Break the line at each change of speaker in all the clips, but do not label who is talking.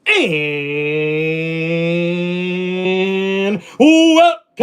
And welcome,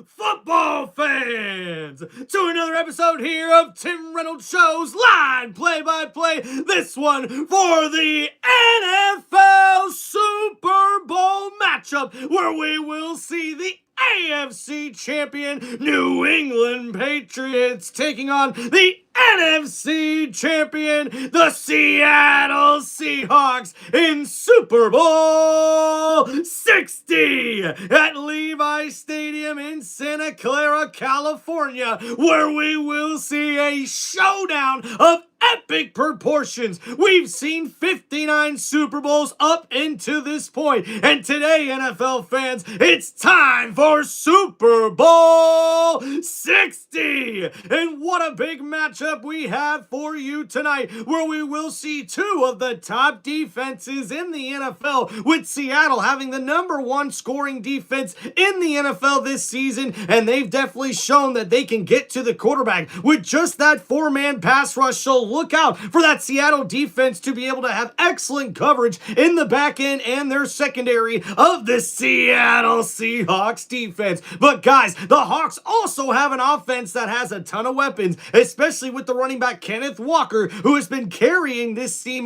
football fans, to another episode here of Tim Reynolds Show's live play-by-play. This one for the NFL Super Bowl matchup, where we will see the AFC champion New England Patriots taking on the NFC champion, the Seattle Seahawks, in Super Bowl 60 at Levi Stadium in Santa Clara, California, where we will see a showdown of epic proportions. We've seen 59 Super Bowls up into this point, and today, NFL fans, it's time for Super Bowl 60. And what a big matchup we have for you tonight, where we will see two of the top defenses in the NFL, with Seattle having the #1 scoring defense in the NFL this season, and they've definitely shown that they can get to the quarterback with just that four-man pass rush. So look out for that Seattle defense to be able to have excellent coverage in the back end and their secondary of the Seattle Seahawks defense. But guys, the Hawks also have an offense that has a ton of weapons, especially with the running back Kenneth Walker, who has been carrying this team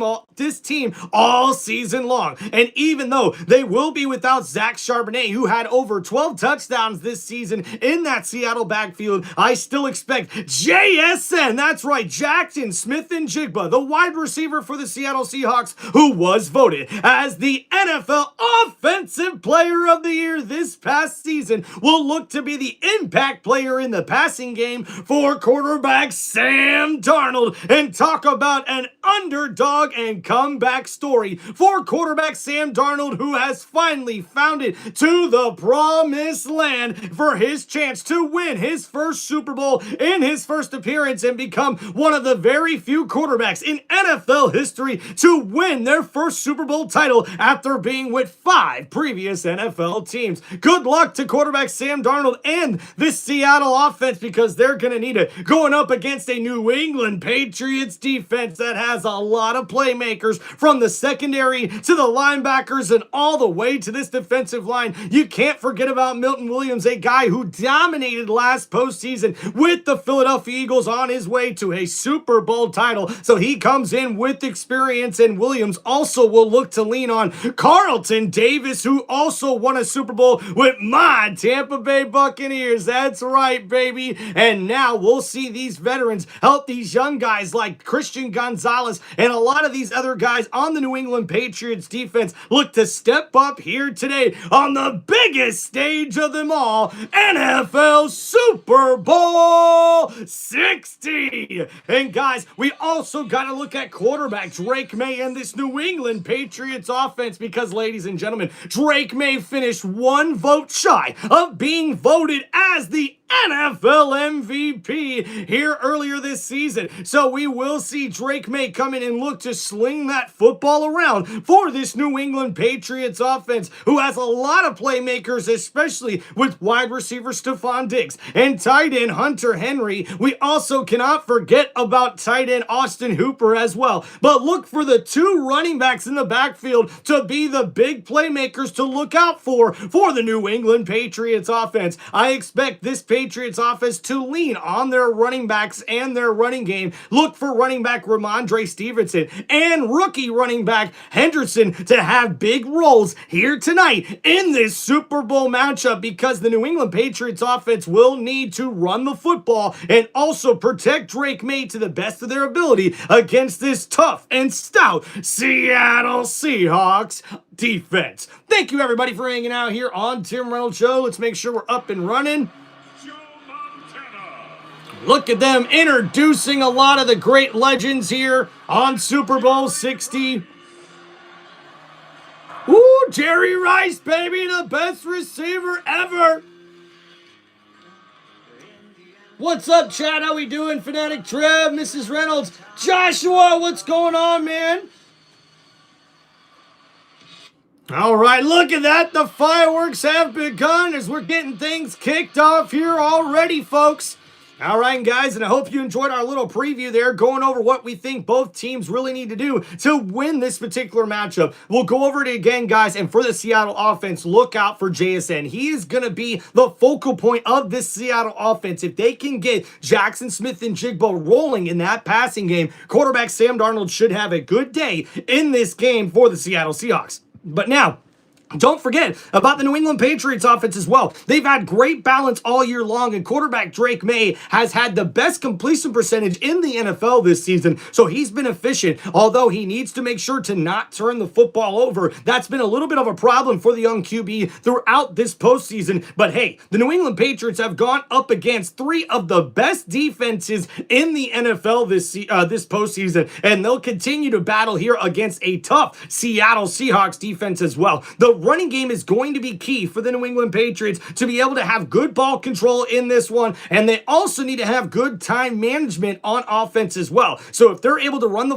all season long. And even though they will be without Zach Charbonnet, who had over 12 touchdowns this season in that Seattle backfield, I still expect JSN, that's right, Jackson Smith-Njigba, the wide receiver for the Seattle Seahawks, who was voted as the NFL Offensive Player of the Year this past season, will look to be the impact player in the passing game for quarterback Sam Darnold. And talk about an underdog and comeback story for quarterback Sam Darnold, who has finally found it to the promised land for his chance to win his first Super Bowl in his first appearance and become one of the very few quarterbacks in NFL history to win their first Super Bowl title after being with 5 previous NFL teams. Good luck to quarterback Sam Darnold and this Seattle offense, because they're going to need it going up against a New England Patriots defense that has a lot of playmakers, from the secondary to the linebackers and all the way to this defensive line. You can't forget about Milton Williams, a guy who dominated last postseason with the Philadelphia Eagles on his way to a Super Bowl title. So he comes in with experience, and Williams also will look to lean on Carlton Davis, who also won a Super Bowl with my Tampa Bay Buccaneers. That's right, baby. And now we'll see these veterans help these young guys like Christian Gonzalez and a lot of these other guys on the New England Patriots defense look to step up here today on the biggest stage of them all, NFL Super Bowl 60. And guys, we also got to look at quarterback Drake May and this New England Patriots offense, because, ladies and gentlemen, Drake May finished one vote shy of being voted as the NFL MVP here earlier this season. So we will see Drake May come in and look to sling that football around for this New England Patriots offense, who has a lot of playmakers, especially with wide receiver Stephon Diggs and tight end Hunter Henry. We also cannot forget about tight end Austin Hooper as well. But look for the 2 running backs in the backfield to be the big playmakers to look out for the New England Patriots offense. I expect this Patriots offense to lean on their running backs and their running game. Look for running back Ramondre Stevenson and rookie running back Henderson to have big roles here tonight in this Super Bowl matchup, because the New England Patriots offense will need to run the football and also protect Drake May to the best of their ability against this tough and stout Seattle Seahawks defense. Thank you, everybody, for hanging out here on Tim Reynolds Show. Let's make sure we're up and running. Look at them introducing a lot of the great legends here on Super Bowl 60. Ooh, Jerry Rice, baby, the best receiver ever. What's up, Chad? How we doing? Fanatic Trev, Mrs. Reynolds, Joshua, what's going on, man? All right, look at that. The fireworks have begun as we're getting things kicked off here already, folks. All right, guys, and I hope you enjoyed our little preview there, going over what we think both teams really need to do to win this particular matchup. We'll go over it again, guys, and for the Seattle offense, look out for JSN. He is going to be the focal point of this Seattle offense. If they can get Jackson Smith and Jigbo rolling in that passing game, quarterback Sam Darnold should have a good day in this game for the Seattle Seahawks. But now, don't forget about the New England Patriots offense as well. They've had great balance all year long, and quarterback Drake May has had the best completion percentage in the NFL this season, so he's been efficient, although he needs to make sure to not turn the football over. That's been a little bit of a problem for the young QB throughout this postseason, but hey, the New England Patriots have gone up against three of the best defenses in the NFL this postseason, and they'll continue to battle here against a tough Seattle Seahawks defense as well. The running game is going to be key for the New England Patriots to be able to have good ball control in this one, and they also need to have good time management on offense as well. So if they're able to run the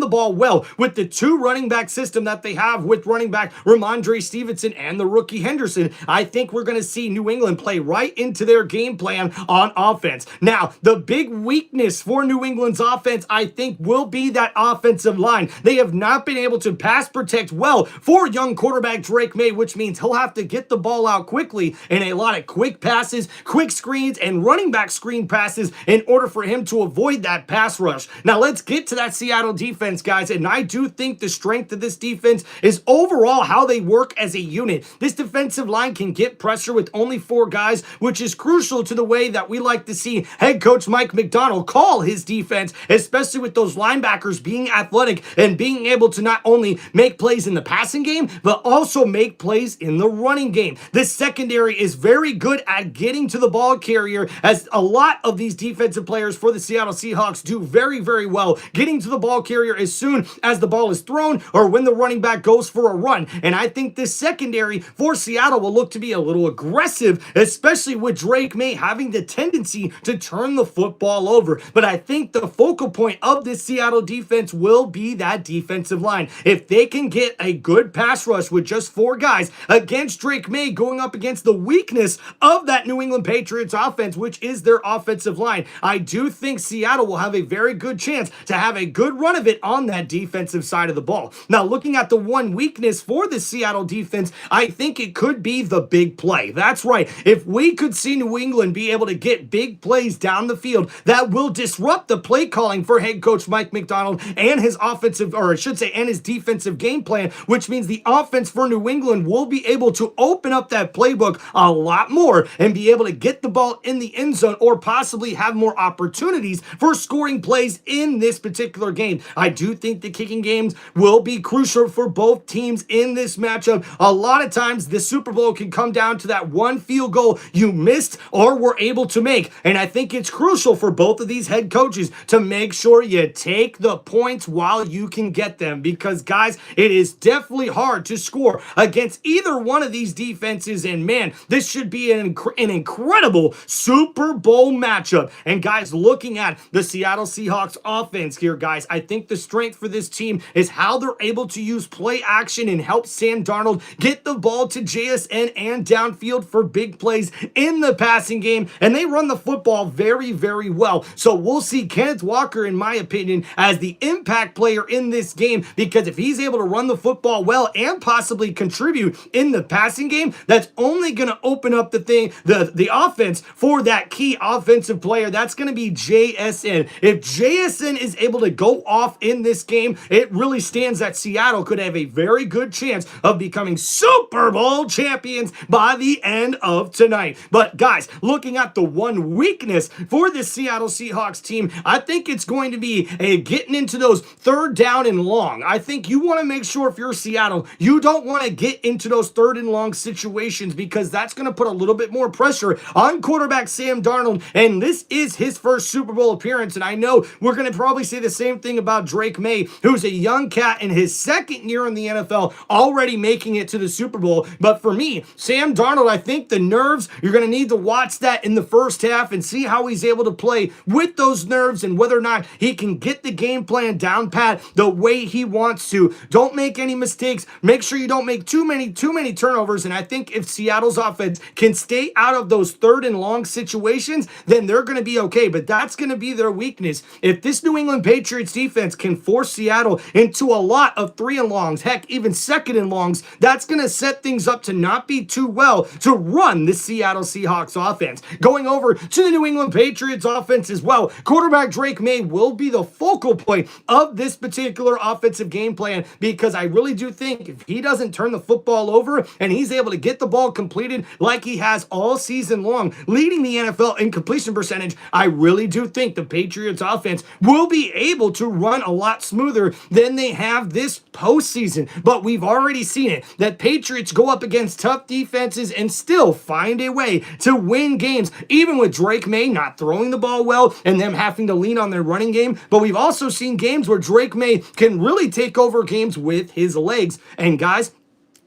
ball well with the two running back system that they have with running back Ramondre Stevenson and the rookie Henderson, I think we're going to see New England play right into their game plan on offense. Now, the big weakness for New England's offense, I think, will be that offensive line. They have not been able to pass protect well for young quarterback Drake May, which means he'll have to get the ball out quickly in a lot of quick passes, quick screens, and running back screen passes in order for him to avoid that pass rush. Now, let's get to that Seattle defense, guys, and I do think the strength of this defense is overall how they work as a unit. This defensive line can get pressure with only 4 guys, which is crucial to the way that we like to see head coach Mike Macdonald call his defense, especially with those linebackers being athletic and being able to not only make plays in the passing game, but also make plays in the running game. This secondary is very good at getting to the ball carrier, as a lot of these defensive players for the Seattle Seahawks do very, very well getting to the ball carrier as soon as the ball is thrown or when the running back goes for a run. And I think this secondary for Seattle will look to be a little aggressive, especially with Drake May having the tendency to turn the football over. But I think the focal point of this Seattle defense will be that defensive line. If they can get a good pass rush with just 4 guys against Drake May going up against the weakness of that New England Patriots offense, which is their offensive line, I do think Seattle will have a very good chance to have a good run of it on that defensive side of the ball. Now, looking at the one weakness for the Seattle defense, I think it could be the big play. That's right. If we could see New England be able to get big plays down the field, that will disrupt the play calling for head coach Mike Macdonald and his offensive, or I should say, and his defensive game plan, which means the offense for New England will be able to open up that playbook a lot more and be able to get the ball in the end zone or possibly have more opportunities for scoring plays in this particular game. I do think the kicking games will be crucial for both teams in this matchup. A lot of times the Super Bowl can come down to that one field goal you missed or were able to make, and I think it's crucial for both of these head coaches to make sure you take the points while you can get them, because guys, it is definitely hard to score against either one of these defenses, and man, this should be an incredible Super Bowl matchup. And guys, looking at the Seattle Seahawks offense here, guys, I think the strength for this team is how they're able to use play action and help Sam Darnold get the ball to JSN and downfield for big plays in the passing game, and they run the football very, very well. So we'll see Kenneth Walker, in my opinion, as the impact player in this game, because if he's able to run the football well and possibly contribute in the passing game, that's only going to open up the offense for that key offensive player. That's going to be JSN. If JSN is able to go off in this game, it really stands that Seattle could have a very good chance of becoming Super Bowl champions by the end of tonight. But guys, looking at the one weakness for this Seattle Seahawks team, I think it's going to be getting into those 3rd down and long. I think you want to make sure, if you're Seattle, you don't want to get into those 3rd and long situations, because that's going to put a little bit more pressure on quarterback Sam Darnold, and this is his first Super Bowl appearance, and I know we're going to probably say the same thing about Drake May, who's a young cat in his 2nd year in the NFL, already making it to the Super Bowl. But for me, Sam Darnold, I think the nerves, you're going to need to watch that in the first half and see how he's able to play with those nerves and whether or not he can get the game plan down pat the way he wants to. Don't make any mistakes. Make sure you don't make make too many turnovers, and I think if Seattle's offense can stay out of those 3rd and long situations, then they're going to be okay. But that's going to be their weakness. If this New England Patriots defense can force Seattle into a lot of 3 and longs, heck, even 2nd and longs, that's going to set things up to not be too well to run the Seattle Seahawks offense. Going over to the New England Patriots offense as well, quarterback Drake May will be the focal point of this particular offensive game plan, because I really do think if he doesn't turn the football over and he's able to get the ball completed like he has all season long, leading the NFL in completion percentage, I really do think the Patriots offense will be able to run a lot smoother than they have this postseason. But we've already seen it, that Patriots go up against tough defenses and still find a way to win games, even with Drake May not throwing the ball well and them having to lean on their running game. But we've also seen games where Drake May can really take over games with his legs. And guys,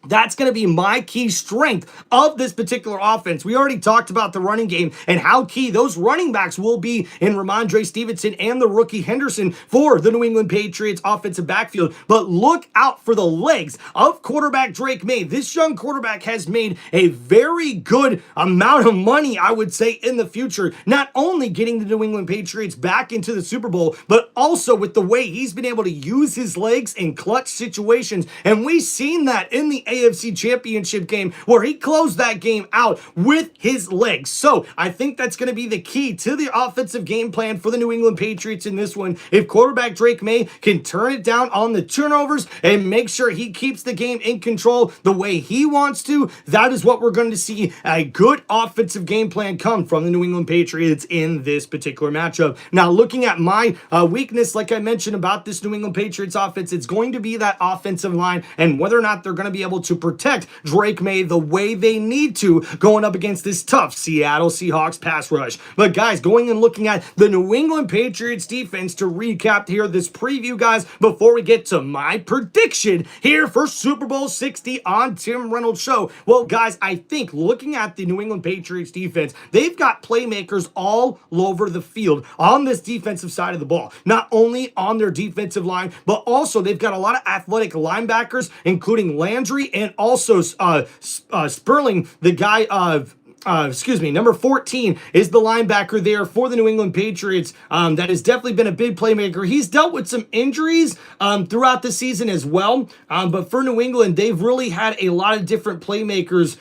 that's going to be my key strength of this particular offense. We already talked about the running game and how key those running backs will be in Ramondre Stevenson and the rookie Henderson for the New England Patriots offensive backfield. But look out for the legs of quarterback Drake May. This young quarterback has made a very good amount of money, I would say, in the future. Not only getting the New England Patriots back into the Super Bowl, but also with the way he's been able to use his legs in clutch situations. And we've seen that in the AFC Championship game where he closed that game out with his legs. So I think that's going to be the key to the offensive game plan for the New England Patriots in this one. If quarterback Drake May can turn it down on the turnovers and make sure he keeps the game in control the way he wants to, that is what we're going to see a good offensive game plan come from the New England Patriots in this particular matchup. Now, looking at my weakness, like I mentioned about this New England Patriots offense, it's going to be that offensive line and whether or not they're going to be able to protect Drake May the way they need to going up against this tough Seattle Seahawks pass rush. But guys, going and looking at the New England Patriots defense to recap here this preview, guys, before we get to my prediction here for Super Bowl 60 on Tim Reynolds Show. Well, guys, I think looking at the New England Patriots defense, they've got playmakers all over the field on this defensive side of the ball. Not only on their defensive line, but also they've got a lot of athletic linebackers, including Landry and also Sperling, the guy of number 14 is the linebacker there for the New England Patriots. That has definitely been a big playmaker. He's dealt with some injuries throughout the season as well. But for New England, they've really had a lot of different playmakers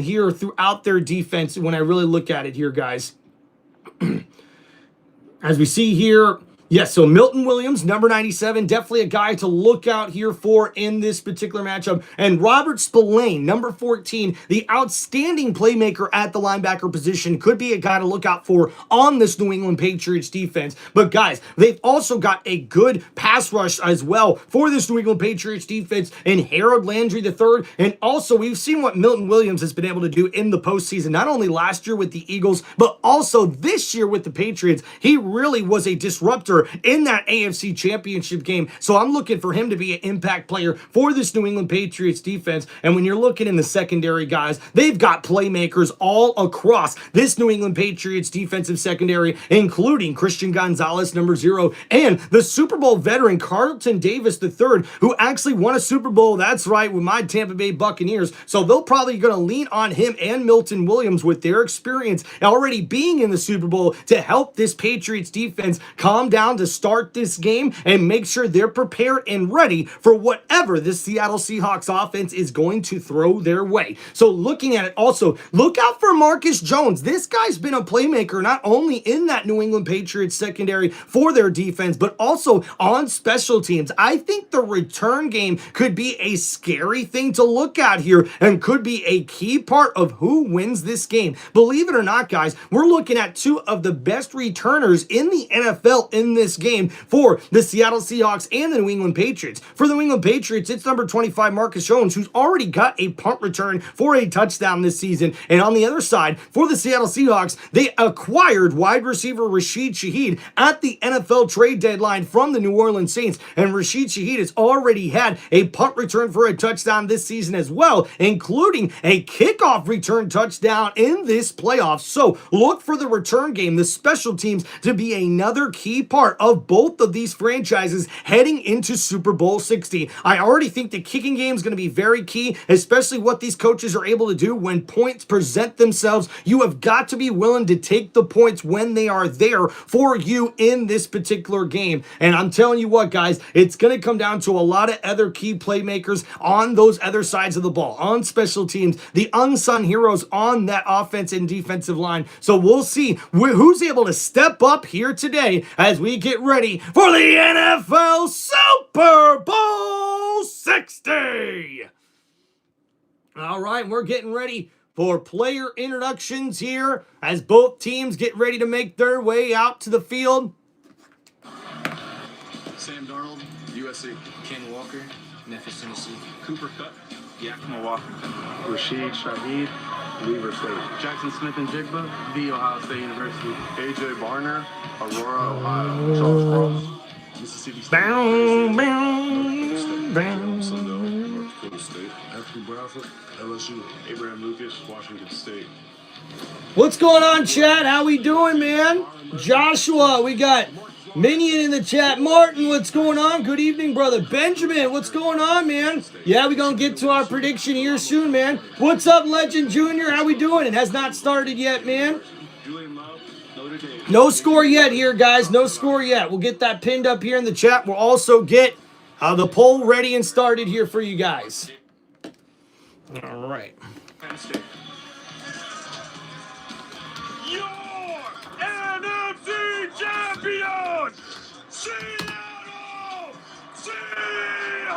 here throughout their defense when I really look at it here, guys. As we see here, yes, so Milton Williams, number 97, definitely a guy to look out here for in this particular matchup. And Robert Spillane, number 14, the outstanding playmaker at the linebacker position, could be a guy to look out for on this New England Patriots defense. But guys, they've also got a good pass rush as well for this New England Patriots defense in Harold Landry III. And also, we've seen what Milton Williams has been able to do in the postseason, not only last year with the Eagles, but also this year with the Patriots. He really was a disruptor in that AFC Championship game. So I'm looking for him to be an impact player for this New England Patriots defense. And when you're looking in the secondary, guys, they've got playmakers all across this New England Patriots defensive secondary, including Christian Gonzalez, number 0, and the Super Bowl veteran Carlton Davis III, who actually won a Super Bowl, that's right, with my Tampa Bay Buccaneers. So they'll probably going to lean on him and Milton Williams with their experience already being in the Super Bowl to help this Patriots defense calm down to start this game and make sure they're prepared and ready for whatever this Seattle Seahawks offense is going to throw their way. So looking at it also, look out for Marcus Jones. This guy's been a playmaker not only in that New England Patriots secondary for their defense, but also on special teams. I think the return game could be a scary thing to look at here and could be a key part of who wins this game. Believe it or not, guys, we're looking at two of the best returners in the NFL in this game for the Seattle Seahawks and the New England Patriots. For the New England Patriots, it's number 25, Marcus Jones, who's already got a punt return for a touchdown this season. And on the other side, for the Seattle Seahawks, they acquired wide receiver Rashid Shaheed at the NFL trade deadline from the New Orleans Saints. And Rashid Shaheed has already had a punt return for a touchdown this season as well, including a kickoff return touchdown in this playoff. So look for the return game, the special teams, to be another key part part of both of these franchises heading into Super Bowl 60. I already think the kicking game is going to be very key, especially what these coaches are able to do when points present themselves. You have got to be willing to take the points when they are there for you in this particular game. And I'm telling you what, guys, it's going to come down to a lot of other key playmakers on those other sides of the ball, on special teams, the unsung heroes on that offense and defensive line. So we'll see who's able to step up here today as we get ready for the NFL Super Bowl 60. All right, we're getting ready for player introductions here as both teams get ready to make their way out to the field.
Sam Darnold, USC. Ken Walker, Memphis, Tennessee. Cooper Kupp, Yakima, Washington.
Rashid Shaheed, Weaver State.
Jackson Smith and Jigba, The Ohio State University.
AJ Barner, Aurora, Ohio. Charles Cross,
Mississippi State.
Bow,
North Dakota State. Anthony Bradford, LSU.
Abraham Lucas, Washington State.
What's going on, chat? How we doing, man? Joshua, we got Minion in the chat. Martin, what's going on? Good evening, brother. Benjamin, what's going on, man? Yeah, we're going to get to our prediction here soon, man. What's up, Legend Junior? How we doing? It has not started yet, man. No score yet here, guys. No score yet. We'll get that pinned up here in the chat. We'll also get the poll ready and started here for you guys. All right.
Your NFC champion, Seattle Seahawks!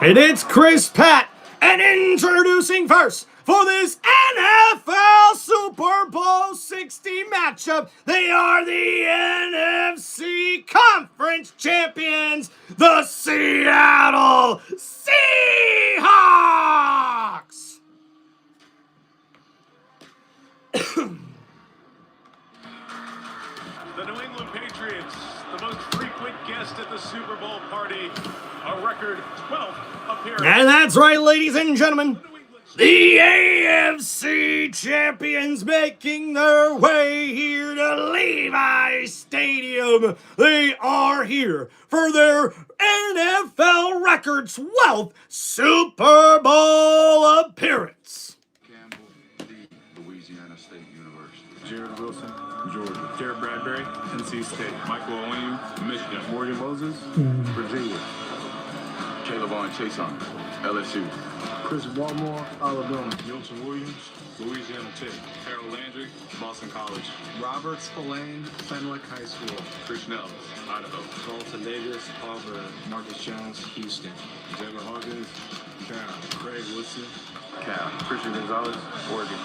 And it's Chris Pat, and introducing first for this NFL Super Bowl 60 matchup, they are the NFC Conference champions, the Seattle Seahawks!
The New England Patriots, the most frequent guest at the Super Bowl party, a record 12th appearance.
And that's right, ladies and gentlemen. The AFC champions making their way here to Levi Stadium. They are here for their NFL record 12th Super Bowl appearance.
Campbell, Louisiana State University.
Jared Wilson, Georgia.
Jared Bradbury, NC State. Michael Owen, Michigan.
Morgan Moses, Virginia.
Caleb Vaughn Chason, LSU.
Chris Walmore, Alabama.
Milton Williams, Louisiana Tech. Harold Landry, Boston College.
Robert Spillane, Fenwick High School.
Christian Ellis, Idaho.
Carlton Davis, Auburn. Marcus Jones, Houston.
Taylor Hawkins, Cal. Craig Woodson,
Cal. Christian Gonzalez, Oregon.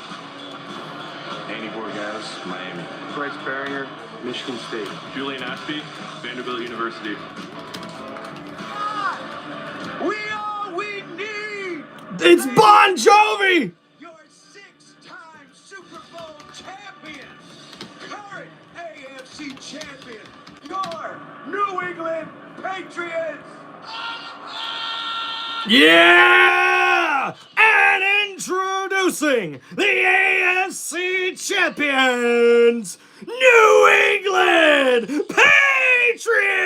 Andy Borgas, Miami.
Bryce Barringer, Michigan State.
Julian Ashby, Vanderbilt University.
We are we need
It's Bon Jovi!
your six-time Super Bowl champion, current AFC champion, your New England Patriots.
Yeah! And introducing the AFC champions, New England Patriots!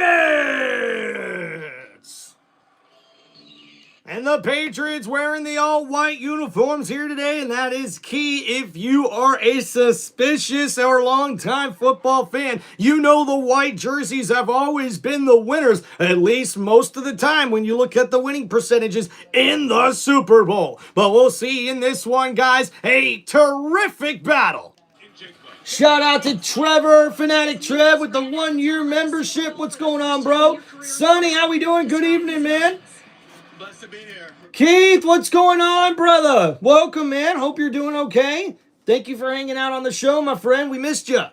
And the Patriots wearing the all-white uniforms here today, and that is key if you are a suspicious or long-time football fan. You know the white jerseys have always been the winners, at least most of the time when you look at the winning percentages in the Super Bowl. But we'll see in this one, guys, a terrific battle. Shout out to Trevor, Fanatic Trev, with the 1-year membership. What's going on, bro? Sonny, how we doing? Good evening, man.
Blessed to be here.
Keith, what's going on, brother? Welcome, man. Hope you're doing okay. Thank you for hanging out on the show, my friend. We missed you.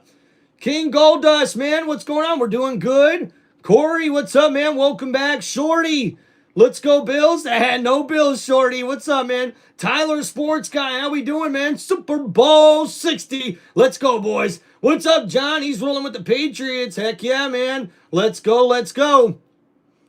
King Goldust, man, what's going on? We're doing good. Corey, what's up, man? Welcome back. Shorty, let's go Bills. No Bills, Shorty. What's up, man? Tyler Sports Guy, how we doing, man? Super Bowl 60. Let's go, boys. What's up, John? He's rolling with the Patriots. Heck yeah, man. Let's go, let's go.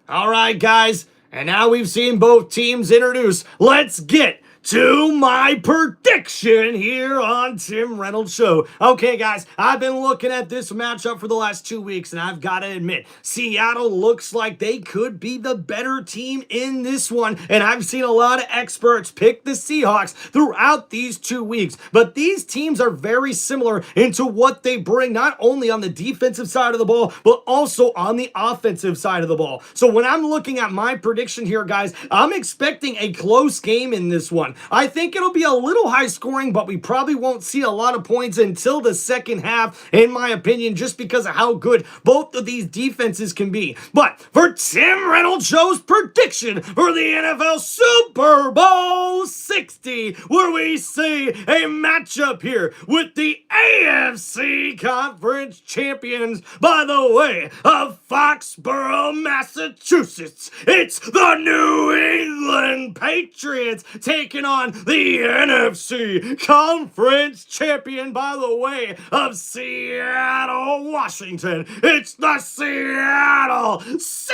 All right, guys. And now we've seen both teams introduced. Let's get to my prediction here on Tim Reynolds Show. Okay, guys, I've been looking at this matchup for the last 2 weeks, and I've got to admit, Seattle looks like they could be the better team in this one, and I've seen a lot of experts pick the Seahawks throughout these 2 weeks, but these teams are very similar into what they bring, not only on the defensive side of the ball, but also on the offensive side of the ball. So when I'm looking at my prediction here, guys, I'm expecting a close game in this one. I think it'll be a little high scoring, but we probably won't see a lot of points until the second half, in my opinion, just because of how good both of these defenses can be. But for Tim Reynolds Show's prediction for the NFL Super Bowl 60, where we see a matchup here with the AFC Conference champions by the way of Foxborough, Massachusetts. It's the New England Patriots taking on the NFC Conference champion by the way of Seattle, Washington. It's the Seattle Seahawks.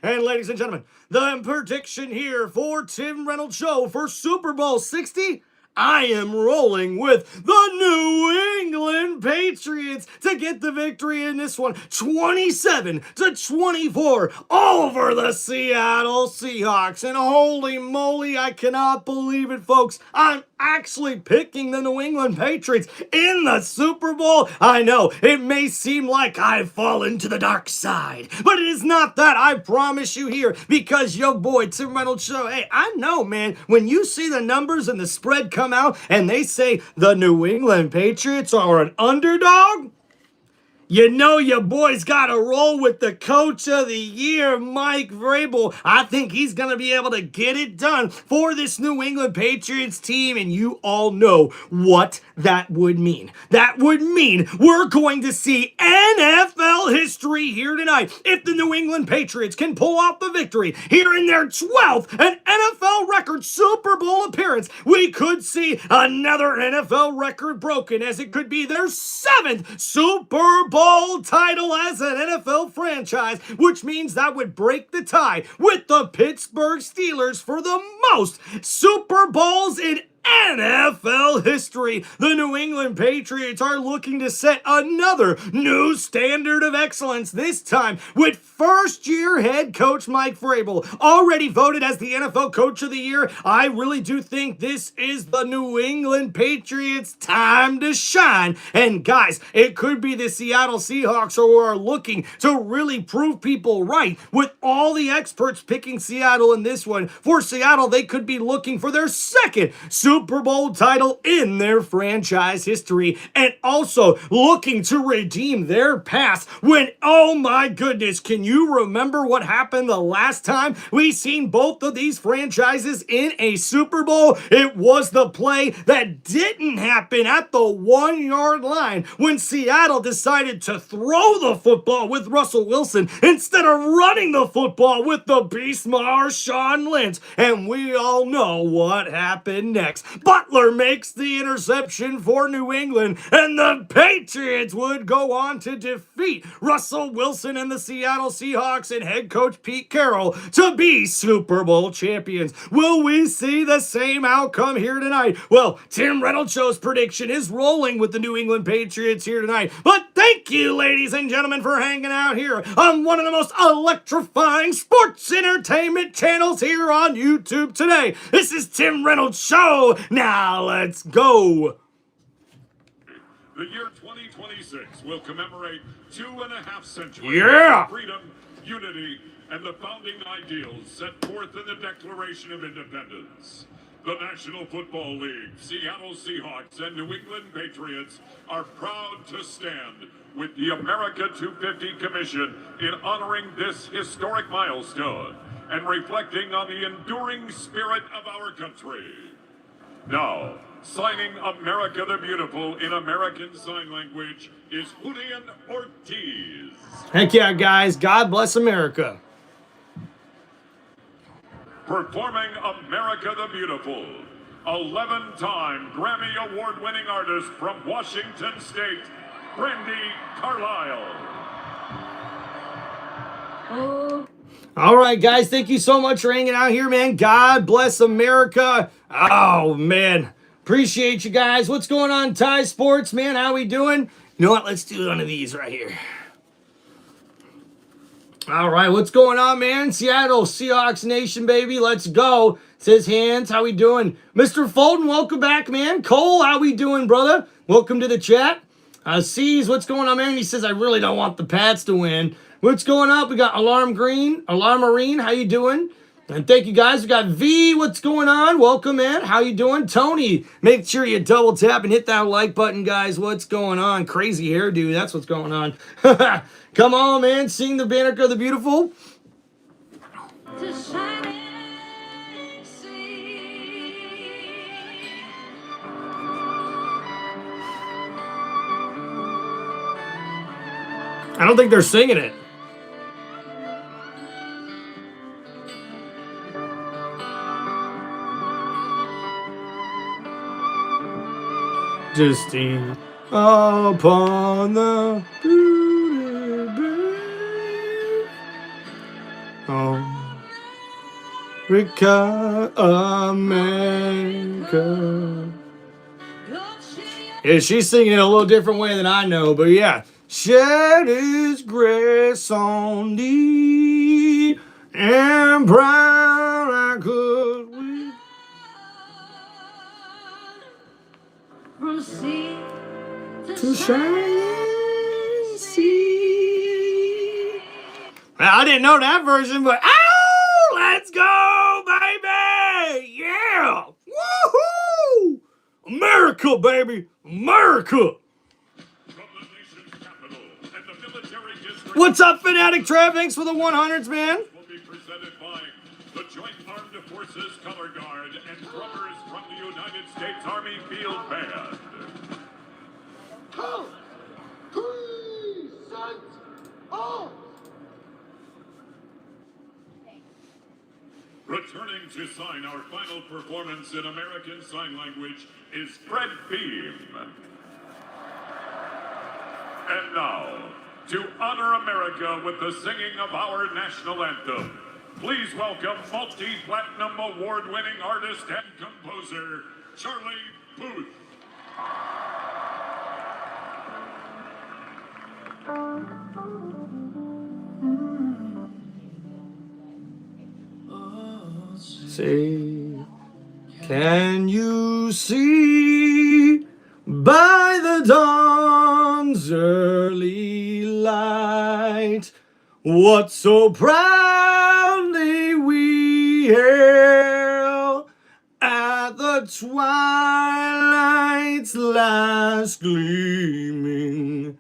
And ladies and gentlemen, the prediction here for Tim Reynolds Show for Super Bowl 60, I am rolling with the New England Patriots to get the victory in this one, 27-24 over the Seattle Seahawks. And holy moly, I cannot believe it, folks. I'm actually picking the New England Patriots in the Super Bowl. I know it may seem like I've fallen to the dark side, but it is not that, I promise you here, because your boy Tim Reynolds Show, hey, I know, man, when you see the numbers and the spread come out and they say the New England Patriots are an underdog, you know your boy's got to roll with the Coach of the Year, Mike Vrabel. I think he's going to be able to get it done for this New England Patriots team, and you all know what that would mean. That would mean we're going to see NFL history here tonight. If the New England Patriots can pull off the victory here in their 12th and NFL record Super Bowl appearance, we could see another NFL record broken, as it could be their 7th Super Bowl title as an NFL franchise, which means that would break the tie with the Pittsburgh Steelers for the most Super Bowls in NFL history. The New England Patriots are looking to set another new standard of excellence, this time with first-year head coach Mike Vrabel, already voted as the NFL Coach of the Year. I really do think this is the New England Patriots' time to shine. And guys, it could be the Seattle Seahawks who are looking to really prove people right, with all the experts picking Seattle in this one. For Seattle, they could be looking for their second Super Bowl title in their franchise history, and also looking to redeem their past when, oh my goodness, can you remember what happened the last time we seen both of these franchises in a Super Bowl? It was the play that didn't happen at the 1-yard line when Seattle decided to throw the football with Russell Wilson instead of running the football with the beast Marshawn Lynch, and we all know what happened next. Butler makes the interception for New England, and the Patriots would go on to defeat Russell Wilson and the Seattle Seahawks and head coach Pete Carroll to be Super Bowl champions. Will we see the same outcome here tonight? Well, Tim Reynolds Show's prediction is rolling with the New England Patriots here tonight. But thank you, ladies and gentlemen, for hanging out here on one of the most electrifying sports entertainment channels here on YouTube today. This is Tim Reynolds Show. Now let's go.
The year 2026 will commemorate 2.5 centuries
Yeah.
of freedom, unity, and the founding ideals set forth in the Declaration of Independence. The National Football League, Seattle Seahawks, and New England Patriots are proud to stand with the America 250 Commission in honoring this historic milestone and reflecting on the enduring spirit of our country. Now, signing America the Beautiful in American Sign Language is Julian Ortiz.
Heck yeah, guys. God bless America.
Performing America the Beautiful, 11-time Grammy Award-winning artist from Washington State, Brandi Carlile.
All right, guys, thank you so much for hanging out here, man. God bless America. Oh, man. Appreciate you guys. What's going on, Ty Sports, man? How we doing? You know what? Let's do one of these right here. All right, what's going on, man? Seattle Seahawks Nation, baby. Let's go. Says Hands, how we doing? Mr. Fulton, welcome back, man. Cole, how we doing, brother? Welcome to the chat. Sees, what's going on, man? He says, I really don't want the Pats to win. What's going up? We got Alarm Marine, how you doing? And thank you, guys. We got V, what's going on? Welcome, man. How you doing? Tony, make sure you double tap and hit that like button, guys. What's going on? Crazy hairdo, that's what's going on. Come on, man. Sing the Banner of the Beautiful. I don't think they're singing it. Just upon the America. Yeah, she's singing it a little different way than I know, but yeah. Shed his grace on thee, and proud I could we from sea to shining sea. I didn't know that version, but oh, let's go, baby! Yeah! Woohoo! America, baby! America! What's up, Fanatic Trev? Thanks for the 100s, man.
Will be presented by the Joint Armed Forces Color Guard and drummers from the United States Army Field Band.
2, 3, set, off!
Returning to sign our final performance in American Sign Language is Fred Beam. And now, to honor America with the singing of our national anthem, please welcome multi-platinum award-winning artist and composer, Charlie Puth.
Say, can you see by the dawn's early light what so proudly we hail at the twilight's last gleaming,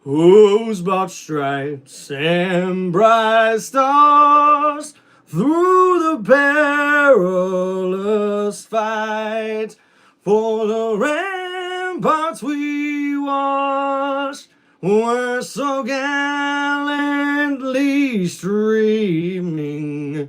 whose broad stripes and bright stars through the perilous fight for the ramparts we watched were so gallantly streaming,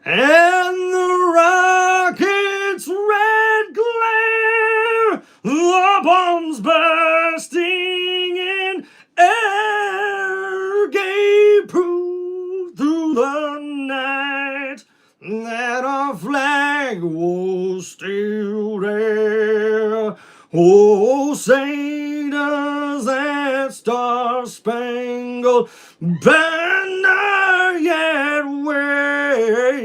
and the rocket's red glare, the bombs bursting in air, gave proof through the night that our flag was still there. Oh, say does that star-spangled banner yet wave?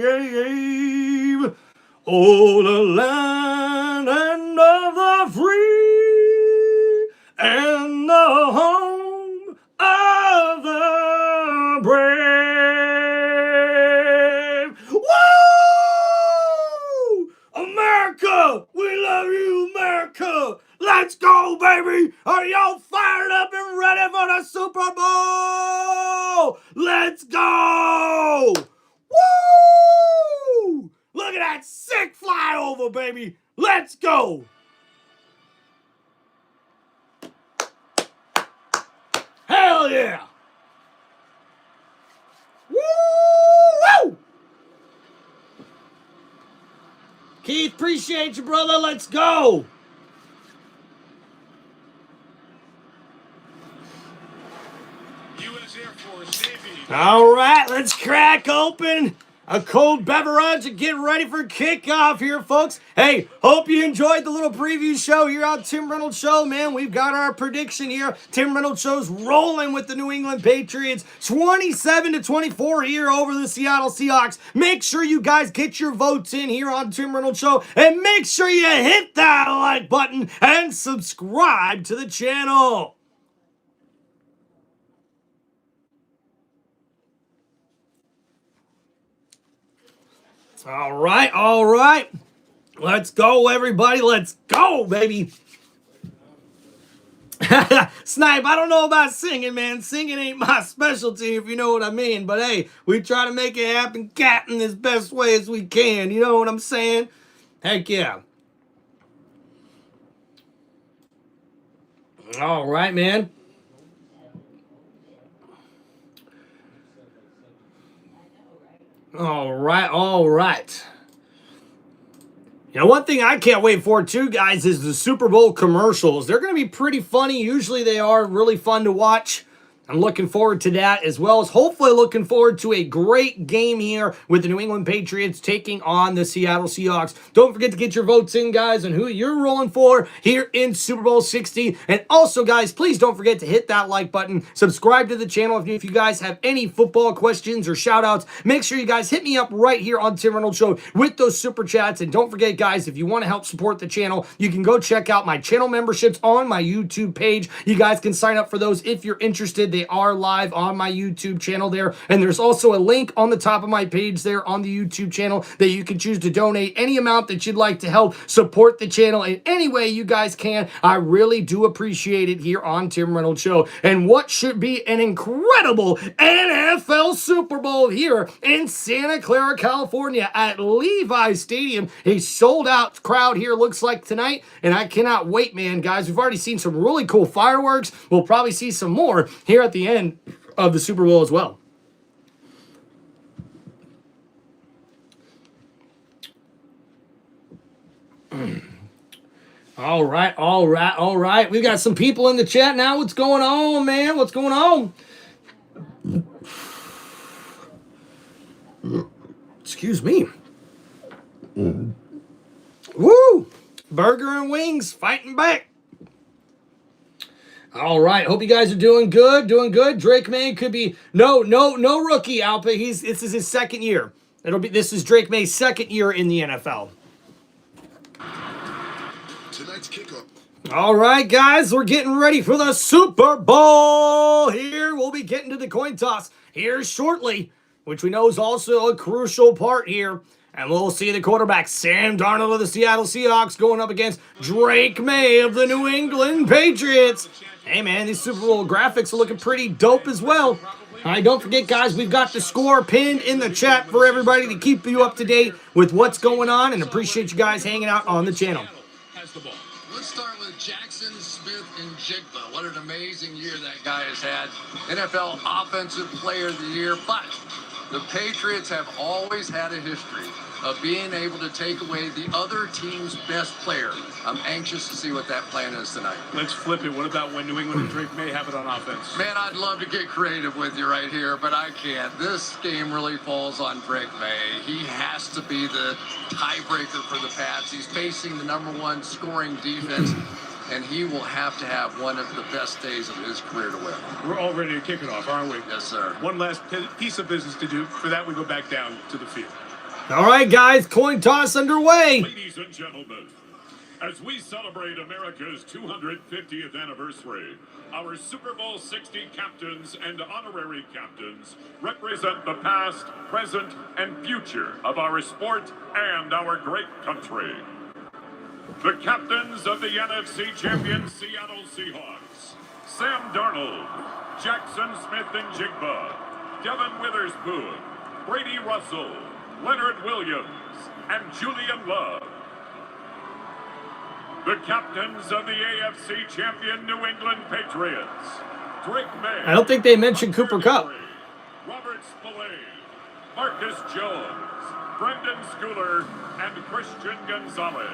Oh, the land and of the free and the home of the brave. Woo! America, we love you, America. Let's go, baby. Are y'all fired up and ready for the Super Bowl? Let's go. Woo! Look at that sick flyover, baby. Let's go. Hell yeah. Woo! Keith, appreciate you, brother. Let's go. All right, let's crack open a cold beverage and get ready for kickoff here, folks. Hey, hope you enjoyed the little preview show here on Tim Reynolds Show, man. We've got our prediction here. Tim Reynolds Show's rolling with the New England Patriots, 27-24 here over the Seattle Seahawks. Make sure you guys get your votes in here on Tim Reynolds Show, and make sure you hit that like button and subscribe to the channel. All right. Let's go, everybody. Let's go, baby. Snipe, I don't know about singing, man. Singing ain't my specialty, if you know what I mean. But hey, we try to make it happen, Captain, as best way as we can. You know what I'm saying? Heck yeah. All right, man. All right. You know, one thing I can't wait for, too, guys, is the Super Bowl commercials. They're going to be pretty funny. Usually they are really fun to watch. I'm looking forward to that, as well as hopefully looking forward to a great game here with the New England Patriots taking on the Seattle Seahawks. Don't forget to get your votes in, guys, on who you're rolling for here in Super Bowl 60. And also, guys, please don't forget to hit that like button. Subscribe to the channel if you guys have any football questions or shout-outs. Make sure you guys hit me up right here on Tim Reynolds Show with those super chats. And don't forget, guys, if you want to help support the channel, you can go check out my channel memberships on my YouTube page. You guys can sign up for those if you're interested. They are live on my YouTube channel there. And there's also a link on the top of my page there on the YouTube channel that you can choose to donate any amount that you'd like to help support the channel in any way you guys can. I really do appreciate it here on Tim Reynolds Show. And what should be an incredible NFL Super Bowl here in Santa Clara, California at Levi Stadium. A sold-out crowd here looks like tonight, and I cannot wait, man. Guys, we've already seen some really cool fireworks. We'll probably see some more here at the end of the Super Bowl as well. All right. We've got some people in the chat now. What's going on, man? What's going on? Excuse me. Woo! Burger and wings fighting back. All right. Hope you guys are doing good. Drake May could be no rookie, Alpa. This is his second year. This is Drake May's second year in the NFL.
Tonight's kickoff.
All right, guys, we're getting ready for the Super Bowl here. We'll be getting to the coin toss here shortly, which we know is also a crucial part here. And we'll see the quarterback, Sam Darnold of the Seattle Seahawks, going up against Drake May of the New England Patriots. Hey, man, these Super Bowl graphics are looking pretty dope as well. All right, don't forget, guys, we've got the score pinned in the chat for everybody to keep you up to date with what's going on, and appreciate you guys hanging out on the channel.
Let's start with Jackson Smith and Jigba. What an amazing year that guy has had. NFL Offensive Player of the Year, but the Patriots have always had a history of being able to take away the other team's best player. I'm anxious to see what that plan is tonight.
Let's flip it. What about when New England and Drake May have it on offense?
Man, I'd love to get creative with you right here, but I can't. This game really falls on Drake May. He has to be the tiebreaker for the Pats. He's facing the #1 scoring defense, and he will have to have one of the best days of his career to win.
We're all ready to kick it off, aren't we?
Yes, sir.
One last piece of business to do. For that, we go back down to the field.
All right, guys, coin toss underway.
Ladies and gentlemen, as we celebrate America's 250th anniversary, our Super Bowl 60 captains and honorary captains represent the past, present, and future of our sport and our great country. The captains of the NFC champion Seattle Seahawks, Sam Darnold, Jackson Smith and Jigba, Devin Witherspoon, Brady Russell, Leonard Williams, and Julian Love. The captains of the AFC champion New England Patriots, Drake May.
I don't think they mentioned Cooper Kupp.
Robert Spillane, Marcus Jones, Brendan Schooler, and Christian Gonzalez.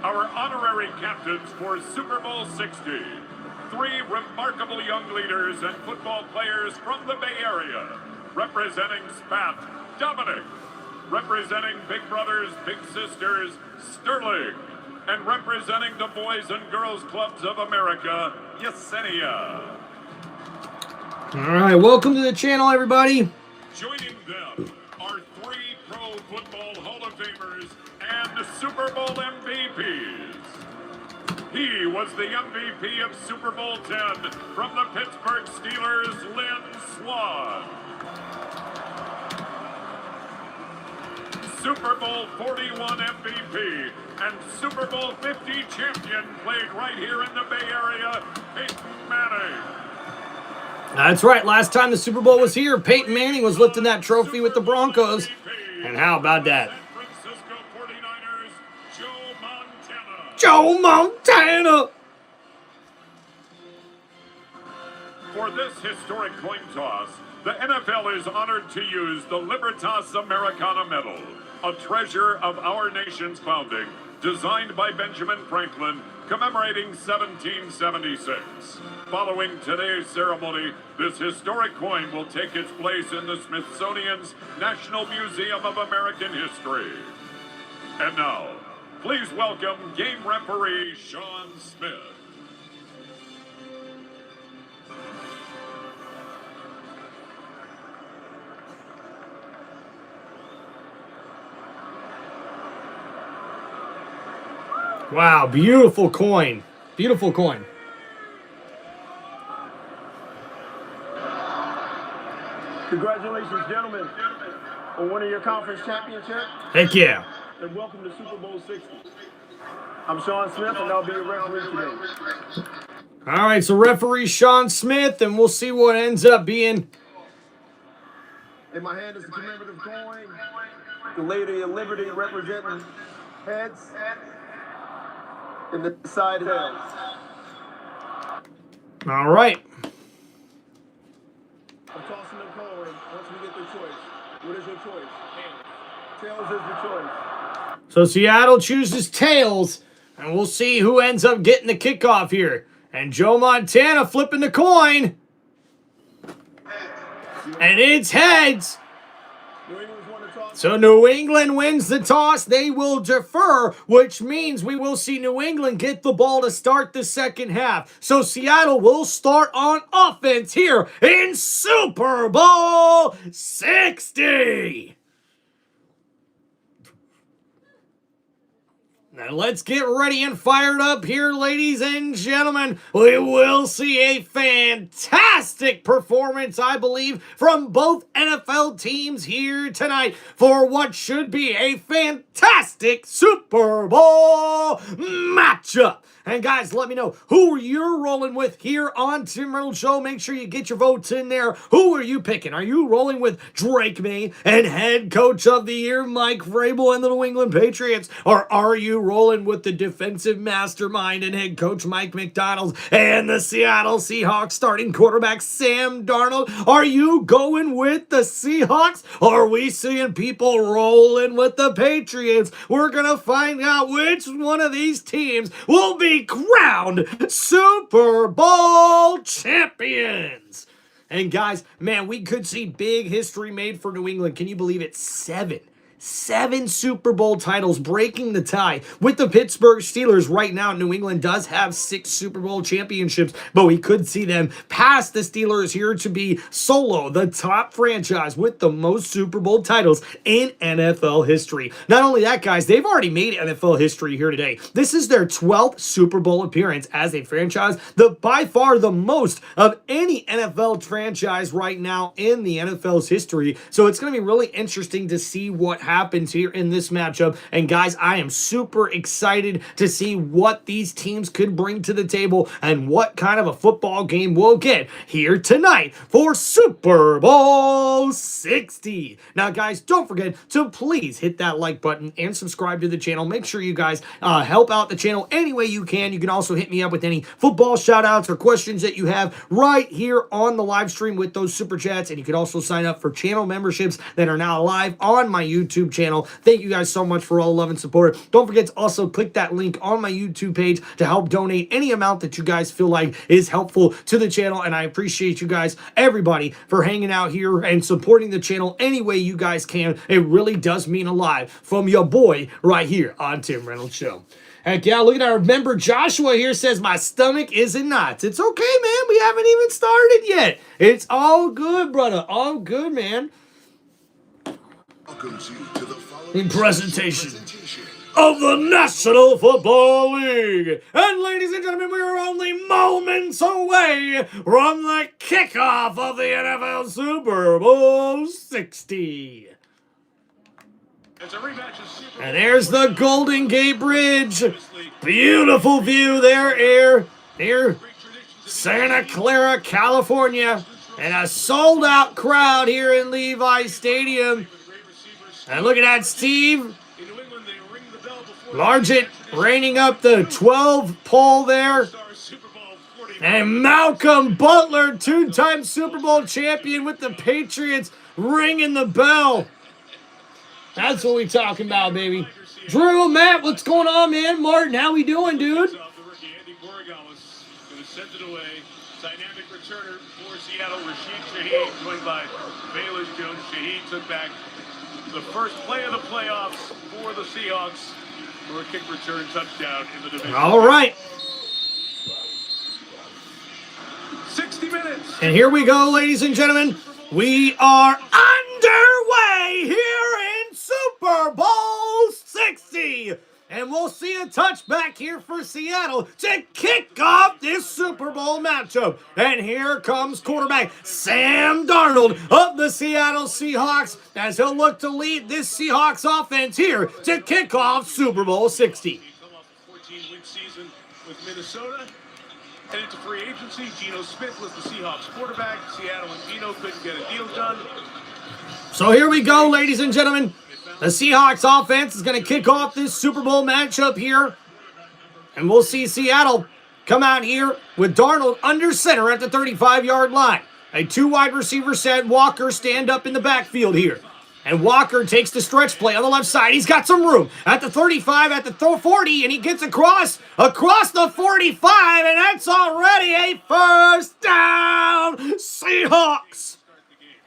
Our honorary captains for Super Bowl 60, three remarkable young leaders and football players from the Bay Area. Representing SPAT, Dominic. Representing Big Brothers, Big Sisters, Sterling. And representing the Boys and Girls Clubs of America, Yesenia.
All right, welcome to the channel, everybody.
Joining them are three Pro Football Hall of Famers and Super Bowl MVPs. He was the MVP of Super Bowl 10 from the Pittsburgh Steelers, Lynn Swan. Super Bowl 41 MVP and Super Bowl 50 champion played right here in the Bay Area, Peyton Manning.
That's right. Last time the Super Bowl was here, Peyton Manning was lifting that trophy with the Broncos. And how about that?
San Francisco 49ers, Joe Montana.
Joe Montana!
For this historic coin toss, the NFL is honored to use the Libertas Americana Medal, a treasure of our nation's founding, designed by Benjamin Franklin, commemorating 1776. Following today's ceremony, this historic coin will take its place in the Smithsonian's National Museum of American History. And now, please welcome game referee Sean Smith.
Wow, beautiful coin. Beautiful coin.
Congratulations, gentlemen, on winning your conference championship,
Heck yeah.
and welcome to Super Bowl 60. I'm Sean Smith, and I'll be your referee today.
All right, so referee Sean Smith, and we'll see what ends up being.
In my hand is a commemorative coin, the Lady of Liberty representing heads, and the side heads.
All right.
I'm tossing the coin once we get the choice. What is your choice? Tails is the choice.
So Seattle chooses tails, and we'll see who ends up getting the kickoff here. And Joe Montana flipping the coin. And it's heads.
New England's won the toss.
So New England wins the toss. They will defer, which means we will see New England get the ball to start the second half. So Seattle will start on offense here in Super Bowl 60. Now let's get ready and fired up here, ladies and gentlemen. We will see a fantastic performance, I believe, from both NFL teams here tonight for what should be a fantastic Super Bowl matchup. And guys, let me know who you're rolling with here on Tim Reynolds Show. Make sure you get your votes in there. Who are you picking? Are you rolling with Drake May and head coach of the year, Mike Vrabel and the New England Patriots? Or are you rolling with the defensive mastermind and head coach Mike McDonald and the Seattle Seahawks starting quarterback Sam Darnold? Are you going with the Seahawks? Or are we seeing people rolling with the Patriots? We're going to find out which one of these teams will be crowned Super Bowl champions. And guys, man, we could see big history made for New England. Can you believe it? Seven Super Bowl titles, breaking the tie with the Pittsburgh Steelers. Right now, New England does have 6 Super Bowl championships, but we could see them pass the Steelers here to be solo the top franchise with the most Super Bowl titles in NFL history. Not only that, guys, they've already made NFL history here today. This is their 12th Super Bowl appearance as a franchise, by far the most of any NFL franchise right now in the NFL's history. So it's going to be really interesting to see what happens here in this matchup. And guys, I am super excited to see what these teams could bring to the table and what kind of a football game we'll get here tonight for Super Bowl 60. Now, guys, don't forget to please hit that like button and subscribe to the channel. Make sure you guys help out the channel any way you can. You can also hit me up with any football shout outs or questions that you have right here on the live stream with those super chats. And you can also sign up for channel memberships that are now live on my YouTube YouTube channel. Thank you guys so much for all the love and support. Don't forget to also click that link on my YouTube page to help donate any amount that you guys feel like is helpful to the channel. And I appreciate you guys, everybody, for hanging out here and supporting the channel any way you guys can. It really does mean a lot from your boy right here on Tim Reynolds Show. Heck yeah, look at our member Joshua here says, my stomach is in knots. It's okay, man. We haven't even started yet. It's all good, brother. All good, man.
Welcomes you to the following
In presentation of the National Football League. And ladies and gentlemen, we are only moments away from the kickoff of the NFL Super Bowl 60. And there's the Golden Gate Bridge. Beautiful view there near Santa Clara, California. And a sold-out crowd here in Levi Stadium. And look at that, Steve Largent reining up the 12 pole there. And Malcolm Butler, two-time Super Bowl champion with the Patriots, ringing the bell. That's what we talking about, baby. Drew, Matt, what's going on, man? Martin, how we doing, dude?
Dynamic returner for Seattle, Rashid Shaheed, joined by Bayless Jones. Shaheed took back the first play of the playoffs for the Seahawks for a kick return touchdown in the division.
All right.
60 minutes.
And here we go, ladies and gentlemen. We are underway here in Super Bowl 60. And we'll see a touchback here for Seattle to kick off this Super Bowl matchup. And here comes quarterback Sam Darnold of the Seattle Seahawks as he'll look to lead this Seahawks offense here to kick off Super Bowl 60.
Come off a 14-win season with Minnesota. Headed to free agency, Geno Smith was the Seahawks quarterback. Seattle and Geno couldn't get a deal done.
So here we go, ladies and gentlemen. The Seahawks offense is going to kick off this Super Bowl matchup here. And we'll see Seattle come out here with Darnold under center at the 35-yard line. A two wide receiver set. Walker stand up in the backfield here. And Walker takes the stretch play on the left side. He's got some room at the 35, at the 40, and he gets across the 45, and that's already a first down, Seahawks.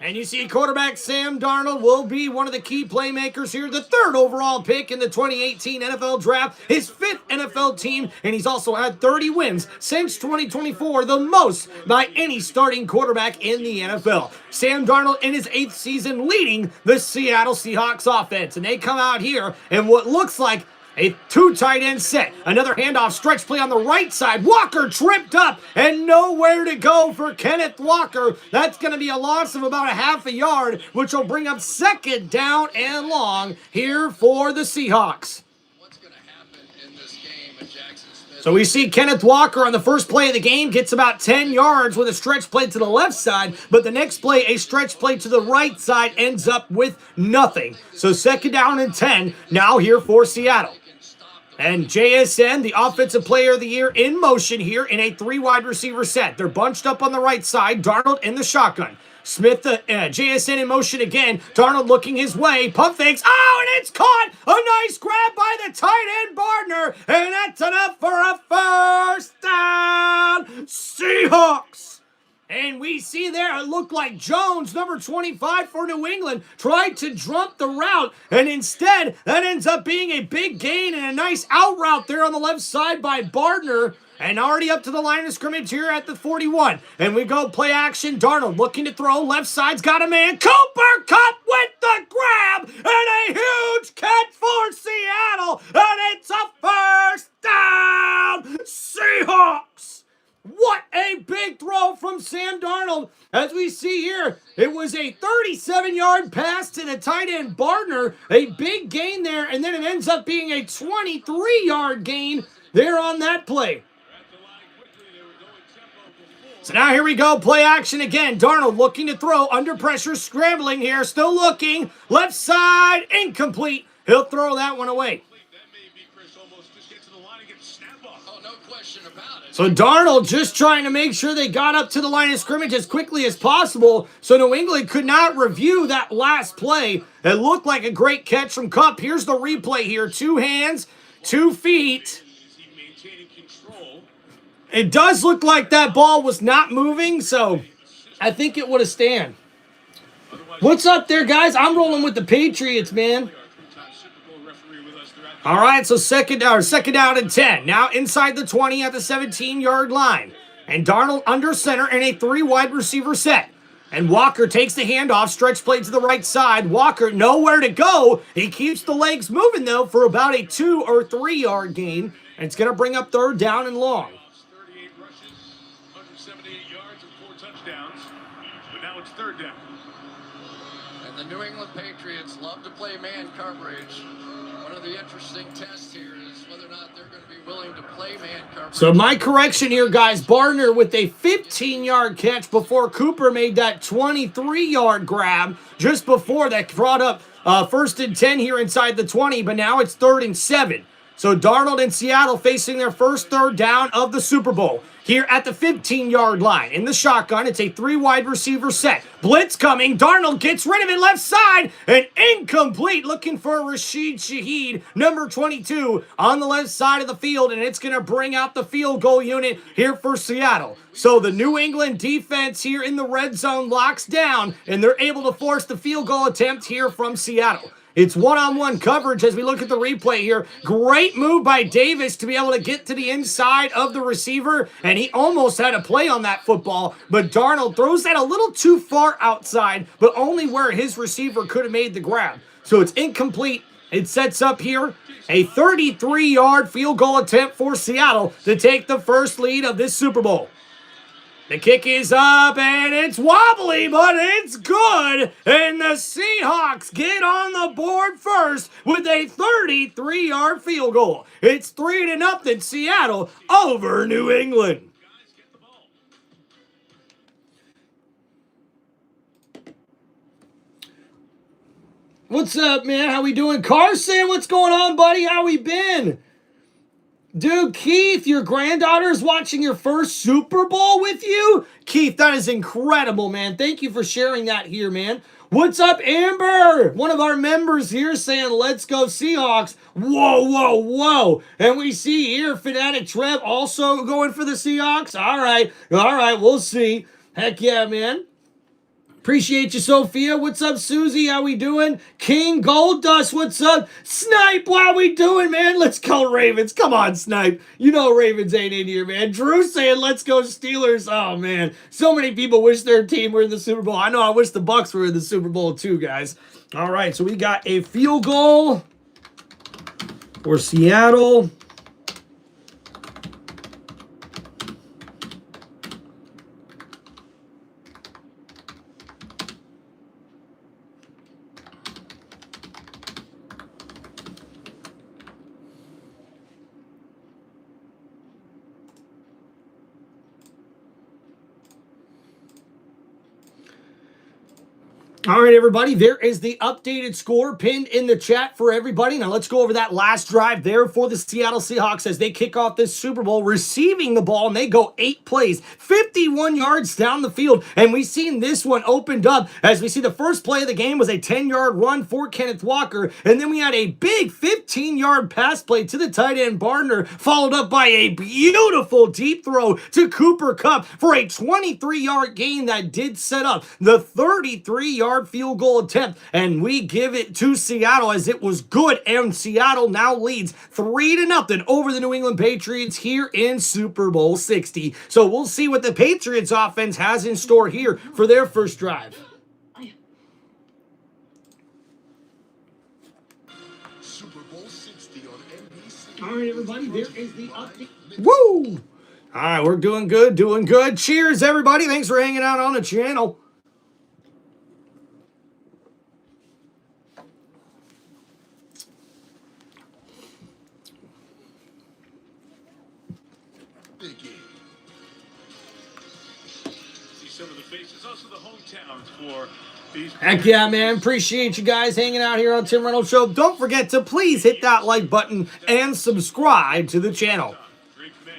And you see quarterback Sam Darnold will be one of the key playmakers here. The third overall pick in the 2018 NFL Draft. His fifth NFL team. And he's also had 30 wins since 2024. The most by any starting quarterback in the NFL. Sam Darnold in his 8th season leading the Seattle Seahawks offense. And they come out here in what looks like a two tight end set. Another handoff stretch play on the right side. Walker tripped up and nowhere to go for Kenneth Walker. That's going to be a loss of about a half a yard, which will bring up second down and long here for the Seahawks.
What's going to happen in this game at Jackson Smith?
So we see Kenneth Walker on the first play of the game gets about 10 yards with a stretch play to the left side, but the next play, a stretch play to the right side, ends up with nothing. So second down and 10 now here for Seattle. And JSN, the Offensive Player of the Year, in motion here in a three wide receiver set. They're bunched up on the right side. Darnold in the shotgun. Smith, JSN in motion again. Darnold looking his way. Pump fakes. Oh, and it's caught. A nice grab by the tight end, Bardner. And that's enough for a first down. Seahawks. And we see there, it looked like Jones, number 25 for New England, tried to jump the route. And instead, that ends up being a big gain and a nice out route there on the left side by Bardner. And already up to the line of scrimmage here at the 41. And we go play action. Darnold looking to throw. Left side's got a man. Cooper Kupp with the grab. And a huge catch for Seattle. And it's a first down. Seahawks. What a big throw from Sam Darnold. As we see here, it was a 37-yard pass to the tight end Bardner. A big gain there, and then it ends up being a 23-yard gain there on that play. So now here we go, play action again. Darnold looking to throw, under pressure, scrambling here, still looking. Left side, incomplete. He'll throw that one away.
Oh, no question about it.
So Darnold just trying to make sure they got up to the line of scrimmage as quickly as possible so New England could not review that last play. It looked like a great catch from Kupp. Here's the replay here. 2 hands, 2 feet. It does look like that ball was not moving, so I think it would have stand. What's up there, guys? I'm rolling with the Patriots, man. All right, so second down and 10. Now inside the 20 at the 17-yard line. And Darnold under center in a 3 wide receiver set. And Walker takes the handoff, stretch play to the right side. Walker nowhere to go. He keeps the legs moving, though, for about a 2 or 3 yard gain. And it's going to bring up 3rd down and long.
38 rushes, 178 yards, and 4 touchdowns. But now it's 3rd down.
And the New England Patriots love to play man coverage. One of the interesting tests here is whether or not they're going to be willing to play man coverage.
So my correction here, guys. Barner with a 15-yard catch before Cooper made that 23-yard grab just before that brought up 1st and 10 here inside the 20, but now it's 3rd and 7. So Darnold and Seattle facing their first 3rd down of the Super Bowl. Here at the 15-yard line in the shotgun, it's a 3 wide receiver set. Blitz coming. Darnold gets rid of it left side. And incomplete, looking for Rashid Shaheed, number 22, on the left side of the field. And it's going to bring out the field goal unit here for Seattle. So the New England defense here in the red zone locks down, and they're able to force the field goal attempt here from Seattle. It's one-on-one coverage as we look at the replay here. Great move by Davis to be able to get to the inside of the receiver, and he almost had a play on that football, but Darnold throws that a little too far outside, but only where his receiver could have made the grab. So it's incomplete. It sets up here a 33-yard field goal attempt for Seattle to take the first lead of this Super Bowl. The kick is up, and it's wobbly, but it's good. And the Seahawks get on the board first with a 33-yard field goal. It's 3-0 Seattle over New England. What's up, man? How we doing? Carson, what's going on, buddy? How we been? Dude, Keith, your granddaughter is watching your first Super Bowl with you? Keith, that is incredible, man. Thank you for sharing that here, man. What's up, Amber? One of our members here saying, let's go Seahawks. Whoa, whoa, whoa. And we see here Fanatic Trev also going for the Seahawks. All right, we'll see. Heck yeah, man. Appreciate you, Sophia. What's up, Susie? How we doing? King Gold Dust, what's up? Snipe, how we doing, man? Let's go Ravens. Come on, Snipe. You know Ravens ain't in here, man. Drew saying, let's go Steelers. Oh, man. So many people wish their team were in the Super Bowl. I know I wish the Bucs were in the Super Bowl too, guys. All right, so we got a field goal for Seattle. All right, everybody, there is the updated score pinned in the chat for everybody. Now, let's go over that last drive there for the Seattle Seahawks as they kick off this Super Bowl, receiving the ball, and they go 8 plays, 51 yards down the field. And we've seen this one opened up as we see the first play of the game was a 10-yard run for Kenneth Walker, and then we had a big 15-yard pass play to the tight end Barner, followed up by a beautiful deep throw to Cooper Kupp for a 23-yard gain that did set up the 33-yard field goal attempt, and we give it to Seattle as it was good, and Seattle now leads 3-0 over the New England Patriots here in Super Bowl 60. So we'll see what the Patriots offense has in store here for their first drive.
Super Bowl 60 on NBC.
All right, everybody, there is the update. Woo! All right, we're doing good, doing good. Cheers, everybody. Thanks for hanging out on the channel.
See some of the faces, also the hometowns for these.
Heck yeah, man. Appreciate you guys hanging out here on Tim Reynolds Show. Don't forget to please hit that like button and subscribe to the channel.
Drake May,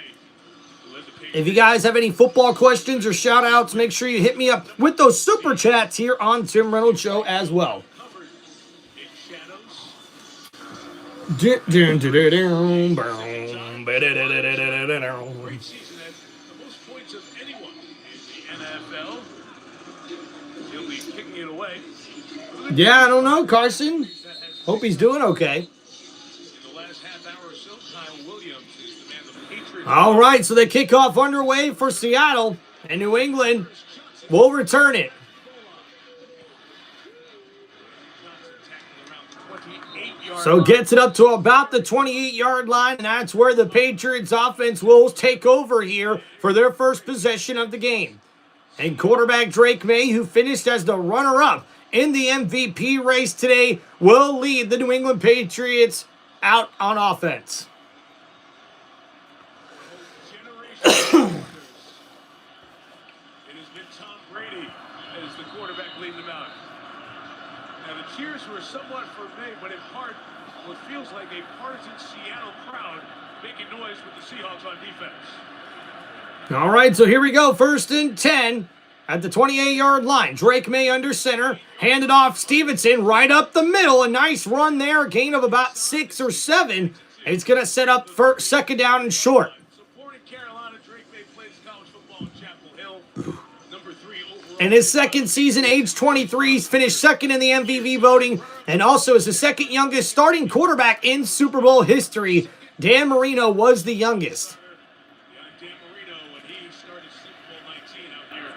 who led the
If you guys have any football questions or shout outs, make sure you hit me up with those super chats here on Tim Reynolds Show as well.
Great season at the most points of anyone in the NFL. He'll be kicking it away.
Yeah, I don't know, Carson. Hope he's doing okay.
In the last half hour or so, Kyle Williams is the man the Patriots.
All right, so the kickoff underway for Seattle, and New England will return it. So gets it up to about the 28-yard line, and that's where the Patriots offense will take over here for their first possession of the game. And quarterback Drake May, who finished as the runner-up in the MVP race today, will lead the New England Patriots out on offense.
It has been Tom Brady as the quarterback leading them out. Now the cheers were somewhat for May, but in part, what feels like a partisan Seattle crowd making noise with the Seahawks on defense.
All right, so here we go. 1st and 10 at the 28-yard line. Drake May under center. Handed off Stevenson right up the middle. A nice run there. A gain of about 6 or 7. It's going to set up for 2nd down and short.
Supporting Carolina, Drake May plays college football in Chapel Hill. Number 3 overall.
In his second season, age 23, he's finished second in the MVP voting and also is the second youngest starting quarterback in Super Bowl history. Dan Marino was the youngest.
Dan Marino when he started Super Bowl 19 out here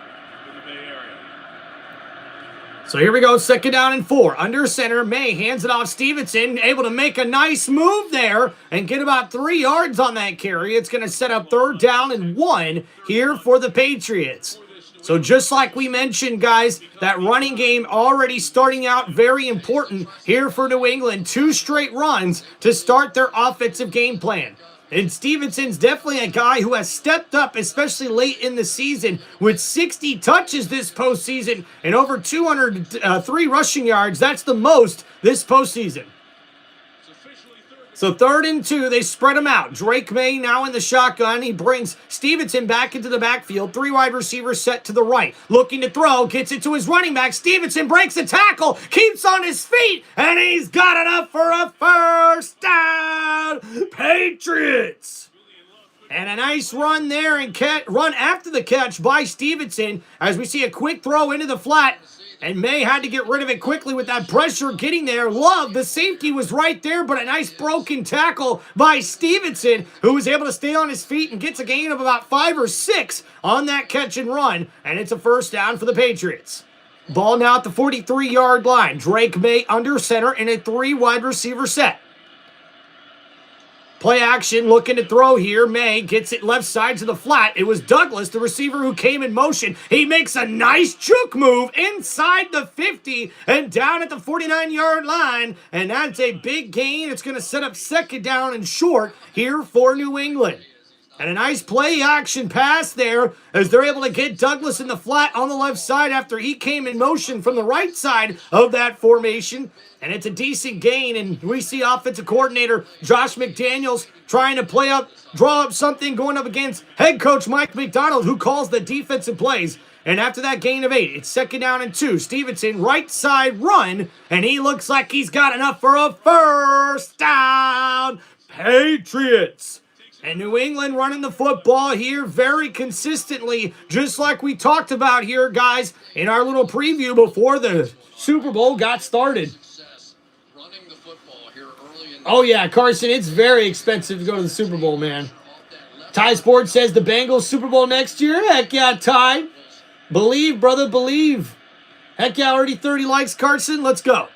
in the Bay Area.
So here we go, 2nd down and 4. Under center, May hands it off Stevenson, able to make a nice move there and get about 3 yards on that carry. It's going to set up 3rd down and 1 here for the Patriots. So just like we mentioned, guys, that running game already starting out very important here for New England. 2 straight runs to start their offensive game plan. And Stevenson's definitely a guy who has stepped up, especially late in the season, with 60 touches this postseason and over 203 rushing yards. That's the most this postseason. So 3rd and 2, they spread him out. Drake May now in the shotgun. He brings Stevenson back into the backfield. 3 wide receivers set to the right. Looking to throw, gets it to his running back. Stevenson breaks the tackle, keeps on his feet, and he's got enough for a 1st down. Patriots! And a nice run there and run after the catch by Stevenson as we see a quick throw into the flat. And May had to get rid of it quickly with that pressure getting there. Love, the safety was right there, but a nice broken tackle by Stevenson, who was able to stay on his feet and gets a gain of about 5 or 6 on that catch and run. And it's a 1st down for the Patriots. Ball now at the 43-yard line. Drake May under center in a 3 wide receiver set. Play action, looking to throw here. May gets it left side to the flat. It was Douglas, the receiver, who came in motion. He makes a nice juke move inside the 50 and down at the 49-yard line. And that's a big gain. It's going to set up 2nd down and short here for New England. And a nice play action pass there as they're able to get Douglas in the flat on the left side after he came in motion from the right side of that formation. And it's a decent gain, and we see offensive coordinator Josh McDaniels trying to draw up something going up against head coach Mike McDonald, who calls the defensive plays. And after that gain of 8, it's 2nd down and 2. Stevenson, right side run, and he looks like he's got enough for a 1st down. Patriots! And New England running the football here very consistently, just like we talked about here, guys, in our little preview before the Super Bowl got started. Oh, yeah, Carson, it's very expensive to go to the Super Bowl, man. Ty Sports says the Bengals Super Bowl next year. Heck yeah, Ty. Believe, brother, believe. Heck yeah, already 30 likes, Carson. Let's go.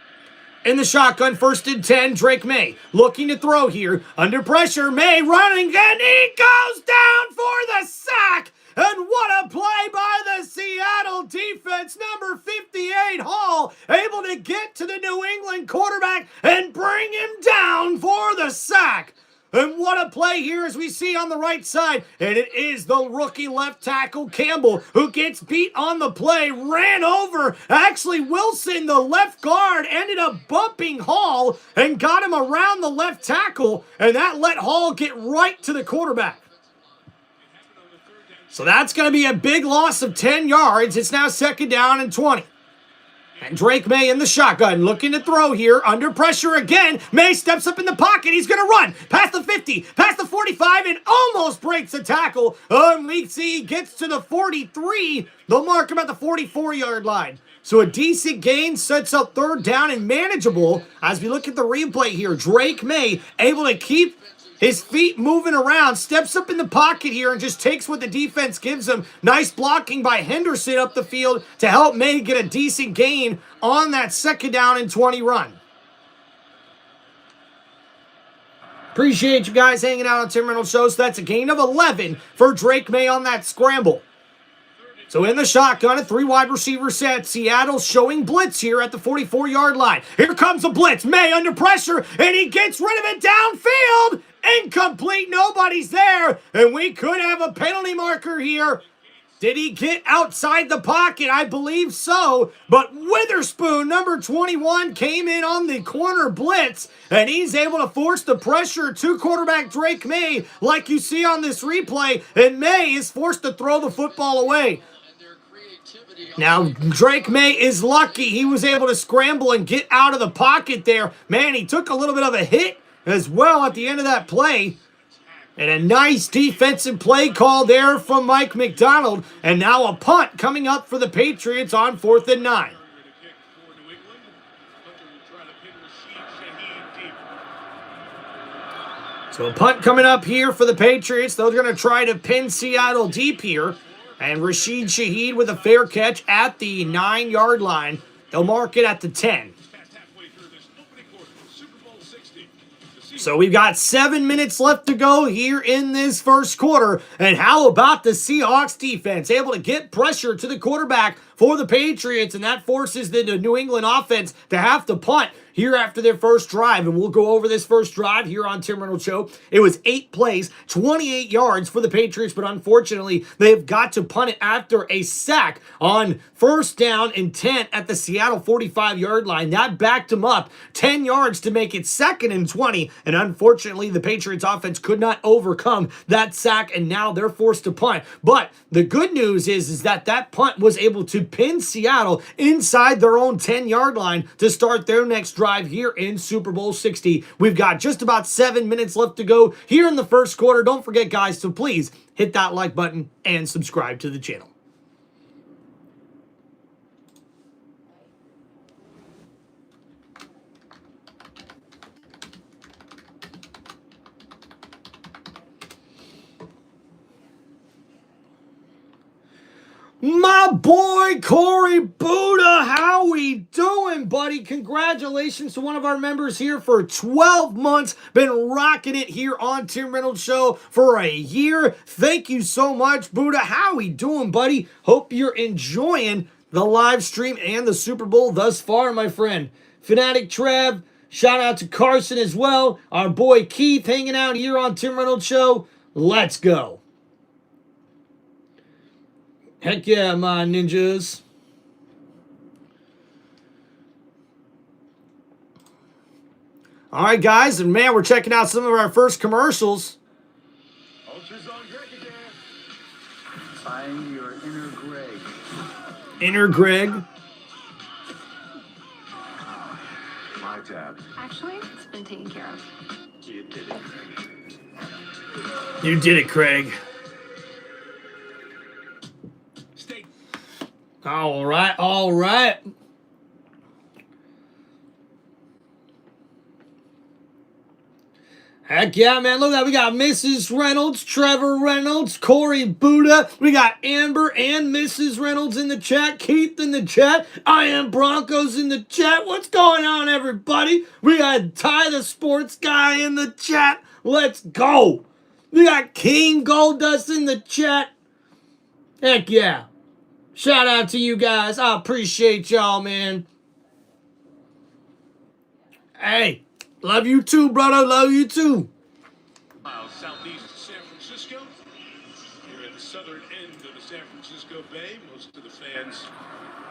In the shotgun, 1st and 10, Drake May looking to throw here. Under pressure, May running, and he goes down for the sack. And what a play by the Seattle defense. Number 58, Hall, able to get to the New England quarterback and bring him down for the sack. And what a play here as we see on the right side. And it is the rookie left tackle, Campbell, who gets beat on the play, ran over. Actually, Wilson, the left guard, ended up bumping Hall and got him around the left tackle. And that let Hall get right to the quarterback. So that's going to be a big loss of 10 yards. It's now 2nd down and 20. And Drake May in the shotgun, looking to throw here, under pressure again. May steps up in the pocket. He's going to run past the 50, past the 45, and almost breaks a tackle. We see he gets to the 43. They'll mark him at the 44-yard line. So a decent gain sets up 3rd down and manageable. As we look at the replay here, Drake May able to keep his feet moving around, steps up in the pocket here and just takes what the defense gives him. Nice blocking by Henderson up the field to help May get a decent gain on that 2nd down and 20 run. Appreciate you guys hanging out on Tim Reynolds Show. So that's a gain of 11 for Drake May on that scramble. So in the shotgun, a 3 wide receiver set. Seattle showing blitz here at the 44-yard line. Here comes the blitz. May under pressure, and he gets rid of it downfield. Incomplete. Nobody's there. And we could have a penalty marker here. Did he get outside the pocket? I believe so. But Witherspoon, number 21, came in on the corner blitz, and he's able to force the pressure to quarterback Drake May, like you see on this replay. And May is forced to throw the football away. Now, Drake May is lucky. He was able to scramble and get out of the pocket there. Man, he took a little bit of a hit as well at the end of that play. And a nice defensive play call there from Mike McDonald. And now a punt coming up for the Patriots on 4th and 9. So a punt coming up here for the Patriots. They're going to try to pin Seattle deep here. And Rashid Shaheed with a fair catch at the 9-yard line. They'll mark it at the 10. So we've got 7 minutes left to go here in this first quarter. And how about the Seahawks defense? Able to get pressure to the quarterback for the Patriots. And that forces the New England offense to have to punt here after their first drive. And we'll go over this first drive here on Tim Reynolds Show. It was 8 plays, 28 yards for the Patriots, but unfortunately, they've got to punt it after a sack on 1st down and 10 at the Seattle 45-yard line. That backed them up 10 yards to make it 2nd and 20, and unfortunately, the Patriots offense could not overcome that sack, and now they're forced to punt. But the good news is that punt was able to pin Seattle inside their own 10-yard line to start their next drive here in Super Bowl 60. We've got just about 7 minutes left to go here in the first quarter. Don't forget, guys, to please hit that like button and subscribe to the channel. My boy, Corey Buddha, how we doing, buddy? Congratulations to one of our members here for 12 months. Been rocking it here on Tim Reynolds Show for a year. Thank you so much, Buddha. How we doing, buddy? Hope you're enjoying the live stream and the Super Bowl thus far, my friend. Fanatic Trev, shout out to Carson as well. Our boy Keith hanging out here on Tim Reynolds Show. Let's go. Heck yeah, my ninjas. All right, guys, and man, we're checking out some of our first commercials.
Ultra's on Greg again.
Find your inner Greg.
Inner Greg.
My tab.
Actually, it's been taken care of.
You did it.
You did it, Craig. All right, all right. Heck yeah, man. Look at that. We got Mrs. Reynolds, Trevor Reynolds, Corey Buddha. We got Amber and Mrs. Reynolds in the chat. Keith in the chat. I am Broncos in the chat. What's going on, everybody? We got Ty the sports guy in the chat. Let's go. We got King Goldust in the chat. Heck yeah. Shout out to you guys. I appreciate y'all, man. Hey, love you too, brother. Love you too.
Miles southeast of San Francisco. Here at the southern end of the San Francisco Bay, most of the fans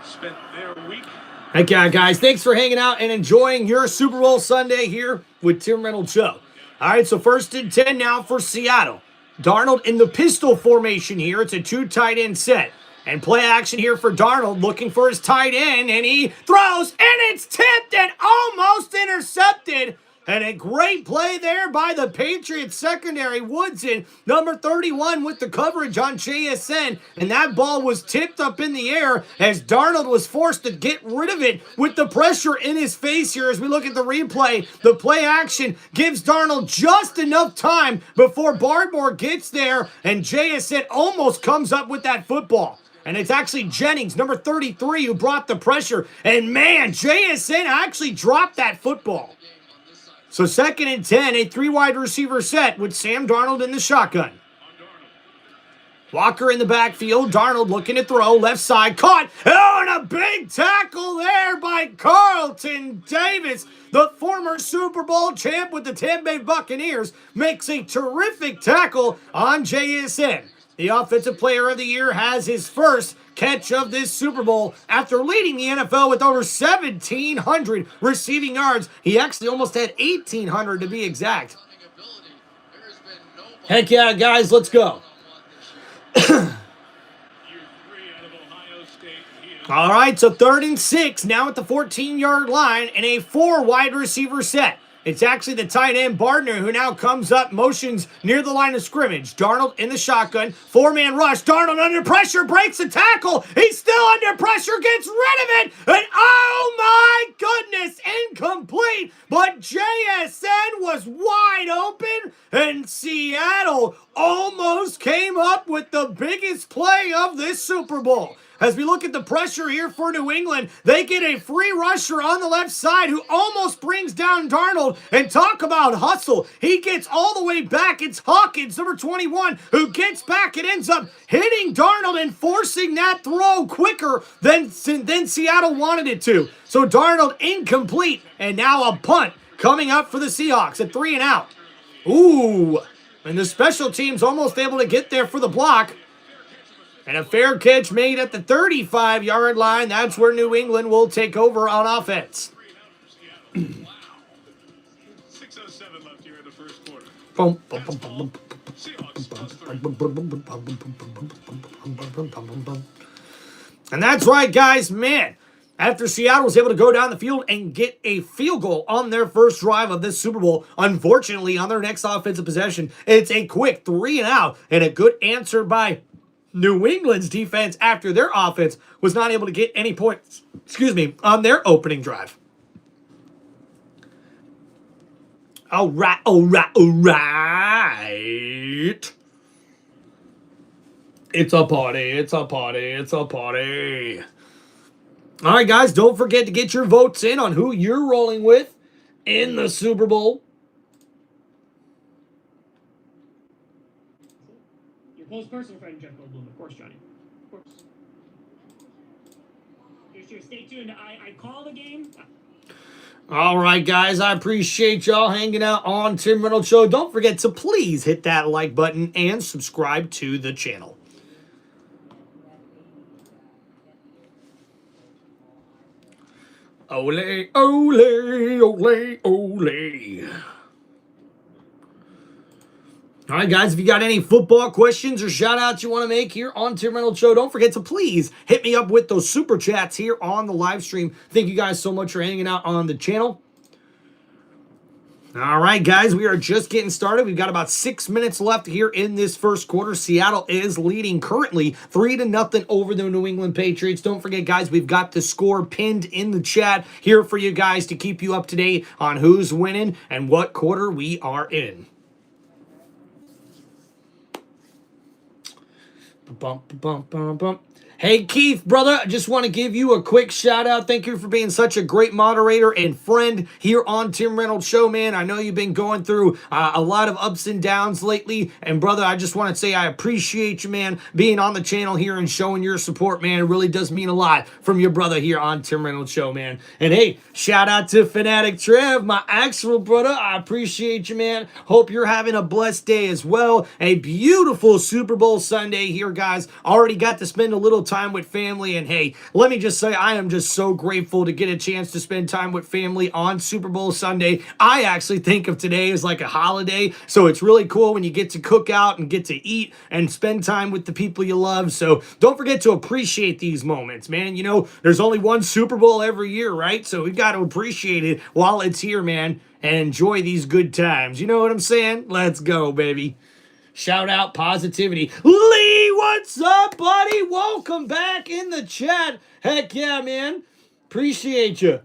spent their week.
Heck yeah, guys. Thanks for hanging out and enjoying your Super Bowl Sunday here with Tim Reynolds Show. All right, so 1st and 10 now for Seattle. Darnold in the pistol formation here. It's a 2 tight end set. And play action here for Darnold, looking for his tight end, and he throws, and it's tipped and almost intercepted. And a great play there by the Patriots secondary. Woodson, number 31, with the coverage on JSN. And that ball was tipped up in the air as Darnold was forced to get rid of it with the pressure in his face here. As we look at the replay, the play action gives Darnold just enough time before Bardmore gets there. And JSN almost comes up with that football. And it's actually Jennings, number 33, who brought the pressure. And man, JSN actually dropped that football. So 2nd and 10, a 3-wide receiver set with Sam Darnold in the shotgun. Walker in the backfield. Darnold looking to throw. Left side. Caught. Oh, and a big tackle there by Carlton Davis. The former Super Bowl champ with the Tampa Bay Buccaneers makes a terrific tackle on JSN. The Offensive Player of the Year has his first catch of this Super Bowl after leading the NFL with over 1,700 receiving yards. He actually almost had 1,800 to be exact. Heck yeah, guys, let's go. All right, so 3rd and 6, now at the 14-yard line, and a 4-wide receiver set. It's actually the tight end, Bardner, who now comes up, motions near the line of scrimmage. Darnold in the shotgun, 4-man rush. Darnold under pressure, breaks the tackle. He's still under pressure, gets rid of it. And oh my goodness, incomplete. But JSN was wide open, and Seattle almost came up with the biggest play of this Super Bowl. As we look at the pressure here for New England, they get a free rusher on the left side who almost brings down Darnold. And talk about hustle. He gets all the way back. It's Hawkins, number 21, who gets back and ends up hitting Darnold and forcing that throw quicker than Seattle wanted it to. So Darnold incomplete, and now a punt coming up for the Seahawks at 3 and out. Ooh, and the special team's almost able to get there for the block. And a fair catch made at the 35-yard line. That's where New England will take over on offense.
6:07 left here in the first quarter.
And that's right, guys. Man, after Seattle was able to go down the field and get a field goal on their first drive of this Super Bowl, unfortunately, on their next offensive possession, it's a quick 3 and out and a good answer by New England's defense after their offense was not able to get any points, on their opening drive. All right. It's a party. All right, guys, don't forget to get your votes in on who you're rolling with in the Super Bowl.
Close personal friend, Jeff Goldblum, of course, Johnny. Of course. Here's your stay tuned. I call the game.
All right, guys, I appreciate y'all hanging out on Tim Reynolds Show. Don't forget to please hit that like button and subscribe to the channel. Ole, ole, ole, ole. All right, guys, if you got any football questions or shout-outs you want to make here on Tim Reynolds Show, don't forget to please hit me up with those super chats here on the live stream. Thank you guys so much for hanging out on the channel. All right, guys, we are just getting started. We've got about 6 minutes left here in this first quarter. Seattle is leading currently 3-0 over the New England Patriots. Don't forget, guys, we've got the score pinned in the chat here for you guys to keep you up to date on who's winning and what quarter we are in. Hey, Keith, brother, I just want to give you a quick shout out. Thank you for being such a great moderator and friend here on Tim Reynolds Show, man. I know you've been going through a lot of ups and downs lately. And, brother, I just want to say I appreciate you, man, being on the channel here and showing your support, man. It really does mean a lot from your brother here on Tim Reynolds Show, man. And, hey, shout out to Fanatic Trev, my actual brother. I appreciate you, man. Hope you're having a blessed day as well. A beautiful Super Bowl Sunday here, guys. Already got to spend a little time with family. And hey, let me just say, I am just so grateful to get a chance to spend time with family on Super Bowl Sunday. I actually think of today as like a holiday, so it's really cool when you get to cook out and get to eat and spend time with the people you love. So don't forget to appreciate these moments, man. You know, there's only one Super Bowl every year, right? So we've got to appreciate it while it's here, man, and enjoy these good times. You know what I'm saying? Let's go, baby. Shout out positivity. Lee, what's up, buddy? Welcome back in the chat. Heck yeah, man. Appreciate you.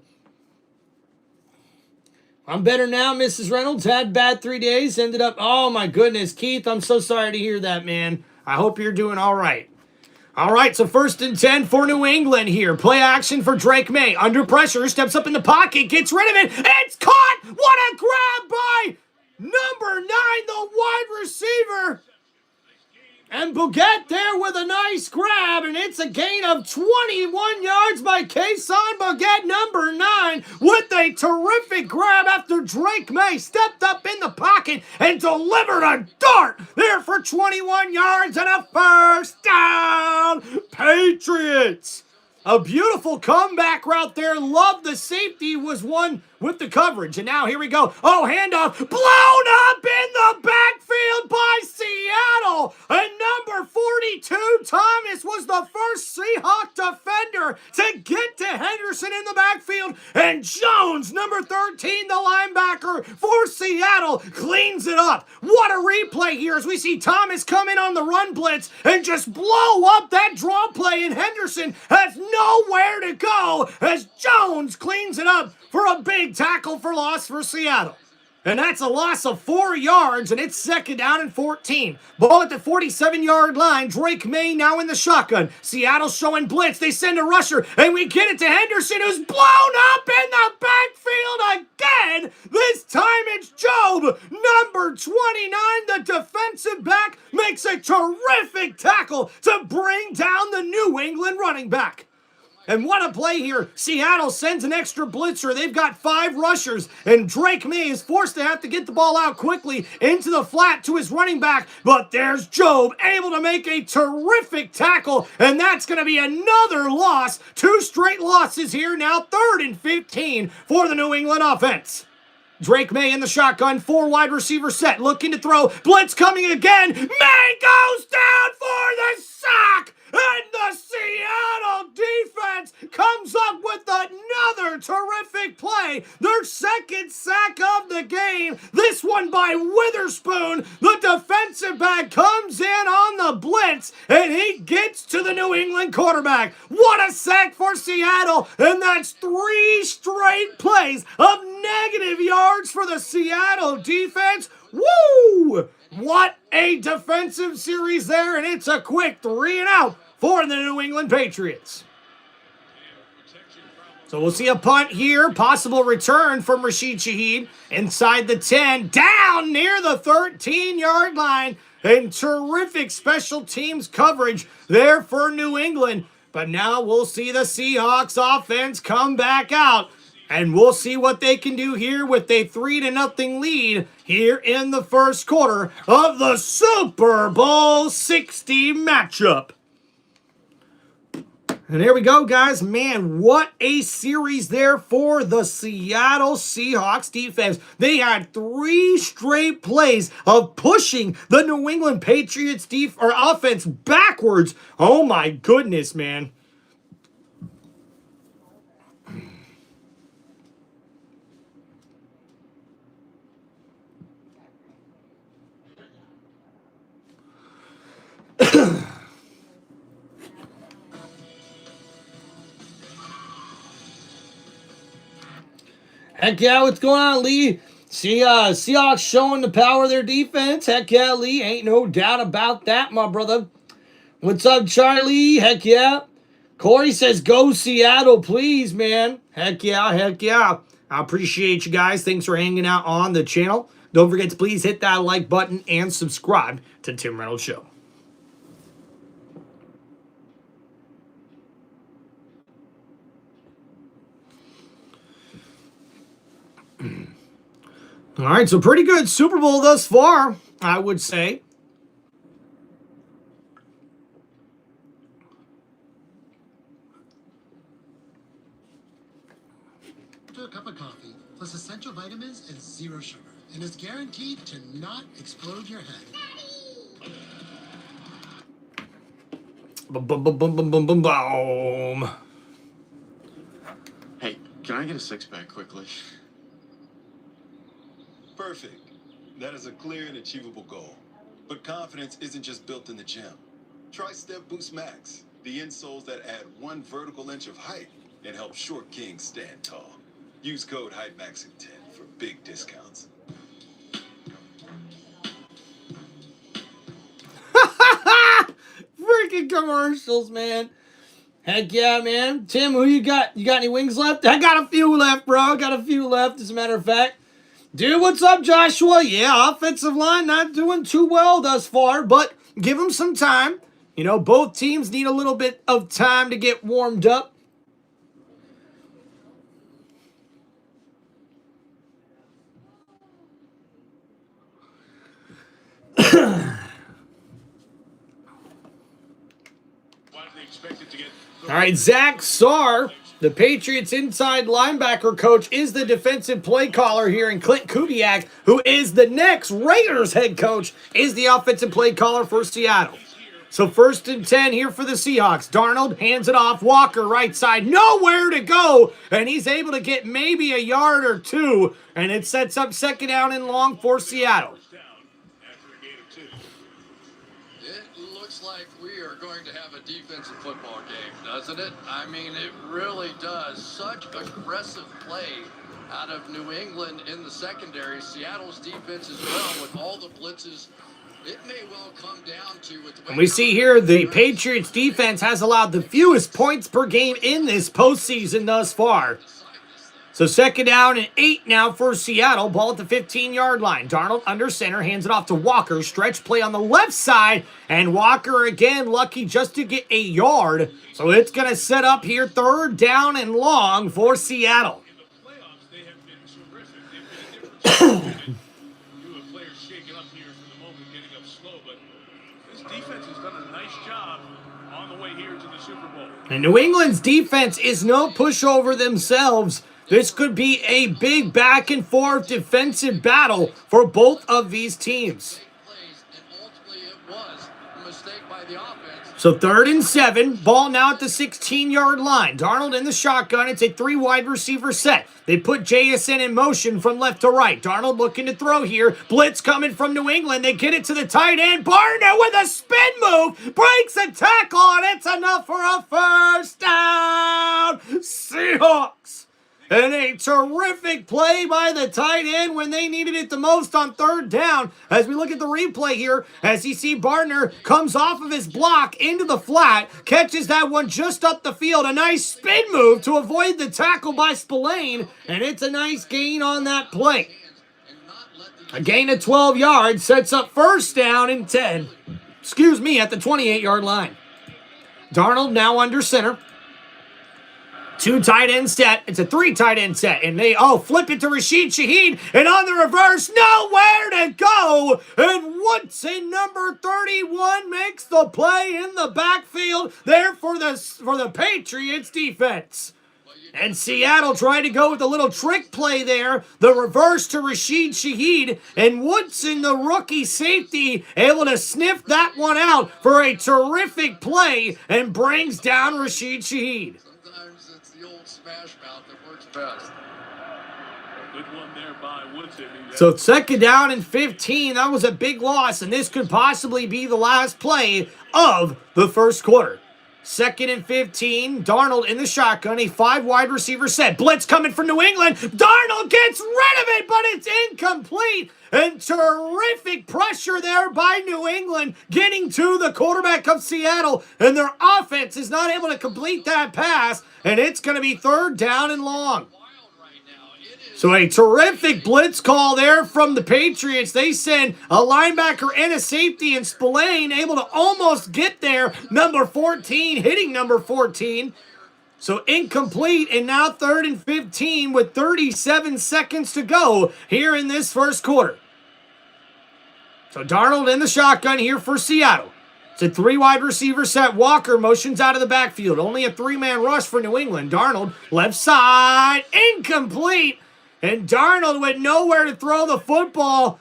I'm better now, Mrs. Reynolds. Had bad 3 days. Ended up, oh my goodness. Keith, I'm so sorry to hear that, man. I hope you're doing all right. All right, so 1st and 10 for New England here. Play action for Drake May. Under pressure, steps up in the pocket, gets rid of it. It's caught! What a grab by number 9, the wide receiver. And Bougette there with a nice grab, and it's a gain of 21 yards by Kayson Bougette, number 9, with a terrific grab after Drake May stepped up in the pocket and delivered a dart there for 21 yards and a first down. Patriots! A beautiful comeback route there. Love the safety was one with the coverage. And now here we go. Oh, handoff. Blown up in the backfield by Seattle. And number 42, Thomas, was the first Seahawk defender to get to Henderson in the backfield. And Jones, number 13, the linebacker for Seattle, cleans it up. What a replay here as we see Thomas come in on the run blitz and just blow up that draw play. And Henderson has nowhere to go as Jones cleans it up for a big tackle for loss for Seattle. And that's a loss of 4 yards, and it's 2nd down and 14. Ball at the 47-yard line. Drake May now in the shotgun. Seattle showing blitz. They send a rusher, and we get it to Henderson, who's blown up in the backfield again. This time it's Job, number 29, the defensive back, makes a terrific tackle to bring down the New England running back. And what a play here. Seattle sends an extra blitzer. They've got 5 rushers, and Drake May is forced to have to get the ball out quickly into the flat to his running back. But there's Job able to make a terrific tackle, and that's going to be another loss. 2 straight losses here now, 3rd and 15 for the New England offense. Drake May in the shotgun, 4 wide receiver set, looking to throw. Blitz coming again. May goes down for the sack. And the Seattle defense comes up with another terrific play. Their 2nd sack of the game. This one by Witherspoon. The defensive back comes in on the blitz, and he gets to the New England quarterback. What a sack for Seattle. And that's 3 straight plays of negative yards for the Seattle defense. Woo! What a defensive series there, and it's a quick 3 and out for the New England Patriots. So we'll see a punt here. Possible return from Rashid Shaheed inside the 10. Down near the 13-yard line. And terrific special teams coverage there for New England. But now we'll see the Seahawks offense come back out. And we'll see what they can do here with a 3-0 lead here in the first quarter of the Super Bowl 60 matchup. And there we go, guys. Man, what a series there for the Seattle Seahawks defense. They had 3 straight plays of pushing the New England Patriots offense backwards. Oh my goodness, man. Heck yeah, what's going on, Lee? Seahawks showing the power of their defense. Heck yeah, Lee. Ain't no doubt about that, my brother. What's up, Charlie? Heck yeah. Corey says, go Seattle, please, man. Heck yeah, heck yeah. I appreciate you guys. Thanks for hanging out on the channel. Don't forget to please hit that like button and subscribe to Tim Reynolds Show. All right, so pretty good Super Bowl thus far, I would say.
after a cup of coffee, plus essential vitamins and 0 sugar. And is guaranteed to not explode your head.
Boom, boom, boom, boom, boom, boom, boom, boom.
Hey, can I get a six-pack quickly?
Perfect. That is a clear and achievable goal. But confidence isn't just built in the gym. Try Step Boost Max, the insoles that add 1 vertical inch of height and help short kings stand tall. Use code HYPEMAX10 for big discounts.
Freaking commercials, man. Heck yeah, man. Tim, who you got? You got any wings left? I got a few left, bro. I got a few left, as a matter of fact. Dude, what's up, Joshua? Yeah, offensive line not doing too well thus far, but give them some time. You know, both teams need a little bit of time to get warmed up. All right, Zach Sarr, the Patriots inside linebacker coach, is the defensive play caller here, and Clint Kubiak, who is the next Raiders head coach, is the offensive play caller for Seattle. So 1st and 10 here for the Seahawks. Darnold hands it off. Walker right side, nowhere to go, and he's able to get maybe a yard or two, and it sets up 2nd down and long for Seattle.
It looks like we are going to have a defensive football game, doesn't it? I mean, it really does. Such aggressive play out of New England in the secondary. Seattle's defense as well with all the blitzes. It may well come down to with the way
and we see here the Patriots defense has allowed the fewest points per game in this postseason thus far. So 2nd down and 8 now for Seattle. Ball at the 15-yard line. Darnold under center, hands it off to Walker. Stretch play on the left side. And Walker again lucky just to get a yard. So it's going to set up here 3rd down and long for Seattle.
In the playoffs, they have been terrific. They've been a different team. You have players shaking up here for the moment, getting up slow. But this defense has done a nice job on the way here to the Super Bowl.
And New England's defense is no pushover themselves. This could be a big back-and-forth defensive battle for both of these teams. So 3rd and 7, ball now at the 16-yard line. Darnold in the shotgun. It's a 3 wide receiver set. They put JSN in motion from left to right. Darnold looking to throw here. Blitz coming from New England. They get it to the tight end. Barner with a spin move. Breaks a tackle, and it's enough for a 1st down. Seahawks. And a terrific play by the tight end when they needed it the most on 3rd down. As we look at the replay here, as you see Barner comes off of his block into the flat, catches that one just up the field. A nice spin move to avoid the tackle by Spillane, and it's a nice gain on that play. A gain of 12 yards sets up 1st down and 10. Excuse me, at the 28-yard line. Darnold now under center. 2 tight end set. It's a 3 tight end set. And they, flip it to Rashid Shaheed. And on the reverse, nowhere to go. And Woodson, number 31, makes the play in the backfield there for the Patriots defense. And Seattle tried to go with a little trick play there. The reverse to Rashid Shaheed. And Woodson, the rookie safety, able to sniff that one out for a terrific play and brings down Rashid Shaheed.
Smash mouth that works best.
A good one there by Woodson.
So 2nd down and 15. That was a big loss, and this could possibly be the last play of the 1st quarter. 2nd and 15. Darnold in the shotgun. A 5 wide receiver set. Blitz coming from New England. Darnold gets rid of it, but it's incomplete. And terrific pressure there by New England, getting to the quarterback of Seattle. And their offense is not able to complete that pass. And it's going to be 3rd down and long. So a terrific blitz call there from the Patriots. They send a linebacker and a safety, and Spillane able to almost get there. Number 14, hitting number 14. So incomplete, and now 3rd and 15 with 37 seconds to go here in this 1st quarter. So Darnold in the shotgun here for Seattle. It's a 3 wide receiver set. Walker motions out of the backfield. Only a 3-man rush for New England. Darnold, left side, incomplete. And Darnold with nowhere to throw the football.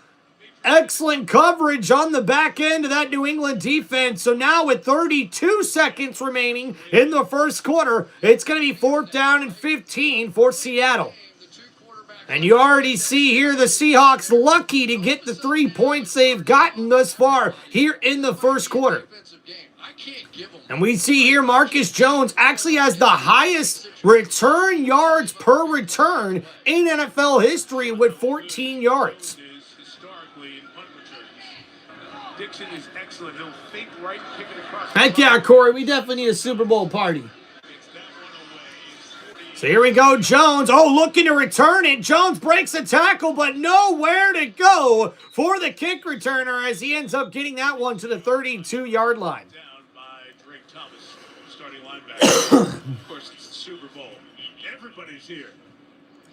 Excellent coverage on the back end of that New England defense. So now with 32 seconds remaining in the first quarter, it's going to be 4th down and 15 for Seattle. And you already see here the Seahawks lucky to get the 3 points they've gotten thus far here in the first quarter. And we see here Marcus Jones actually has the highest return yards per return in NFL history with 14 yards.
Dixon is excellent. He'll fake right, kick it across.
Heck yeah, Corey. We definitely need a Super Bowl party. So here we go, Jones. Oh, looking to return it. Jones breaks a tackle, but nowhere to go for the kick returner as he ends up getting that one to the 32-yard line.
Down by Drake Thomas, starting linebacker. Of course, it's the Super Bowl. Everybody's here.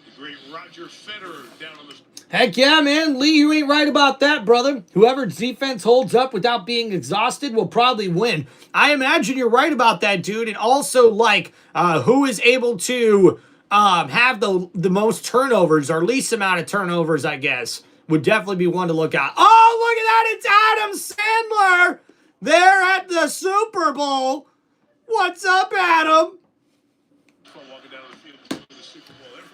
The great Roger Federer down on the...
Heck yeah, man. Lee, you ain't right about that, brother. Whoever's defense holds up without being exhausted will probably win. I imagine you're right about that, dude. And also, like, who is able to have the most turnovers or least amount of turnovers, I guess, would definitely be one to look at. Oh, look at that. It's Adam Sandler. They're at the Super Bowl. What's up, Adam?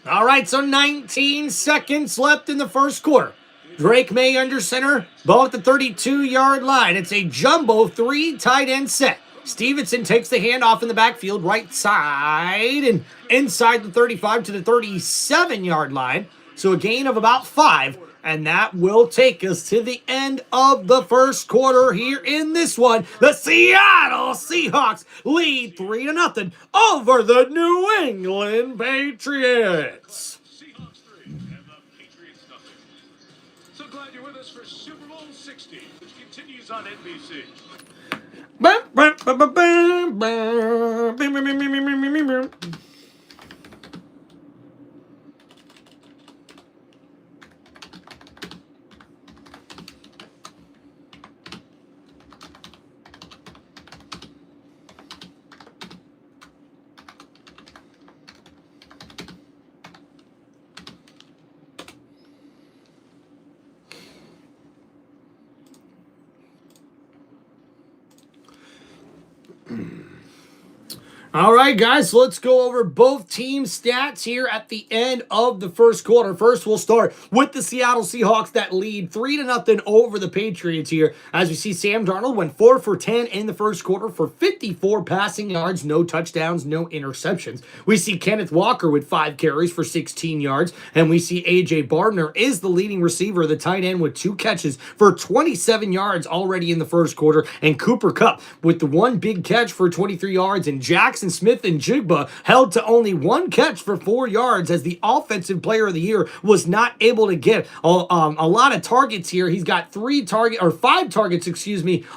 All right, so 19 seconds left in the first quarter. Drake May under center, ball at the 32-yard line. It's a jumbo 3 tight end set. Stevenson takes the handoff in the backfield, right side, and inside the 35 to the 37-yard line. So a gain of about 5, and that will take us to the end of the first quarter here in this one. The Seattle Seahawks lead 3-0 over the New England Patriots.
Seahawks 3 and the Patriots nothing. So glad you're with us for Super Bowl 60, which continues on NBC.
All right, guys, so let's go over both teams' stats here at the end of the first quarter. First, we'll start with the Seattle Seahawks that lead 3-0 over the Patriots here. As we see, Sam Darnold went 4 for 10 in the first quarter for 54 passing yards, no touchdowns, no interceptions. We see Kenneth Walker with 5 carries for 16 yards, and we see A.J. Bardner is the leading receiver, the tight end with 2 catches for 27 yards already in the first quarter, and Cooper Kupp with the 1 big catch for 23 yards, and Jackson Smith and Jigba held to only 1 catch for 4 yards as the offensive player of the year was not able to get a lot of targets here. He's got 5 targets,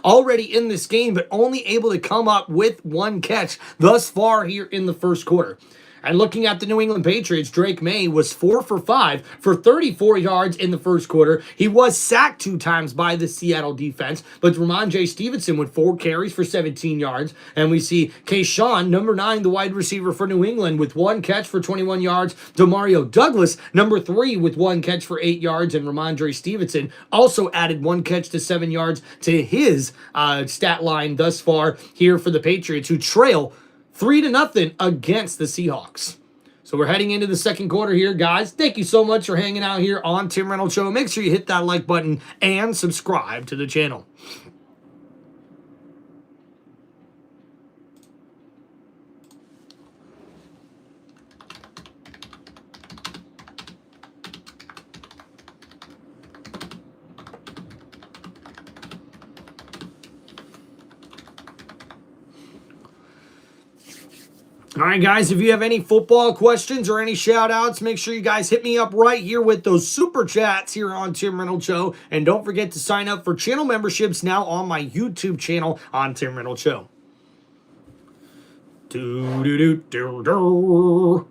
already in this game, but only able to come up with 1 catch thus far here in the first quarter. And looking at the New England Patriots, Drake May was 4 for 5 for 34 yards in the first quarter. He was sacked 2 times by the Seattle defense, but Ramondre Stevenson with 4 carries for 17 yards. And we see Kayshawn, number 9, the wide receiver for New England, with 1 catch for 21 yards. Demario Douglas, number 3, with 1 catch for 8 yards. And Ramondre Stevenson also added 1 catch to 7 yards to his stat line thus far here for the Patriots, who trail 3-0 against the Seahawks. So we're heading into the second quarter here, guys. Thank you so much for hanging out here on Tim Reynolds Show. Make sure you hit that like button and subscribe to the channel. All right, guys, if you have any football questions or any shout-outs, make sure you guys hit me up right here with those super chats here on Tim Reynolds Show. And don't forget to sign up for channel memberships now on my YouTube channel on Tim Reynolds Show. Do-do-do-do-do.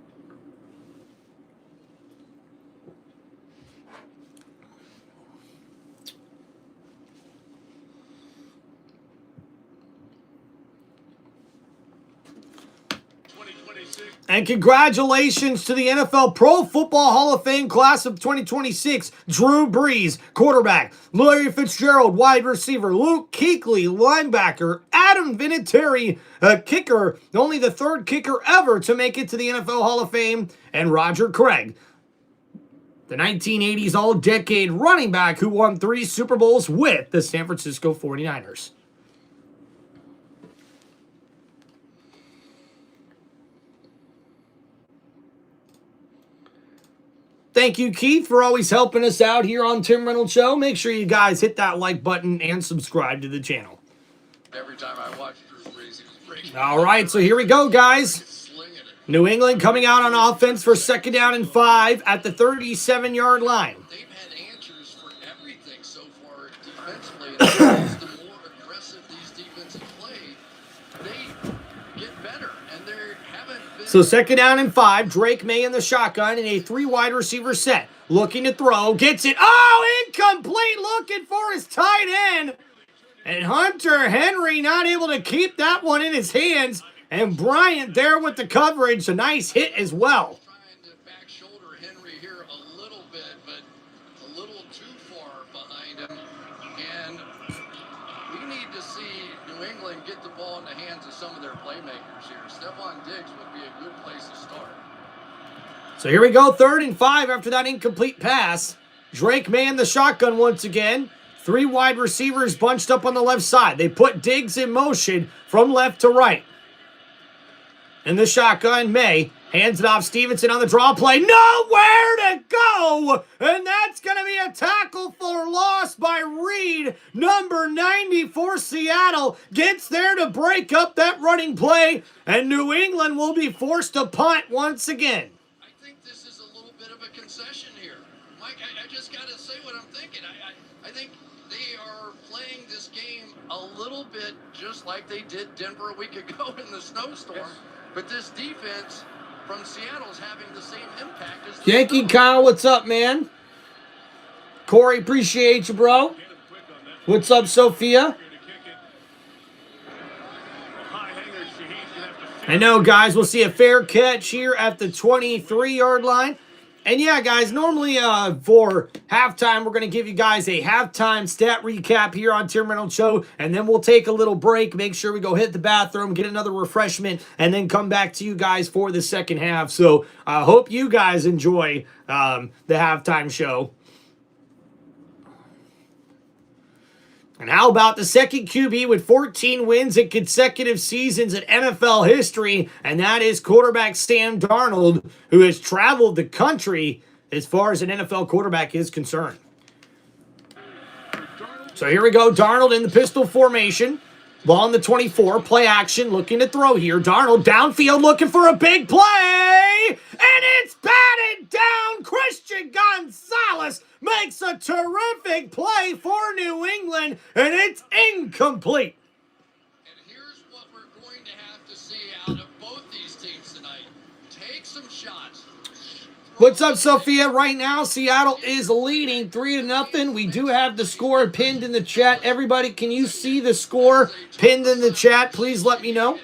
And congratulations to the NFL Pro Football Hall of Fame class of 2026. Drew Brees, quarterback. Larry Fitzgerald, wide receiver. Luke Kuechly, linebacker. Adam Vinatieri, kicker. Only the third kicker ever to make it to the NFL Hall of Fame. And Roger Craig, the 1980s all-decade running back who won 3 Super Bowls with the San Francisco 49ers. Thank you, Keith, for always helping us out here on Tim Reynolds Show. Make sure you guys hit that like button and subscribe to the channel.
Every time I watch Drew Brees, he was breaking.
All right, so here we go, guys. New England coming out on offense for 2nd down and 5 at the 37-yard line.
They've had answers for everything so far defensively. And the more aggressive these defenses play, they get better. And they haven't been.
So 2nd down and 5. Drake May in the shotgun in a 3 wide receiver set. Looking to throw. Gets it. Oh, incomplete. Looking for his tight end. And Hunter Henry not able to keep that one in his hands. And Bryant there with the coverage. A nice hit as well.
Trying to back shoulder Henry here a little bit, but a little too far behind him. And we need to see New England get the ball in the hands of some of their playmakers here. Stephon Diggs would be a good place to start.
So here we go, 3rd and 5 after that incomplete pass. Drake May in the shotgun once again. 3 wide receivers bunched up on the left side. They put Diggs in motion from left to right. In the shotgun, May hands it off. Stevenson on the draw play. Nowhere to go! And that's going to be a tackle for loss by Reed. Number 90 for Seattle gets there to break up that running play. And New England will be forced to punt once again.
I think this is a little bit of a concession here. Mike, I just got to say what I'm thinking. I think they are playing this game a little bit just like they did Denver a week ago in the snowstorm. Yes. But this defense from Seattle's having the same impact as
Yankee Kyle, what's up, man? Corey, appreciate you, bro. What's up, Sophia? I know, guys, we'll see a fair catch here at the 23-yard line. And yeah, guys, normally for halftime, we're going to give you guys a halftime stat recap here on Tim Reynolds Show. And then we'll take a little break, make sure we go hit the bathroom, get another refreshment, and then come back to you guys for the second half. So I hope you guys enjoy the halftime show. And how about the second QB with 14 wins in consecutive seasons in NFL history? And that is quarterback Sam Darnold, who has traveled the country as far as an NFL quarterback is concerned. So here we go. Darnold in the pistol formation. Ball on the 24. Play action. Looking to throw here. Darnold downfield looking for a big play. And it's batted down. Christian Gonzalez makes a terrific play for New England. And it's incomplete.
And here's what we're going to have to see out of both these teams tonight. Take some shots.
What's up, Sophia? Right now, Seattle is leading 3-0. We do have the score pinned in the chat. Everybody, can you see the score pinned in the chat? Please let me know.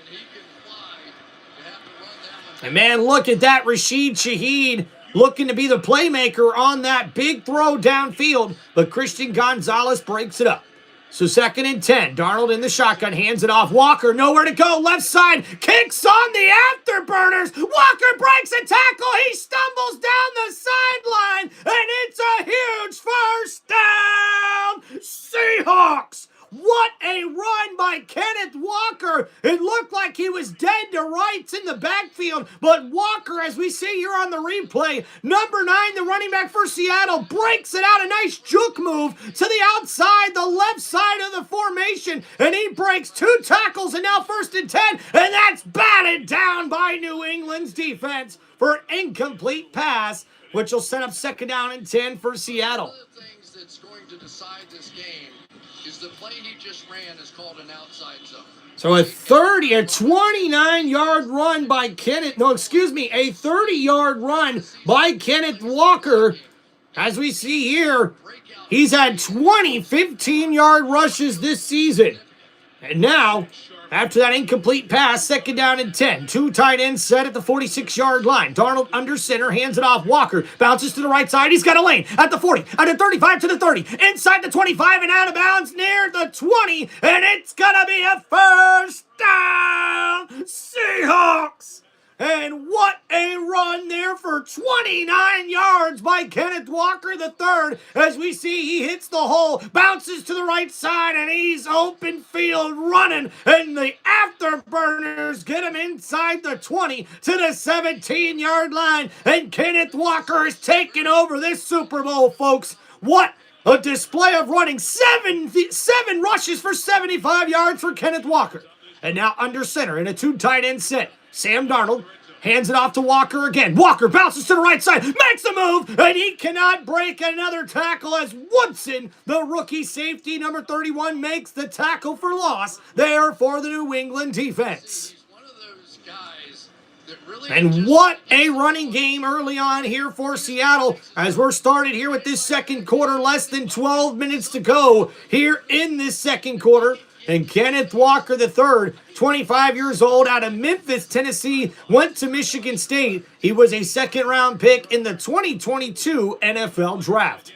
And man, look at that. Rashid Shaheed looking to be the playmaker on that big throw downfield. But Christian Gonzalez breaks it up. So 2nd and 10. Darnold in the shotgun, hands it off. Walker, nowhere to go. Left side, kicks on the afterburners. Walker breaks a tackle. He stumbles down the sideline. And it's a huge first down. Seahawks. What a run by Kenneth Walker. It looked like he was dead to rights in the backfield. But Walker, as we see here on the replay, number 9, the running back for Seattle, breaks it out. A nice juke move to the outside, the left side of the formation. And he breaks 2 tackles and now 1st and 10. And that's batted down by New England's defense for an incomplete pass, which will set up 2nd down and 10 for Seattle.
One of the things that's going to decide this game is the play he just ran is called an outside zone.
So a 29-yard run by a 30-yard run by Kenneth Walker. As we see here, he's had 20 15-yard rushes this season. And now After that incomplete pass, 2nd down and 10. 2 tight ends set at the 46-yard line. Darnold under center, hands it off. Walker bounces to the right side. He's got a lane at the 40, at the 35 to the 30, inside the 25 and out of bounds near the 20, and it's going to be a first down, Seahawks. And what a run there for 29 yards by Kenneth Walker III. As we see, he hits the hole, bounces to the right side, and he's open field running. And the afterburners get him inside the 20 to the 17-yard line. And Kenneth Walker is taking over this Super Bowl, folks. What a display of running. Seven rushes for 75 yards for Kenneth Walker. And now under center in a 2 tight end set. Sam Darnold hands it off to Walker again. Walker bounces to the right side, makes the move, and he cannot break another tackle as Woodson, the rookie safety, number 31, makes the tackle for loss there for the New England defense. And what a running game early on here for Seattle as we're started here with this second quarter, less than 12 minutes to go here in this second quarter. And Kenneth Walker III, 25 years old, out of Memphis, Tennessee, went to Michigan State. He was a second-round pick in the 2022 NFL Draft.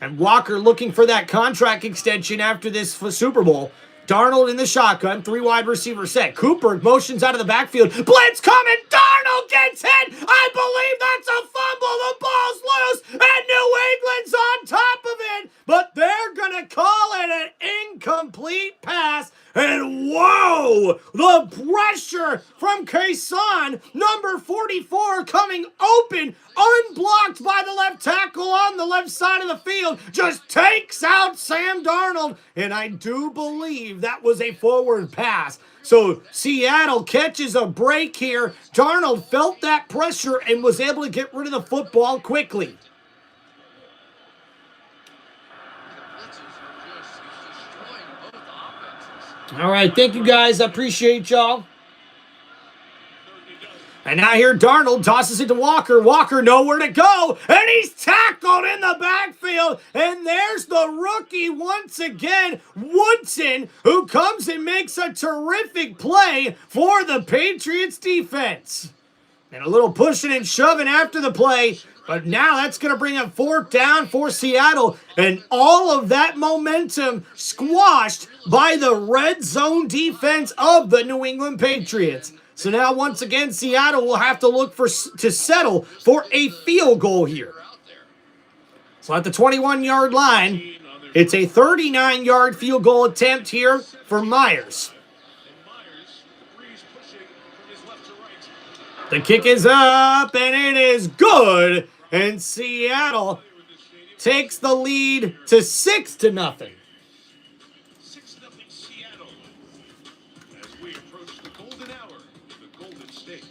And Walker looking for that contract extension after this Super Bowl. Darnold in the shotgun, 3 wide receiver set. Cooper motions out of the backfield. Blitz coming. Darnold gets hit. I believe that's a fumble. The ball's loose, and New England's on top of it. But they're going to call it an incomplete pass. And whoa, the pressure from Kason, number 44, coming open, unblocked by the left tackle on the left side of the field, just takes out Sam Darnold. And I do believe that was a forward pass. So Seattle catches a break here. Darnold felt that pressure and was able to get rid of the football quickly. All right, thank you guys. I appreciate y'all. And now here Darnold tosses it to Walker. Walker nowhere to go, and he's tackled in the backfield. And there's the rookie once again, Woodson, who comes and makes a terrific play for the Patriots defense. And a little pushing and shoving after the play. But now that's going to bring up 4th down for Seattle. And all of that momentum squashed by the red zone defense of the New England Patriots. So now once again, Seattle will have to look to settle for a field goal here. So at the 21-yard line, it's a 39-yard field goal attempt here for Myers. The kick is up, and it is good. And Seattle takes the lead to 6-0.
6-0 Seattle. As we approach the golden hour, the Golden State.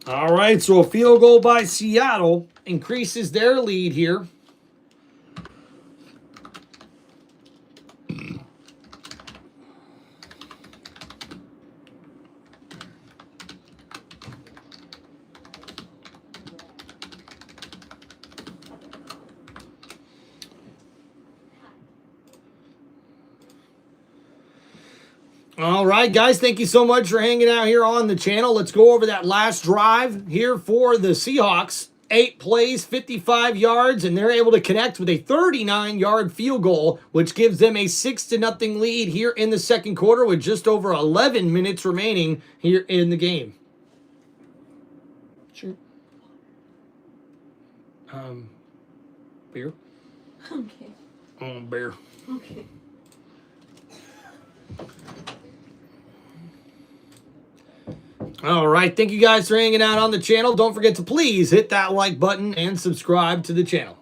All right, so a field goal by Seattle increases their lead here. All right, guys, thank you so much for hanging out here on the channel. Let's go over that last drive here for the Seahawks. 8 plays, 55 yards, and they're able to connect with a 39-yard field goal, which gives them a 6-0 lead here in the second quarter with just over 11 minutes remaining here in the game. Sure. Beer?
Okay.
Beer.
Okay.
All right, thank you guys for hanging out on the channel. Don't forget to please hit that like button and subscribe to the channel.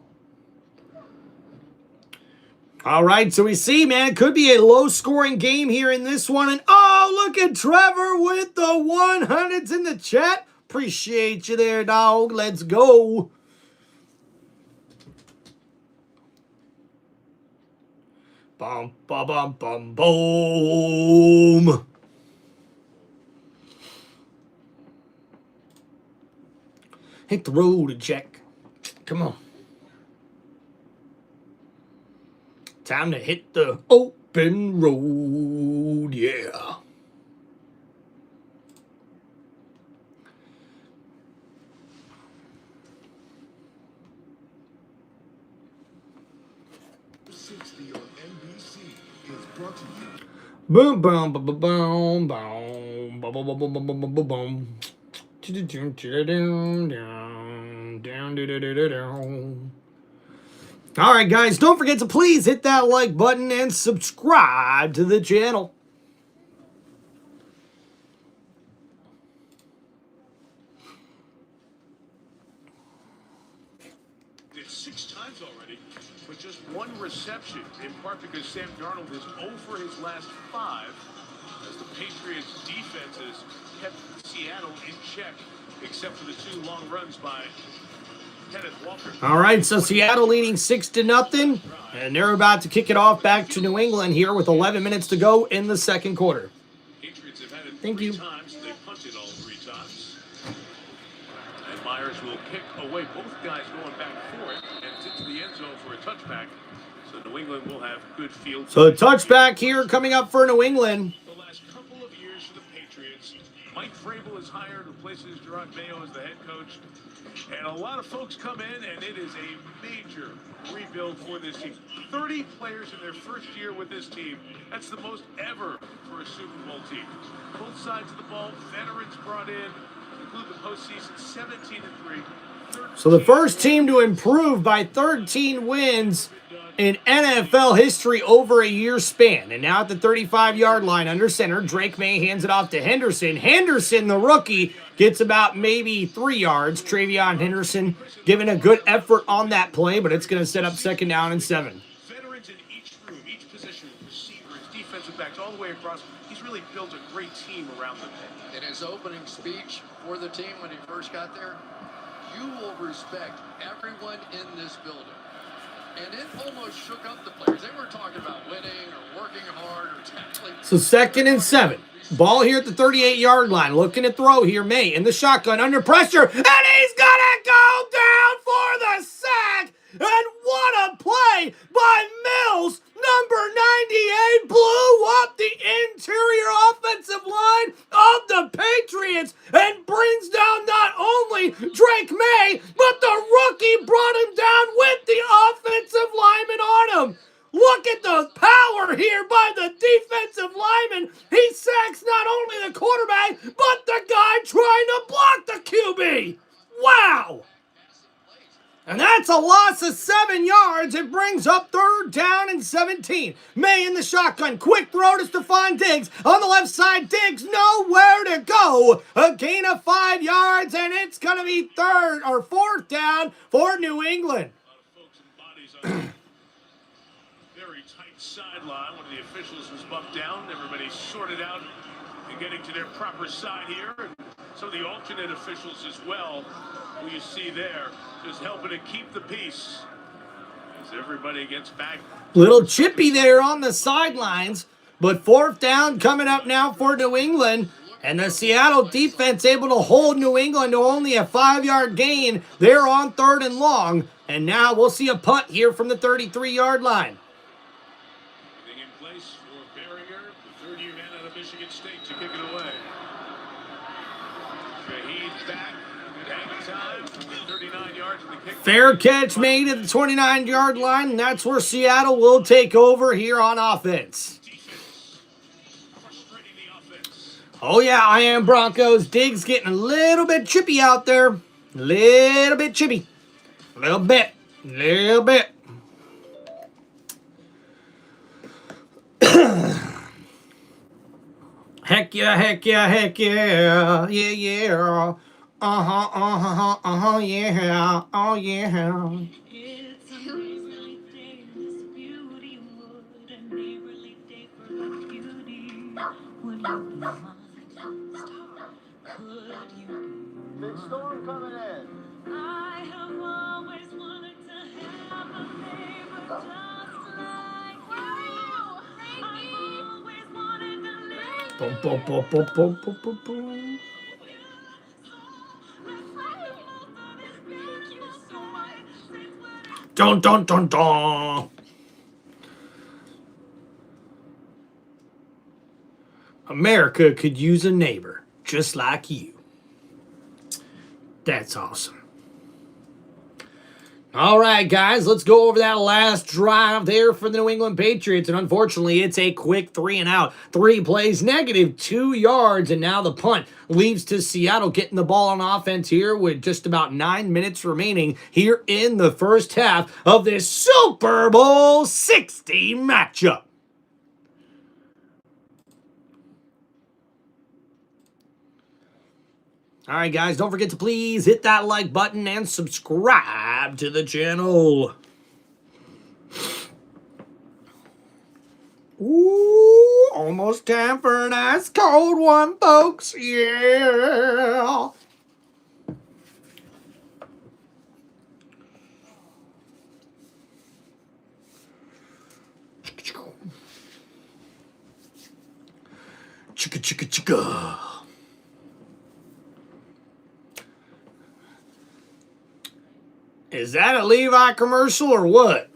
All right, so we see, man, it could be a low-scoring game here in this one. And, oh, look at Trevor with the 100s in the chat. Appreciate you there, dog. Let's go. Bum, bum, bum, bum, boom. Hit the road, Jack. Come on. Time to hit the open road, yeah. Boom, boom, boom, boom, boom, boom, boom, boom, boom, boom, boom, boom, boom. All right, guys, don't forget to please hit that like button and subscribe to the channel.
Did 6 times already, with just 1 reception, in part because Sam Darnold is 0 for his last 5, as the Patriots defenses kept Seattle in check, except for the 2 long runs by Kenneth Walker.
All right, so Seattle leading 6-0, and they're about to kick it off back to New England here with 11 minutes to go in the second quarter.
Patriots have had it
Thank
3
you.
times. They punted all 3 times. And Myers will kick away. Both guys going back for it, and it's into the end zone for a touchback. So New England will have good field.
So a touchback here coming up for New England.
The last couple of years for the Patriots, Mike Vrabel is hired, replaces Gerard Mayo as the head coach. And a lot of folks come in, and it is a major rebuild for this team. 30 players in their first year with this team. That's the most ever for a Super Bowl team. Both sides of the ball, veterans brought in, include the postseason, 17-3.
So the first team to improve by 13 wins in NFL history over a year span. And now at the 35-yard line under center, Drake May hands it off to Henderson. Henderson, the rookie, gets about maybe 3 yards. Travion Henderson giving a good effort on that play, but it's going to set up 2nd down and 7.
Veterans in each room, each position, receivers, defensive backs, all the way across. He's really built a great team around them.
In his opening speech for the team when he first got there, you will respect everyone in this building. And it almost shook up the players. They were talking about winning or working hard or tackling.
So 2nd and 7. Ball here at the 38-yard line. Looking to throw here. May in the shotgun under pressure. And he's going to go down for the sack. And what a play by Mills. Number 98 blew up the interior offensive line of the Patriots and brings down not only Drake May, but the rookie brought him down with the offensive lineman on him. Look at the power here by the defensive lineman. He sacks not only the quarterback, but the guy trying to block the QB. Wow. And that's a loss of 7 yards. It brings up 3rd down and 17. May in the shotgun. Quick throw to Stephon Diggs. On the left side, Diggs nowhere to go. A gain of 5 yards, and it's going to be 4th down for New England.
A lot of folks and bodies on very tight sideline. One of the officials was bumped down. Everybody sorted out and getting to their proper side here. And some of the alternate officials as well, who you see there, just helping to keep the peace as everybody gets back.
Little chippy there on the sidelines, but 4th down coming up now for New England. And the Seattle defense able to hold New England to only a 5-yard gain. They're on 3rd and long. And now we'll see a punt here from the 33-yard line.
Everything in place for Barringer, the 3rd-year man out of Michigan State, to kick it away. Shaheed back, good hang time, 39 yards in the kick.
Fair catch made at the 29-yard line, and that's where Seattle will take over here on offense. Oh yeah, I am Broncos. Diggs getting a little bit chippy out there. A little bit chippy. A little bit. Heck yeah, heck yeah, heck yeah. Yeah, yeah. Yeah. Oh, yeah.
It's a neighborly day in this beauty wood, a neighborly day for the beauty. Would you be mine? Could you be
Big storm coming in.
I have always wanted to have a neighbor just like you.
Boom, boom, boom, boom, boom, boom, boom, boom. Dun, dun, dun, dun. America could use a neighbor just like you. That's awesome. All right, guys, let's go over that last drive there for the New England Patriots. And unfortunately, it's a quick 3 and out. 3 plays, -2 yards. And now the punt leaves to Seattle getting the ball on offense here with just about 9 minutes remaining here in the first half of this Super Bowl 60 matchup. All right, guys, don't forget to please hit that like button and subscribe to the channel. Ooh, almost time for an ice cold one, folks. Yeah. Chicka, chicka, chicka. Is that a Levi commercial or what?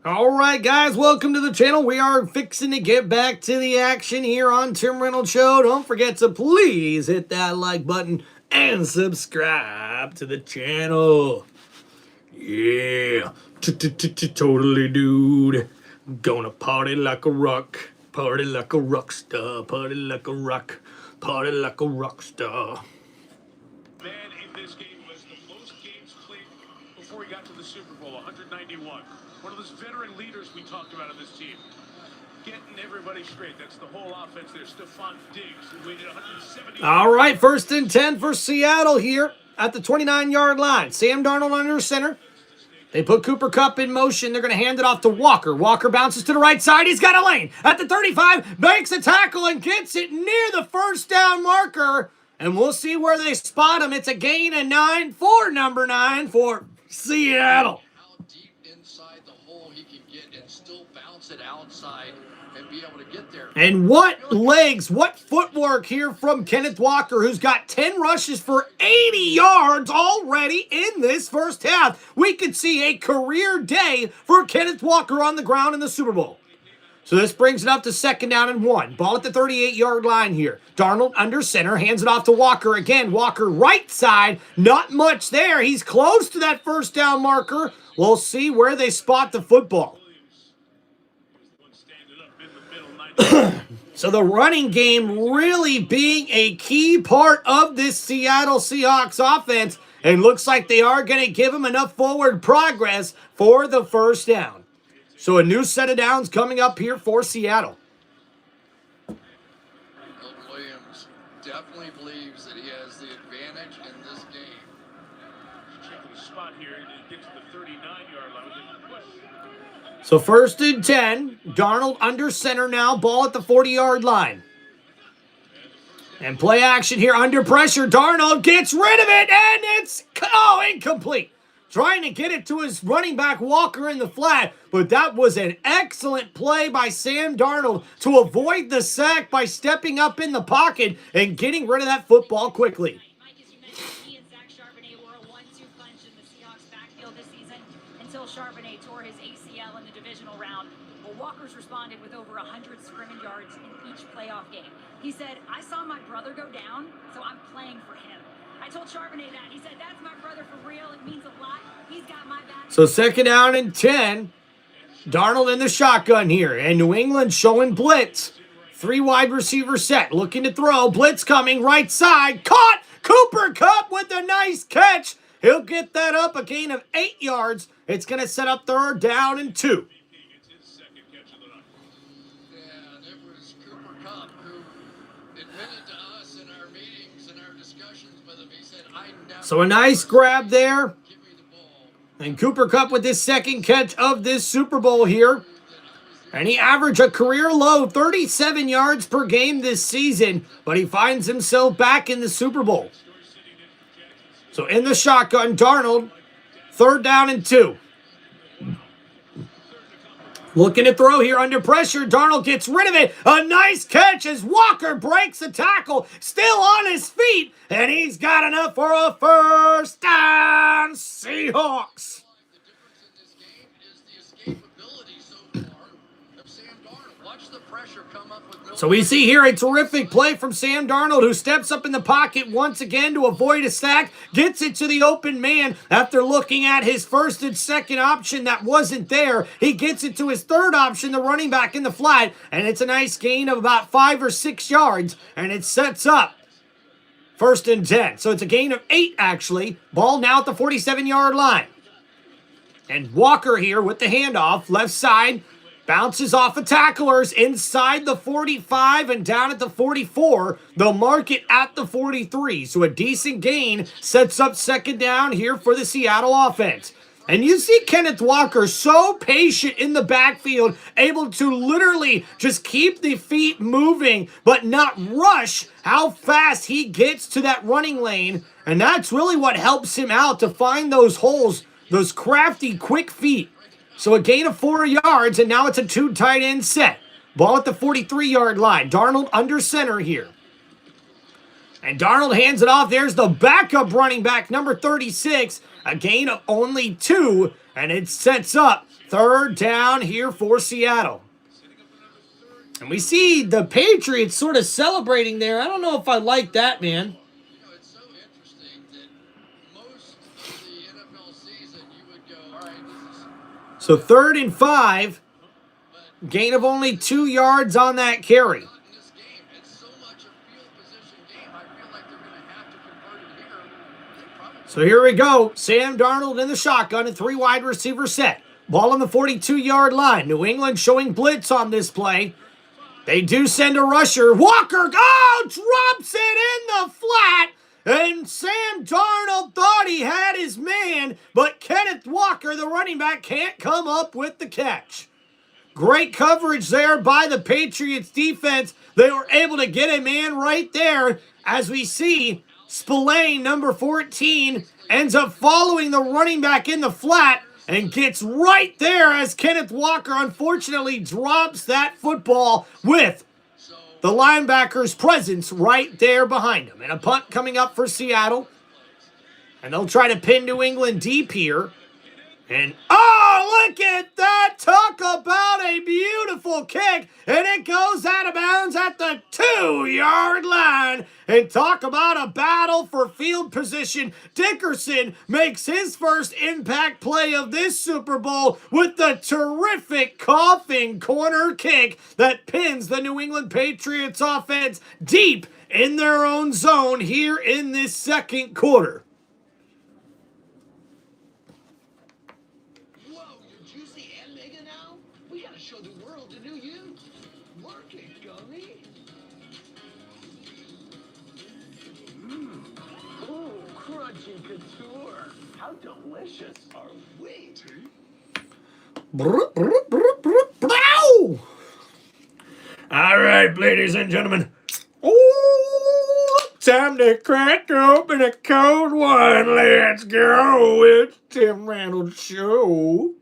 All right, guys, welcome to the channel. We are fixing to get back to the action here on Tim Reynolds Show. Don't forget to please hit that like button and subscribe to the channel. Yeah, totally, dude. Gonna party like a rock. Party like a rock star. Party like a rock. Party like a rock star.
Man in this game was the most games played before he got to the Super Bowl, 191. One of those veteran leaders we talked about on this team. Getting everybody straight. That's the whole offense there. Stephon Diggs, who waited 170.
All right, 1st and 10 for Seattle here at the 29-yard line. Sam Darnold under center. They put Cooper Kupp in motion. They're going to hand it off to Walker. Walker bounces to the right side. He's got a lane at the 35. Makes a tackle and gets it near the first down marker. And we'll see where they spot him. It's a gain of 9 for number 9 for Seattle.
How deep inside the hole he can get and still bounce it outside and be able to get there.
And what legs, what footwork here from Kenneth Walker, who's got 10 rushes for 80 yards already in this first half. We could see a career day for Kenneth Walker on the ground in the Super Bowl. So this brings it up to 2nd down and 1. Ball at the 38-yard line here. Darnold under center, hands it off to Walker again. Walker right side, not much there. He's close to that first down marker. We'll see where they spot the football. So the running game really being a key part of this Seattle Seahawks offense, and looks like they are going to give him enough forward progress for the first down. So a new set of downs coming up here for Seattle.
Milton Williams definitely believes that he has the advantage in this game.
Checking the spot here to get to the 39-yard line.
So 1st and 10, Darnold under center now, ball at the 40-yard line. And play action here under pressure. Darnold gets rid of it, and it's, incomplete. Trying to get it to his running back Walker in the flat, but that was an excellent play by Sam Darnold to avoid the sack by stepping up in the pocket and getting rid of that football quickly.
Charbonnet tore his ACL in the divisional round. Well, Walker's responded with over 100 scrimmage yards in each playoff game. He said, I saw my brother go down, so I'm playing for him. I told Charbonnet that. He said, that's my brother for real. It means a lot. He's got my back.
So 2nd down and 10. Darnold in the shotgun here. And New England showing blitz. 3 wide receiver set. Looking to throw. Blitz coming right side. Caught! Cooper Kupp with a nice catch. He'll get that up, a gain of 8 yards. It's going to set up 3rd down and 2.
And it was Cooper Kupp who admitted to us in our meetings and our discussions with him. He said, I never...
So a nice grab there. And Cooper Kupp with his 2nd catch of this Super Bowl here. And he averaged a career low 37 yards per game this season, but he finds himself back in the Super Bowl. So in the shotgun, Darnold, 3rd down and 2. Looking to throw here under pressure. Darnold gets rid of it. A nice catch as Walker breaks the tackle. Still on his feet. And he's got enough for a first down. Seahawks. So we see here a terrific play from Sam Darnold, who steps up in the pocket once again to avoid a sack, gets it to the open man after looking at his first and second option that wasn't there. He gets it to his third option, the running back in the flat, and it's a nice gain of about 5 or 6 yards, and it sets up 1st and 10. So it's a gain of 8, actually. Ball now at the 47-yard line. And Walker here with the handoff, left side, bounces off of tacklers inside the 45 and down at the 44. They'll mark it at the 43. So a decent gain sets up 2nd down here for the Seattle offense. And you see Kenneth Walker so patient in the backfield, able to literally just keep the feet moving, but not rush how fast he gets to that running lane. And that's really what helps him out to find those holes, those crafty, quick feet. So a gain of 4 yards, and now it's a 2 tight end set. Ball at the 43-yard line. Darnold under center here. And Darnold hands it off. There's the backup running back, number 36. A gain of only 2, and it sets up 3rd down here for Seattle. And we see the Patriots sort of celebrating there. I don't know if I like that, man. So 3rd and 5, gain of only 2 yards on that carry. So here we go. Sam Darnold in the shotgun, a 3 wide receiver set. Ball on the 42-yard line. New England showing blitz on this play. They do send a rusher. Walker, drops it in the flat. And Sam Darnold thought he had his man, but Kenneth Walker, the running back, can't come up with the catch. Great coverage there by the Patriots defense. They were able to get a man right there. As we see, Spillane, number 14, ends up following the running back in the flat and gets right there as Kenneth Walker unfortunately drops that football with the linebacker's presence right there behind him. And a punt coming up for Seattle. And they'll try to pin New England deep here. And, look at that! Talk about a beautiful kick! And it goes out of bounds at the 2-yard line. And talk about a battle for field position. Dickerson makes his first impact play of this Super Bowl with the terrific coughing corner kick that pins the New England Patriots offense deep in their own zone here in this 2nd quarter.
How delicious are we?
All right, ladies and gentlemen. Ooh, time to crack open a cold one. Let's go. It's Tim Reynolds Show.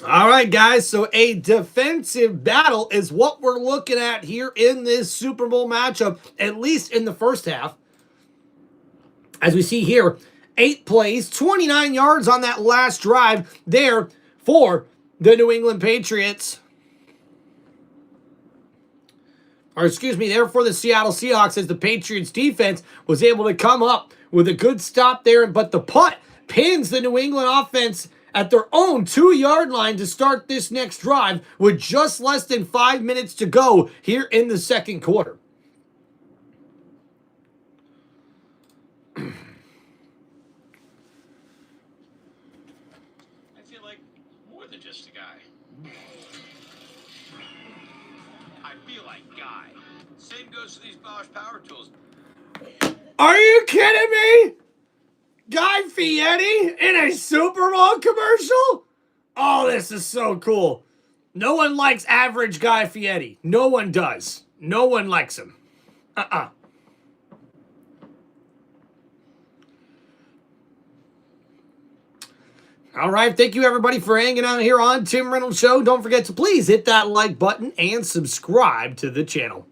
All right, guys, so a defensive battle is what we're looking at here in this Super Bowl matchup, at least in the first half. As we see here, 8 plays, 29 yards on that last drive there for the New England Patriots. Or excuse me, there for the Seattle Seahawks, as the Patriots defense was able to come up with a good stop there, but the punt pins the New England offense at their own 2-yard line to start this next drive with just less than 5 minutes to go here in the 2nd quarter.
I feel like more than just a guy. I feel like Guy. Same goes to these Bosch power tools.
Are you kidding me? Guy Fieri in a Super Bowl commercial? Oh, this is so cool. No one likes average Guy Fieri. No one does. No one likes him. All right, thank you everybody for hanging out here on Tim Reynolds Show. Don't forget to please hit that like button and subscribe to the channel.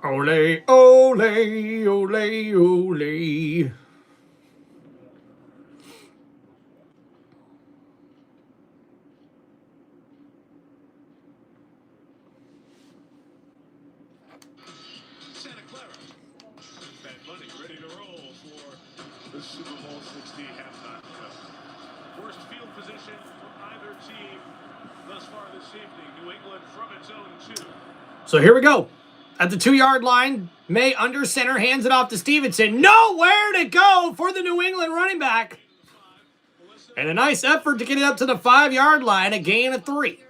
Ole, ole, ole, ole.
Santa Clara. Bad Bunny ready to roll for the Super Bowl 60 halftime show. Worst field position for either team thus far this evening. New England from its own 2.
So here we go. At the 2-yard line, May under center, hands it off to Stevenson. Nowhere to go for the New England running back. And a nice effort to get it up to the 5-yard line, a gain of 3.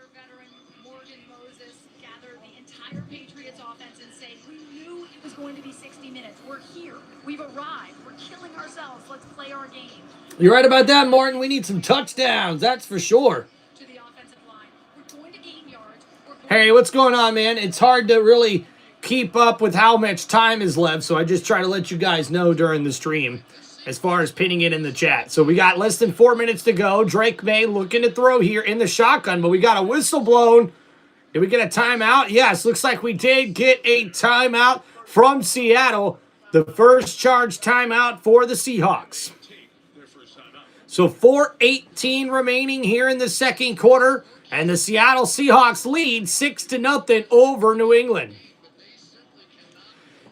Morgan Moses gathered the entire Patriots offense and said, we knew it was going to be 60 minutes. We're here. We've arrived. We're killing ourselves. Let's play our game.
You're right about that, Martin. We need some touchdowns. That's for sure.
To the offensive line. We're going to gain yards.
Hey, what's going on, man? It's hard to really keep up with how much time is left, so I just try to let you guys know during the stream as far as pinning it in the chat. So we got less than 4 minutes to go. Drake May looking to throw here in the shotgun, but we got a whistle blown. Did we get a timeout? Yes, looks like we did get a timeout from Seattle. The first charge timeout for the Seahawks. So 4:18 remaining here in the second quarter, and the Seattle Seahawks lead 6-0 over New England.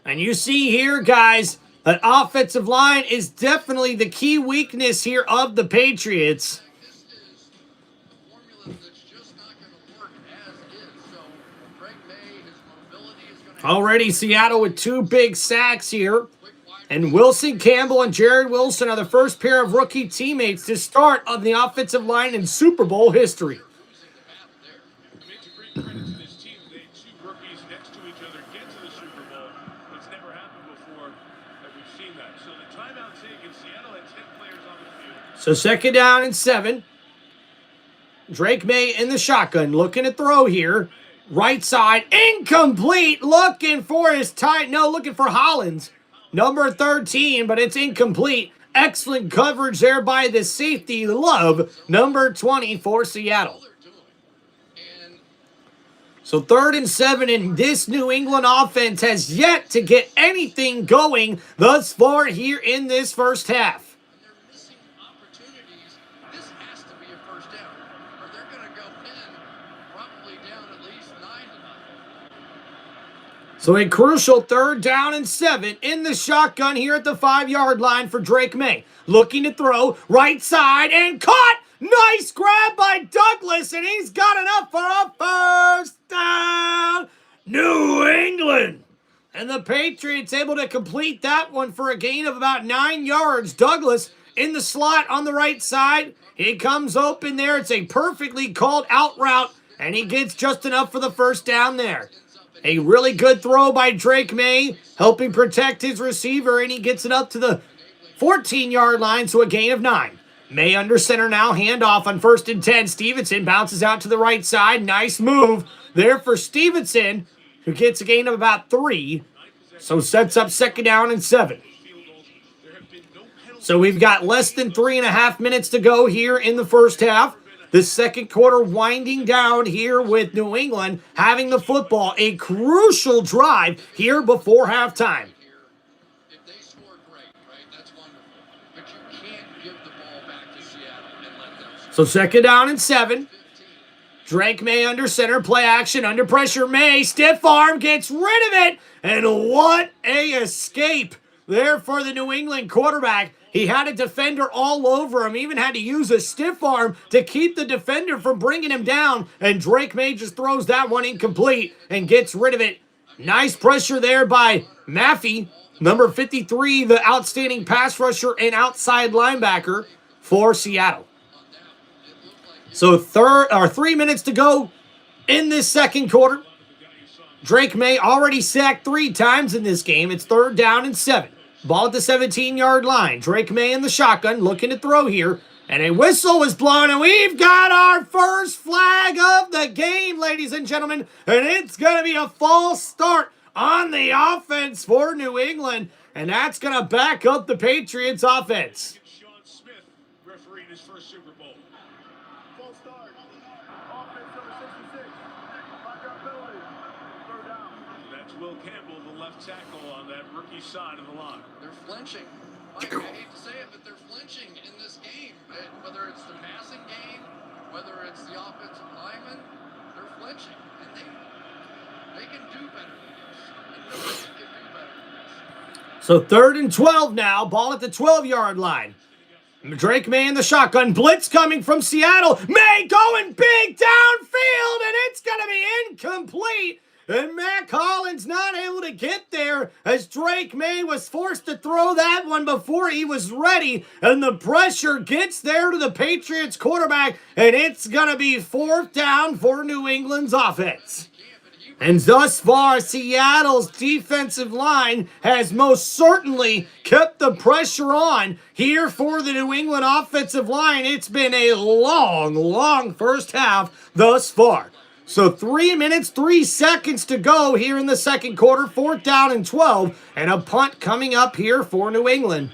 And you see here, guys, that offensive line is definitely the key weakness here of the Patriots. Already Seattle with 2 big sacks here. And Wilson Campbell and Jared Wilson are the first pair of rookie teammates to start on the offensive line in Super Bowl history. So 2nd down and 7. Drake May in the shotgun, looking to throw here. Right side, incomplete, looking for his tight, no, looking for Hollins. Number 13, but it's incomplete. Excellent coverage there by the safety, Love, number 20 for Seattle. So 3rd and 7, and this New England offense has yet to get anything going thus far here in this first half. So a crucial 3rd down and 7 in the shotgun here at the 5-yard line for Drake May. Looking to throw, right side, and caught! Nice grab by Douglas, and he's got enough for a first down. New England! And the Patriots able to complete that one for a gain of about 9 yards. Douglas in the slot on the right side. He comes open there. It's a perfectly called out route, and he gets just enough for the first down there. A really good throw by Drake May, helping protect his receiver, and he gets it up to the 14-yard line, so a gain of 9. May under center now, handoff on 1st and 10. Stevenson bounces out to the right side. Nice move there for Stevenson, who gets a gain of about 3. So sets up 2nd down and 7. So we've got less than 3.5 minutes to go here in the first half. The second quarter winding down here with New England having the football. A crucial drive here before halftime.
If they score great, right, that's wonderful. But you can't give the ball back to Seattle and let them score.
So 2nd down and 7. Drake May under center, play action, under pressure. May, stiff arm, gets rid of it. And what a escape there for the New England quarterback. He had a defender all over him, even had to use a stiff arm to keep the defender from bringing him down. And Drake May just throws that one incomplete and gets rid of it. Nice pressure there by Maffey, number 53, the outstanding pass rusher and outside linebacker for Seattle. So 3 minutes to go in this second quarter. Drake May already sacked 3 times in this game. It's 3rd down and 7. Ball at the 17-yard line. Drake May in the shotgun looking to throw here. And a whistle was blown, and we've got our first flag of the game, ladies and gentlemen. And it's going to be a false start on the offense for New England. And that's going to back up the Patriots offense.
Sean Smith refereeing his first Super Bowl.
False start. Offense number 66. 5-yard penalty. 3rd down.
That's Will Campbell, the left tackle on that rookie side of the line.
They're flinching. Mike, I hate to say it, but they're flinching in this game. Whether it's the passing game, whether it's the offensive linemen, they're flinching. And they can do better than this. And nobody can do better than this.
So 3rd and 12 now. Ball at the 12-yard line. Drake May in the shotgun. Blitz coming from Seattle. May going big downfield, and it's going to be incomplete. And Matt Collins not able to get there as Drake May was forced to throw that one before he was ready. And the pressure gets there to the Patriots quarterback. And it's going to be 4th down for New England's offense. And thus far, Seattle's defensive line has most certainly kept the pressure on here for the New England offensive line. It's been a long first half thus far. So 3 minutes, 3 seconds to go here in the second quarter. 4th down and 12. And a punt coming up here for New England.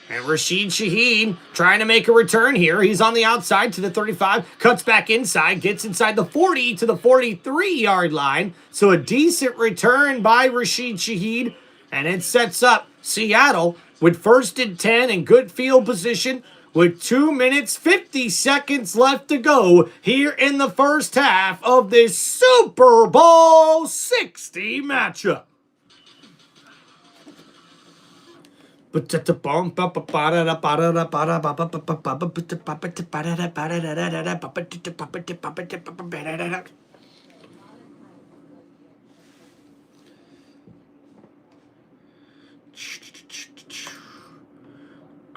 And Rashid Shaheed trying to make a return here. He's on the outside to the 35. Cuts back inside. Gets inside the 40 to the 43-yard line. So a decent return by Rashid Shaheed. And it sets up Seattle with 1st and 10 and good field position. With 2 minutes, 50 seconds left to go here in the first half of this Super Bowl 60 matchup.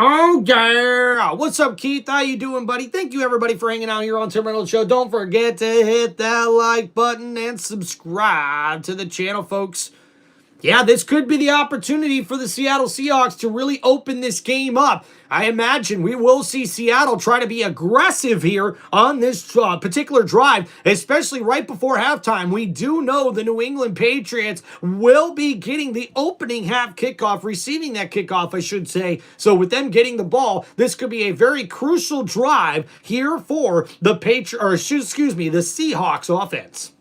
Oh, yeah. What's up, Keith? How you doing, buddy? Thank you, everybody, for hanging out here on Tim Reynolds Show. Don't forget to hit that like button and subscribe to the channel, folks. Yeah, this could be the opportunity for the Seattle Seahawks to really open this game up. I imagine we will see Seattle try to be aggressive here on this particular drive, especially right before halftime. We do know the New England Patriots will be getting the opening half kickoff, receiving that kickoff, I should say. So with them getting the ball, this could be a very crucial drive here for the the Seahawks offense.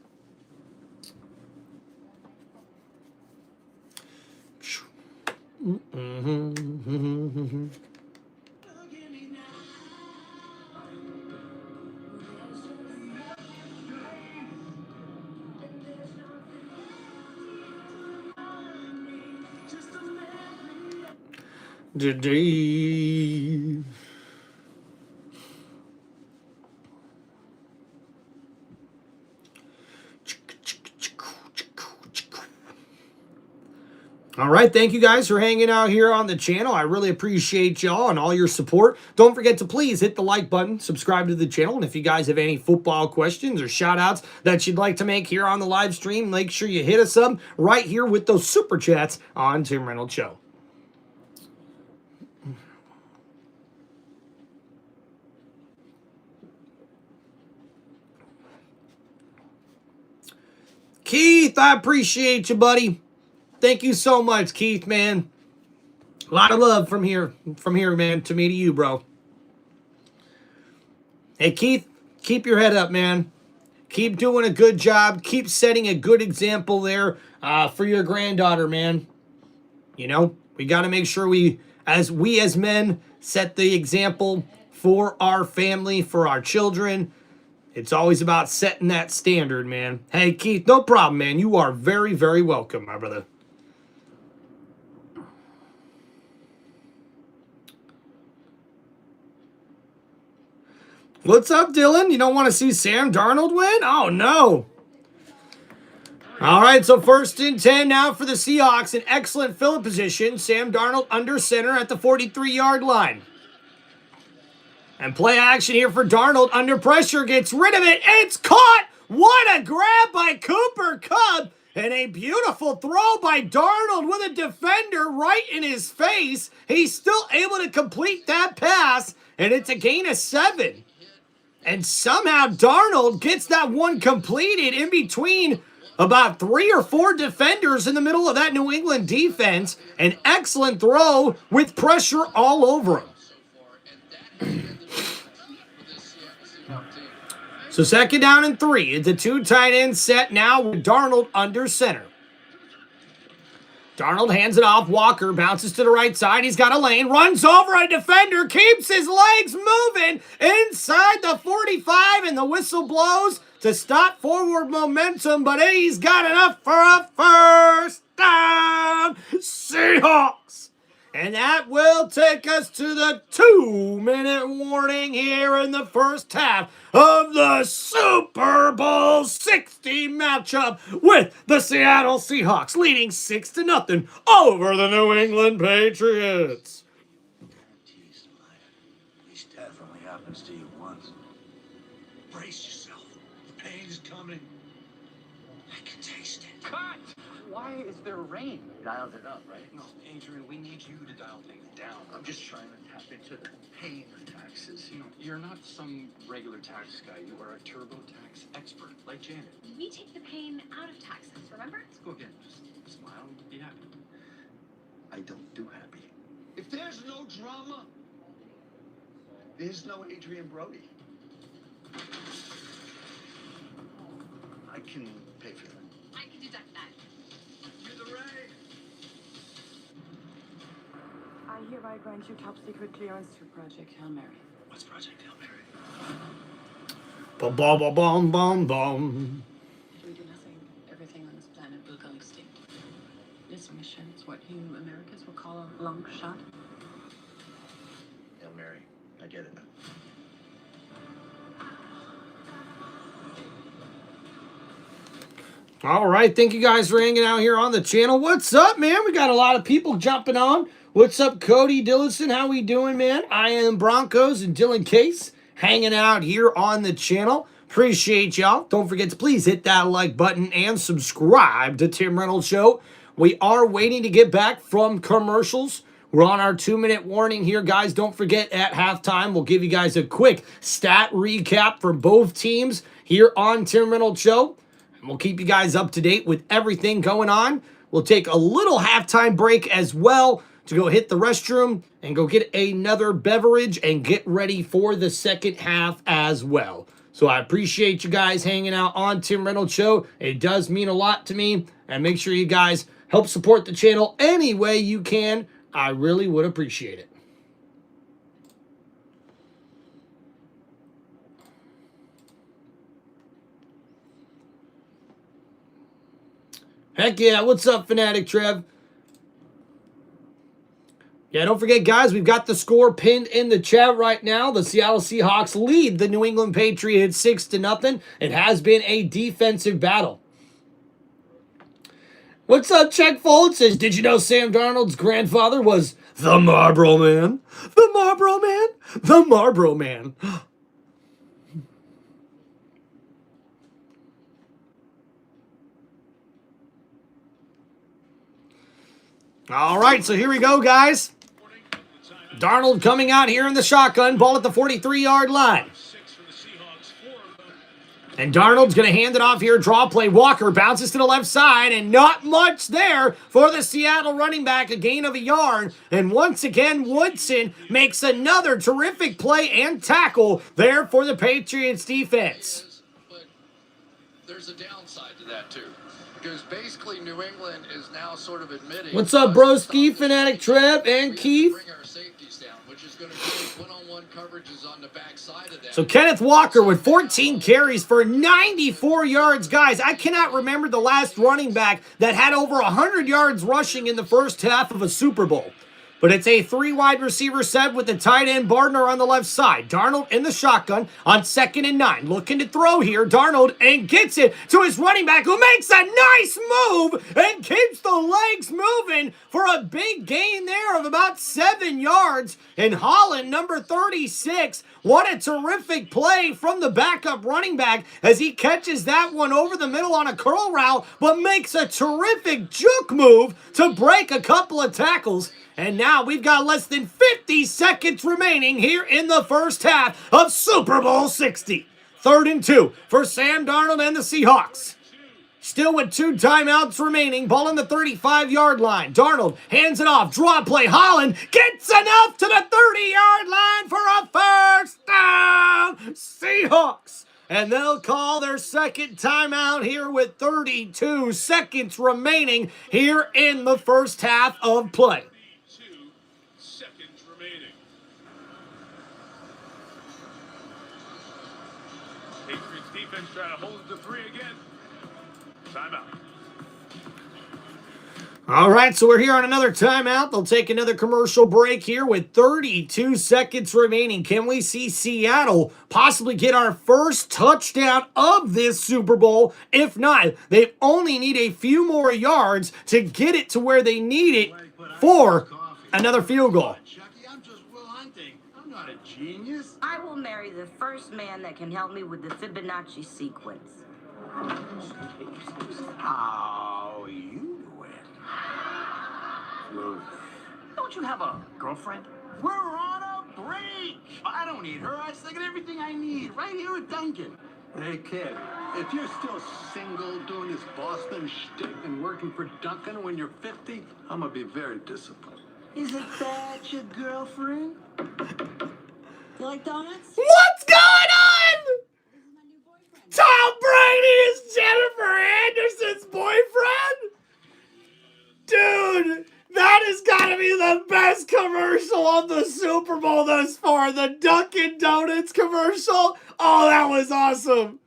Today. All right, thank you guys for hanging out here on the channel. I really appreciate y'all and all your support. Don't forget to please hit the like button, subscribe to the channel, and if you guys have any football questions or shout-outs that you'd like to make here on the live stream, make sure you hit us up right here with those super chats on Tim Reynolds Show. Keith, I appreciate you, buddy. Thank you so much, Keith, man. A lot of love from here, man, to me to you, bro. Hey, Keith, keep your head up, man. Keep doing a good job. Keep setting a good example there for your granddaughter, man. You know, we got to make sure we as men set the example for our family, for our children. It's always about setting that standard, man. Hey, Keith, no problem, man. You are very, very welcome, my brother. What's up, Dylan? You don't want to see Sam Darnold win? Oh, no. All right, so 1st and 10 now for the Seahawks. An excellent field position. Sam Darnold under center at the 43-yard line. And play action here for Darnold. Under pressure, gets rid of it. It's caught! What a grab by Cooper Kupp! And a beautiful throw by Darnold with a defender right in his face. He's still able to complete that pass, and it's a gain of 7. And somehow Darnold gets that one completed in between about 3 or 4 defenders in the middle of that New England defense. An excellent throw with pressure all over him. So 2nd down and 3. It's a 2 tight end set now with Darnold under center. Darnold hands it off. Walker bounces to the right side. He's got a lane. Runs over a defender. Keeps his legs moving inside the 45. And the whistle blows to stop forward momentum. But he's got enough for a first down. Seahawks. And that will take us to the 2-minute warning here in the first half of the Super Bowl 60 matchup with the Seattle Seahawks leading 6-0 over the New England Patriots.
This definitely happens to you once. Brace yourself. The pain's coming. I can taste it.
Cut! Why is there rain?
Dialed it up, right?
No, Adrian, we need you to dial things down.
I'm just trying to tap into the pain of taxes.
You know, you're not some regular tax guy. You are a TurboTax expert, like Janet.
We take the pain out of taxes, remember?
Let's go again. Just smile and be happy.
I don't do happy.
If there's no drama, there's no Adrian Brody.
I can pay for that.
I can deduct that.
You're the Ray.
I hereby grant you top secret clearance to Project Hail Mary.
What's Project Hail Mary?
Bum, bum, bum, bum, bum, bum.
We do nothing. Everything on this planet will go extinct. This mission is what you Americans will call a long shot.
Hail Mary. I get it now.
All right, thank you guys for hanging out here on the channel. What's up, man? We got a lot of people jumping on. What's up, Cody Dillison? How we doing, man? I am Broncos and Dylan Case hanging out here on the channel. Appreciate y'all. Don't forget to please hit that like button and subscribe to Tim Reynolds Show. We are waiting to get back from commercials. We're on our 2-minute warning here, guys. Don't forget, at halftime, we'll give you guys a quick stat recap for both teams here on Tim Reynolds Show. And we'll keep you guys up to date with everything going on. We'll take a little halftime break as well to go hit the restroom and go get another beverage and get ready for the second half as well. So I appreciate you guys hanging out on Tim Reynolds Show. It does mean a lot to me. And make sure you guys help support the channel any way you can. I really would appreciate it. Heck yeah, what's up, Fanatic Trev? Yeah, don't forget, guys, we've got the score pinned in the chat right now. The Seattle Seahawks lead the New England Patriots 6-0. It has been a defensive battle. What's up, Check Fold? Says, did you know Sam Darnold's grandfather was the Marlboro Man? The Marlboro Man? The Marlboro Man. All right, so here we go, guys. Darnold coming out here in the shotgun, ball at the 43-yard line. And Darnold's going to hand it off here, draw play. Walker bounces to the left side, and not much there for the Seattle running back, a gain of a yard. And once again, Woodson makes another terrific play and tackle there for the Patriots defense.
But there's a downside to that, too. Because basically New England is now sort of admitting...
What's up, Broski, Fanatic Trev, and Keith?
Bring our safeties down, which is going to create one-on-one coverages on the backside of that.
So Kenneth Walker with 14 carries for 94 yards. Guys, I cannot remember the last running back that had over 100 yards rushing in the first half of a Super Bowl. But it's a 3 wide receiver set with the tight end Bardner on the left side. Darnold in the shotgun on 2nd and 9. Looking to throw here. Darnold and gets it to his running back who makes a nice move and keeps the legs moving for a big gain there of about 7 yards. And Holland, number 36, what a terrific play from the backup running back as he catches that one over the middle on a curl route, but makes a terrific juke move to break a couple of tackles. And now we've got less than 50 seconds remaining here in the first half of Super Bowl 60. 3rd and 2 for Sam Darnold and the Seahawks. Still with 2 timeouts remaining. Ball on the 35-yard line. Darnold hands it off. Draw play. Holland gets enough to the 30-yard line for a first down. Seahawks. And they'll call their second timeout here with 32 seconds remaining here in the first half of play.
Patriots defense trying to hold it to 3 again. Timeout.
All right, so we're here on another timeout. They'll take another commercial break here with 32 seconds remaining. Can we see Seattle possibly get our first touchdown of this Super Bowl? If not, they only need a few more yards to get it to where they need it for another field goal.
I'm not a genius.
I will marry the first man that can help me with the Fibonacci sequence.
How you doing? Don't you have a girlfriend? We're on a break. I don't need her. I still get everything I need right here at Dunkin'.
Hey, kid, if you're still single, doing this Boston shtick and working for Dunkin' when you're 50, I'm gonna be very disappointed.
Isn't that your girlfriend? You like donuts?
What's going on? Tom Brady is Jennifer Anderson's boyfriend? Dude, that has got to be the best commercial of the Super Bowl thus far. The Dunkin' Donuts commercial. Oh, that was awesome.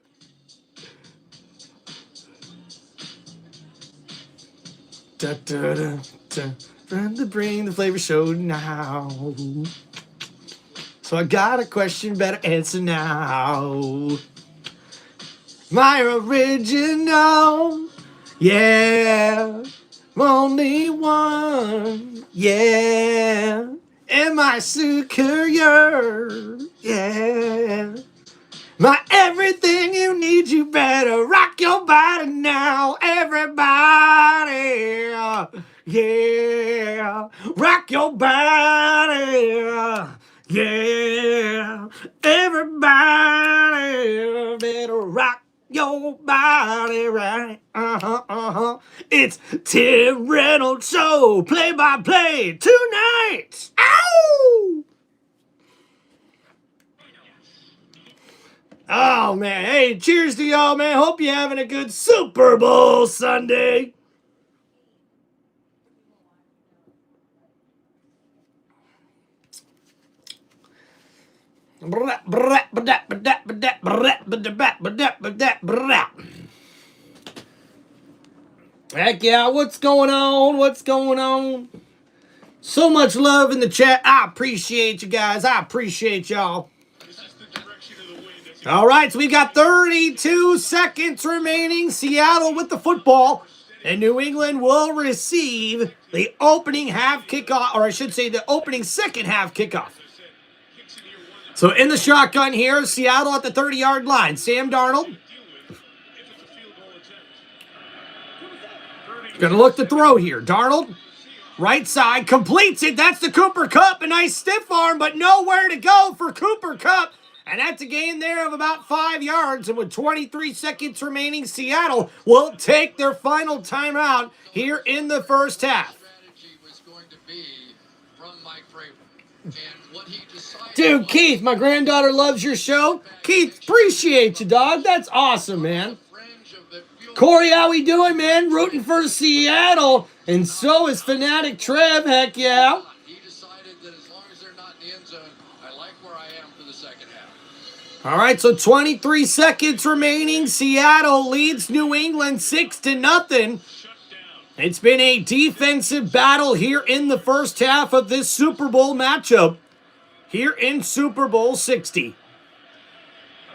Da, da, da, da. Time to bring the flavor show now. So I got a question, better answer now. My original, yeah, only one, yeah, and my superior, yeah. My everything you need, you better rock your body now, everybody, yeah, rock your body. Yeah, everybody better rock your body right. It's Tim Reynolds Show, play-by-play tonight. Ow! Oh, man. Hey, cheers to y'all, man. Hope you're having a good Super Bowl Sunday. Heck yeah, what's going on? What's going on? So much love in the chat. I appreciate you guys. I appreciate y'all. All right, so we got 32 seconds remaining. Seattle with the football. And New England will receive the opening half kickoff, or I should say the opening second half kickoff. So in the shotgun here, Seattle at the 30-yard line. Sam Darnold. Gonna look to throw here. Darnold, right side, completes it. That's the Cooper Kupp. A nice stiff arm, but nowhere to go for Cooper Kupp. And that's a gain there of about 5 yards. And with 23 seconds remaining, Seattle will take their final timeout here in the first half. Dude, Keith, my granddaughter loves your show. Keith, appreciate you, dog. That's awesome, man. Corey, how we doing, man? Rooting for Seattle. And so is Fanatic Trev, heck yeah. All right, so 23 seconds remaining. Seattle leads New England 6-0. It's been a defensive battle here in the first half of this Super Bowl matchup here in Super Bowl 60.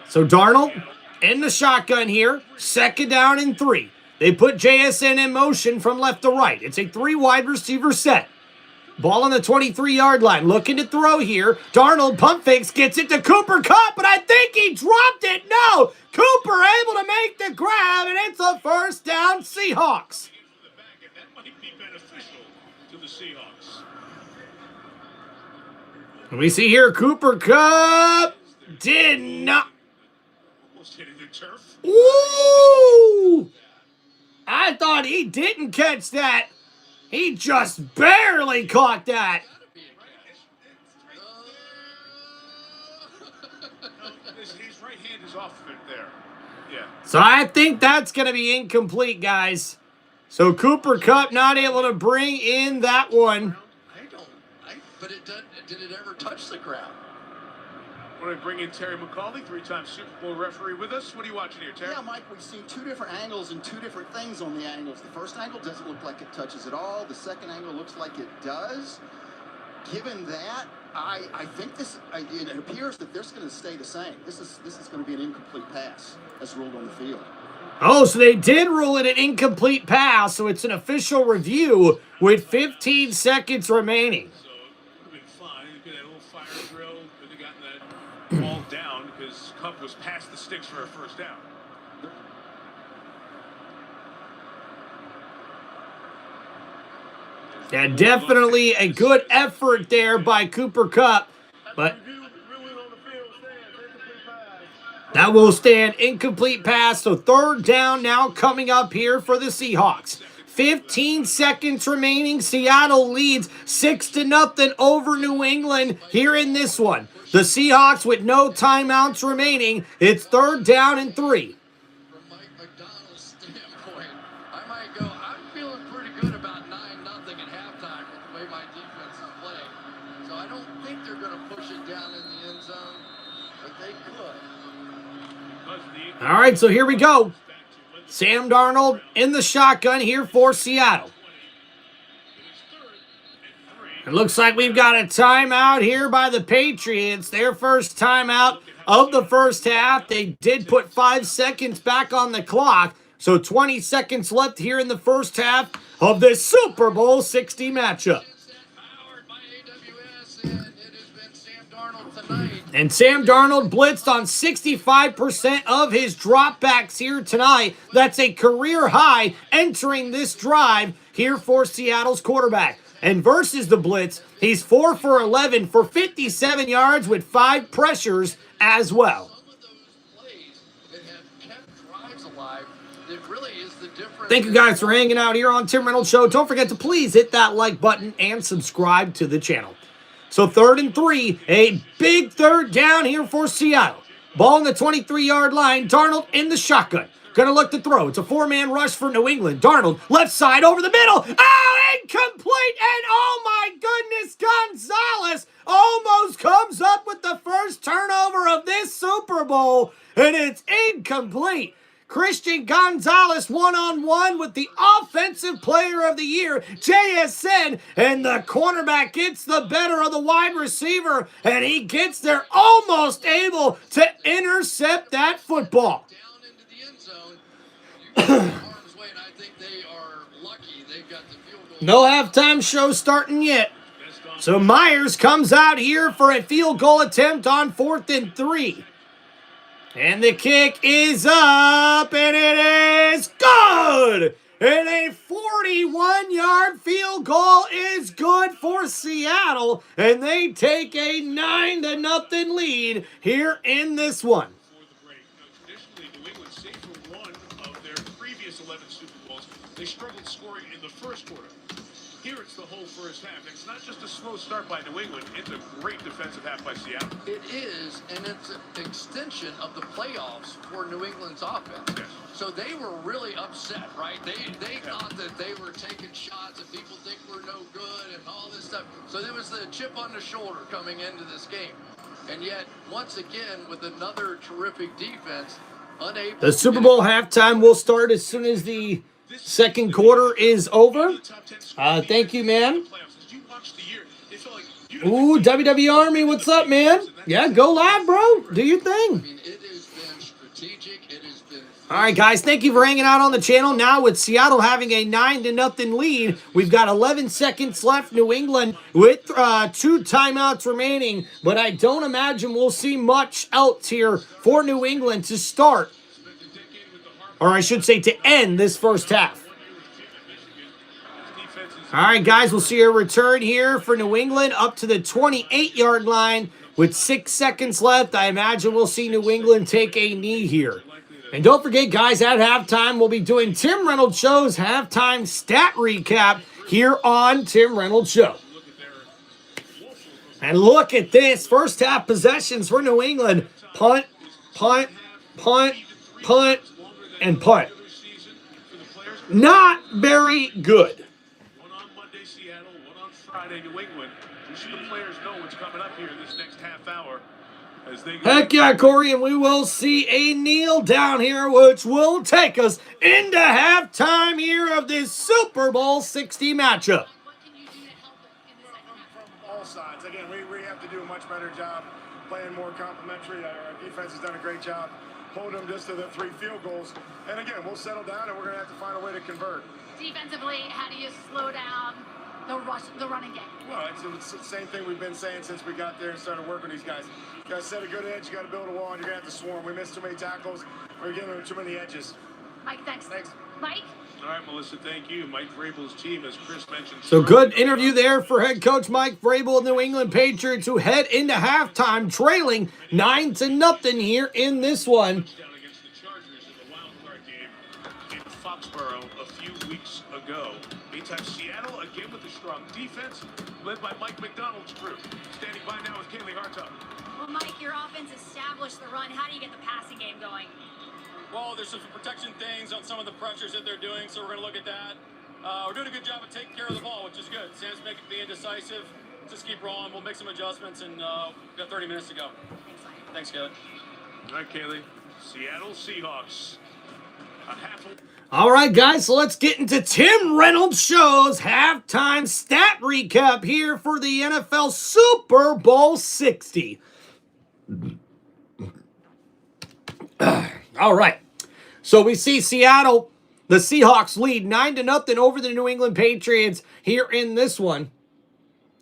So Darnold in the shotgun here, 2nd down and 3. They put JSN in motion from left to right. It's a 3 wide receiver set. Ball on the 23-yard line, looking to throw here. Darnold pump fakes, gets it to Cooper Kupp, but I think he dropped it. No, Cooper able to make the grab, and it's a 1st down Seahawks.
That might be beneficial to the Seahawks.
And we see here Cooper Kupp did not.
Almost hitting the turf.
Ooh! I thought he didn't catch that. He just barely caught that.
His right hand is off of it there. Yeah.
So I think that's going to be incomplete, guys. So Cooper Kupp not able to bring in that one.
But did it ever touch the ground?
We're going to bring in Terry McCauley, 3-time Super Bowl referee with us. What are you watching here, Terry?
Yeah, Mike, we've seen 2 different angles and 2 different things on the angles. The first angle doesn't look like it touches at all. The second angle looks like it does. Given that, I think it appears that this is going to stay the same. This is going to be an incomplete pass as ruled on the field.
Oh, so they did rule it an incomplete pass, so it's an official review with 15 seconds remaining.
So it would have been fine. They could have a little fire drill. Could have gotten that ball down because Kupp was past the sticks for a 1st down.
Yeah, definitely a good effort there by Cooper Kupp, but that will stand incomplete pass. So 3rd down now coming up here for the Seahawks. 15 seconds remaining. Seattle leads 6-0 over New England here in this one. The Seahawks with no timeouts remaining. It's 3rd down and 3.
From Mike McDonald's standpoint, I might go, I'm feeling pretty good about 9-0 at halftime with the way my defense is playing. So I don't think they're going to push it down in the end zone, but they could.
All right, so here we go. Sam Darnold in the shotgun here for Seattle. It looks like we've got a timeout here by the Patriots. Their first timeout of the first half. They did put 5 seconds back on the clock. So 20 seconds left here in the first half of this Super Bowl 60 matchup. And Sam Darnold blitzed on 65% of his dropbacks here tonight. That's a career high entering this drive here for Seattle's quarterback. And versus the blitz, he's 4 for 11 for 57 yards with 5 pressures as well. Thank you guys for hanging out here on Tim Reynolds Show. Don't forget to please hit that like button and subscribe to the channel. So 3rd and 3, a big 3rd down here for Seattle. Ball on the 23-yard line. Darnold in the shotgun. Going to look to throw. It's a 4-man rush for New England. Darnold, left side over the middle. Oh, incomplete. And oh my goodness, Gonzalez almost comes up with the first turnover of this Super Bowl. And it's incomplete. Christian Gonzalez one-on-one with the Offensive Player of the Year, JSN, and the cornerback gets the better of the wide receiver, and he gets there almost able to intercept that football.
Down into the end zone, you get harm's way, and I think they are lucky they've got the field goal.
No halftime show starting yet. So Myers comes out here for a field goal attempt on 4th and 3. And the kick is up, and it is good! And a 41-yard field goal is good for Seattle, and they take a 9-0 lead here in this one.
Traditionally, New England, save for one of their previous 11 Super Bowls, they struggled scoring in the first quarter. Here it's the whole first half. It's not just a slow start by New England. It's a great defensive half by Seattle.
It is, and it's an extension of the playoffs for New England's offense.
Yes.
So they were really upset, right? They thought that they were taking shots and people think we're no good and all this stuff. So there was the chip on the shoulder coming into this game. And yet, once again, with another terrific defense, unable
The Super Bowl halftime will start as soon as the Second quarter is over. Thank you, man. Ooh, WWE Army, what's up, man? Yeah, go live, bro. Do your thing. All right, guys, thank you for hanging out on the channel. Now with Seattle having a 9-0 lead, we've got 11 seconds left. New England with 2 timeouts remaining, but I don't imagine we'll see much else here for New England to start, or I should say to end this first half. All right, guys, we'll see a return here for New England up to the 28-yard line with 6 seconds left. I imagine we'll see New England take a knee here. And don't forget, guys, at halftime, we'll be doing Tim Reynolds Show's halftime stat recap here on Tim Reynolds Show. And look at this. First half possessions for New England. Punt, punt, punt, punt, and punt. Not very good.
Friday, New England. We see the players know what's coming up here in this next half hour. As they
Heck yeah, Corey, and we will see a kneel down here, which will take us into halftime here of this Super Bowl 60 matchup.
From all sides. Again, we have to do a much better job playing more complimentary. Our defense has done a great job holding them just to the 3 field goals. And again, we'll settle down, and we're going to have to find a way to convert.
Defensively, how do you slow down the running game?
Well, it's the same thing we've been saying since we got there and started working with these guys. You got to set a good edge, you got to build a wall, and you're going to have to swarm. We missed too many tackles. We're giving them too many edges.
Mike, thanks.
Thanks.
Mike?
All right, Melissa, thank you. Mike Vrabel's team, as Chris mentioned.
So good interview there for head coach Mike Vrabel of New England Patriots, who head into halftime trailing 9-0 here in this one.
Against the Chargers in the wild card game in Foxborough a few weeks ago. Meantime, Seattle again with a strong defense, led by Mike McDonald's crew. Standing by now is Kaylee Hartog.
Well, Mike, your offense established the run. How do you get the passing game going?
Well, there's some protection things on some of the pressures that they're doing, so we're going to look at that. We're doing a good job of taking care of the ball, which is good. Sam's being decisive. Just keep rolling. We'll make some adjustments, and we've got 30 minutes to go. Thanks, Kaylee.
All right, Kaylee. Seattle Seahawks.
All right, guys, so let's get into Tim Reynolds Show's halftime stat recap here for the NFL Super Bowl 60. All right, so we see Seattle, the Seahawks lead 9-0 over the New England Patriots here in this one.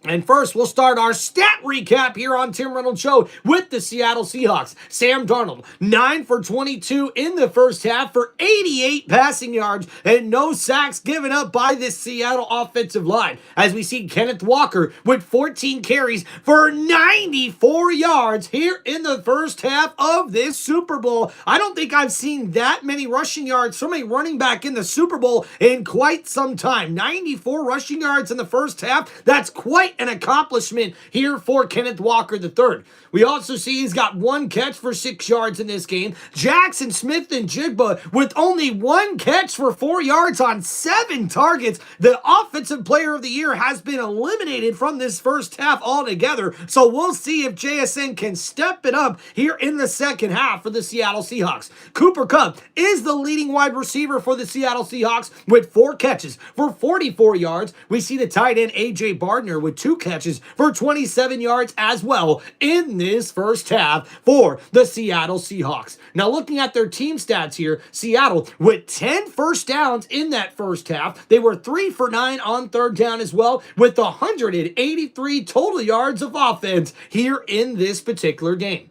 And first, we'll start our stat recap here on Tim Reynolds Show with the Seattle Seahawks. Sam Darnold, 9 for 22 in the first half for 88 passing yards and no sacks given up by this Seattle offensive line. As we see Kenneth Walker with 14 carries for 94 yards here in the first half of this Super Bowl. I don't think I've seen that many rushing yards from a running back in the Super Bowl in quite some time. 94 rushing yards in the first half. That's quite an accomplishment here for Kenneth Walker III. We also see he's got 1 catch for 6 yards in this game. Jackson Smith and Jigba with only 1 catch for 4 yards on 7 targets. The offensive player of the year has been eliminated from this first half altogether. So we'll see if JSN can step it up here in the second half for the Seattle Seahawks. Cooper Kupp is the leading wide receiver for the Seattle Seahawks with 4 catches for 44 yards. We see the tight end A.J. Bardner with 2 catches for 27 yards as well in this first half for the Seattle Seahawks. Now looking at their team stats here, Seattle with 10 first downs in that first half. They were 3 for 9 on third down as well with 183 total yards of offense here in this particular game.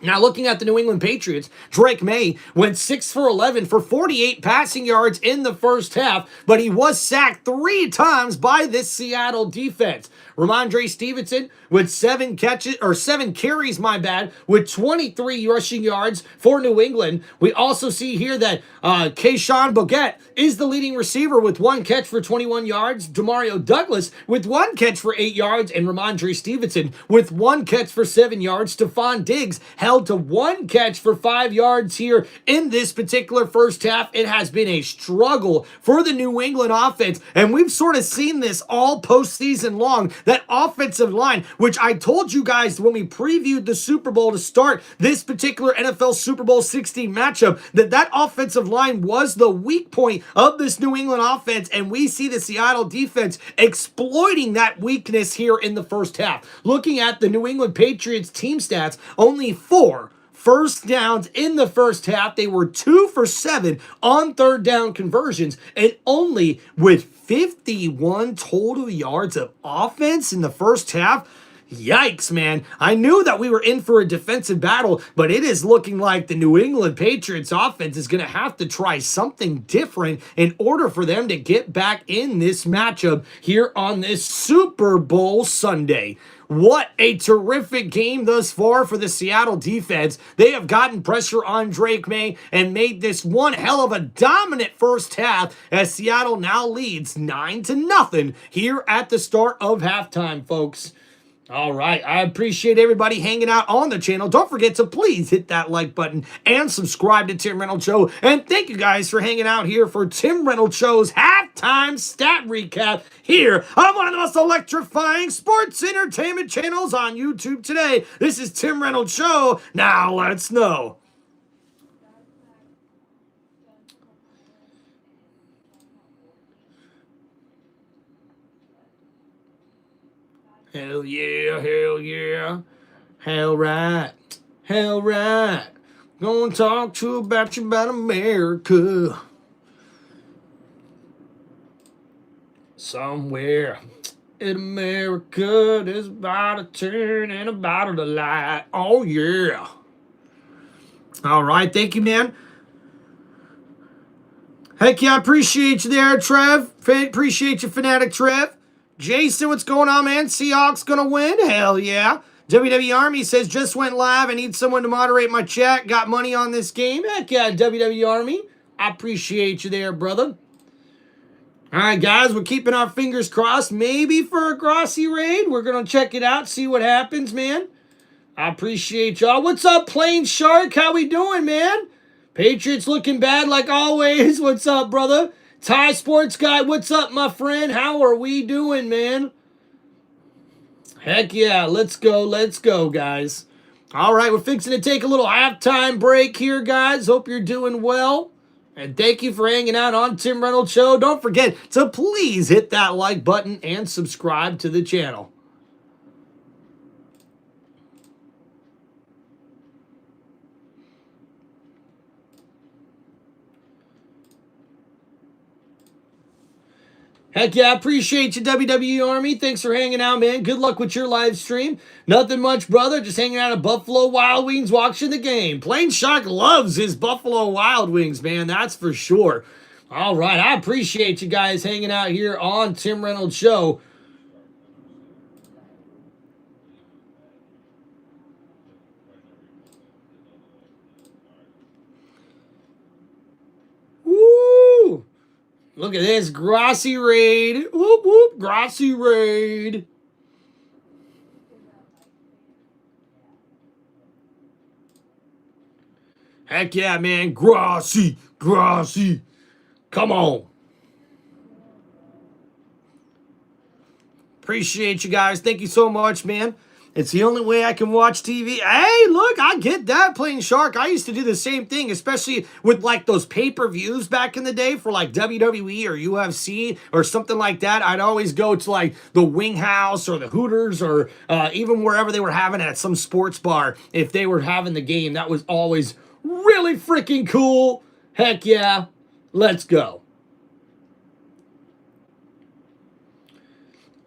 Now, looking at the New England Patriots, Drake May went 6 for 11 for 48 passing yards in the first half, but he was sacked 3 times by this Seattle defense. Ramondre Stevenson with 7 carries, with 23 rushing yards for New England. We also see here that Keyshawn Boguet is the leading receiver with 1 catch for 21 yards. Demario Douglas with 1 catch for 8 yards, and Ramondre Stevenson with 1 catch for 7 yards. Stephon Diggs held to 1 catch for 5 yards here in this particular first half. It has been a struggle for the New England offense, and we've sort of seen this all postseason long, that offensive line, which I told you guys when we previewed the Super Bowl to start this particular NFL Super Bowl 16 matchup, that offensive line was the weak point of this New England offense, and we see the Seattle defense exploiting that weakness here in the first half. Looking at the New England Patriots team stats, only 4 first downs in the first half. They were 2 for 7 on third down conversions, and only with 51 total yards of offense in the first half. Yikes, man. I knew that we were in for a defensive battle, but it is looking like the New England Patriots offense is going to have to try something different in order for them to get back in this matchup here on this Super Bowl Sunday. What a terrific game thus far for the Seattle defense. They have gotten pressure on Drake May and made this one hell of a dominant first half as Seattle now leads 9-0 here at the start of halftime, folks. All right, I appreciate everybody hanging out on the channel. Don't forget to please hit that like button and subscribe to Tim Reynolds Show. And thank you guys for hanging out here for Tim Reynolds Show's halftime stat recap here on one of the most electrifying sports entertainment channels on YouTube today. This is Tim Reynolds Show. Now let's know. Hell yeah, hell yeah, hell right, hell right. Gonna talk to you about America. Somewhere in America, there's about to turn and about to light. Oh yeah. All right, thank you, man. Heck yeah, I appreciate you there, Trev. Appreciate you, Fanatic Trev. Jason, what's going on, man? Seahawks gonna win? Hell yeah. WWE Army says, just went live. I need someone to moderate my chat. Got money on this game. Heck yeah, WWE Army. I appreciate you there, brother. All right, guys, we're keeping our fingers crossed. Maybe for a Grossi raid. We're gonna check it out, see what happens, man. I appreciate y'all. What's up, Plain Shark? How we doing, man? Patriots looking bad like always. What's up, brother? Thai Sports Guy, what's up, my friend? How are we doing, man? Heck yeah, let's go, guys. All right, we're fixing to take a little halftime break here, guys. Hope you're doing well. And thank you for hanging out on Tim Reynolds Show. Don't forget to please hit that like button and subscribe to the channel. Heck yeah, I appreciate you, WWE Army. Thanks for hanging out, man. Good luck with your live stream. Nothing much, brother. Just hanging out at Buffalo Wild Wings watching the game. Plain Shark loves his Buffalo Wild Wings, man. That's for sure. All right, I appreciate you guys hanging out here on Tim Reynolds Show. Woo! Look at this, Grossi raid. Whoop, whoop, Grossi raid. Heck yeah, man. Grossi, Grossi. Come on. Appreciate you guys. Thank you so much, man. It's the only way I can watch TV. Hey, look, I get that, Plain Shark. I used to do the same thing, especially with like those pay-per-views back in the day for like WWE or UFC or something like that. I'd always go to like the Wing House or the Hooters or even wherever they were having it at some sports bar. If they were having the game, that was always really freaking cool. Heck yeah. Let's go.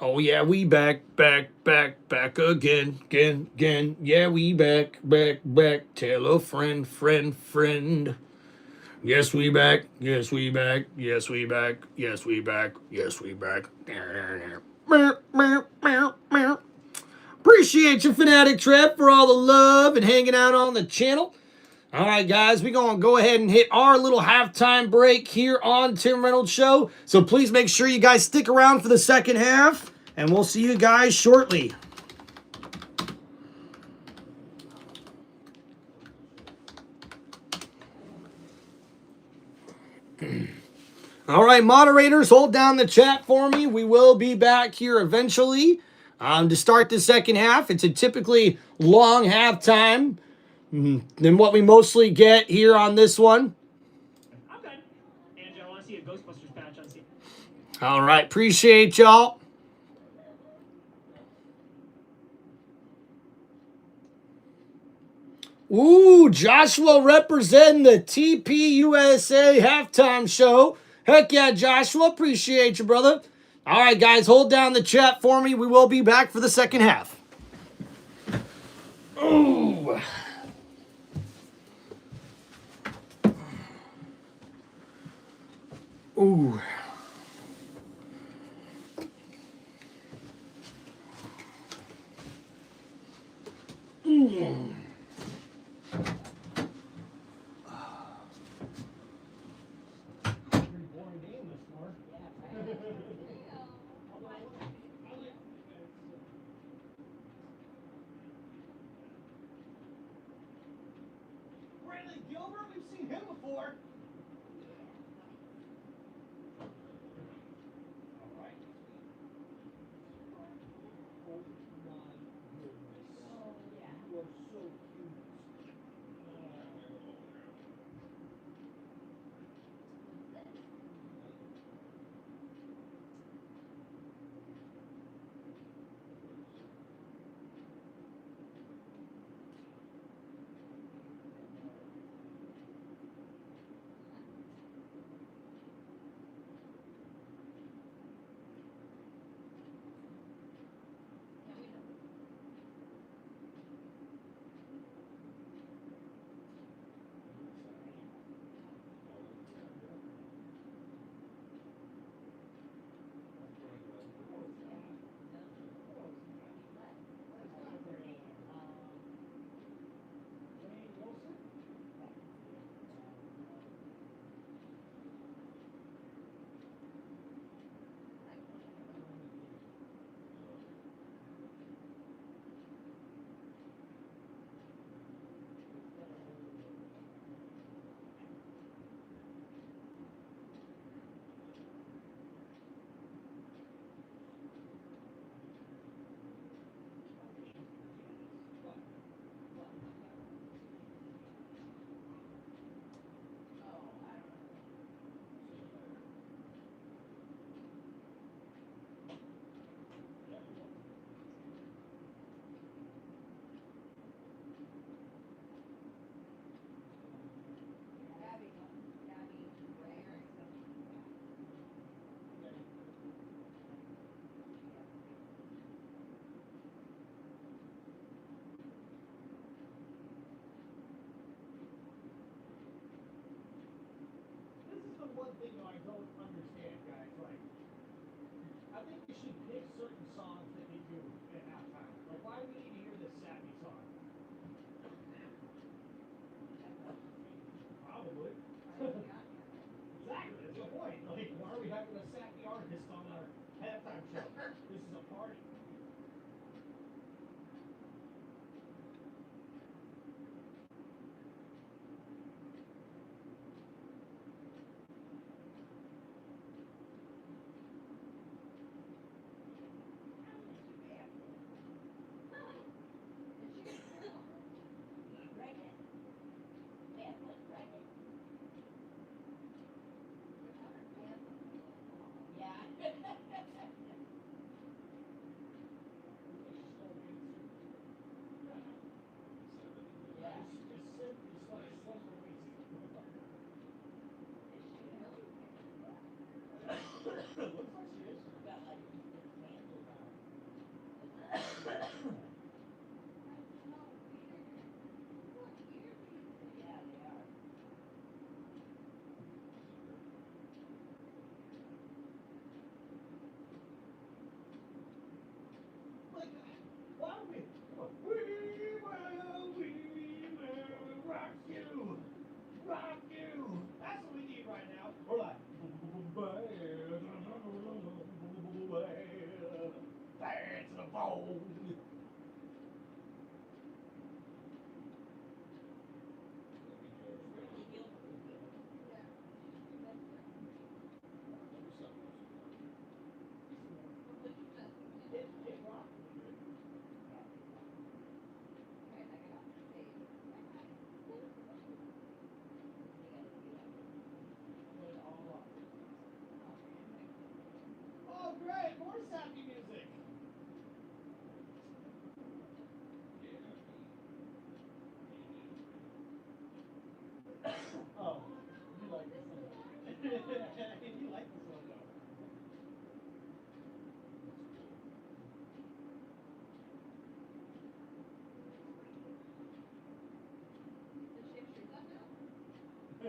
Oh yeah, we back again. Yeah, we back. Tell a friend. Yes, we back. Appreciate you, Fanatic Trev, for all the love and hanging out on the channel. All right, guys, we're going to go ahead and hit our little halftime break here on Tim Reynolds Show. So please make sure you guys stick around for the second half, and we'll see you guys shortly. All right, moderators, hold down the chat for me. We will be back here eventually. To start the second half. It's a typically long halftime than what we mostly get here on this one.
I'm good. And I want to see a Ghostbusters patch on Steve.
All right. Appreciate y'all. Ooh, Joshua representing the TPUSA halftime show. Heck yeah, Joshua. Appreciate you, brother. All right, guys, hold down the chat for me. We will be back for the second half. Ooh. Ooh. Mm.
Bradley Gilbert, we've seen him before. One thing though I don't understand, guys. Like, I think we should pick certain songs that they do at halftime. Like, why do we need to hear this sappy song? Probably. Exactly. That's the point. Like, why are we having a sappy artist on our halftime show? This is a party. Rock you. That's what we need right now. We're like, bad to the bone.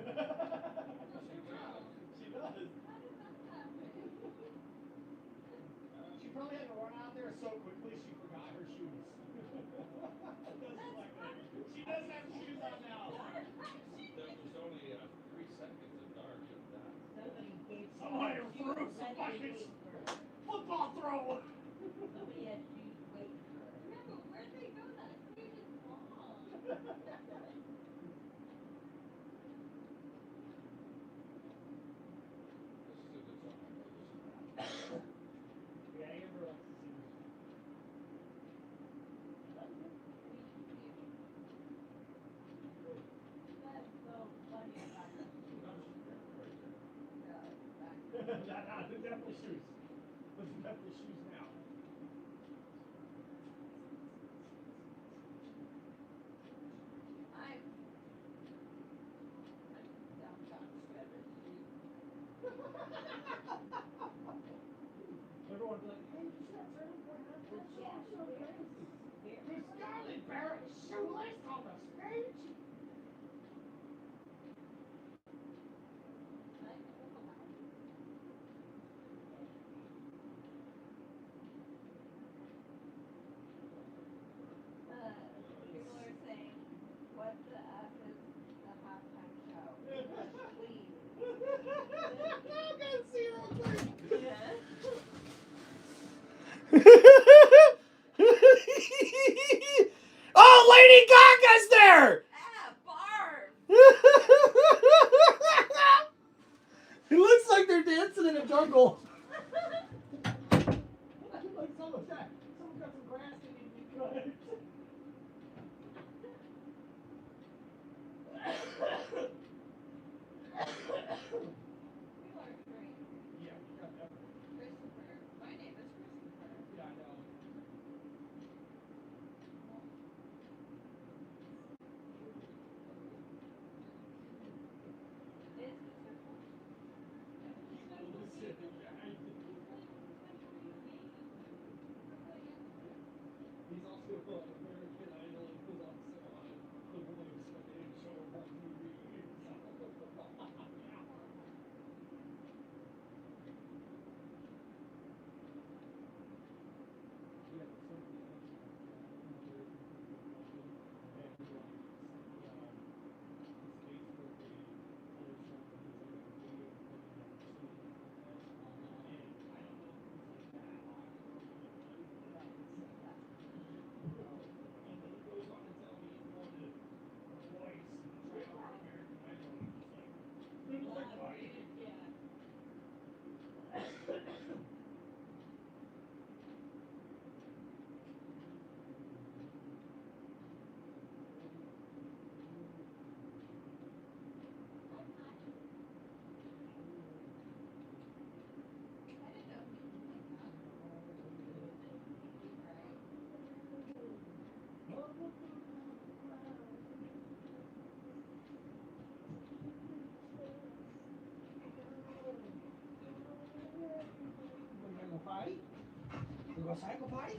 She does. She probably had to run out there so quickly she forgot her shoes. It does look like that. She does have shoes on now.
There's only 3 seconds of dark of that.
Somebody threw some buckets. Football throw.
Somebody had shoes waiting for her. Yeah, but where'd they go? That stage is long.
Yeah, Amber likes to see this.
That's so funny about that.
They're definitely shoes. Those are definitely shoes now.
I'm downtown Shredder.
Everyone be like, hey, you should have turned for that. There's Scarlet Barrett's shoeless on the stage.
People are saying, what the F is the halftime show? Please.
I'm gonna see real quick.
Oh, Lady Gaga's there!
Barb!
It looks like they're dancing in a jungle.
Like someone got some grass that needs to be cut. Yeah, we got that.
Christopher. My name is Christopher.
Yeah, I know. He's also an American Idol and was also on the Williams Spaghetti Show on TV. Potty? You go cycle potty?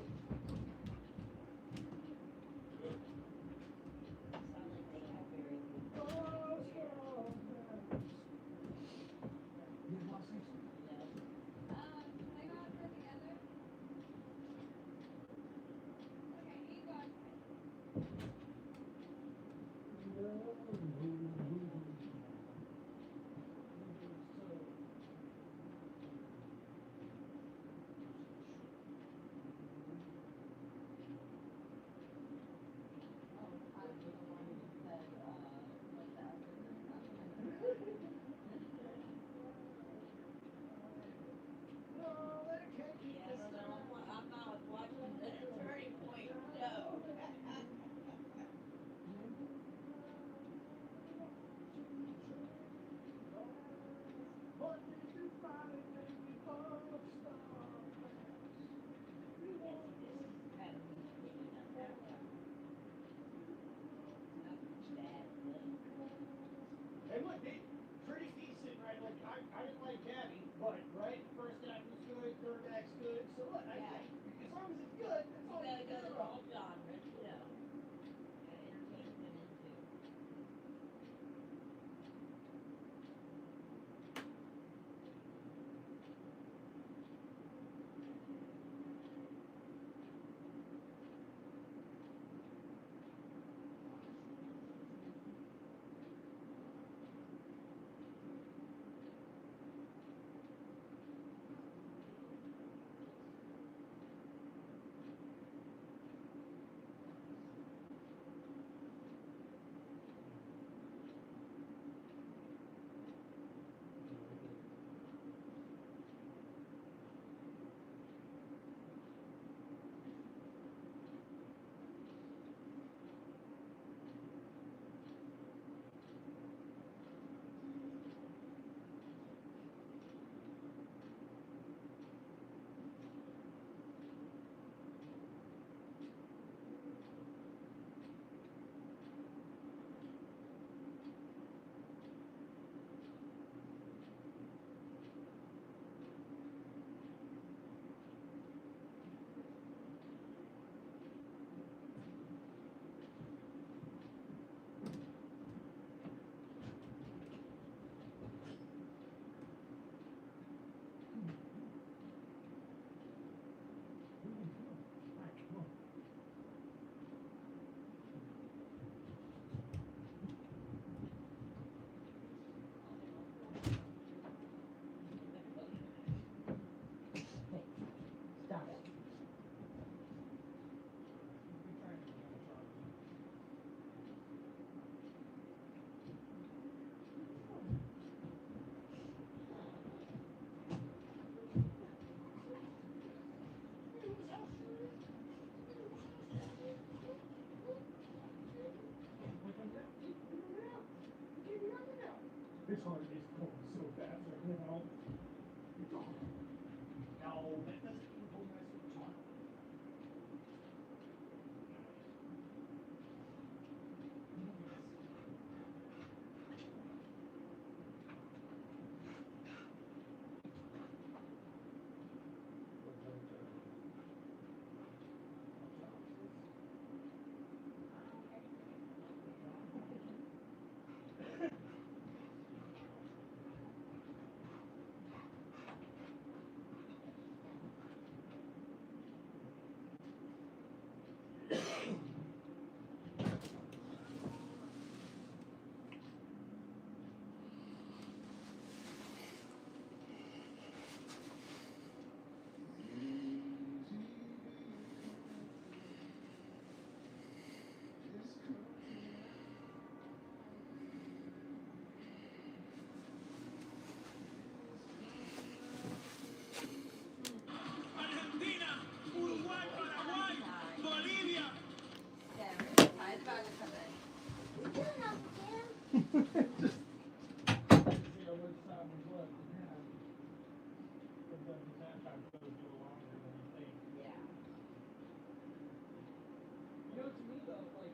You know, to me though, like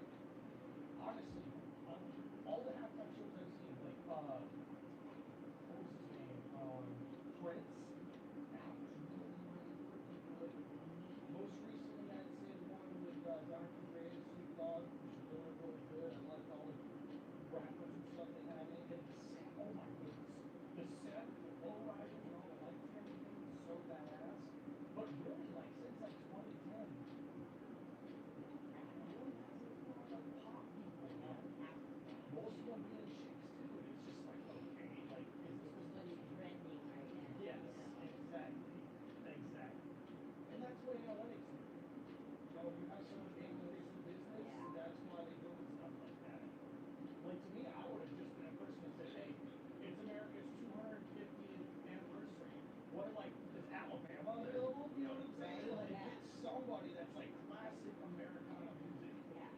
honestly, all the halftime shows I've seen, like what was his name? Prince. That was really, really freaking good. Most recently, I'd say the one with Dr. Dre and Snoop Dogg was really, really good. I liked all the rappers and stuff they had in it. And the set, oh my goodness, the set, the low riders and all the lights and everything was so badass. But really, like since like 2010. Most of them being chicks too, and it's just like, okay, like, is this what is trending right now? Yes, exactly, exactly. And that's what LA is. You know, you have someone making away some business, that's why they do stuff like that. Like, to me, I would have just been a person that said, hey, it's America's 250th anniversary. What, like, is Alabama available? You know what I'm saying? Like, it's somebody that's like classic Americana music. Yeah.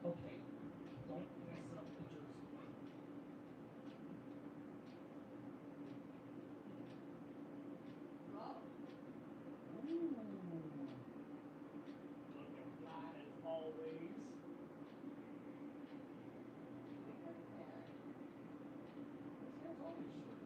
Okay, don't mess up the jersey. Ooh. Looking fly as always. This guy's always short.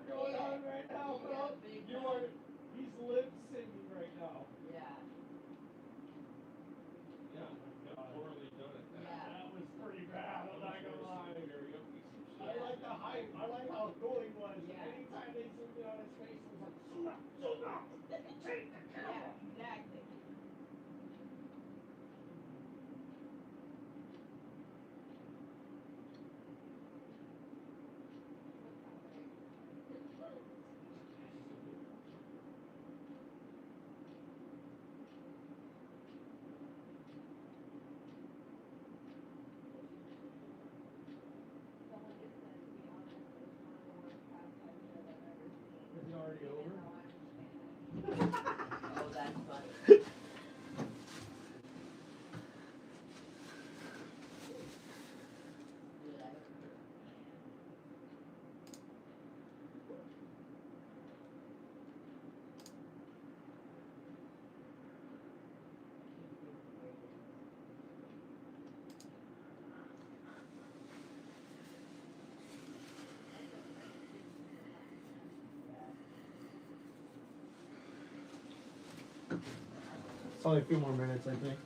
Going on right now, bro. He's lip syncing right now. Yeah. Yeah. Poorly done it. That was pretty bad. I'm not gonna lie. I like the hype. I like how cool he was. Anytime they zoomed in on his face, it was like, zoom out, take the camera. Exactly. Is it already over? Oh, that's funny.
Probably a few more minutes, I think.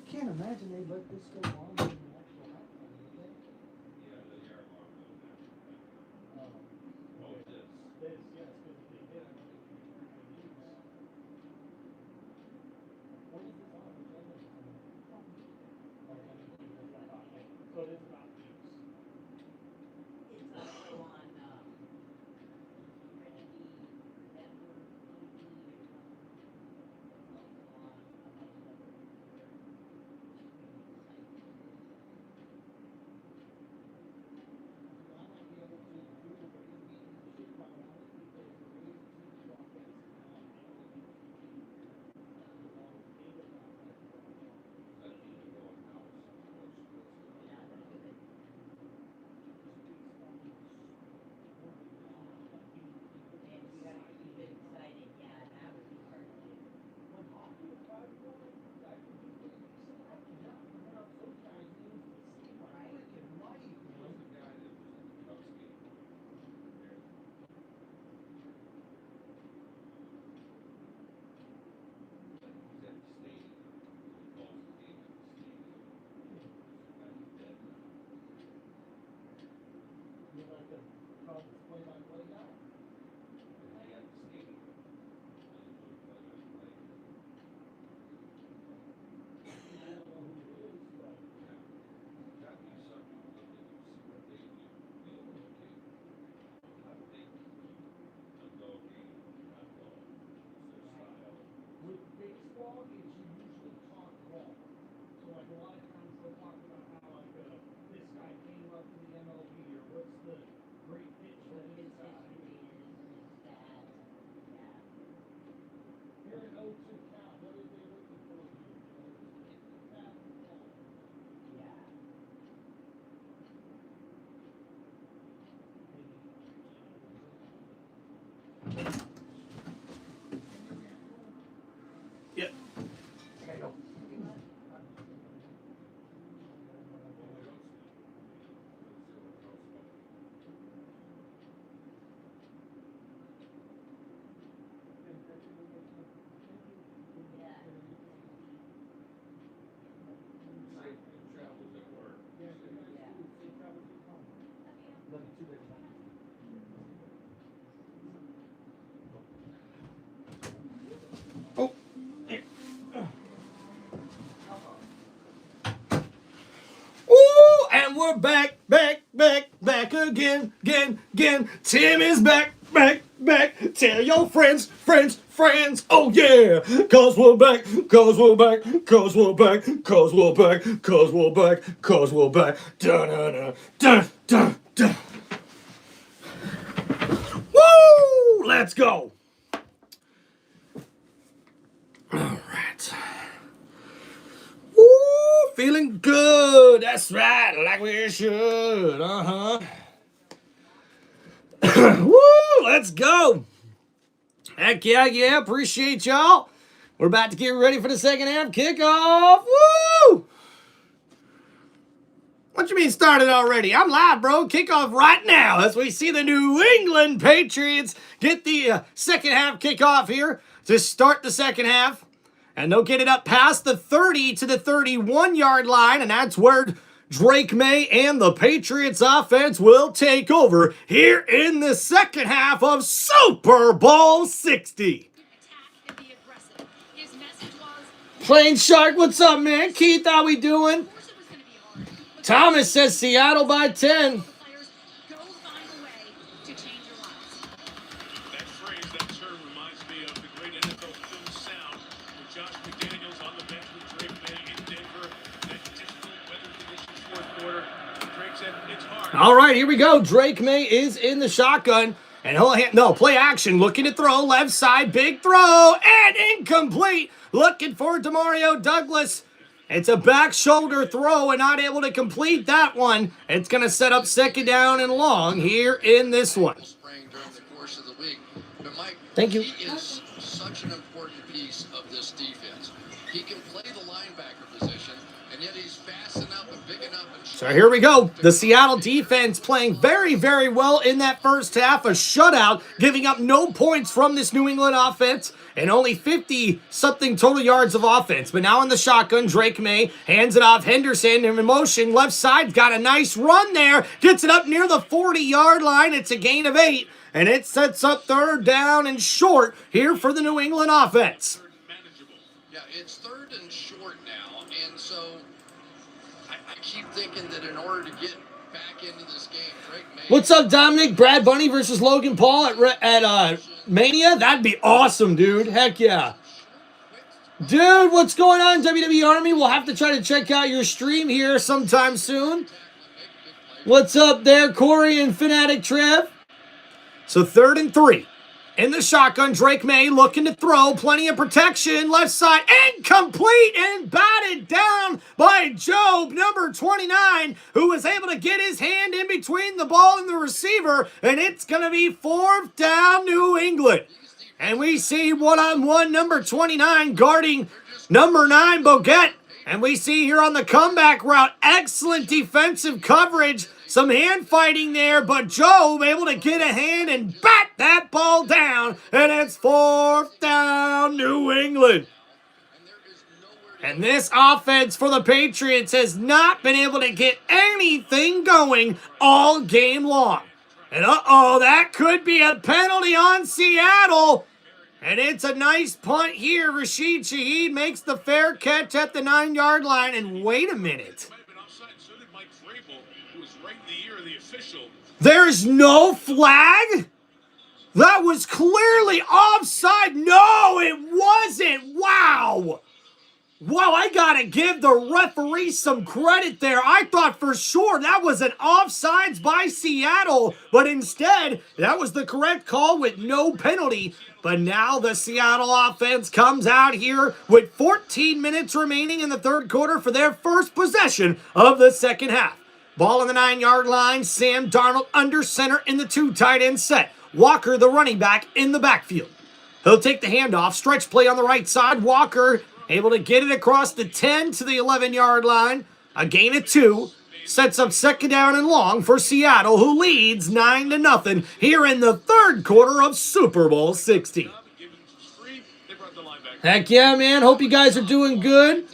Can't imagine they let this go on in the actual halftime, did they? This, yes, because they did, I don't think we heard the news. What is this on? Which end is it on? Oh, yeah, I think that's what I thought, yeah. So it is about news.
It's also on,
With baseball, it's usually talk ball. So like a lot of times they'll talk about how like this guy came up to the MLB or what's the great pitch that this guy. Here at 0-2 count, what are they looking for here? Pat the ball. Yeah.
Yep. Oh. Ooh, and we're back again. Tim is back back. Tell your friends, friends, friends. Oh yeah, cause we're back, cause we're back, cause we're back, cause we're back, cause we're back, cause we're back. Da da da da da da. Woo! Let's go. All right. Woo! Feeling good. That's right, like we should. Woo! Let's go. Heck yeah, yeah. Appreciate y'all. We're about to get ready for the second half kickoff. Woo! What you mean started already? I'm live, bro. Kickoff right now as we see the New England Patriots get the second half kickoff here to start the second half. And they'll get it up past the 30 to the 31-yard line, and that's where Drake May and the Patriots offense will take over here in the second half of Super Bowl 60. Plain Shark, what's up, man? Keith, how we doing? Thomas says Seattle by 10. All right, here we go. Drake May is in the shotgun. And he'll play action. Looking to throw. Left side. Big throw. And incomplete. Looking for DeMario Douglas. It's a back shoulder throw and not able to complete that one. It's going to set up second down and long here in this one. Thank you.
He is such an important piece of this defense. He can play the linebacker position, and yet he's fast enough and big enough.
So here we go. The Seattle defense playing very, very well in that first half. A shutout, giving up no points from this New England offense and only 50-something total yards of offense. But now in the shotgun, Drake May hands it off. Henderson in motion. Left side, got a nice run there. Gets it up near the 40-yard line. It's a gain of 8. And it sets up third down and short here for the New England offense.
Yeah, it's third and short now. And so I keep thinking that in order to get back into this game, Drake May...
What's up, Dominic? Brad Bunny versus Logan Paul at Mania? That'd be awesome, dude. Heck yeah. Dude, what's going on, WWE Army? We'll have to try to check out your stream here sometime soon. What's up there, Corey and Fanatic Trev? So 3rd and 3. In the shotgun, Drake May looking to throw. Plenty of protection. Left side, incomplete and batted down by Job, number 29, who was able to get his hand in between the ball and the receiver. And it's going to be 4th down, New England. And we see one-on-one number 29 guarding number 9, Boguet. And we see here on the comeback route, excellent defensive coverage. Some hand fighting there, but Job able to get a hand and bat that ball down. And it's 4th down, New England. And this offense for the Patriots has not been able to get anything going all game long. And that could be a penalty on Seattle. And it's a nice punt here. Rashid Shaheed makes the fair catch at the 9-yard line. And wait a minute. There's no flag? That was clearly offside. No, it wasn't. Wow. Wow, I got to give the referee some credit there. I thought for sure that was an offsides by Seattle, but instead, that was the correct call with no penalty. But now the Seattle offense comes out here with 14 minutes remaining in the third quarter for their first possession of the second half. Ball on the 9-yard line. Sam Darnold under center in the 2 tight end set. Walker, the running back, in the backfield. He'll take the handoff. Stretch play on the right side. Walker able to get it across the 10 to the 11-yard line. A gain of 2. Sets up second down and long for Seattle, who leads 9-0 here in the third quarter of Super Bowl 60. Heck yeah, man. Hope you guys are doing good.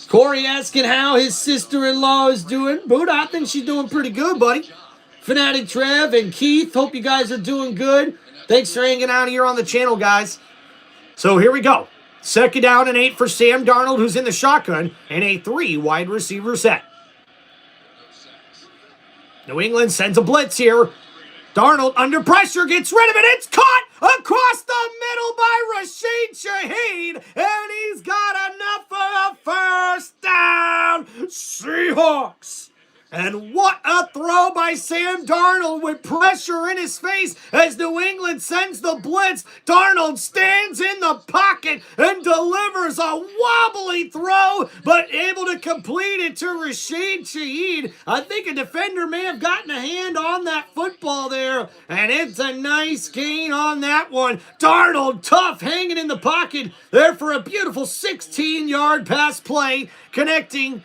Corey asking how his sister-in-law is doing. Buddha, I think she's doing pretty good, buddy. Fanatic Trev and Keith, hope you guys are doing good. Thanks for hanging out here on the channel, guys. So here we go. Second down and 8 for Sam Darnold, who's in the shotgun, and a 3 wide receiver set. New England sends a blitz here. Darnold under pressure gets rid of it. It's caught across the middle by Rashid Shaheed, and he's got enough for a first down. Seahawks. And what a throw by Sam Darnold with pressure in his face as New England sends the blitz. Darnold stands in the pocket and delivers a wobbly throw, but able to complete it to Rashid Shaheed. I think a defender may have gotten a hand on that football there, and it's a nice gain on that one. Darnold, tough, hanging in the pocket there for a beautiful 16-yard pass play, connecting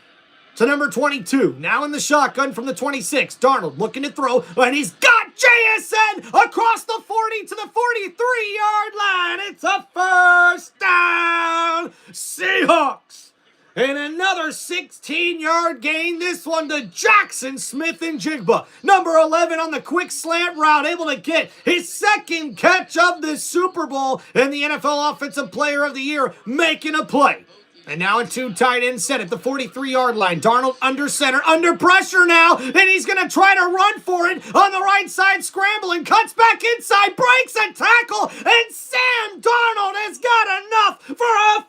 to number 22. Now in the shotgun from the 26. Darnold looking to throw, and he's got JSN across the 40 to the 43-yard line. It's a first down. Seahawks. And another 16-yard gain, this one to Jackson Smith-Njigba. Number 11 on the quick slant route, able to get his second catch of the Super Bowl, and the NFL Offensive Player of the Year making a play. And now a two tight end set at the 43-yard line. Darnold under center, under pressure now, and he's going to try to run for it on the right side, scrambling, cuts back inside, breaks a tackle, and Sam Darnold has got enough for a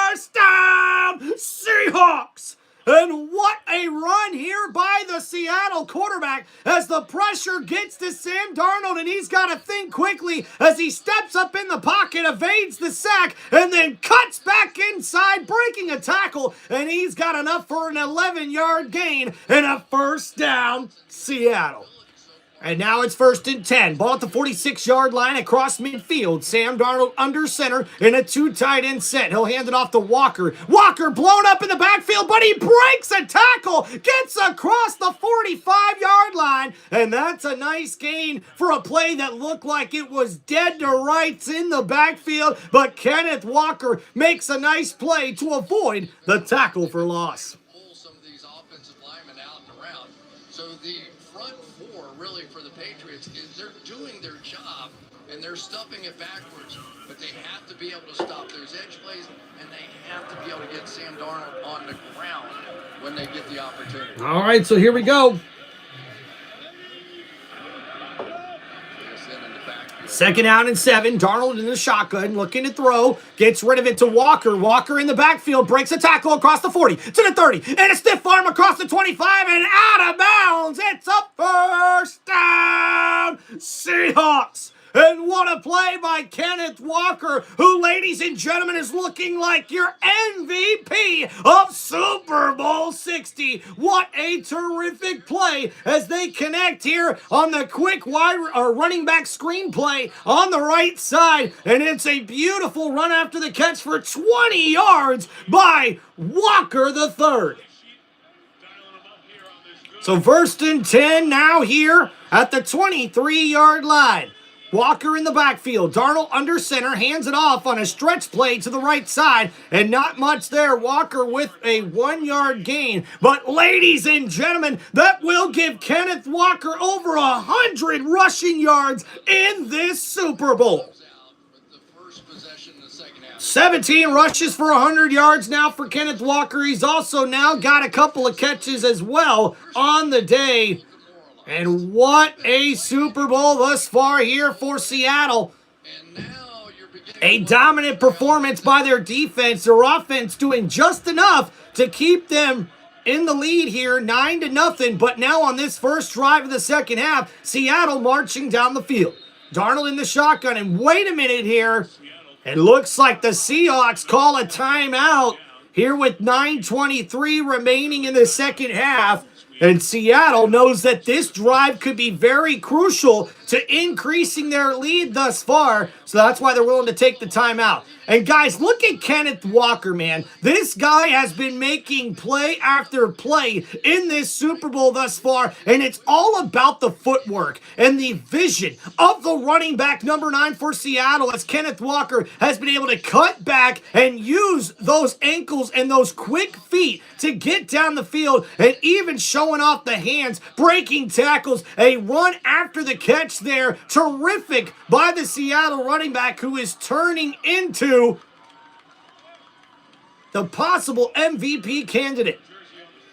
first down. Seahawks. And what a run here by the Seattle quarterback as the pressure gets to Sam Darnold, and he's got to think quickly as he steps up in the pocket, evades the sack, and then cuts back inside, breaking a tackle, and he's got enough for an 11-yard gain and a first down, Seattle. And now it's 1st and 10. Ball at the 46-yard line across midfield. Sam Darnold under center in a two tight end set. He'll hand it off to Walker. Walker blown up in the backfield, but he breaks a tackle, gets across the 45-yard line, and that's a nice gain for a play that looked like it was dead to rights in the backfield, but Kenneth Walker makes a nice play to avoid the tackle for loss.
Some of these offensive linemen out and around. So the front four really for the Patriots is they're doing their job and they're stuffing it backwards, but they have to be able to stop those edge plays, and they have to be able to get Sam Darnold on the ground when they get the opportunity.
All right, so here we go. 2nd down and 7. Darnold in the shotgun, looking to throw. Gets rid of it to Walker. Walker in the backfield, breaks a tackle across the 40 to the 30. And a stiff arm across the 25 and out of bounds. It's a first down. Seahawks. And what a play by Kenneth Walker, who, ladies and gentlemen, is looking like your MVP of Super Bowl 60. What a terrific play as they connect here on the quick running back screen play on the right side. And it's a beautiful run after the catch for 20 yards by Walker the third. So 1st and 10 now here at the 23-yard line. Walker in the backfield. Darnold under center, hands it off on a stretch play to the right side, and not much there. Walker with a 1-yard gain. But ladies and gentlemen, that will give Kenneth Walker over 100 rushing yards in this Super Bowl. 17 rushes for 100 yards now for Kenneth Walker. He's also now got a couple of catches as well on the day. And what a Super Bowl thus far here for Seattle. A dominant performance by their defense. Their offense doing just enough to keep them in the lead here, 9-0. But now on this first drive of the second half, Seattle marching down the field. Darnold in the shotgun, and wait a minute here. It looks like the Seahawks call a timeout here with 9:23 remaining in the second half. And Seattle knows that this drive could be very crucial to increasing their lead thus far. So that's why they're willing to take the timeout. And guys, look at Kenneth Walker, man. This guy has been making play after play in this Super Bowl thus far. And it's all about the footwork and the vision of the running back, number 9 for Seattle, as Kenneth Walker has been able to cut back and use those ankles and those quick feet to get down the field, and even showing off the hands, breaking tackles, a run after the catch there. Terrific by the Seattle running back, who is turning into the possible MVP candidate.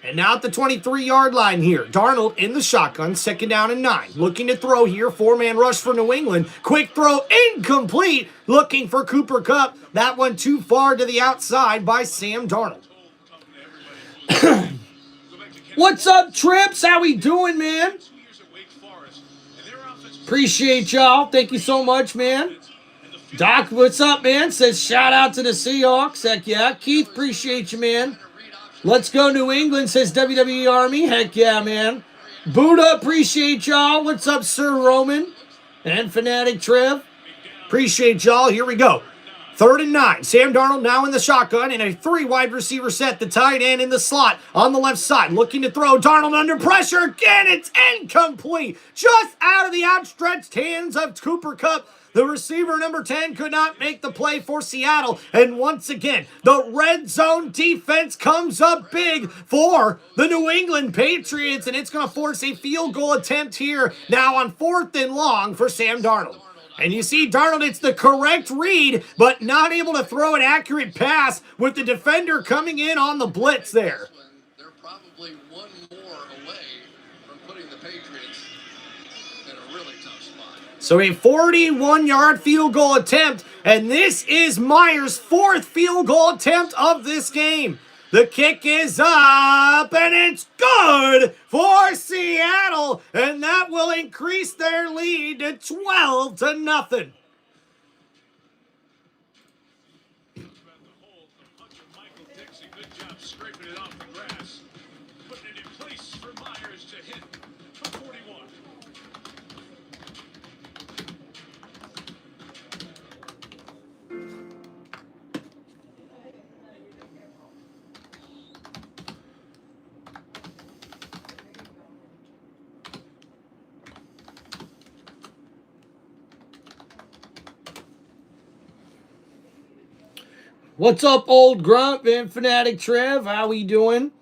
And now at the 23-yard line here. Darnold in the shotgun, 2nd down and 9. Looking to throw here, 4-man rush for New England. Quick throw, incomplete. Looking for Cooper Kupp. That one too far to the outside by Sam Darnold. What's up, Trips? How we doing, man? Appreciate y'all. Thank you so much, man. Doc, what's up, man? Says shout out to the Seahawks. Heck yeah. Keith, appreciate you, man. Let's go New England, says WWE Army. Heck yeah, man. Buddha, appreciate y'all. What's up, Sir Roman? And Fanatic Trev. Appreciate y'all. Here we go. 3rd and 9. Sam Darnold now in the shotgun in a 3-wide receiver set. The tight end in the slot on the left side. Looking to throw. Darnold under pressure. Again, it's incomplete. Just out of the outstretched hands of Cooper Kupp. The receiver, number 10, could not make the play for Seattle. And once again, the red zone defense comes up big for the New England Patriots. And it's going to force a field goal attempt here now on 4th and long for Sam Darnold. And you see Darnold, it's the correct read, but not able to throw an accurate pass with the defender coming in on the blitz there.
They're probably one more away from putting the Patriots in a really tough spot.
So a 41-yard field goal attempt, and this is Myers' 4th field goal attempt of this game. The kick is up, and it's good for Seattle, and that will increase their lead to 12-0. What's up, old Grump and Fanatic Trev? How we doing?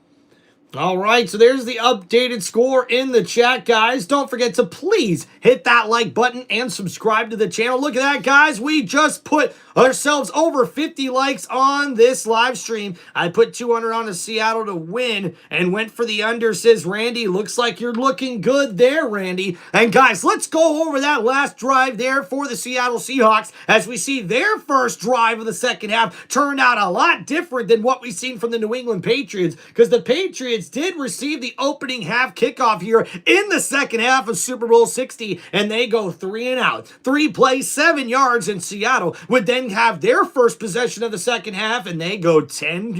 All right, so there's the updated score in the chat, guys. Don't forget to please hit that like button and subscribe to the channel. Look at that, guys. We just put ourselves over 50 likes on this live stream. I put 200 on the Seattle to win and went for the under, says Randy. Looks like you're looking good there, Randy. And guys, let's go over that last drive there for the Seattle Seahawks as we see their first drive of the second half turned out a lot different than what we've seen from the New England Patriots, because the Patriots did receive the opening half kickoff here in the second half of Super Bowl 60, and they go 3 and out. 3 plays, 7 yards, and Seattle would then have their first possession of the second half, and they go 10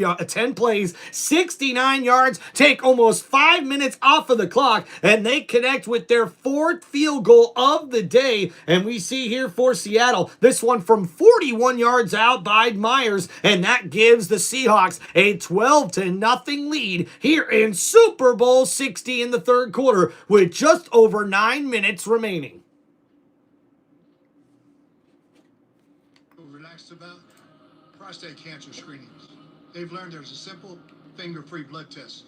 plays, 69 yards, take almost 5 minutes off of the clock, and they connect with their 4th field goal of the day. And we see here for Seattle, this one from 41 yards out by Myers, and that gives the Seahawks a 12-0 lead here in Super Bowl 60 in the third quarter with just over 9 minutes remaining.
Relaxed about prostate cancer screenings. They've learned there's a simple finger-free blood test.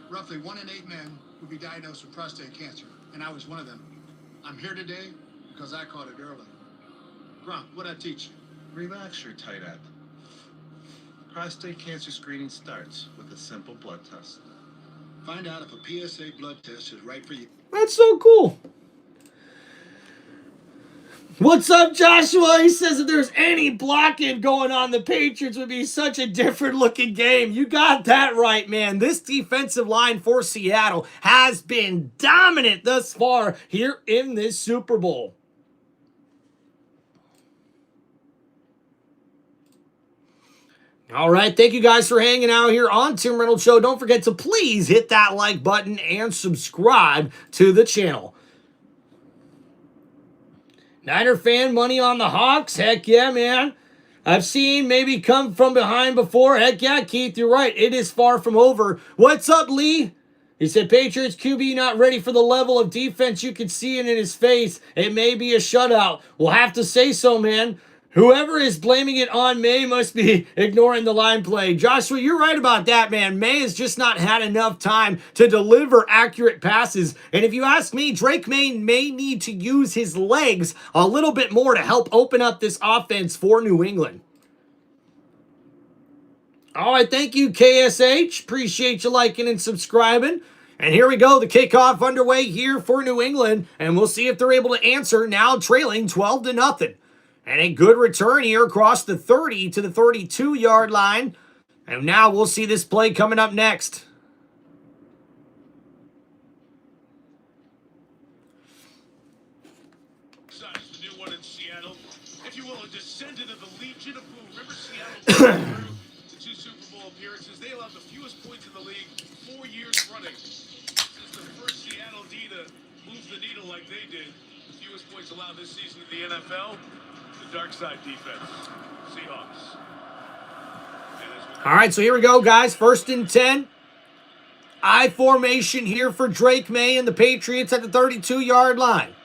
Roughly 1 in 8 men would be diagnosed with prostate cancer, and I was one of them. I'm here today because I caught it early. Grump, what'd I teach you?
Relax your tight end. Prostate cancer screening starts with a simple blood test.
Find out if a PSA blood test is right for you.
That's so cool. What's up, Joshua? He says if there's any blocking going on, the Patriots would be such a different looking game. You got that right, man. This defensive line for Seattle has been dominant thus far here in this Super Bowl. All right, thank you guys for hanging out here on Tim Reynolds Show. Don't forget to please hit that like button and subscribe to the channel. Niner fan, money on the Hawks? Heck yeah, man. I've seen maybe come from behind before. Heck yeah, Keith, you're right. It is far from over. What's up, Lee? He said, Patriots QB not ready for the level of defense. You can see it in his face. It may be a shutout. We'll have to say so, man. Whoever is blaming it on May must be ignoring the line play. Joshua, you're right about that, man. May has just not had enough time to deliver accurate passes. And if you ask me, Drake May need to use his legs a little bit more to help open up this offense for New England. All right, thank you, KSH. Appreciate you liking and subscribing. And here we go, the kickoff underway here for New England, and we'll see if they're able to answer, now trailing 12-0. And a good return here across the 30 to the 32-yard line. And now we'll see this play coming up next.
The new one in Seattle, if you will, a descendant of the Legion of Boom. Remember Seattle? The 2 Super Bowl appearances. They allowed the fewest points in the league 4 years running. This is the first Seattle D to move the needle like they did. The fewest points allowed this season in the NFL. The dark side defense. Seahawks.
All right, so here we go, guys. 1st and 10. I formation here for Drake May and the Patriots at the 32-yard line.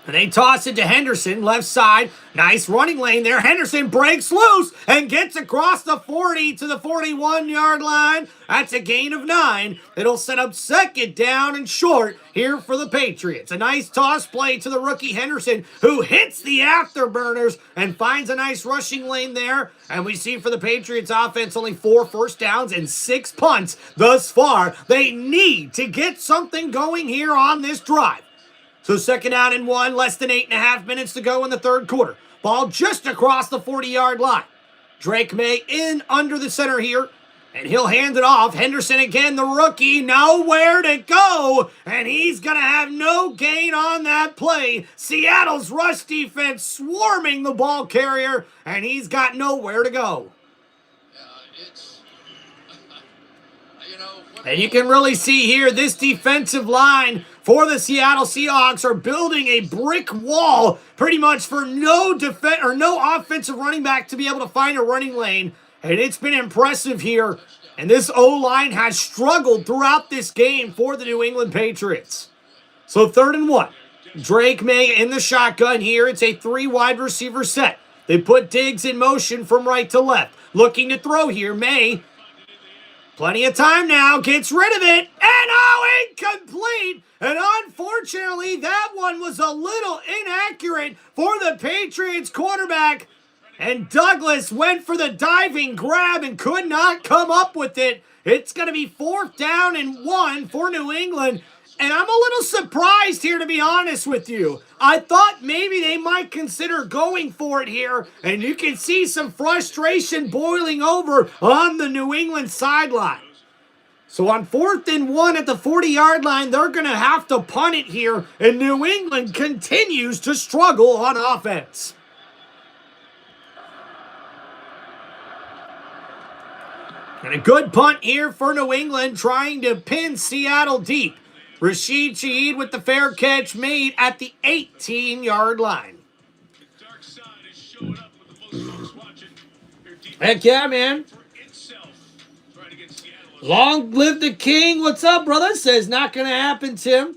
And they toss it to Henderson, left side. Nice running lane there. Henderson breaks loose and gets across the 40 to the 41-yard line. That's a gain of 9. It'll set up 2nd down and short here for the Patriots. A nice toss play to the rookie Henderson, who hits the afterburners and finds a nice rushing lane there. And we see for the Patriots offense only 4 first downs and 6 punts thus far. They need to get something going here on this drive. So 2nd down and 1, less than 8.5 minutes to go in the 3rd quarter. Ball just across the 40-yard line. Drake May in under the center here, and he'll hand it off. Henderson again, the rookie, nowhere to go, and he's going to have no gain on that play. Seattle's rush defense swarming the ball carrier, and he's got nowhere to go. And you can really see here, this defensive line for the Seattle Seahawks are building a brick wall pretty much for no offensive running back to be able to find a running lane. And it's been impressive here. And this O-line has struggled throughout this game for the New England Patriots. So 3rd and 1. Drake May in the shotgun here. It's a 3 wide receiver set. They put Diggs in motion from right to left. Looking to throw here. May. Plenty of time now, gets rid of it, and incomplete! And unfortunately, that one was a little inaccurate for the Patriots quarterback. And Douglas went for the diving grab and could not come up with it. It's going to be 4th down and 1 for New England. And I'm a little surprised here, to be honest with you. I thought maybe they might consider going for it here, and you can see some frustration boiling over on the New England sideline. So on 4th and 1 at the 40-yard line, they're going to have to punt it here, and New England continues to struggle on offense. And a good punt here for New England, trying to pin Seattle deep. Rashid Shaheed with the fair catch made at the 18-yard line. Heck yeah, man. Long live the king. What's up, brother? Says not going to happen, Tim.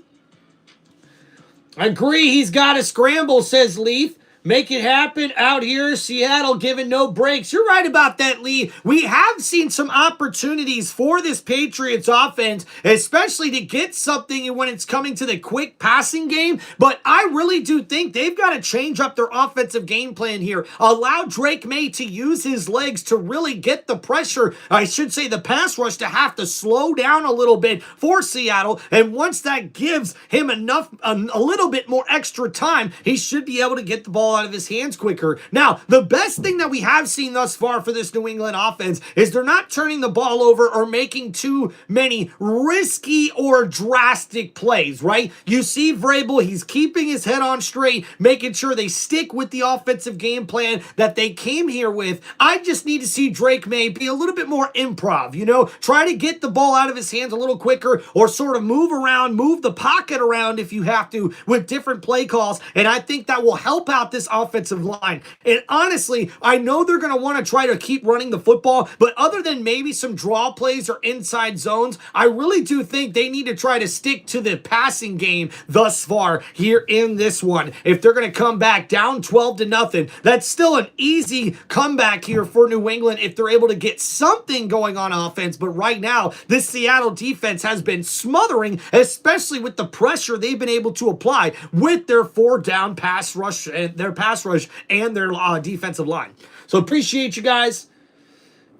Agree, he's got to scramble, says Leaf. Make it happen out here, Seattle giving no breaks. You're right about that, Lee. We have seen some opportunities for this Patriots offense, especially to get something when it's coming to the quick passing game. But I really do think they've got to change up their offensive game plan here. Allow Drake May to use his legs to really get the pressure, I should say the pass rush, to have to slow down a little bit for Seattle. And once that gives him enough, a little bit more extra time, he should be able to get the ball out of his hands quicker. Now, the best thing that we have seen thus far for this New England offense is they're not turning the ball over or making too many risky or drastic plays, right? You see Vrabel, he's keeping his head on straight, making sure they stick with the offensive game plan that they came here with. I just need to see Drake May be a little bit more improv, you know, try to get the ball out of his hands a little quicker, or sort of move around, move the pocket around if you have to, with different play calls, and I think that will help out this offensive line. And honestly, I know they're going to want to try to keep running the football, but other than maybe some draw plays or inside zones, I really do think they need to try to stick to the passing game thus far here in this one. If they're going to come back down 12-0, that's still an easy comeback here for New England if they're able to get something going on offense. But right now, this Seattle defense has been smothering, especially with the pressure they've been able to apply with their 4-down pass rush, and their defensive line. So appreciate you guys.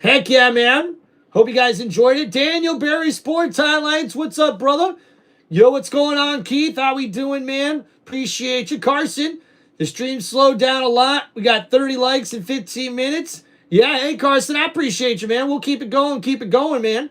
Heck yeah, man. Hope you guys enjoyed it. Daniel Barry Sports Highlights. What's up, brother? Yo, what's going on, Keith? How we doing, man? Appreciate you. Carson, the stream slowed down a lot. We got 30 likes in 15 minutes. Yeah, hey, Carson, I appreciate you, man. We'll keep it going, man.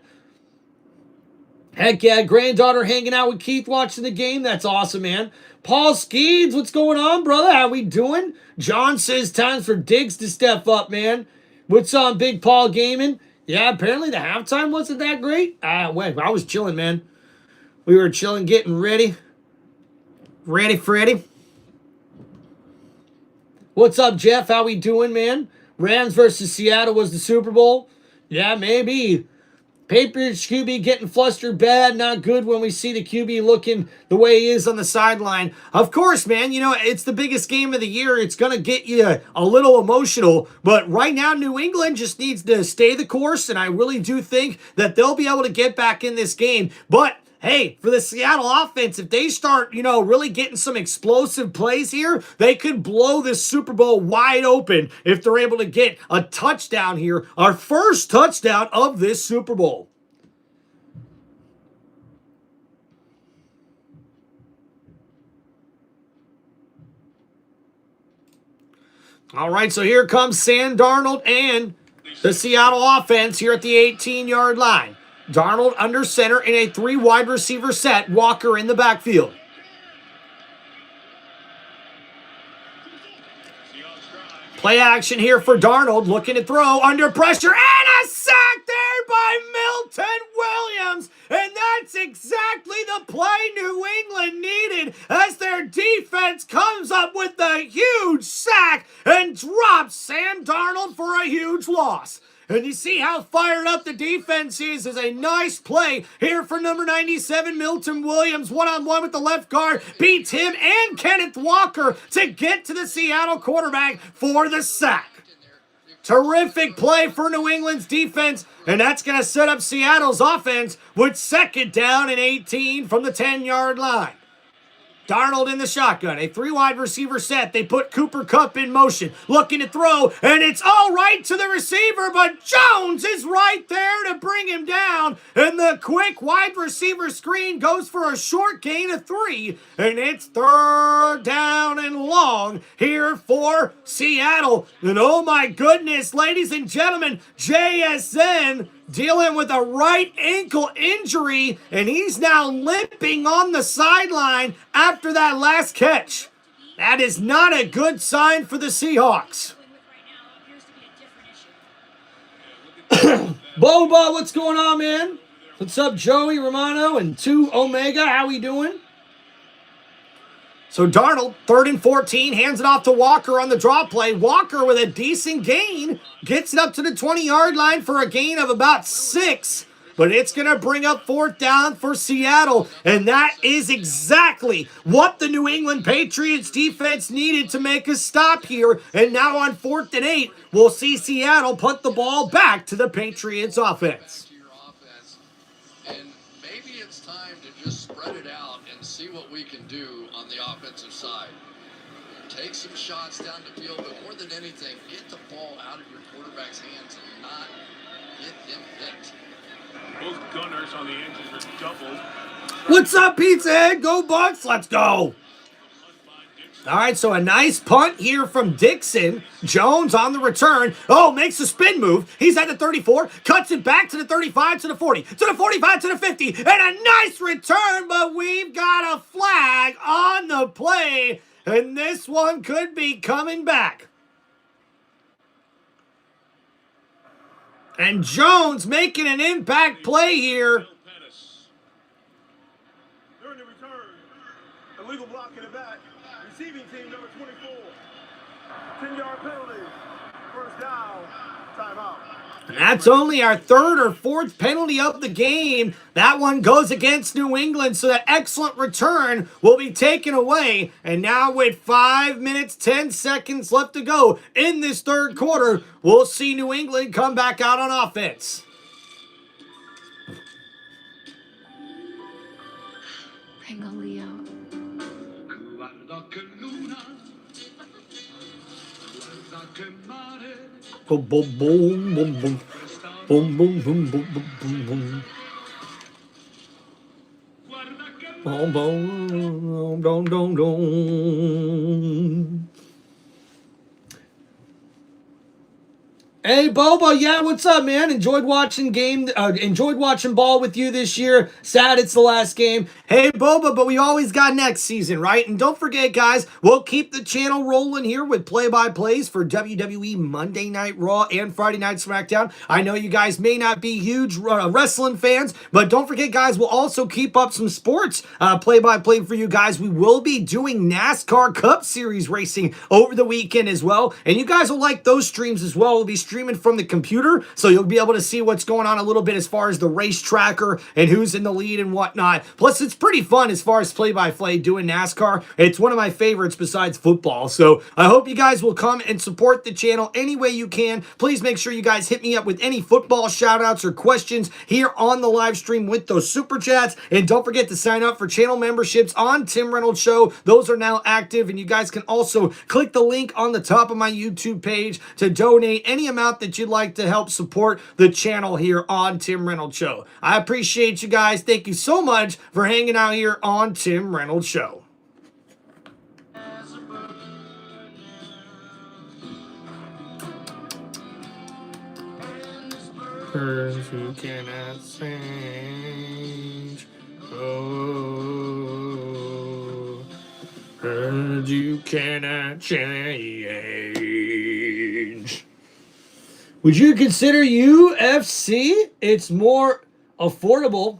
Heck yeah, granddaughter hanging out with Keith watching the game. That's awesome, man. Paul Skeeds, what's going on, brother? How we doing? John says time for Diggs to step up, man. What's on, Big Paul Gaming? Yeah, apparently the halftime wasn't that great. Wait, I was chilling, man. We were chilling, getting ready. Ready, Freddy. What's up, Jeff? How we doing, man? Rams versus Seattle was the Super Bowl. Yeah, maybe. Patriots QB getting flustered bad, not good when we see the QB looking the way he is on the sideline. Of course, man, you know, it's the biggest game of the year. It's going to get you a little emotional. But right now, New England just needs to stay the course, and I really do think that they'll be able to get back in this game. But hey, for the Seattle offense, if they start, you know, really getting some explosive plays here, they could blow this Super Bowl wide open if they're able to get a touchdown here, our first touchdown of this Super Bowl. All right, so here comes Sam Darnold and the Seattle offense here at the 18-yard line. Darnold under center in a 3 wide receiver set. Walker in the backfield. Play action here for Darnold. Looking to throw under pressure. And a sack there by Milton Williams. And that's exactly the play New England needed as their defense comes up with a huge sack and drops Sam Darnold for a huge loss. And you see how fired up the defense is. Is a nice play here for number 97, Milton Williams. One-on-one with the left guard. Beats him and Kenneth Walker to get to the Seattle quarterback for the sack. Terrific play for New England's defense. And that's going to set up Seattle's offense with 2nd down and 18 from the 10-yard line. Darnold in the shotgun, a 3 wide receiver set. They put Cooper Kupp in motion, looking to throw, and it's all right to the receiver, but Jones is right there to bring him down, and the quick wide receiver screen goes for a short gain of 3, and it's 3rd down and long here for Seattle. And oh my goodness, ladies and gentlemen, JSN dealing with a right ankle injury, and he's now limping on the sideline after that last catch. That is not a good sign for the Seahawks. Boba, what's going on, man? What's up, Joey Romano and 2 Omega? How we doing? So Darnold, 3rd and 14, hands it off to Walker on the draw play. Walker with a decent gain, gets it up to the 20-yard line for a gain of about 6. But it's going to bring up 4th down for Seattle. And that is exactly what the New England Patriots defense needed to make a stop here. And now on 4th and 8, we'll see Seattle put the ball back to the Patriots offense.
And maybe it's time to just spread it out and see what we can do on the offensive side. Take some shots down the field, but more than anything, get the ball out of your quarterback's hands and not get him hit.
Both gunners on the edges are doubled.
What's up, Pizza Head? Go Bucks. Let's go. All right, so a nice punt here from Dixon. Jones on the return. Oh, makes a spin move. He's at the 34, cuts it back to the 35, to the 40, to the 45, to the 50, and a nice return, but we've got a flag on the play, and this one could be coming back. And Jones making an impact play here.
During the return, illegal block in the back. Receiving team number 24. 10-yard penalty. 1st down. Timeout.
And that's only our 3rd or 4th penalty of the game. That one goes against New England, so that excellent return will be taken away. And now with 5 minutes, 10 seconds left to go in this 3rd quarter, we'll see New England come back out on offense.
Leo.
Boom, boom, boom, boom, boom. Boom, boom, boom, boom, boom, boom, boom. Boom, boom, dum, dum, dum. Hey Boba, yeah, what's up, man? Enjoyed watching ball with you this year. Sad it's the last game. Hey Boba, but we always got next season, right? And don't forget, guys, we'll keep the channel rolling here with play-by-plays for WWE Monday Night Raw and Friday Night SmackDown. I know you guys may not be huge wrestling fans, but don't forget, guys, we'll also keep up some sports play-by-play for you guys. We will be doing NASCAR Cup Series racing over the weekend as well, and you guys will like those streams as well. We'll be streaming from the computer, so you'll be able to see what's going on a little bit as far as the race tracker and who's in the lead and whatnot. Plus, it's pretty fun as far as play-by-play doing NASCAR. It's one of my favorites besides football, so I hope you guys will come and support the channel any way you can. Please make sure you guys hit me up with any football shout-outs or questions here on the live stream with those super chats, and don't forget to sign up for channel memberships on Tim Reynolds Show. Those are now active, and you guys can also click the link on the top of my YouTube page to donate any amount that you'd like to help support the channel here on Tim Reynolds Show. I appreciate you guys. Thank you so much for hanging out here on Tim Reynolds Show. Birds who cannot change. Oh, birds you cannot change. Would you consider UFC? It's more affordable.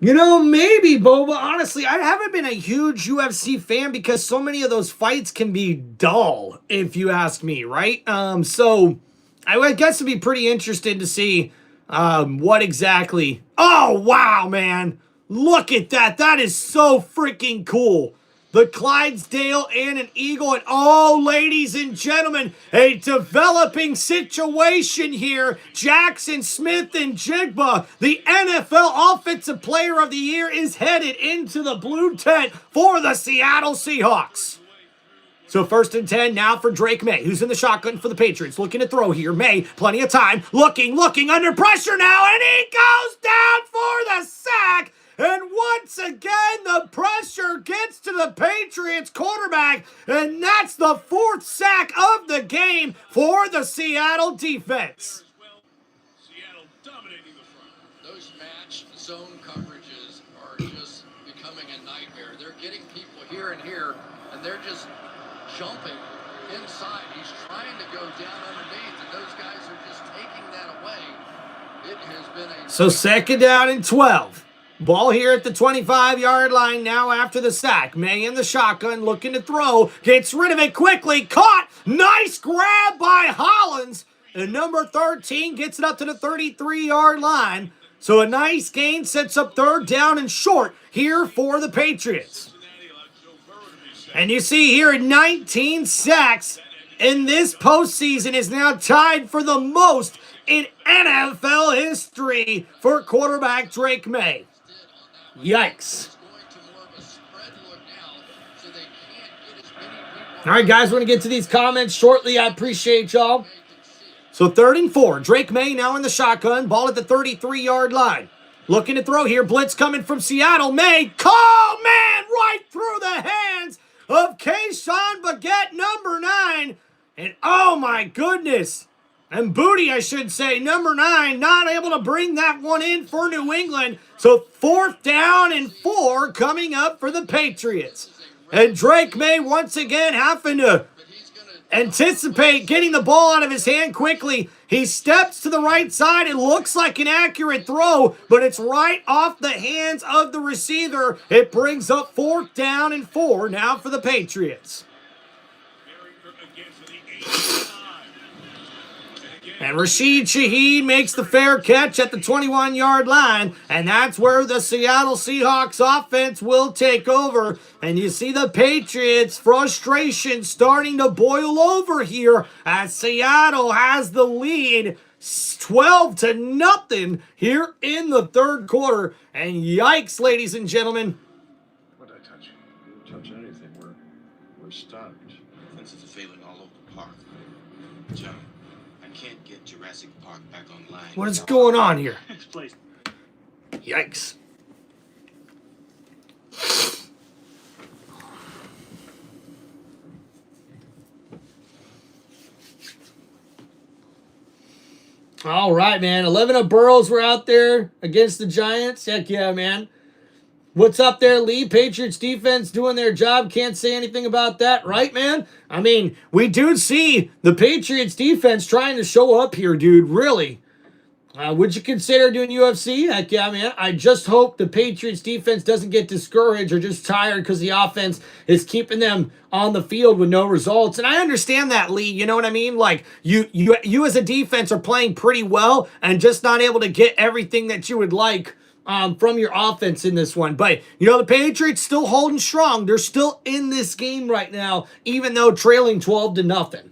Maybe, Boba. Honestly, I haven't been a huge UFC fan because so many of those fights can be dull, if you ask me, right? So I guess it'd be pretty interesting to see what exactly. Oh, wow, man. Look at that. That is so freaking cool. The Clydesdale and an Eagle. And oh, ladies and gentlemen, a developing situation here. Jackson Smith and Jigba, the NFL Offensive Player of the Year, is headed into the blue tent for the Seattle Seahawks. So 1st and 10 now for Drake May, who's in the shotgun for the Patriots. Looking to throw here. May, plenty of time. Looking under pressure now. And he goes down for the sack. And once again, the pressure gets to the Patriots quarterback, and that's the 4th sack of the game for the Seattle defense.
Seattle dominating the front. Those match zone coverages are just becoming a nightmare. They're getting people here and here, and they're just jumping inside. He's trying to go down underneath, and those guys are just taking that away. It has been a...
So 2nd down and 12. Ball here at the 25-yard line now after the sack. May in the shotgun looking to throw. Gets rid of it quickly. Caught. Nice grab by Hollins. And number 13 gets it up to the 33-yard line. So a nice gain sets up 3rd down and short here for the Patriots. And you see here 19 sacks in this postseason is now tied for the most in NFL history for quarterback Drake May. Yikes. All right, guys, we're going to get to these comments shortly. I appreciate y'all. So 3rd and 4. Drake May now in the shotgun. Ball at the 33-yard line. Looking to throw here. Blitz coming from Seattle. May. Oh, man, right through the hands of Keyshawn Baguette, number 9. And oh, my goodness. And Booty, I should say, number 9, not able to bring that one in for New England. So 4th down and 4 coming up for the Patriots. And Drake May once again having to anticipate getting the ball out of his hand quickly. He steps to the right side. It looks like an accurate throw, but it's right off the hands of the receiver. It brings up 4th down and 4 now for the Patriots. And Rashid Shaheed makes the fair catch at the 21-yard line, and that's where the Seattle Seahawks offense will take over. And you see the Patriots' frustration starting to boil over here as Seattle has the lead 12-0 here in the 3rd quarter. And yikes, ladies and gentlemen.
What did I touch? Touch anything. We're stopped.
Fences are failing all over the park. John, I can't get
Jurassic Park back online.
What is going on here?
This place.
Yikes. All right, man. 11 of Burrows were out there against the Giants. Heck yeah, man. What's up there, Lee? Patriots defense doing their job. Can't say anything about that, right, man? I mean, we do see the Patriots defense trying to show up here, dude. Really. Would you consider doing UFC? Heck yeah, man. I just hope the Patriots defense doesn't get discouraged or just tired because the offense is keeping them on the field with no results. And I understand that, Lee. You know what I mean? Like, you as a defense are playing pretty well and just not able to get everything that you would like from your offense in this one. But, you know, the Patriots still holding strong. They're still in this game right now, even though trailing 12-0.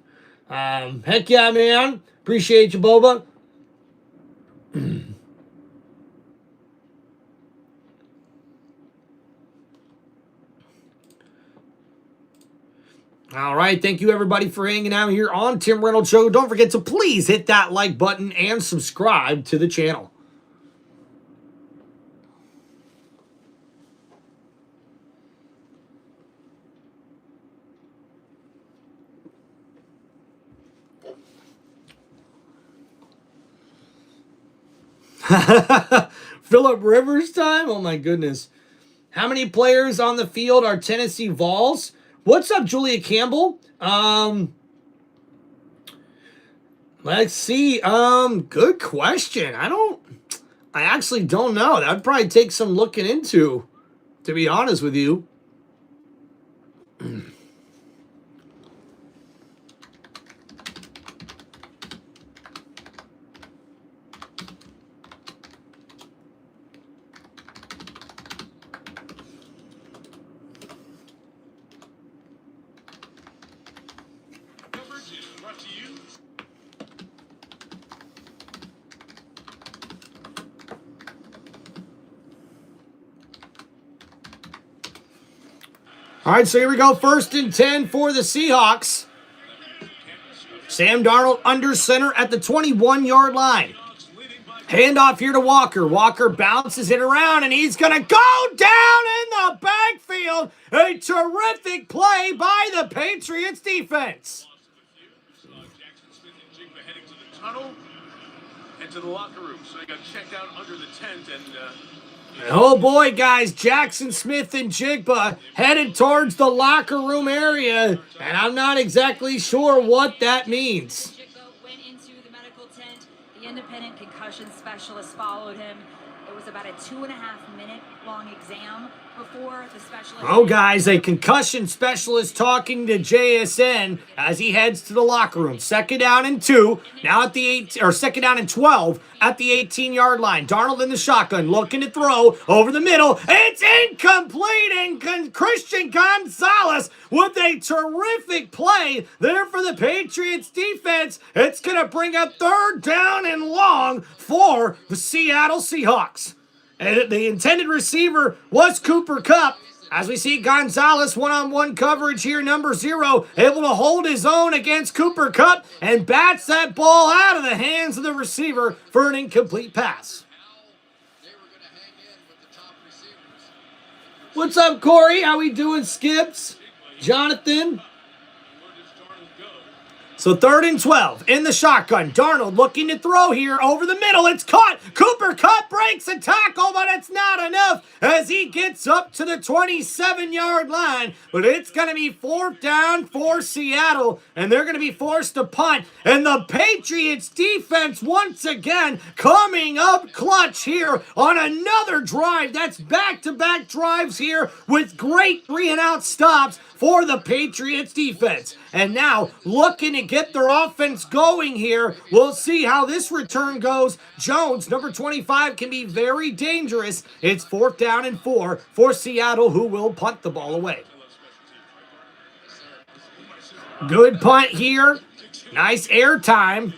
Heck yeah, man. Appreciate you, Boba. All right, thank you everybody for hanging out here on Tim Reynolds Show. Don't forget to please hit that like button and subscribe to the channel. Phillip Rivers time? Oh my goodness. How many players on the field are Tennessee Vols? What's up, Julia Campbell? Let's see. Good question. I actually don't know. That would probably take some looking into, to be honest with you. All right, so here we go. 1st and 10 for the Seahawks. Sam Darnold under center at the 21-yard line. Handoff here to Walker. Walker bounces it around, and he's going to go down in the backfield. A terrific play by the Patriots defense.
Heading to the tunnel and to the locker room. So he got checked out under the tent and...
Oh boy, guys, Jackson Smith and Jigba headed towards the locker room area, and I'm not exactly sure what that means.
Jigba went into the medical tent. The independent concussion specialist followed him. It was about a 2.5-minute long exam before the specialist...
Oh, guys, a concussion specialist talking to JSN as he heads to the locker room. 2nd down and 2, now at the 2nd down and 12 at the 18-yard line. Darnold in the shotgun, looking to throw over the middle. It's incomplete, and Christian Gonzalez with a terrific play there for the Patriots defense. It's going to bring up 3rd down and long for the Seattle Seahawks. And the intended receiver was Cooper Kupp. As we see Gonzalez one-on-one coverage here, number 0, able to hold his own against Cooper Kupp and bats that ball out of the hands of the receiver for an incomplete pass. What's up, Corey? How we doing, Skips? Jonathan? So 3rd and 12 in the shotgun. Darnold looking to throw here over the middle. It's caught. Cooper Kupp breaks a tackle, but it's not enough as he gets up to the 27-yard line. But it's going to be 4th down for Seattle, and they're going to be forced to punt. And the Patriots defense once again coming up clutch here on another drive. That's back-to-back drives here with great 3-and-out stops for the Patriots defense. And now looking to get their offense going here. We'll see how this return goes. Jones, number 25, can be very dangerous. It's 4th down and 4 for Seattle, who will punt the ball away. Good punt here. Nice air time.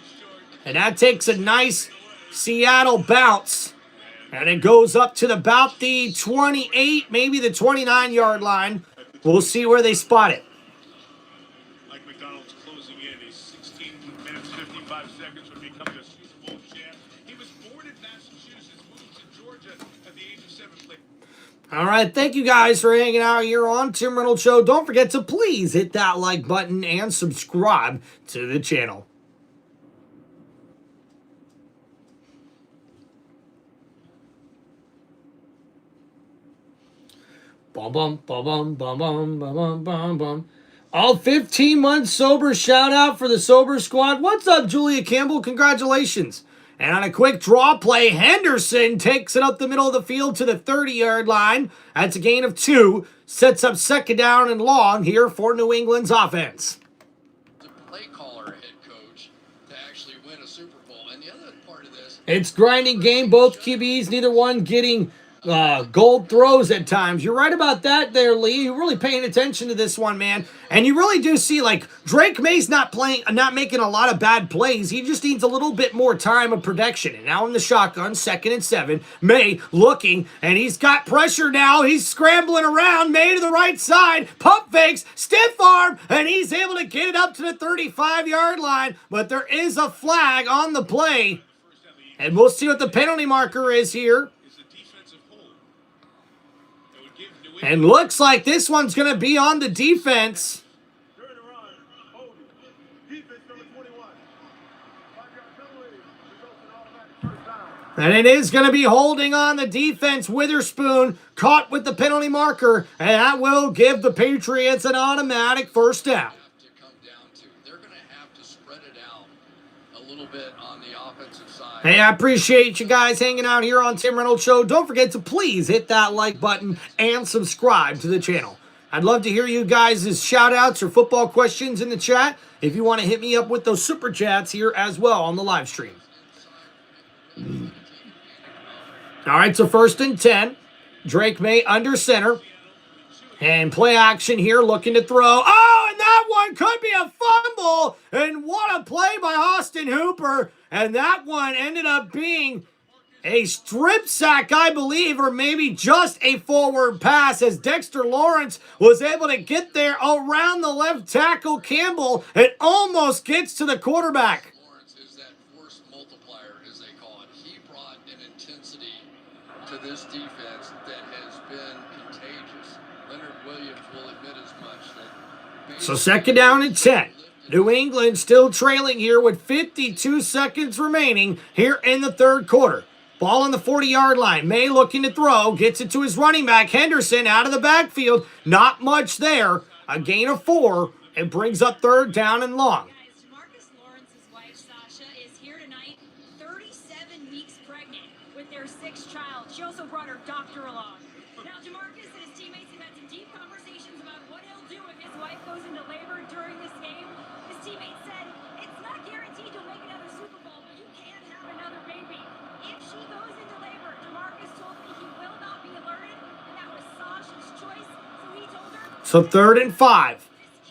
And that takes a nice Seattle bounce. And it goes up to about the 28, maybe the 29-yard line. We'll see where they spot it.
Like McDonald's closing in, he's 16 minutes, 55 seconds would become a
All right, thank you guys for hanging out here on Tim Reynolds Show. Don't forget to please hit that like button and subscribe to the channel. Bum bum bum bum bum bum bum bum bum. All 15 months sober. Shout out for the sober squad. What's up, Julia Campbell? Congratulations. And on a quick draw play, Henderson takes it up the middle of the field to the 30-yard line. That's a gain of 2. Sets up second down and long here for New England's offense.
The play caller head coach to actually win a Super Bowl. And the other part of this,
It's grinding game. Both QBs, neither one getting gold throws at times. You're right about that there, Lee. You're really paying attention to this one, man. And you really do see, like, Drake May's not making a lot of bad plays. He just needs a little bit more time of production. And now in the shotgun, 2nd and 7. May looking, and he's got pressure now. He's scrambling around. May to the right side. Pump fakes, stiff arm, and he's able to get it up to the 35-yard line. But there is a flag on the play. And we'll see what the penalty marker is here. And looks like this one's going to be on the defense. And it is going to be holding on the defense. Witherspoon caught with the penalty marker. And that will give the Patriots an automatic first down.
they're going to have to spread it out a little bit on the offensive side.
Hey, I appreciate you guys hanging out here on Tim Reynolds Show. Don't forget to please hit that like button and subscribe to the channel. I'd love to hear you guys' shout-outs or football questions in the chat if you want to hit me up with those super chats here as well on the live stream. All right, so 1st and 10. Drake May under center. And play action here, looking to throw. Oh, and that one could be a fumble. And what a play by Austin Hooper. And that one ended up being a strip sack, I believe, or maybe just a forward pass as Dexter Lawrence was able to get there around the left tackle Campbell. It almost gets to the quarterback.
Lawrence is that force multiplier, as they call it. He brought an intensity to this defense that has been contagious. Leonard Williams will admit as much.
So 2nd down and 10. New England still trailing here with 52 seconds remaining here in the 3rd quarter. Ball on the 40-yard line. May looking to throw. Gets it to his running back. Henderson out of the backfield. Not much there. A gain of 4. It brings up 3rd down and long.
Demarcus Lawrence's wife, Sasha, is here tonight, 37 weeks pregnant with their 6th child. She also brought her doctor along. Now, Demarcus and his teammates have had some deep conversations about what he'll do if his wife goes into labor during this game. His teammates said, it's not guaranteed you'll make another Super Bowl, but you can have another baby. If she goes into labor, Demarcus told me he will not be alerted, and that was Sasha's choice, so he told her...
So 3rd and 5.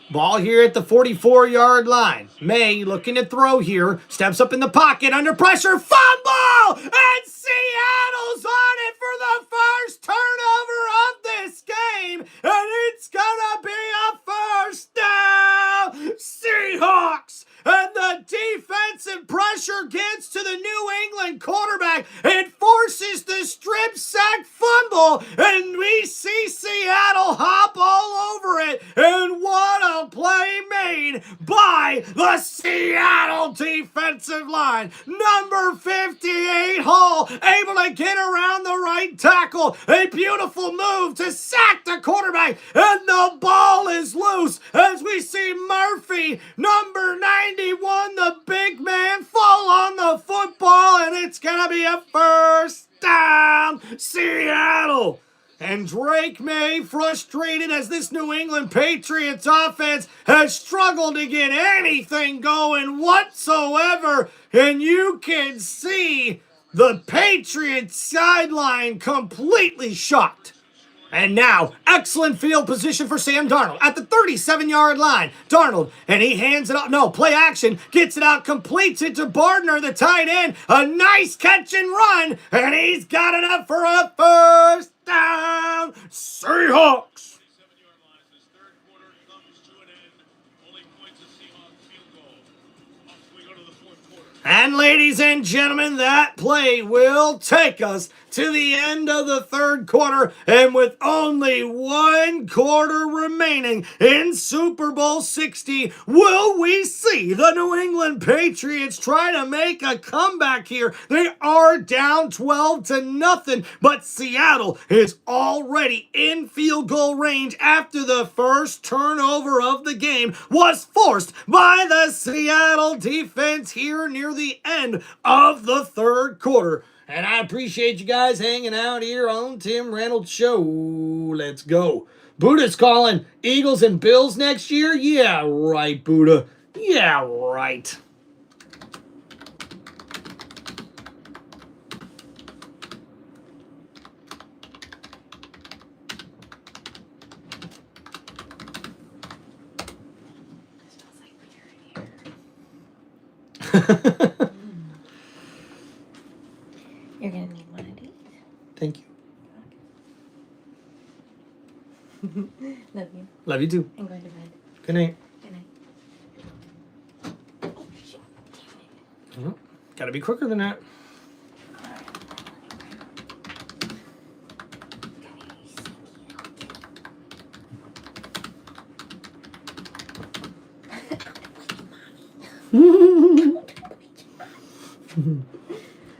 Ball here at the 44-yard line. May looking to throw here. Steps up in the pocket under pressure. Fumble! And Seattle's on it for the first turnover of this game. And it's gonna be a first down. Seahawks! And the defensive pressure gets to the New England quarterback. It forces the strip sack fumble. And we see Seattle hop all over it. And what a play made by the Seattle defensive line. Number 58, Hall, able to get around the right tackle. A beautiful move to sack the quarterback. And the ball is loose as we see Murphy, number 91, the big man, fall on the football. And it's going to be a first down, Seattle. And Drake May frustrated as this New England Patriots offense has struggled to get anything going whatsoever. And you can see the Patriots sideline completely shocked. And now, excellent field position for Sam Darnold at the 37-yard line. Darnold, and he hands it up. No, play action. Gets it out, completes it to Bardner, the tight end. A nice catch and run. And he's got it up for a first down. Seahawks. And ladies and gentlemen, that play will take us to the end of the third quarter. And with only 1 quarter remaining in Super Bowl 60, will we see the New England Patriots try to make a comeback here? They are down 12-0, but Seattle is already in field goal range after the first turnover of the game was forced by the Seattle defense here near the end of the third quarter. And I appreciate you guys hanging out here on Tim Reynolds Show. Let's go. Buddha's calling Eagles and Bills next year? Yeah, right, Buddha. Yeah, right.
You're gonna need one of these.
Thank you.
Love you.
Love you too.
I'm going to bed.
Good night.
Good night.
Oh, gotta be quicker than that.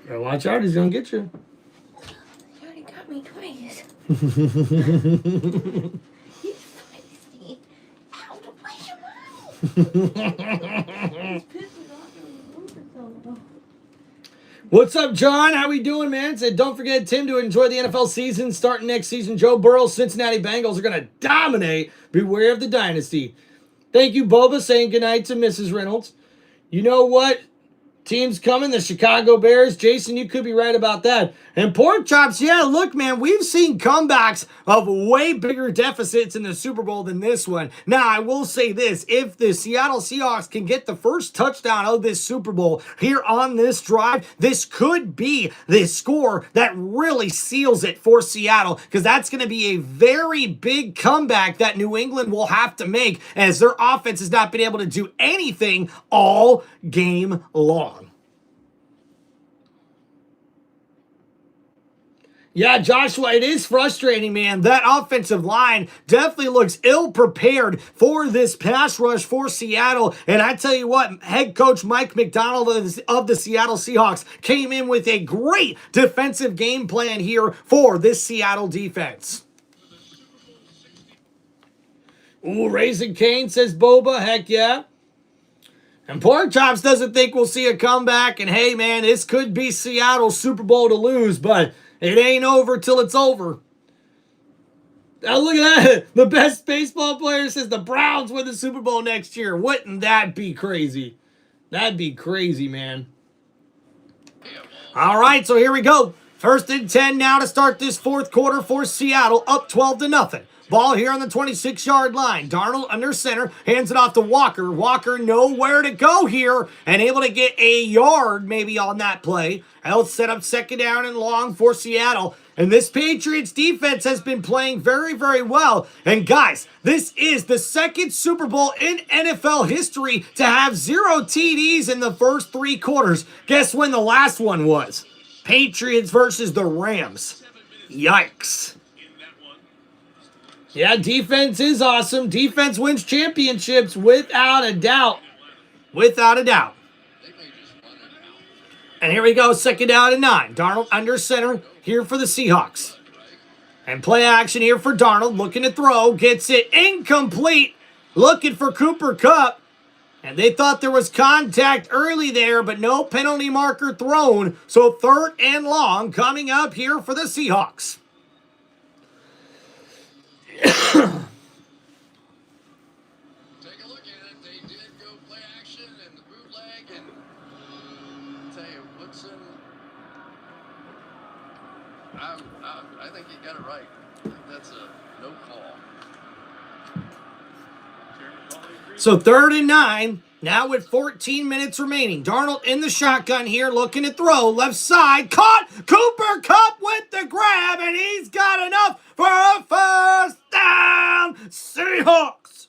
Gotta watch out, he's gonna get you.
You already got me twice. He's feisty. Ow, don't bite your mouth.
What's up, John? How we doing, man? Said, don't forget, Tim, to enjoy the NFL season starting next season. Joe Burrow's Cincinnati Bengals are going to dominate. Beware of the dynasty. Thank you, Boba, saying goodnight to Mrs. Reynolds. You know what? Team's coming, the Chicago Bears. Jason, you could be right about that. And Pork Chops, yeah, look, man, we've seen comebacks of way bigger deficits in the Super Bowl than this one. Now, I will say this. If the Seattle Seahawks can get the first touchdown of this Super Bowl here on this drive, this could be the score that really seals it for Seattle, because that's going to be a very big comeback that New England will have to make, as their offense has not been able to do anything all game long. Yeah, Joshua, it is frustrating, man. That offensive line definitely looks ill-prepared for this pass rush for Seattle. And I tell you what, head coach Mike McDonald of the Seattle Seahawks came in with a great defensive game plan here for this Seattle defense. Ooh, Raising Cane, says Boba. Heck yeah. And Pork Chops doesn't think we'll see a comeback. And hey, man, this could be Seattle's Super Bowl to lose, but it ain't over till it's over. Now look at that. The best baseball player says the Browns win the Super Bowl next year. Wouldn't that be crazy? That'd be crazy, man. All right, so here we go. 1st and 10 now to start this fourth quarter for Seattle, up 12-0. Ball here on the 26-yard line. Darnold under center, hands it off to Walker. Walker nowhere to go here, and able to get a yard maybe on that play. He'll set up 2nd down and long for Seattle. And this Patriots defense has been playing very, very well. And guys, this is the 2nd Super Bowl in NFL history to have 0 TDs in the first 3 quarters. Guess when the last one was? Patriots versus the Rams. Yikes. Yeah, defense is awesome. Defense wins championships without a doubt. Without a doubt. And here we go, 2nd down and 9. Darnold under center here for the Seahawks. And play action here for Darnold, looking to throw. Gets it incomplete. Looking for Cooper Kupp. And they thought there was contact early there, but no penalty marker thrown. So 3rd and long coming up here for the Seahawks.
Take a look at it. They did go play action and the bootleg, and I'll tell you, Woodson, I think he got it right. I think that's a no call.
So 3rd and 9, now with 14 minutes remaining. Darnold in the shotgun here, looking to throw. Left side, caught! Cooper Kupp with the grab, and he's got enough for a 1st down. Seahawks!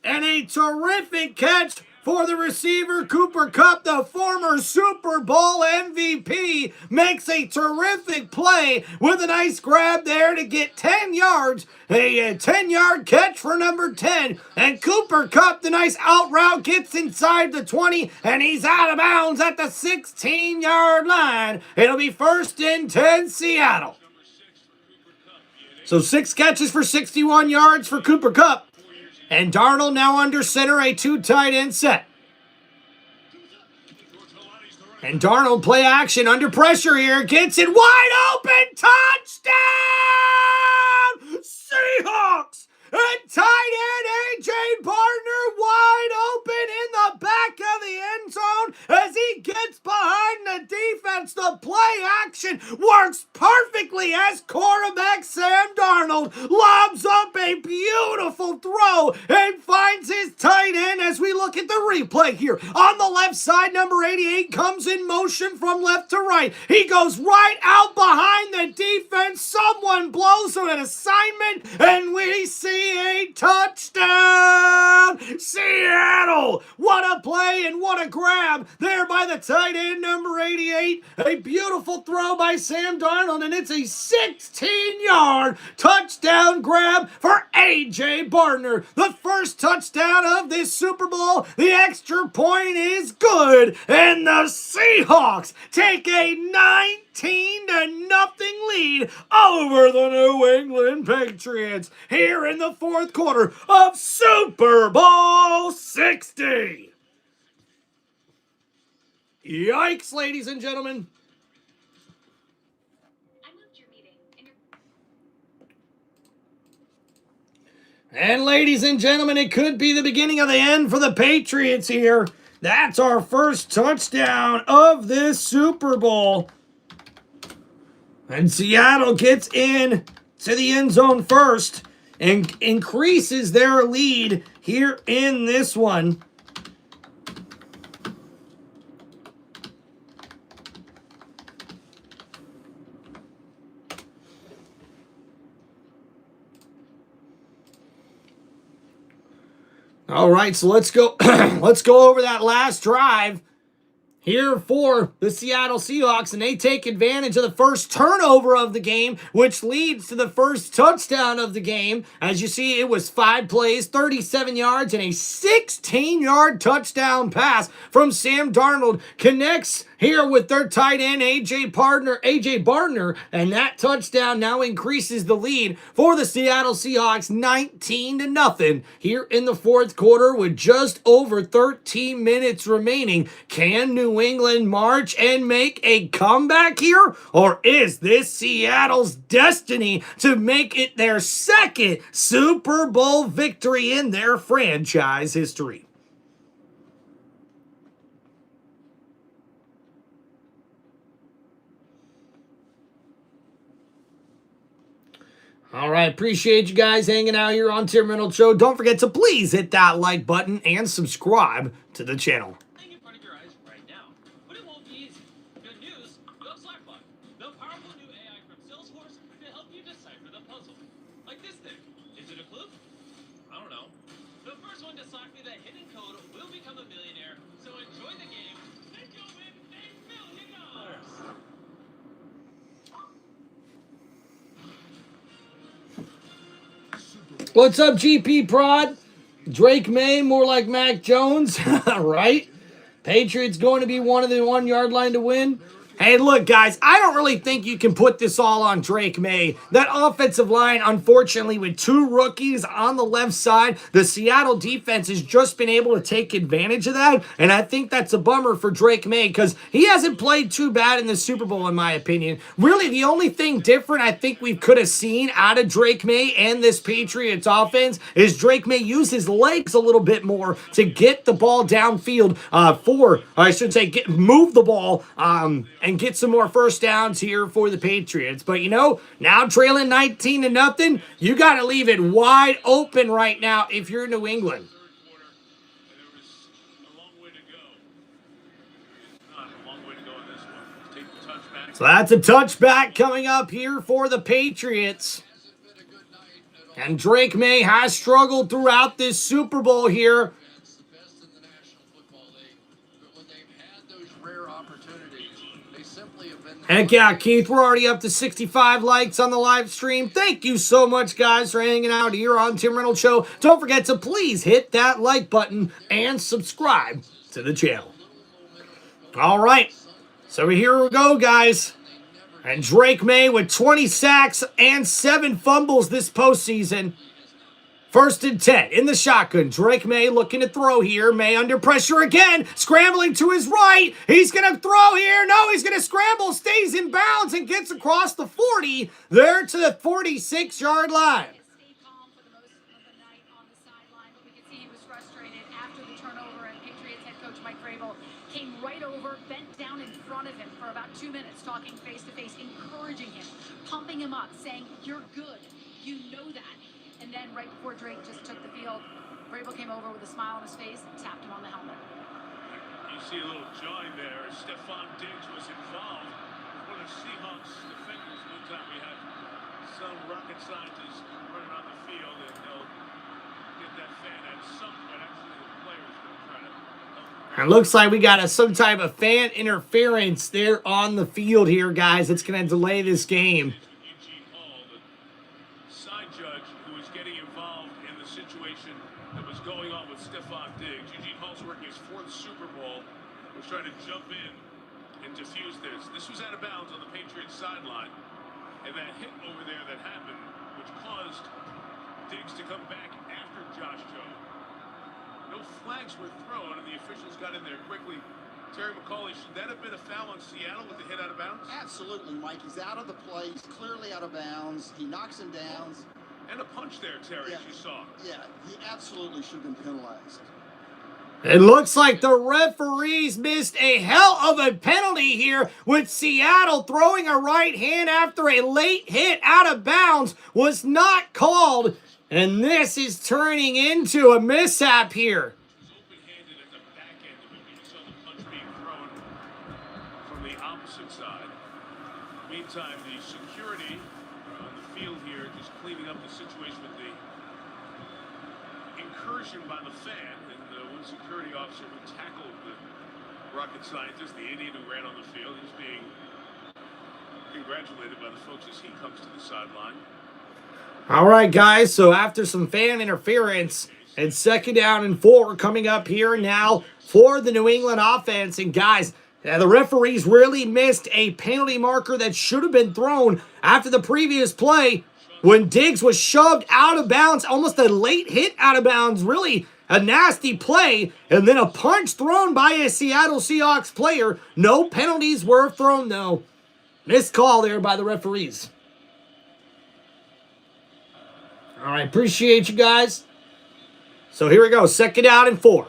And a terrific catch for the receiver. Cooper Kupp, the former Super Bowl MVP, makes a terrific play with a nice grab there to get 10 yards. A 10-yard catch for number 10. And Cooper Kupp, the nice out route, gets inside the 20, and he's out of bounds at the 16-yard line. It'll be 1st and 10 Seattle. So 6 catches for 61 yards for Cooper Kupp. And Darnold now under center, a 2 tight end set. And Darnold play action under pressure here. Gets it wide open. Touchdown! Seahawks! And tight end A.J. Barner wide open in the back of the end zone as he gets behind the defense. The play action works perfectly as quarterback Sam Darnold lobs up a beautiful throw and finds his tight end as we look at the replay here. On the left side, number 88 comes in motion from left to right. He goes right out behind the defense. Someone blows him an assignment, and we see a touchdown! Seattle! What a play and what a grab there by the tight end, number 88. A beautiful throw by Sam Darnold, and it's a 16-yard touchdown grab for A.J. Barner. The first touchdown of this Super Bowl. The extra point is good, and the Seahawks take a 19-0 lead over the New England Patriots here in the fourth quarter of Super Bowl 60. Yikes, ladies and gentlemen. And ladies and gentlemen, it could be the beginning of the end for the Patriots here. That's our first touchdown of this Super Bowl. And Seattle gets in to the end zone first and increases their lead here in this one. All right, so let's go over that last drive here for the Seattle Seahawks, and they take advantage of the first turnover of the game, which leads to the first touchdown of the game. As you see, it was 5 plays, 37 yards, and a 16-yard touchdown pass from Sam Darnold. Connects here with their tight end, A.J. Barner, and that touchdown now increases the lead for the Seattle Seahawks 19-0 here in the fourth quarter with just over 13 minutes remaining. Can New England march and make a comeback here? Or is this Seattle's destiny to make it their second Super Bowl victory in their franchise history? All right, appreciate you guys hanging out here on Tim Reynolds Show. Don't forget to please hit that like button and subscribe to the channel.
In front of your eyes right now. But it won't be easy. Good news, you have Slackbot, the powerful new AI from Salesforce to help you decipher the puzzle. Like this thing. Is it a clue? I don't know. The first one to slack me that hidden code will become a millionaire. So enjoy the game and you'll win $1 million.
What's up, GP Prod? Drake May, more like Mac Jones, right? Patriots going to be one of the 1 yard line to win. Hey, look, guys, I don't really think you can put this all on Drake May. That offensive line, unfortunately, with 2 rookies on the left side, the Seattle defense has just been able to take advantage of that, and I think that's a bummer for Drake May because he hasn't played too bad in the Super Bowl, in my opinion. Really, the only thing different I think we could have seen out of Drake May and this Patriots offense is Drake May use his legs a little bit more to get the ball downfield move the ball and get some more first downs here for the Patriots. But, you know, now trailing 19-0, you got to leave it wide open right now if you're New England. So that's a touchback coming up here for the Patriots. And Drake May has struggled throughout this Super Bowl here. Heck yeah, Keith, we're already up to 65 likes on the live stream. Thank you so much, guys, for hanging out here on Tim Reynolds Show. Don't forget to please hit that like button and subscribe to the channel. All right, so here we go, guys. And Drake May with 20 sacks and 7 fumbles this postseason. 1st and 10 in the shotgun. Drake May looking to throw here. May under pressure again. Scrambling to his right. He's going to throw here. No, he's going to scramble. Stays in bounds and gets across the 40. There to the 46-yard line.
He was frustrated after the turnover, and Patriots head coach Mike Vrabel came right over, bent down in front of him for about 2 minutes, talking face-to-face, encouraging him, pumping him up, saying, "You're good. You know that." And then right before Drake just took the field, Vrabel came over with a smile on his face and tapped him on the helmet.
You see a little join there. Stephon Diggs was involved. One of the Seahawks defenders. One time we had some rocket scientists running on the field, and they'll get that fan at some point. Actually, the players going to try to help.
It looks like we got some type of fan interference there on the field here, guys. It's going to delay this game.
Going on with Stephon Diggs. Eugene Hall's working his 4th Super Bowl. Was trying to jump in and defuse this. This was out of bounds on the Patriots sideline. And that hit over there that happened, which caused Diggs to come back after Josh Joe. No flags were thrown, and the officials got in there quickly. Terry McCauley, should that have been a foul on Seattle with the hit out of bounds?
Absolutely, Mike. He's out of the play. He's clearly out of bounds. He knocks him down.
And a punch there, Terry, as you saw.
Yeah, he absolutely should have been penalized.
It looks like the referees missed a hell of a penalty here with Seattle throwing a right hand after a late hit out of bounds was not called. And this is turning into a mishap here.
Open-handed at the back end of it. You saw the punch being thrown from the opposite side. Meantime, the security on the field here just cleaning up the situation with the incursion by the fan, and one security officer who tackled the rocket scientist, the idiot who ran on the field, is being congratulated by the folks as he comes to the sideline.
All right, guys, so after some fan interference, and 2nd down and 4 coming up here now for the New England offense, and guys, the referees really missed a penalty marker that should have been thrown after the previous play when Diggs was shoved out of bounds, almost a late hit out of bounds, really a nasty play, and then a punch thrown by a Seattle Seahawks player. No penalties were thrown, though. Missed call there by the referees. All right, appreciate you guys. So here we go, 2nd down and 4.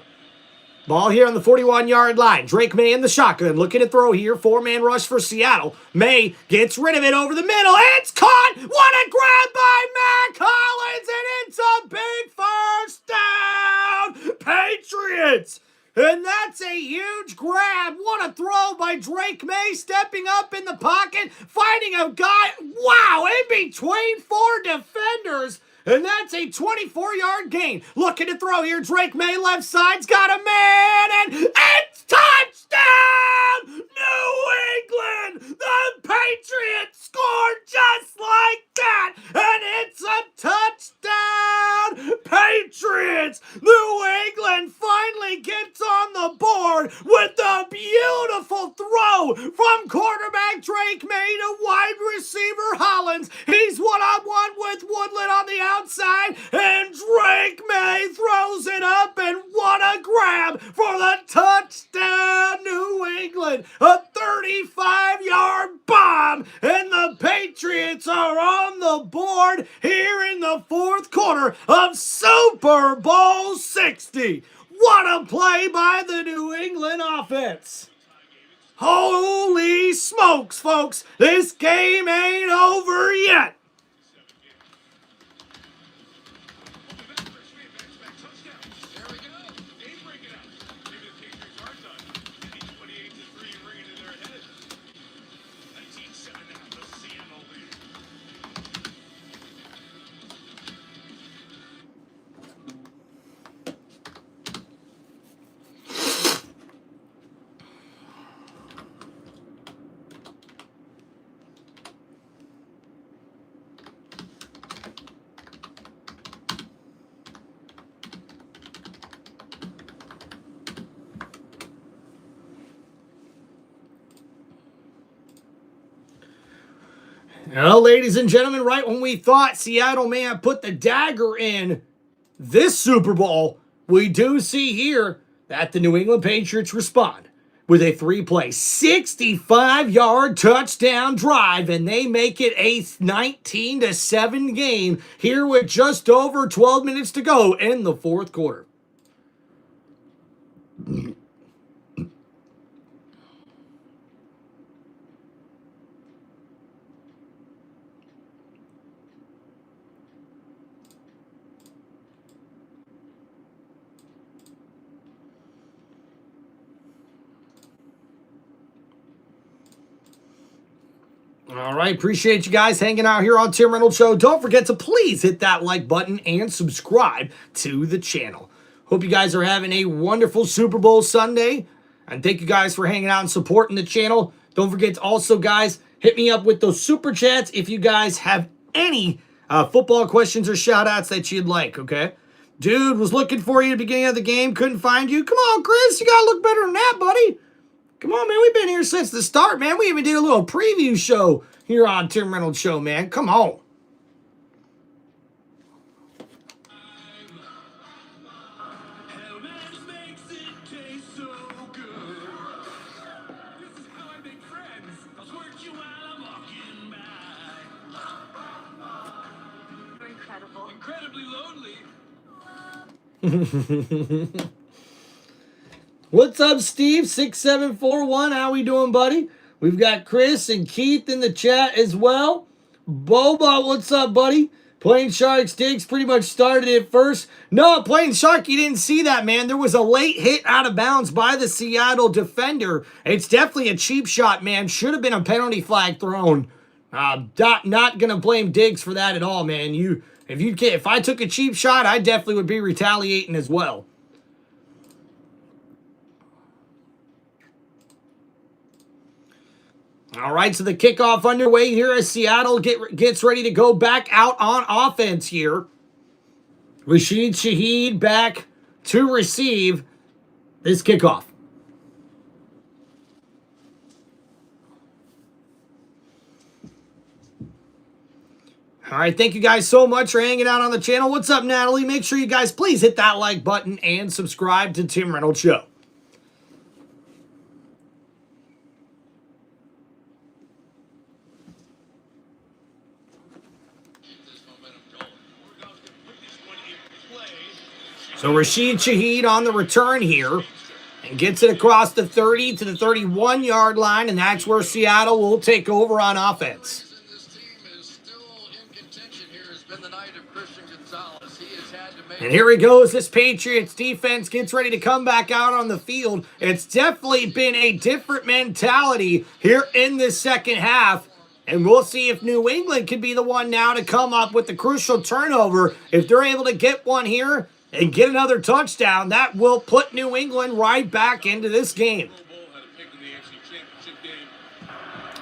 Ball here on the 41-yard line. Drake May in the shotgun, looking to throw here. 4-man rush for Seattle. May gets rid of it over the middle. It's caught! What a grab by Matt Collins, and it's a big 1st down! Patriots! And that's a huge grab. What a throw by Drake May, stepping up in the pocket, finding a guy, wow, in between 4 defenders. And that's a 24-yard gain. Looking to throw here. Drake May, left side's got a man, and it's touchdown! New England! The Patriots scored just like that! And it's a touchdown! Patriots! New England finally gets on the board with a beautiful throw from quarterback Drake May to wide receiver Hollins. He's one-on-one with Woodland on the outside, and Drake May throws it up, and what a grab for the touchdown, New England. A 35-yard bomb, and the Patriots are on the board here in the 4th quarter of Super Bowl 60. What a play by the New England offense. Holy smokes, folks. This game ain't over yet. Well, ladies and gentlemen, right when we thought Seattle may have put the dagger in this Super Bowl, we do see here that the New England Patriots respond with a 3-play, 65-yard touchdown drive, and they make it a 19-7 game here with just over 12 minutes to go in the fourth quarter. All right, appreciate you guys hanging out here on Tim Reynolds Show. Don't forget to please hit that like button and subscribe to the channel. Hope you guys are having a wonderful Super Bowl Sunday. And thank you guys for hanging out and supporting the channel. Don't forget to also, guys, hit me up with those super chats if you guys have any football questions or shout outs that you'd like, okay? Dude, was looking for you at the beginning of the game, couldn't find you. Come on, Chris, you gotta look better than that, buddy. Come on, man. We've been here since the start, man. We even did a little preview show here on Tim Reynolds Show, man. Come on.
Incredibly lonely.
What's up, Steve? 6741. How we doing, buddy? We've got Chris and Keith in the chat as well. Boba, what's up, buddy? Plain Sharks Diggs pretty much started it first. No, Plain Shark, you didn't see that, man. There was a late hit out of bounds by the Seattle defender. It's definitely a cheap shot, man. Should have been a penalty flag thrown. Not going to blame Diggs for that at all, man. If I took a cheap shot, I definitely would be retaliating as well. All right, so the kickoff underway here as Seattle gets ready to go back out on offense here. Rashid Shaheed back to receive this kickoff. All right, thank you guys so much for hanging out on the channel. What's up, Natalie? Make sure you guys please hit that like button and subscribe to Tim Reynolds Show. So Rashid Shaheed on the return here and gets it across the 30 to the 31-yard line, and that's where Seattle will take over on offense. And here he goes. This Patriots defense gets ready to come back out on the field. It's definitely been a different mentality here in this second half. And we'll see if New England can be the one now to come up with the crucial turnover. If they're able to get one here and get another touchdown, that will put New England right back into this game.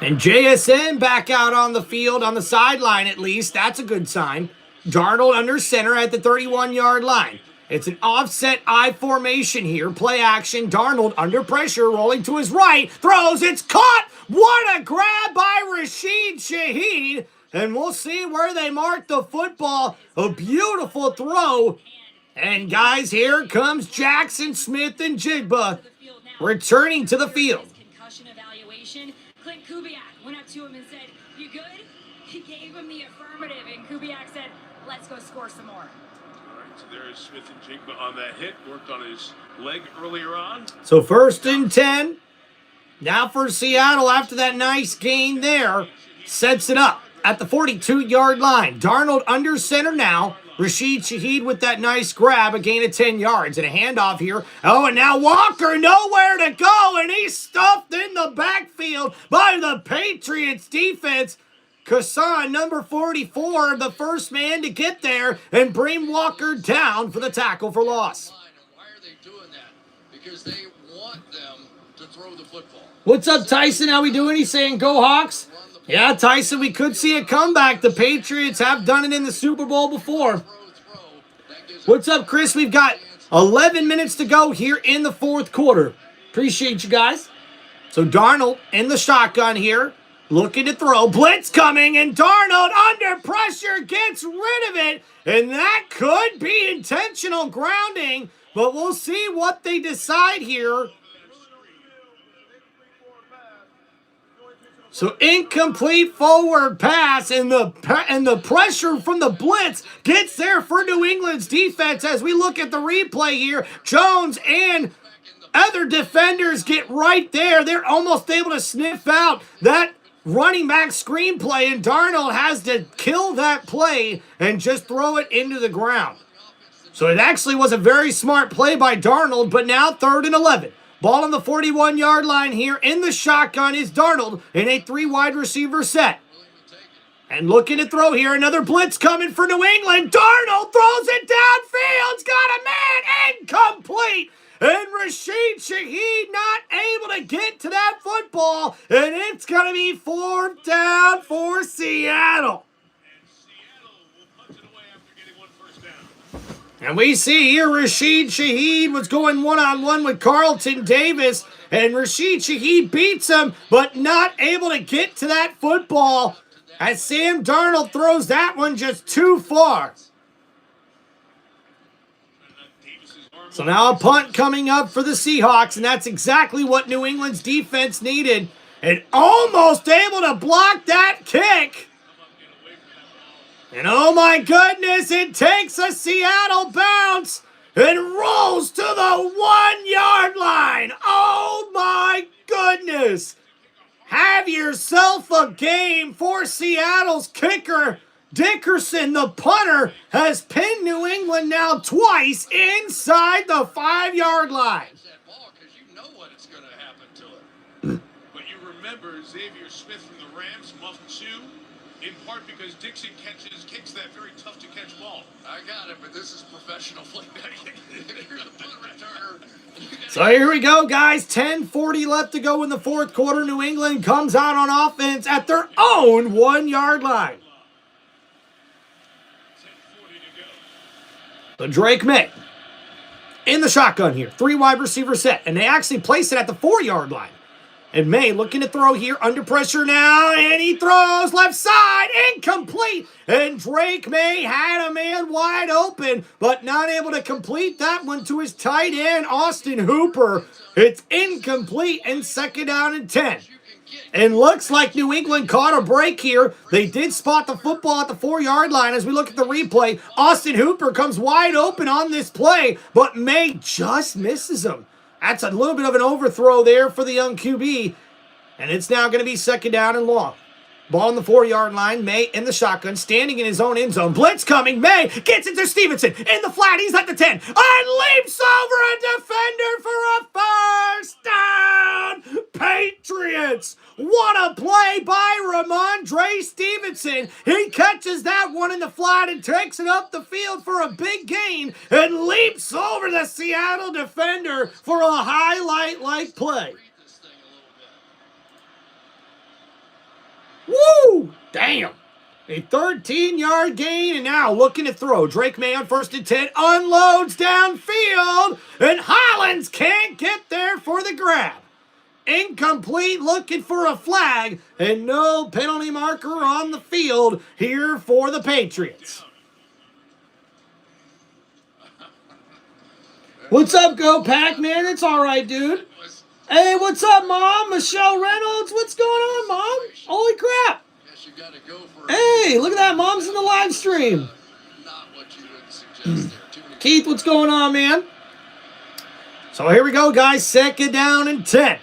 And JSN back out on the field, on the sideline at least. That's a good sign. Darnold under center at the 31-yard line. It's an offset I formation here. Play action. Darnold under pressure, rolling to his right. Throws. It's caught. What a grab by Rashid Shaheed. And we'll see where they mark the football. A beautiful throw. And guys, here comes Jackson Smith and Jigba returning to the field.
Concussion evaluation. Clint Kubiak went up to him and said, "You good?" He gave him the affirmative, and Kubiak said, "Let's go score some more."
All right, so there's Smith and Jigba on that hit. Worked on his leg earlier on.
So 1st and 10. Now for Seattle after that nice gain there. Sets it up at the 42-yard line. Darnold under center now. Rashid Shaheed with that nice grab, a gain of 10 yards. And a handoff here. Oh, and now Walker nowhere to go. And he's stuffed in the backfield by the Patriots defense. Kassan, number 44, the first man to get there and bring Walker down for the tackle for loss.
Why are they doing that? Because they want them to throw the football.
What's up, Tyson? How we doing? He's saying, go Hawks. Yeah, Tyson, we could see a comeback. The Patriots have done it in the Super Bowl before. What's up, Chris? We've got 11 minutes to go here in the fourth quarter. Appreciate you guys. So Darnold in the shotgun here. looking to throw. Blitz coming, and Darnold under pressure gets rid of it. And that could be intentional grounding, but we'll see what they decide here. So incomplete forward pass, and the pressure from the blitz gets there for New England's defense. As we look at the replay here, Jones and other defenders get right there. They're almost able to sniff out that running back screenplay, and Darnold has to kill that play and just throw it into the ground. So it actually was a very smart play by Darnold, but now 3rd and 11. Ball on the 41-yard line here. In the shotgun is Darnold in a 3-wide receiver set. And looking to throw here. Another blitz coming for New England. Darnold throws it downfield. It's got a man. Incomplete. And Rashid Shaheed not able to get to that football. And it's going to be 4th down for Seattle. And we see here Rashid Shaheed was going one-on-one with Carlton Davis. And Rashid Shaheed beats him, but not able to get to that football as Sam Darnold throws that one just too far. So now a punt coming up for the Seahawks, and that's exactly what New England's defense needed. And almost able to block that kick. And oh my goodness, it takes a Seattle bounce and rolls to the 1-yard line. Oh my goodness. Have yourself a game for Seattle's kicker. Dickerson, the punter, has pinned New England now twice inside the 5-yard line.
But you remember Xavier Smith from the Rams muffed too, in part because Dixon kicks that very tough to catch ball.
I got it, but this is professional playmaking. You're the punt returner.
So here we go, guys. 10:40 left to go in the 4th quarter. New England comes out on offense at their own 1-yard line. So Drake May in the shotgun here. 3-wide receiver set. And they actually place it at the 4-yard line. And May looking to throw here under pressure now. And he throws left side. Incomplete. And Drake May had a man wide open, but not able to complete that one to his tight end, Austin Hooper. It's incomplete and 2nd down and 10. And looks like New England caught a break here. They did spot the football at the 4-yard line. As we look at the replay, Austin Hooper comes wide open on this play, but May just misses him. That's a little bit of an overthrow there for the young QB. And it's now going to be 2nd down and long. Ball on the 4-yard line. May in the shotgun, standing in his own end zone. Blitz coming. May gets it to Stevenson. In the flat, he's at the 10. And leaps over a defender for a 1st down. Patriots. What a play by Ramondre Stevenson. He catches that one in the flat and takes it up the field for a big gain and leaps over the Seattle defender for a highlight-like play. Woo! Damn. A 13-yard gain, and now looking to throw. Drake May on 1st and 10, unloads downfield, and Hollins can't get there for the grab. Incomplete, looking for a flag, and no penalty marker on the field here for the Patriots. What's up, Go Pac-Man? It's all right, dude. Hey, what's up, Mom? Michelle Reynolds, what's going on, Mom? Holy crap. Hey, look at that. Mom's in the live stream. Keith, what's going on, man? So here we go, guys. 2nd down and 10.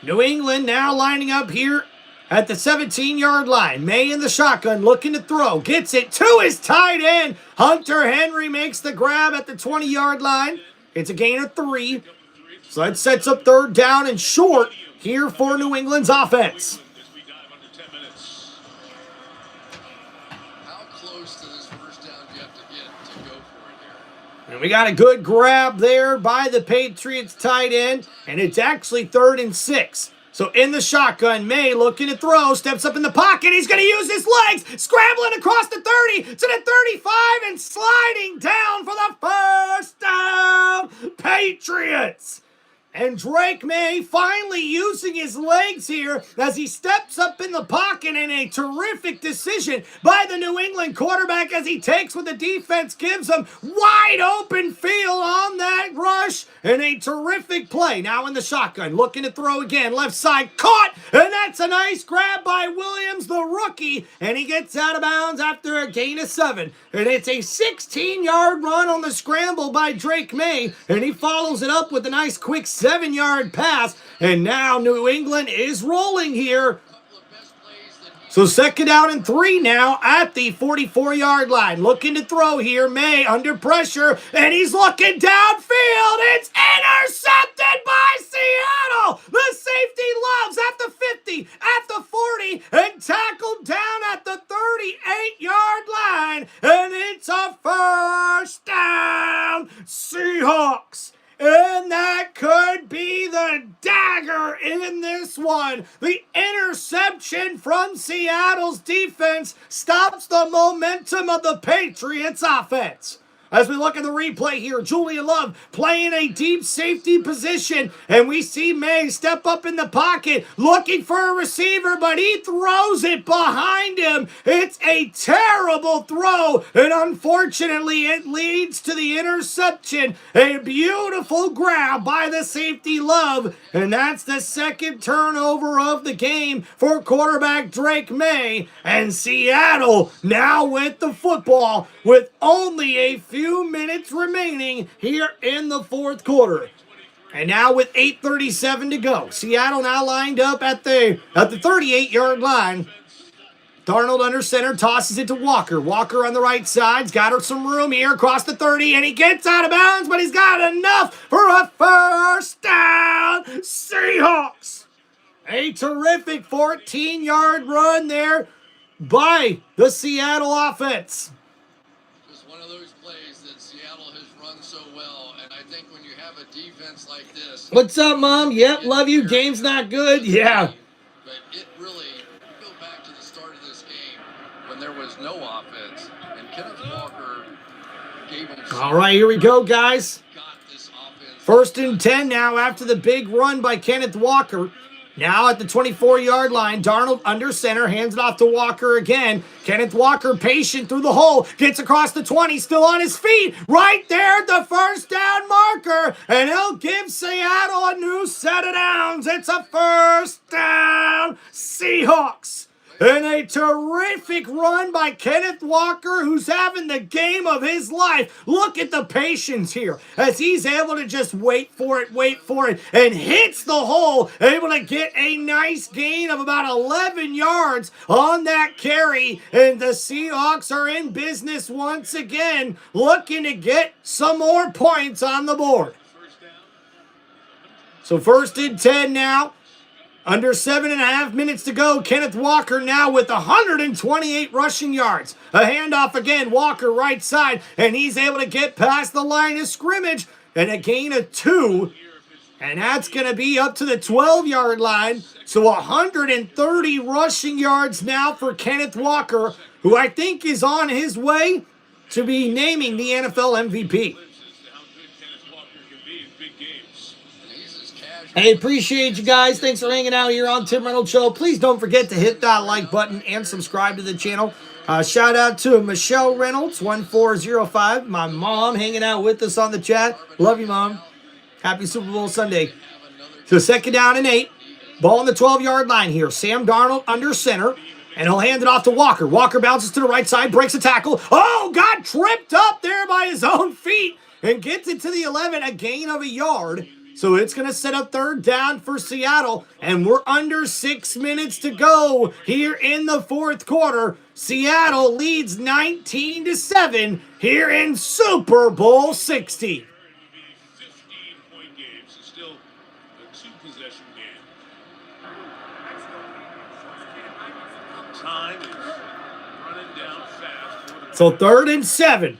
New England now lining up here at the 17-yard line. May in the shotgun looking to throw. Gets it to his tight end. Hunter Henry makes the grab at the 20-yard line. It's a gain of 3. So that sets up 3rd down and short here for New England's offense.
How close to this 1st down do you have to get to go for it here?
And we got a good grab there by the Patriots tight end, and it's actually 3rd and 6. So in the shotgun, May looking to throw, steps up in the pocket. He's going to use his legs, scrambling across the 30 to the 35 and sliding down for the 1st down. Patriots. And Drake May finally using his legs here as he steps up in the pocket, and a terrific decision by the New England quarterback as he takes what the defense gives him. Wide open field on that rush, and a terrific play. Now in the shotgun, looking to throw again. Left side, caught, and that's a nice grab by Williams, the rookie, and he gets out of bounds after a gain of 7. And it's a 16-yard run on the scramble by Drake May, and he follows it up with a nice quick 7-yard pass, and now New England is rolling here. So 2nd down and 3 now at the 44-yard line. Looking to throw here. May under pressure, and he's looking downfield. It's intercepted by Seattle. The safety loves at the 50, at the 40, and tackled down at the 38-yard line. And it's a first down, Seahawks. And that could be the dagger in this one. The interception from Seattle's defense stops the momentum of the Patriots offense. As we look at the replay here, Julian Love playing a deep safety position, and we see May step up in the pocket looking for a receiver, but he throws it behind him. It's a terrible throw, and unfortunately it leads to the interception. A beautiful grab by the safety Love, and that's the 2nd turnover of the game for quarterback Drake May, and Seattle now with the football with only a few minutes remaining here in the 4th quarter. And now with 8:37 to go, Seattle now lined up at the 38-yard line. Darnold under center, tosses it to Walker. Walker on the right side's got her some room here across the 30, and he gets out of bounds, but he's got enough for a first down. Seahawks. A terrific 14-yard run there by the Seattle offense.
One of those plays that Seattle has run so well, and I think when you have a defense like this.
What's up, Mom? Yep, love you. Game's not good. Yeah.
But it really, go back to the start of this game when there was no offense, and Kenneth Walker gave him.
All right, here we go, guys. 1st and 10 now after the big run by Kenneth Walker. Now at the 24-yard line, Darnold under center, hands it off to Walker again. Kenneth Walker patient through the hole, gets across the 20, still on his feet, right there at the first down marker, and he'll give Seattle a new set of downs. It's a first down, Seahawks. And a terrific run by Kenneth Walker, who's having the game of his life. Look at the patience here as he's able to just wait for it, and hits the hole, able to get a nice gain of about 11 yards on that carry. And the Seahawks are in business once again, looking to get some more points on the board. So 1st and 10 now. Under 7.5 minutes to go. Kenneth Walker now with 128 rushing yards. A handoff again. Walker right side. And he's able to get past the line of scrimmage. And a gain of 2. And that's going to be up to the 12-yard line. So 130 rushing yards now for Kenneth Walker, who I think is on his way to be naming the NFL MVP. Hey, appreciate you guys. Thanks for hanging out here on Tim Reynolds Show. Please don't forget to hit that like button and subscribe to the channel. Shout out to Michelle Reynolds, 1405. My mom hanging out with us on the chat. Love you, Mom. Happy Super Bowl Sunday. So 2nd down and 8. Ball on the 12-yard line here. Sam Darnold under center. And he'll hand it off to Walker. Walker bounces to the right side, breaks a tackle. Oh, got tripped up there by his own feet. And gets it to the 11, a gain of a yard. So it's going to set up 3rd down for Seattle, and we're under 6 minutes to go here in the 4th quarter. Seattle leads 19-7 here in Super Bowl 60.
15-point game, so still a 2-possession game. Time is running down fast.
So 3rd and 7.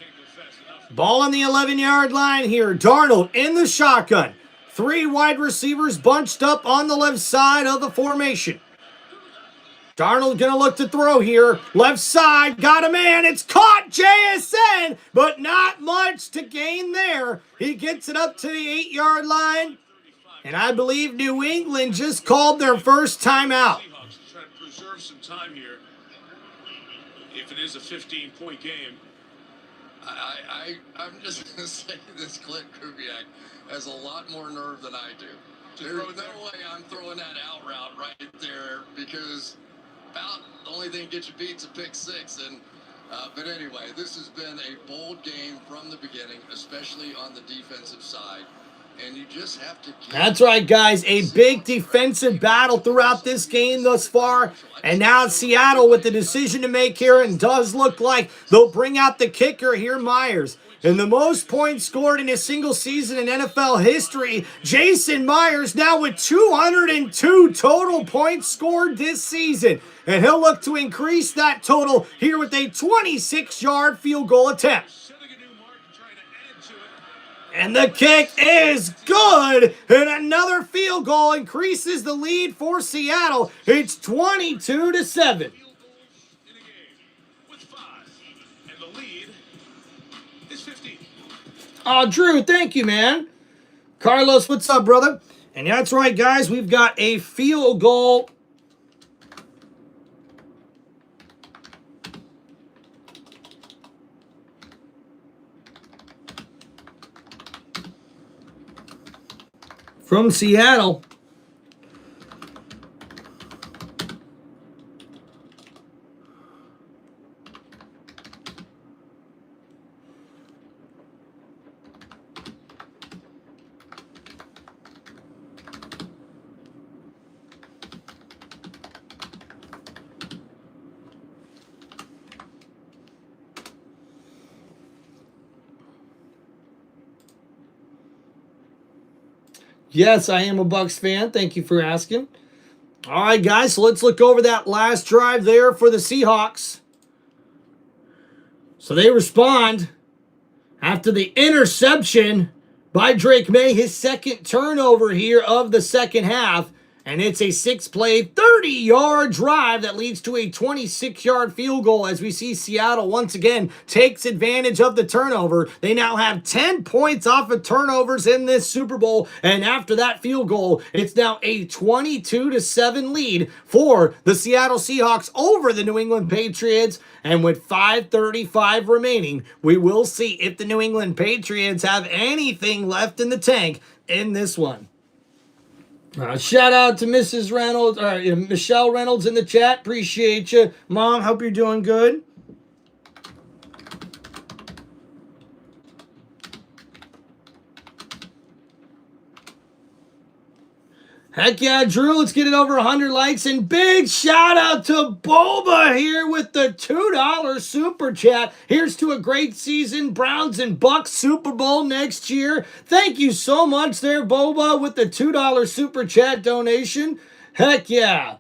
Ball on the 11-yard line here. Darnold in the shotgun. 3 wide receivers bunched up on the left side of the formation. Darnold gonna look to throw here. Left side, got a man. It's caught, JSN, but not much to gain there. He gets it up to the 8-yard line. And I believe New England just called their first timeout.
Seahawks to try to preserve some time here. If it is a 15-point game.
I'm just going to say this Clint Kubiak has a lot more nerve than I do. There's no way I'm throwing that out route right there because about the only thing that gets you beat is a pick six. But anyway, this has been a bold game from the beginning, especially on the defensive side. And you just have to
That's right, guys. A big defensive battle throughout this game thus far. And now it's Seattle with the decision to make here. And does look like they'll bring out the kicker here, Myers. And the most points scored in a single season in NFL history, Jason Myers now with 202 total points scored this season. And he'll look to increase that total here with a 26-yard field goal attempt. And the kick is good. And another field goal increases the lead for Seattle. It's 22-7. Oh, Drew, thank you, man. Carlos, what's up, brother? And that's right, guys. We've got a field goal from Seattle. Yes, I am a Bucs fan. Thank you for asking. All right, guys, so let's look over that last drive there for the Seahawks. So they respond after the interception by Drake May, his second turnover here of the second half. And it's a 6-play, 30-yard drive that leads to a 26-yard field goal as we see Seattle once again takes advantage of the turnover. They now have 10 points off of turnovers in this Super Bowl. And after that field goal, it's now a 22-7 lead for the Seattle Seahawks over the New England Patriots. And with 5:35 remaining, we will see if the New England Patriots have anything left in the tank in this one. Shout out to Mrs. Reynolds, Michelle Reynolds in the chat. Appreciate you. Mom, hope you're doing good. Heck yeah, Drew. Let's get it over 100 likes. And big shout out to Boba here with the $2 super chat. Here's to a great season. Browns and Bucks Super Bowl next year. Thank you so much there, Boba, with the $2 super chat donation. Heck yeah.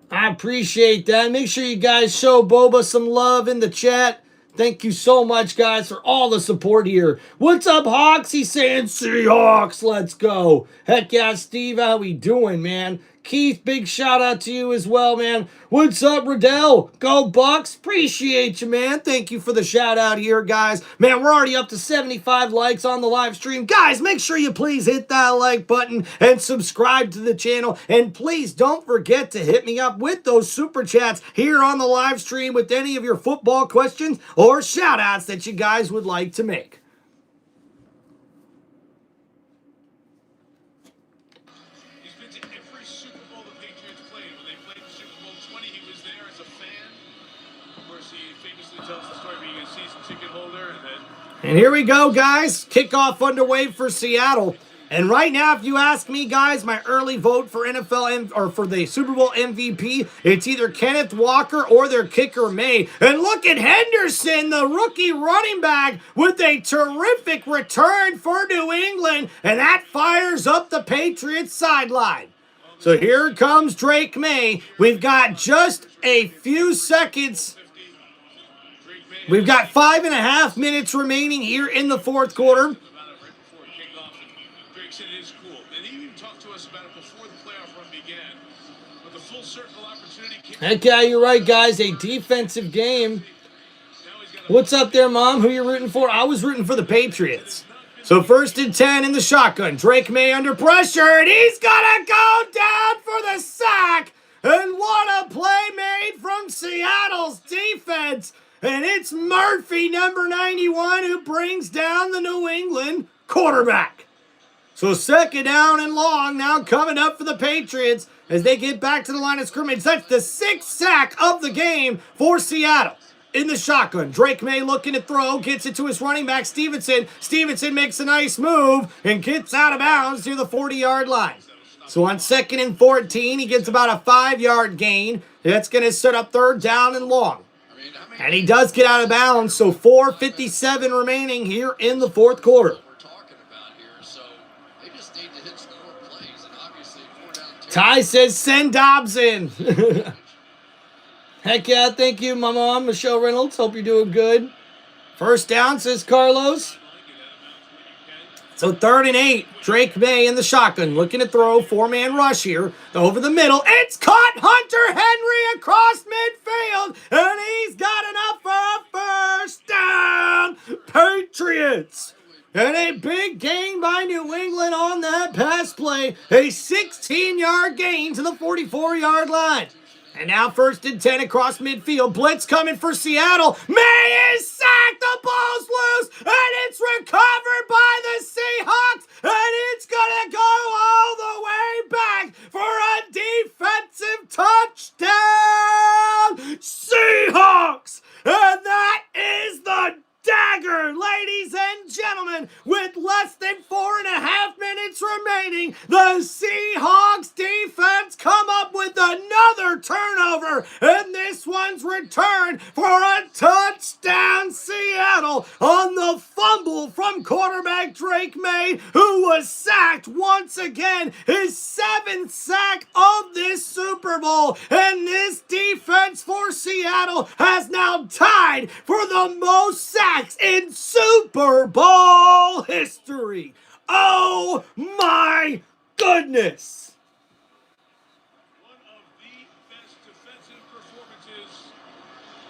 I appreciate that. Make sure you guys show Boba some love in the chat. Thank you so much, guys, for all the support here. What's up, Hawks? He's saying, Seahawks, let's go. Heck yeah, Steve, how we doing, man? Keith, big shout out to you as well, man. What's up, Riddell? Go Bucks. Appreciate you, man. Thank you for the shout out here, guys. Man, we're already up to 75 likes on the live stream. Guys, make sure you please hit that like button and subscribe to the channel. And please don't forget to hit me up with those super chats here on the live stream with any of your football questions or shout outs that you guys would like to make. And here we go, guys. Kickoff underway for Seattle. And right now, if you ask me, guys, my early vote for or for the Super Bowl MVP, it's either Kenneth Walker or their kicker May. And look at Henderson, the rookie running back, with a terrific return for New England. And that fires up the Patriots sideline. So here comes Drake May. We've got just a few seconds. We've got 5.5 minutes remaining here in the fourth quarter. Heck yeah, you're right, guys. A defensive game. What's up there, Mom? Who you rooting for? I was rooting for the Patriots. So 1st and 10 in the shotgun. Drake May under pressure, and he's gonna go down for the sack. And what a play made from Seattle's defense. And it's Murphy, number 91, who brings down the New England quarterback. So 2nd down and long now coming up for the Patriots as they get back to the line of scrimmage. That's the 6th sack of the game for Seattle. In the shotgun, Drake May looking to throw, gets it to his running back, Stevenson. Stevenson makes a nice move and gets out of bounds near the 40-yard line. So on 2nd and 14, he gets about a 5-yard gain. That's going to set up 3rd down and long. And he does get out of bounds, so 4:57 remaining here in the 4th quarter. Ty says, send Dobbs in. Heck yeah, thank you, my mom, Michelle Reynolds. Hope you're doing good. 1st down, says Carlos. So 3rd and 8, Drake May in the shotgun, looking to throw, 4-man rush here, over the middle. It's caught, Hunter Henry across midfield, and he's got enough for a 1st down. Patriots. And a big gain by New England on that pass play. A 16-yard gain to the 44-yard line. And now 1st and 10 across midfield. Blitz coming for Seattle. May is sacked. The ball's loose. And it's recovered by the Seahawks. And it's going to go all the way back for a defensive touchdown. Seahawks. And that is the dagger, ladies and gentlemen. With less than 4.5 minutes remaining, the Seahawks defense come up with another turnover, and this one's returned for a touchdown. Seattle on the fumble from quarterback Drake May, who was sacked once again, his 7th sack of this Super Bowl, and this defense for Seattle has now tied for the most sacks in Super Bowl history. Oh my goodness!
One of the best defensive performances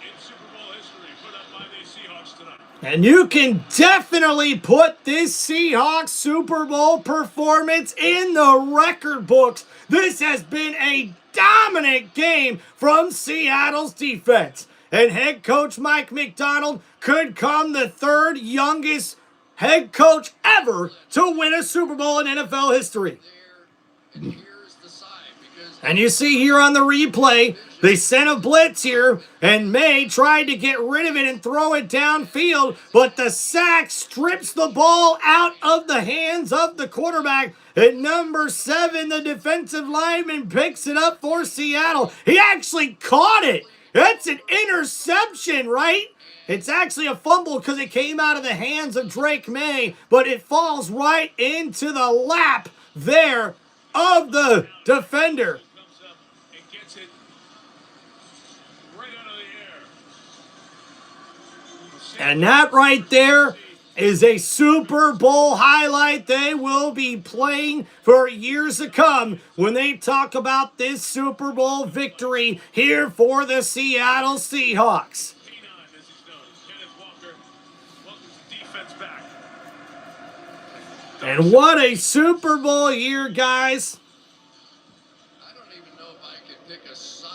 in Super Bowl history put up by the Seahawks tonight.
And you can definitely put this Seahawks Super Bowl performance in the record books. This has been a dominant game from Seattle's defense. And head coach Mike McDonald could come the 3rd youngest head coach ever to win a Super Bowl in NFL history. And you see here on the replay, they sent a blitz here, and May tried to get rid of it and throw it downfield, but the sack strips the ball out of the hands of the quarterback. And number 7, the defensive lineman, picks it up for Seattle. He actually caught it. That's an interception, right? It's actually a fumble because it came out of the hands of Drake May, but it falls right into the lap there of the defender. And that right there is a Super Bowl highlight they will be playing for years to come when they talk about this Super Bowl victory here for the Seattle Seahawks. And what a Super Bowl year, guys.
I don't even know if I can pick a side.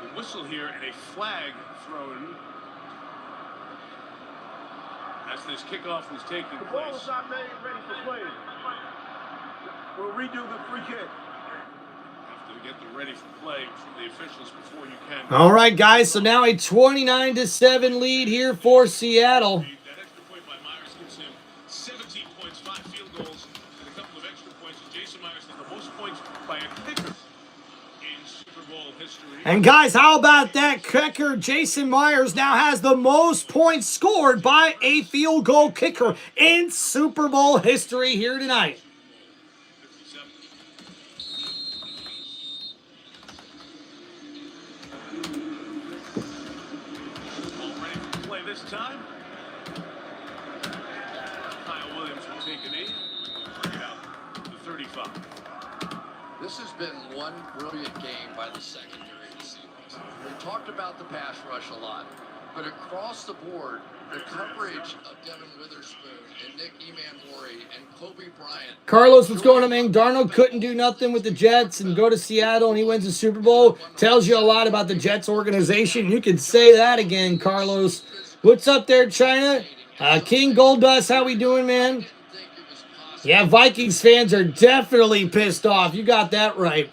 The whistle here and a flag thrown as this kickoff was taking
The ball
place.
is not made ready for play. We'll redo the free kick.
Have to get them ready for play from the officials before you can.
All right, guys, so now a 29-7 lead here for Seattle.
That extra point by Myers gives him 17 points, 5 field goals, and a couple of extra points. Jason Myers has the most points by a kicker in Super Bowl history.
And guys, how about that kicker? Jason Myers now has the most points scored by a field goal kicker in Super Bowl history here tonight.
All ready for play this time. Kyle Williams will take a knee. Bring it out to 35.
This has been one brilliant game by the secondary of the Seahawks. We talked about the pass rush a lot. But across the board, the coverage of Devin Witherspoon and Nick Emanwari and Kobe Bryant.
Carlos, what's going on, man? Darnold couldn't do nothing with the Jets and go to Seattle and he wins the Super Bowl. Tells you a lot about the Jets organization. You can say that again, Carlos. What's up there, China? King Goldust, how we doing, man? Yeah, Vikings fans are definitely pissed off. You got that right.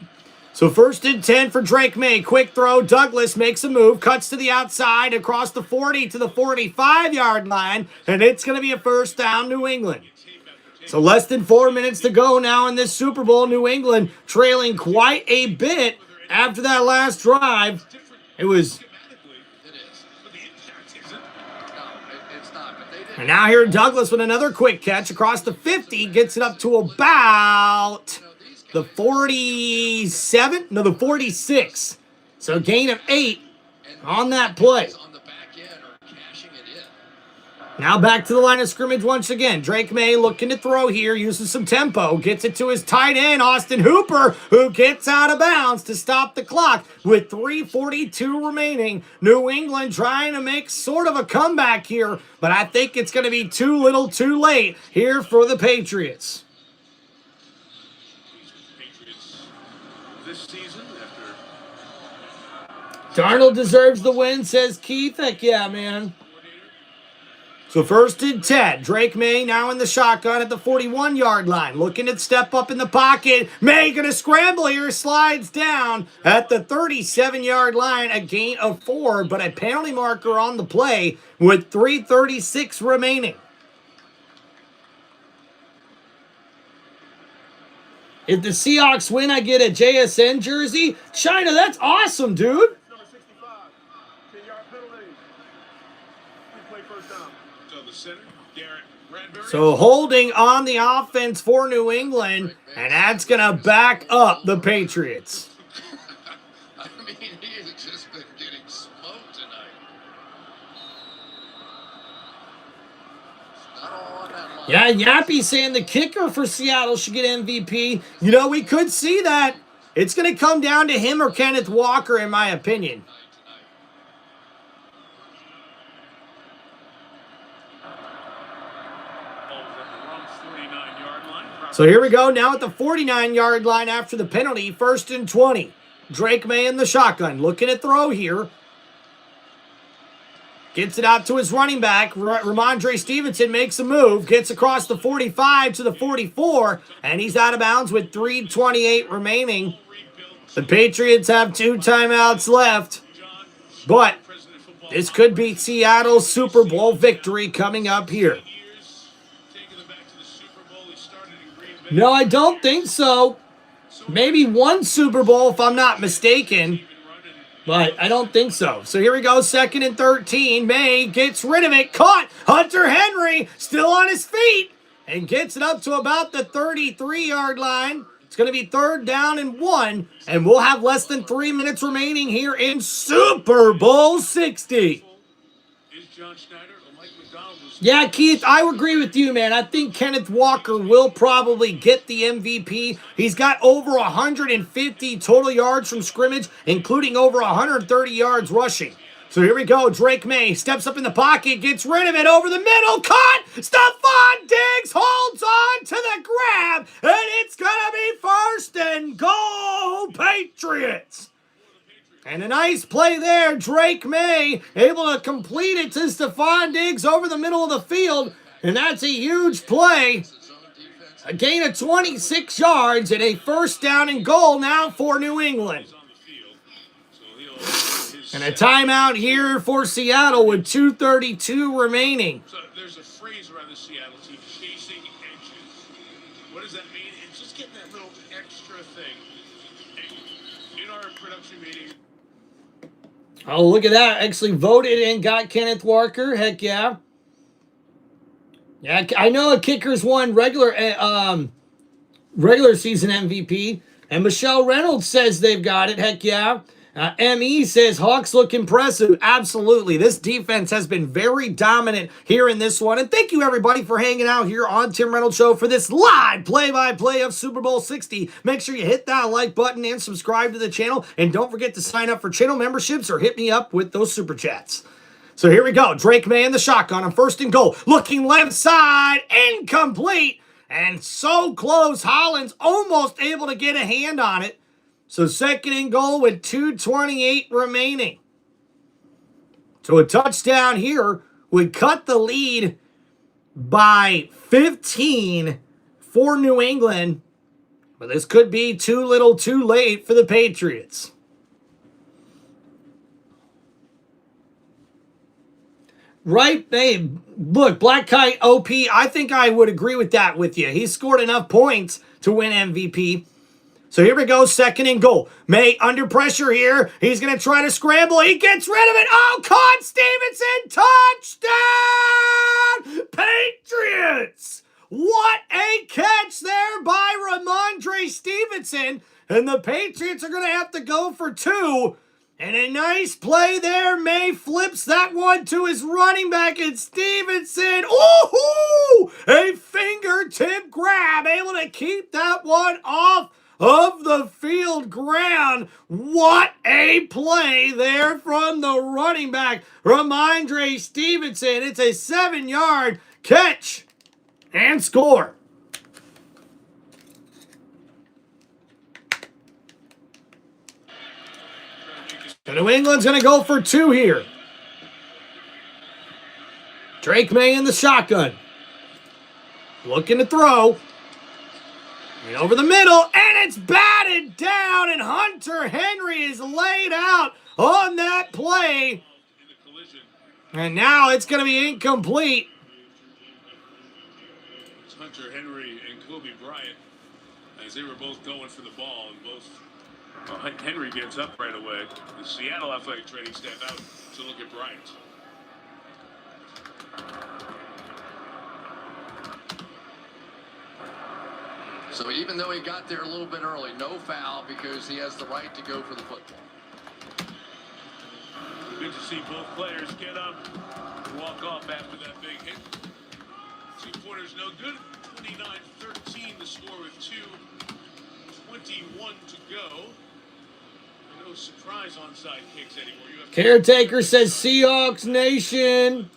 So 1st and 10 for Drake May. Quick throw. Douglas makes a move. Cuts to the outside across the 40 to the 45-yard line. And it's going to be a first down, New England. So less than 4 minutes to go now in this Super Bowl. New England trailing quite a bit after that last drive. It was... And now here Douglas with another quick catch across the 50. Gets it up to about the 47? No, the 46. So a gain of 8 on that play. Now back to the line of scrimmage once again. Drake May looking to throw here, uses some tempo. Gets it to his tight end, Austin Hooper, who gets out of bounds to stop the clock with 3:42 remaining. New England trying to make sort of a comeback here, but I think it's going to be too little too late here for the Patriots.
This season,
Darnold deserves the win, says Keith. Heck yeah, man. So 1st and 10. Drake May now in the shotgun at the 41-yard line. Looking to step up in the pocket. May going to scramble here. Slides down at the 37-yard line. A gain of 4, but a penalty marker on the play with 3:36 remaining. If the Seahawks win, I get a JSN jersey. China, that's awesome, dude.
Number 65, 10-yard penalty. We play first down.
So the center, Garrett Bradbury.
So holding on the offense for New England, and that's going to back up the Patriots.
I mean, he has just been getting smoked tonight. It's not all on that line.
Yeah, Yappy saying the kicker for Seattle should get MVP. You know, we could see that. It's going to come down to him or Kenneth Walker, in my opinion. So here we go now at the 49-yard line after the penalty. 1st and 20. Drake May in the shotgun. Looking to throw here. Gets it out to his running back. Ramondre Stevenson makes a move. Gets across the 45 to the 44. And he's out of bounds with 3:28 remaining. The Patriots have 2 timeouts left. But this could be Seattle's Super Bowl victory coming up here. No, I don't think so. Maybe one Super Bowl if I'm not mistaken. But I don't think so. So here we go, 2nd and 13. May gets rid of it. Caught. Hunter Henry still on his feet. And gets it up to about the 33-yard line. It's going to be 3rd down and 1. And we'll have less than 3 minutes remaining here in Super Bowl 60. Yeah, Keith, I agree with you, man. I think Kenneth Walker will probably get the MVP. He's got over 150 total yards from scrimmage, including over 130 yards rushing. So here we go. Drake May steps up in the pocket, gets rid of it over the middle. Caught! Stephon Diggs holds on to the grab, and it's going to be 1st and goal, Patriots. And a nice play there. Drake May able to complete it to Stephon Diggs over the middle of the field. And that's a huge play. A gain of 26 yards and a 1st down and goal now for New England. And a timeout here for Seattle with 2:32 remaining.
So there's a phrase around the Seattle team, chasing edges. What does that mean? It's just getting that little extra thing. And in our production meeting,
oh, look at that. Actually voted and got Kenneth Walker. Heck yeah. Yeah, I know a kicker's won regular season MVP. And Michelle Reynolds says they've got it. Heck yeah. ME says Hawks look impressive. Absolutely. This defense has been very dominant here in this one. And thank you, everybody, for hanging out here on Tim Reynolds Show for this live play-by-play of Super Bowl 60. Make sure you hit that like button and subscribe to the channel. And don't forget to sign up for channel memberships or hit me up with those super chats. So here we go. Drake May in the shotgun on 1st and goal. Looking left side. Incomplete. And so close. Hollins almost able to get a hand on it. So 2nd and goal with 2:28 remaining. So a touchdown here would cut the lead by 15 for New England. But this could be too little too late for the Patriots. Right? Hey, look, Black Kite OP, I think I would agree with that with you. He scored enough points to win MVP. So here we go, 2nd and goal. May under pressure here. He's going to try to scramble. He gets rid of it. Oh, caught Stevenson. Touchdown! Patriots! What a catch there by Ramondre Stevenson. And the Patriots are going to have to go for 2. And a nice play there. May flips that one to his running back, and Stevenson, ooh, a fingertip grab, able to keep that one off of the field ground. What a play there from the running back, Ramondre Stevenson. It's a 7-yard catch and score. So New England's going to go for 2 here. Drake May in the shotgun. Looking to throw. And over the middle, and it's batted down, and Hunter Henry is laid out on that play. And now it's going to be incomplete.
It's Hunter Henry and Kobe Bryant, as they were both going for the ball, and both Henry gets up right away. The Seattle athletic training staff out to look at Bryant.
So even though he got there a little bit early, no foul because he has the right to go for the football.
Good to see both players get up and walk off after that big hit. 2 quarters no good. 29-13 the score with 2:21 to go. No surprise onside kicks anymore.
Caretaker says Seahawks Nation.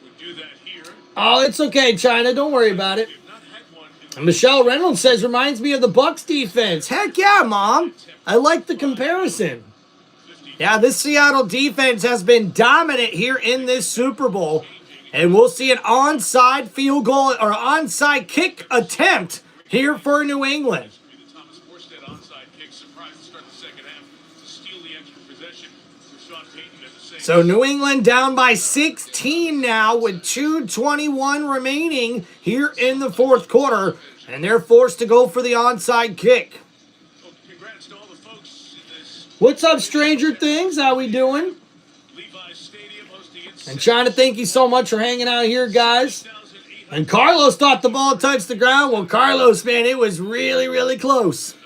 We do that here.
Oh, it's okay, China. Don't worry about it. And Michelle Reynolds says, reminds me of the Bucs defense. Heck yeah, Mom. I like the comparison. Yeah, this Seattle defense has been dominant here in this Super Bowl. And we'll see an onside field goal or onside kick attempt here for New England. So New England down by 16 now with 2:21 remaining here in the 4th quarter. And they're forced to go for the onside kick. What's up, Stranger Things? How we doing? And China, thank you so much for hanging out here, guys. And Carlos thought the ball touched the ground. Well, Carlos, man, it was really, really close.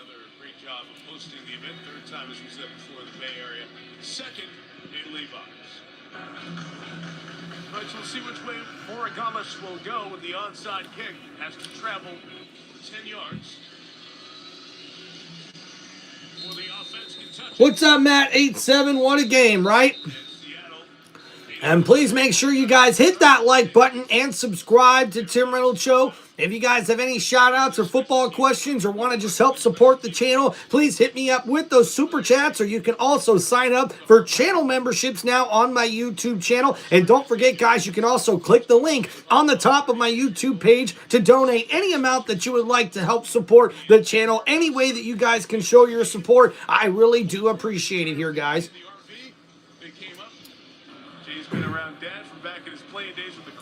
Will go with the onside kick. Has to travel 10 yards. For the offense can touch.
What's up, Matt? 8-7. What a game, right? And please make sure you guys hit that like button and subscribe to Tim Reynolds Show. If you guys have any shout outs or football questions or want to just help support the channel, please hit me up with those super chats, or you can also sign up for channel memberships now on my YouTube channel. And don't forget, guys, you can also click the link on the top of my YouTube page to donate any amount that you would like to help support the channel. Any way that you guys can show your support, I really do appreciate it here, guys.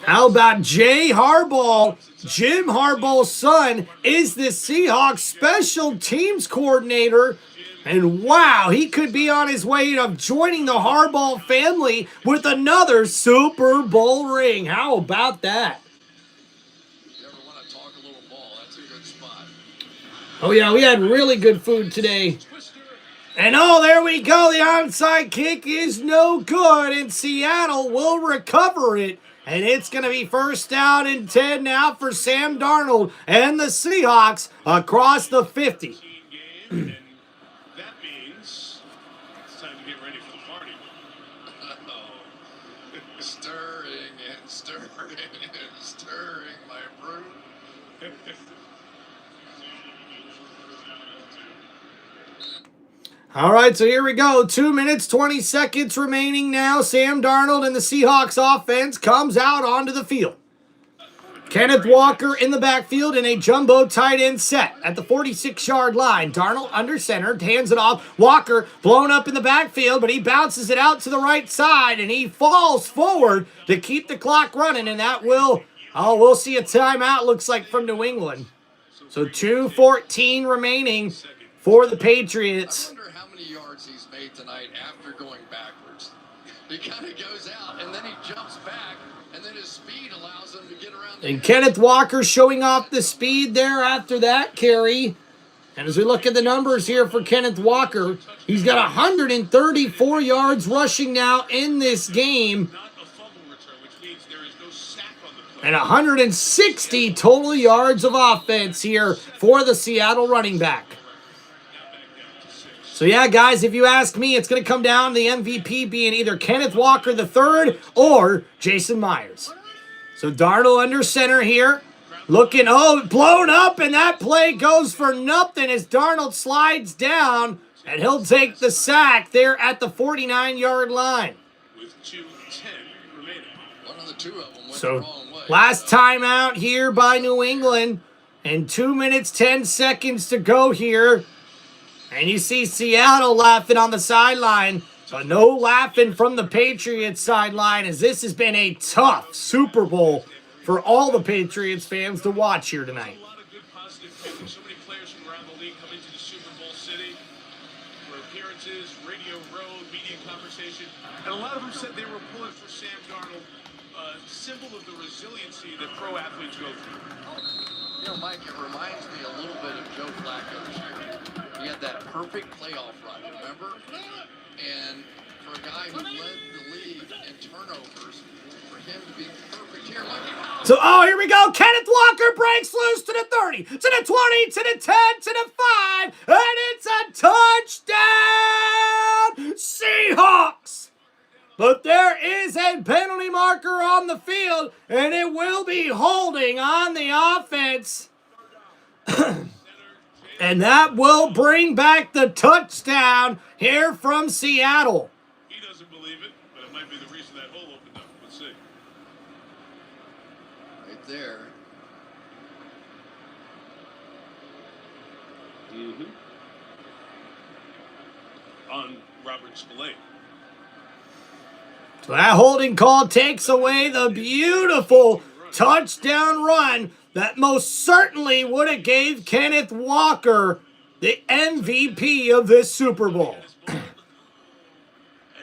How about Jay Harbaugh? Jim Harbaugh's son is the Seahawks special teams coordinator. And wow, he could be on his way of joining the Harbaugh family with another Super Bowl ring. How about that?
If you ever want to talk a little ball, that's a good spot.
Oh yeah, we had really good food today. And oh, there we go. The onside kick is no good, and Seattle will recover it. And it's going to be 1st down and 10 now for Sam Darnold and the Seahawks across the 50.
And that means it's time to get ready for the party.
Stirring my brew.
All right, so here we go. 2 minutes, 20 seconds remaining now. Sam Darnold and the Seahawks offense comes out onto the field. Kenneth Walker in the backfield in a jumbo tight end set at the 46-yard line. Darnold under center, hands it off. Walker blown up in the backfield, but he bounces it out to the right side, and he falls forward to keep the clock running, and that will, we'll see a timeout, looks like, from New England. So 2:14 remaining for the Patriots.
I wonder how many yards he's made tonight after going backwards. He kind of goes out, and then he jumps back, and then his speed allows him to get around.
And Kenneth Walker showing off the speed there after that carry. And as we look at the numbers here for Kenneth Walker, he's got 134 yards rushing now in this game. And 160 total yards of offense here for the Seattle running back. So yeah, guys, if you ask me, it's going to come down to the MVP being either Kenneth Walker III or Jason Myers. So Darnold under center here. Looking, blown up, and that play goes for nothing as Darnold slides down, and he'll take the sack there at the 49-yard line.
With 2:10 remaining.
One of the two of them went
So
the wrong way.
last timeout here by New England, and 2 minutes, 10 seconds to go here. And you see Seattle laughing on the sideline, but no laughing from the Patriots sideline, as this has been a tough Super Bowl for all the Patriots fans to watch here tonight.
A lot of good positive feelings. So many players from around the league come into the Super Bowl city for appearances, Radio Row, media conversation. And a lot of them said they were pulling for Sam Darnold, a symbol of the resiliency that pro athletes go through.
You know, Mike, it reminds me a little bit of Joe Flacco this year. He had that perfect playoff run, remember? And for a guy who led the league in turnovers, for him to be perfect here, like
So, here we go. Kenneth Walker breaks loose to the 30, to the 20, to the 10, to the 5, and it's a touchdown, Seahawks! But there is a penalty marker on the field, and it will be holding on the offense. And that will bring back the touchdown here from Seattle.
He doesn't believe it, but it might be the reason that hole opened up. Let's see.
right there.
On Robert Spillane.
So that holding call takes away the beautiful touchdown run that most certainly would have gave Kenneth Walker the MVP of this Super Bowl.
And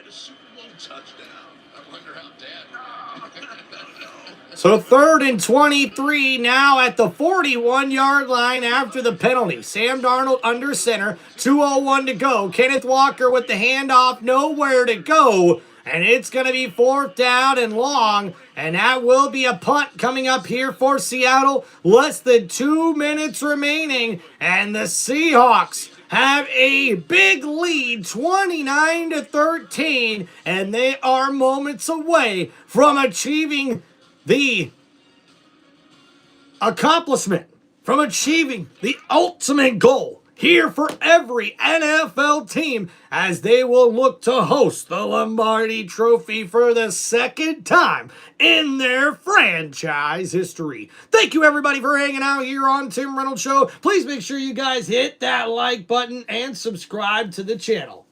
a Super Bowl touchdown.
I wonder how
So 3rd and 23 now at the 41-yard line after the penalty. Sam Darnold under center, 2:01 to go. Kenneth Walker with the handoff, nowhere to go. And it's going to be 4th down and long. And that will be a punt coming up here for Seattle. Less than 2 minutes remaining. And the Seahawks have a big lead, 29-13. And they are moments away from achieving the accomplishment, from achieving the ultimate goal here for every NFL team, as they will look to host the Lombardi Trophy for the 2nd time in their franchise history. Thank you, everybody, for hanging out here on Tim Reynolds Show. Please make sure you guys hit that like button and subscribe to the channel.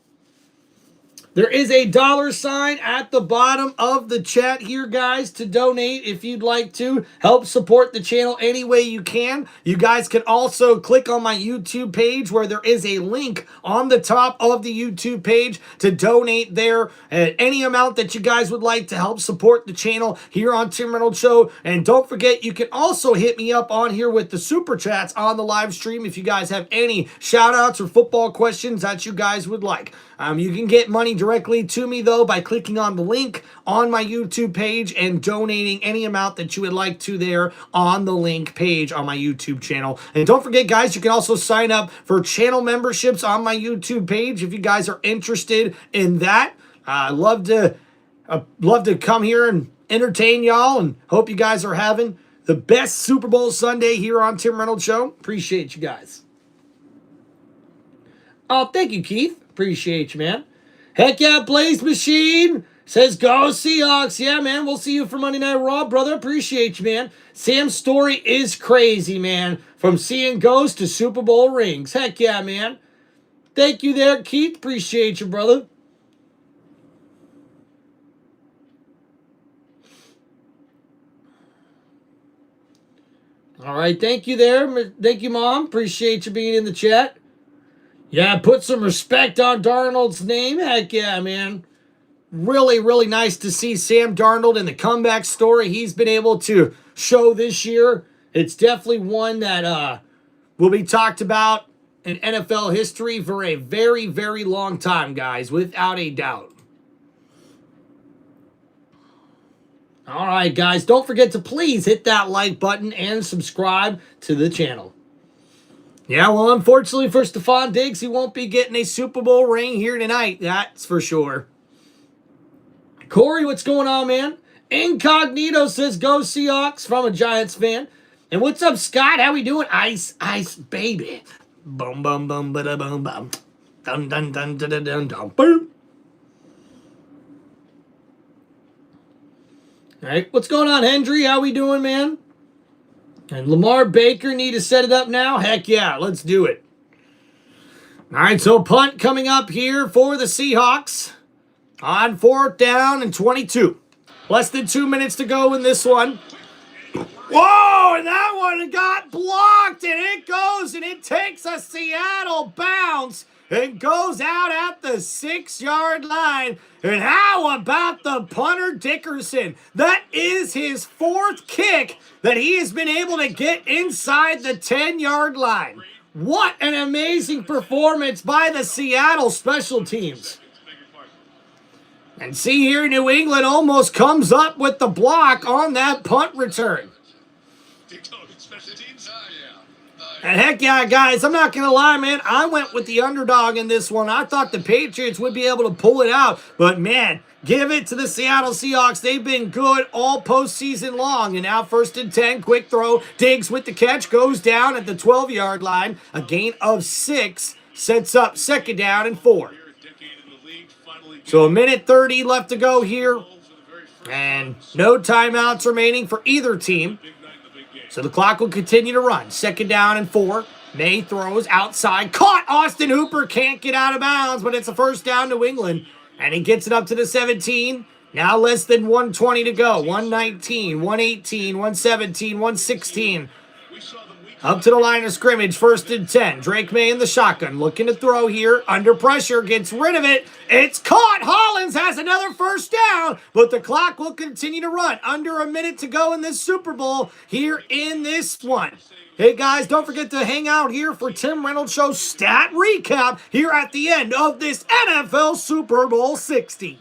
There is a $sign at the bottom of the chat here, guys, to donate if you'd like to help support the channel any way you can. You guys can also click on my YouTube page where there is a link on the top of the YouTube page to donate there at any amount that you guys would like to help support the channel here on Tim Reynolds Show. And don't forget, you can also hit me up on here with the Super Chats on the live stream if you guys have any shout-outs or football questions that you guys would like. You can get money directly to me, though, by clicking on the link on my YouTube page and donating any amount that you would like to there on the link page on my YouTube channel. And don't forget, guys, you can also sign up for channel memberships on my YouTube page if you guys are interested in that. I'd love to come here and entertain y'all and hope you guys are having the best Super Bowl Sunday here on Tim Reynolds Show. Appreciate you guys. Oh, thank you, Keith. Appreciate you, man. Heck yeah, Blaze Machine says go Seahawks. Yeah, man, we'll see you for Monday Night Raw, brother. Appreciate you, man. Sam's story is crazy, man. From seeing ghosts to Super Bowl rings. Heck yeah, man. Thank you there, Keith. Appreciate you, brother. All right, thank you there. Thank you, Mom. Appreciate you being in the chat. Yeah, put some respect on Darnold's name. Heck yeah, man. Really, really nice to see Sam Darnold and the comeback story he's been able to show this year. It's definitely one that will be talked about in NFL history for a very, very long time, guys, without a doubt. All right, guys, don't forget to please hit that like button and subscribe to the channel. Yeah, well, unfortunately for Stephon Diggs, he won't be getting a Super Bowl ring here tonight. That's for sure. Corey, what's going on, man? Incognito says go Seahawks from a Giants fan. And what's up, Scott? How we doing? Ice, baby. Boom, boom, boom, ba boom, boom. Dun, dun, dun, dun, dun, dun, dun, boom. All right, what's going on, Hendry? How we doing, man? And Lamar Baker need to set it up now? Heck yeah, let's do it. All right, so punt coming up here for the Seahawks on 4th down and 22. Less than 2 minutes to go in this one. Whoa, and that one got blocked, and it goes, and it takes a Seattle bounce and goes out at the 6-yard line. And how about the punter Dickerson? That is his 4th kick that he has been able to get inside the 10-yard line. What an amazing performance by the Seattle special teams. And see here, New England almost comes up with the block on that punt return. And heck yeah, guys, I'm not going to lie, man. I went with the underdog in this one. I thought the Patriots would be able to pull it out. But, man, give it to the Seattle Seahawks. They've been good all postseason long. And now 1st and 10, quick throw. Diggs with the catch, goes down at the 12-yard line. A gain of 6 sets up 2nd down and 4. So 1:30 left to go here. And no timeouts remaining for either team. So the clock will continue to run. 2nd down and 4. May throws outside. Caught! Austin Hooper can't get out of bounds, but it's a 1st down New England. And he gets it up to the 17. Now less than 1:20 to go. 1:19, 1:18, 1:17, 1:16. Up to the line of scrimmage, 1st and 10. Drake May in the shotgun, looking to throw here. Under pressure, gets rid of it. It's caught. Hollins has another 1st down, but the clock will continue to run. Under a minute to go in this Super Bowl here in this one. Hey, guys, don't forget to hang out here for Tim Reynolds Show stat recap here at the end of this NFL Super Bowl 60.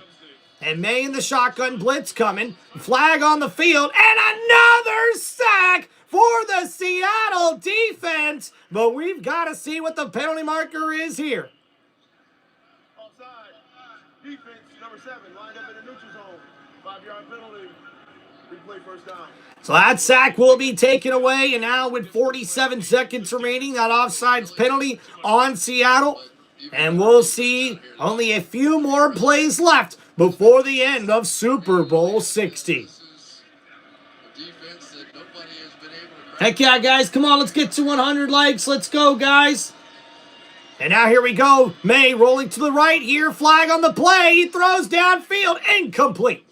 And May in the shotgun, blitz coming. Flag on the field, and another sack for the Seattle defense, but we've got to see what the penalty marker is here.
Offside. Defense, number 7, lined up in the neutral zone. 5-yard penalty. Replay 1st down.
So that sack will be taken away, and now with 47 seconds remaining, that offsides penalty on Seattle. And we'll see only a few more plays left before the end of Super Bowl 60. Heck yeah, guys. Come on, let's get to 100 likes. Let's go, guys. And now here we go. May rolling to the right here. Flag on the play. He throws downfield. Incomplete.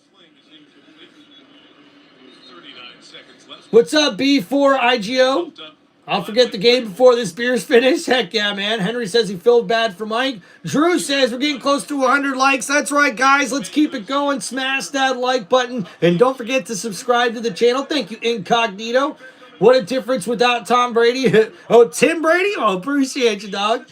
What's up, B4IGO? I'll forget the game before this beer's finished. Heck yeah, man. Henry says he felt bad for Mike. Drew says we're getting close to 100 likes. That's right, guys. Let's keep it going. Smash that like button. And don't forget to subscribe to the channel. Thank you, Incognito. What a difference without Tom Brady. Oh, Tim Brady? Oh, appreciate you, dog.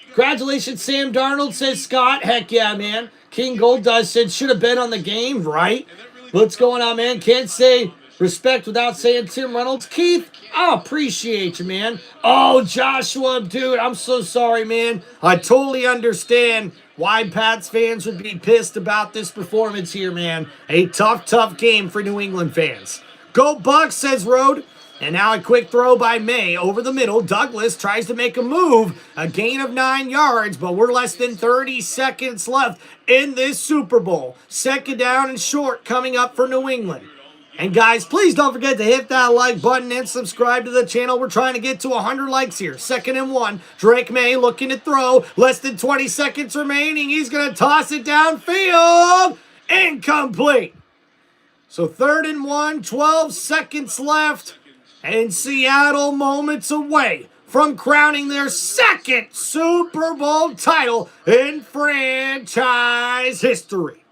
Congratulations, Sam Darnold, says Scott. Heck yeah, man. King Gold Dust said should have been on the game, right? What's going on, man? Can't say Respect without saying Tim Reynolds. Keith, I appreciate you, man. Oh, Joshua, dude, I'm so sorry, man. I totally understand why Pats fans would be pissed about this performance here, man. A tough, tough game for New England fans. Go Bucks, says Rode. And now a quick throw by May over the middle. Douglas tries to make a move. A gain of 9 yards, but we're less than 30 seconds left in this Super Bowl. Second down and short coming up for New England. And guys, please don't forget to hit that like button and subscribe to the channel. We're trying to get to 100 likes here. 2nd and 1. Drake May looking to throw. Less than 20 seconds remaining. He's going to toss it downfield. Incomplete. So 3rd and 1, 12 seconds left. And Seattle moments away from crowning their 2nd Super Bowl title in franchise history.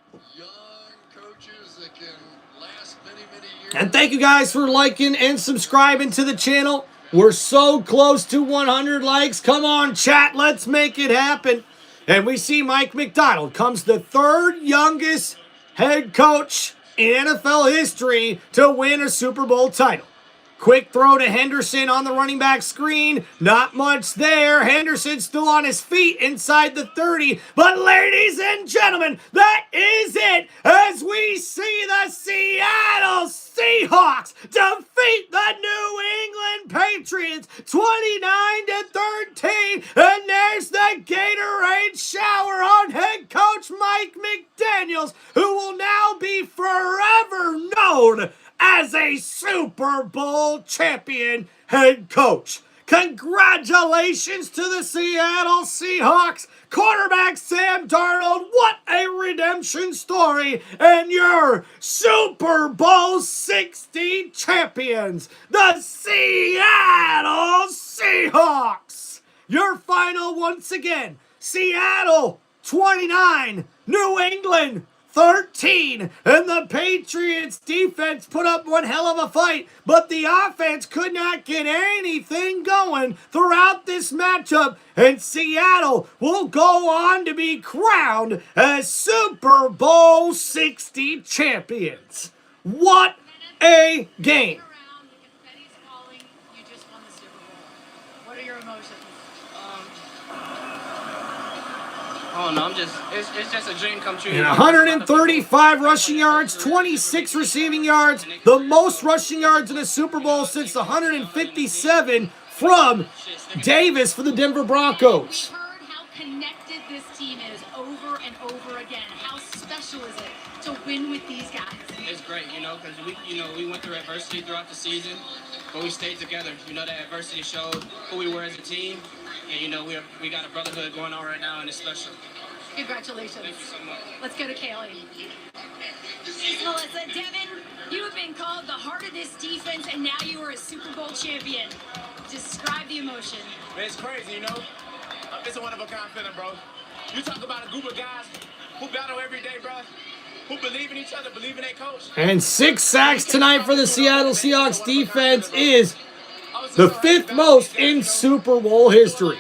And thank you guys for liking and subscribing to the channel. We're so close to 100 likes. Come on, chat. Let's make it happen. And we see Mike McDonald comes the 3rd youngest head coach in NFL history to win a Super Bowl title. Quick throw to Henderson on the running back screen. Not much there. Henderson still on his feet inside the 30. But ladies and gentlemen, that is it as we see the Seattle Seahawks defeat the New England Patriots 29-13. And there's the Gatorade shower on head coach Mike McDaniels, who will now be forever known as a Super Bowl champion head coach. Congratulations to the Seattle Seahawks. Quarterback Sam Darnold, what a redemption story. And your Super Bowl 60 champions, the Seattle Seahawks. Your final once again, Seattle 29, New England 13, and the Patriots defense put up one hell of a fight, but the offense could not get anything going throughout this matchup, and Seattle will go on to be crowned as Super Bowl 60 champions. What a game.
What are your emotions?
Oh no, it's just a dream come true.
And 135 rushing yards, 26 receiving yards, the most rushing yards in a Super Bowl since the 157 from Davis for the Denver Broncos.
We've heard how connected this team is over and over again. How special is it to win with these guys?
It's great, because we went through adversity throughout the season, but we stayed together. That adversity showed who we were as a team. And we got a brotherhood going on right now, and it's special.
Congratulations.
Thank you so much.
Let's go to Kaylee. Melissa, Devin, you have been called the heart of this defense, and now you are a Super Bowl champion. Describe the emotion.
Man, it's crazy, It's a one-of-a-kind feeling, bro. You talk about a group of guys who battle every day, bro. Who believe in each other, believe in their coach.
And 6 sacks tonight for the Seattle Seahawks defense is the 5th most in Super Bowl history.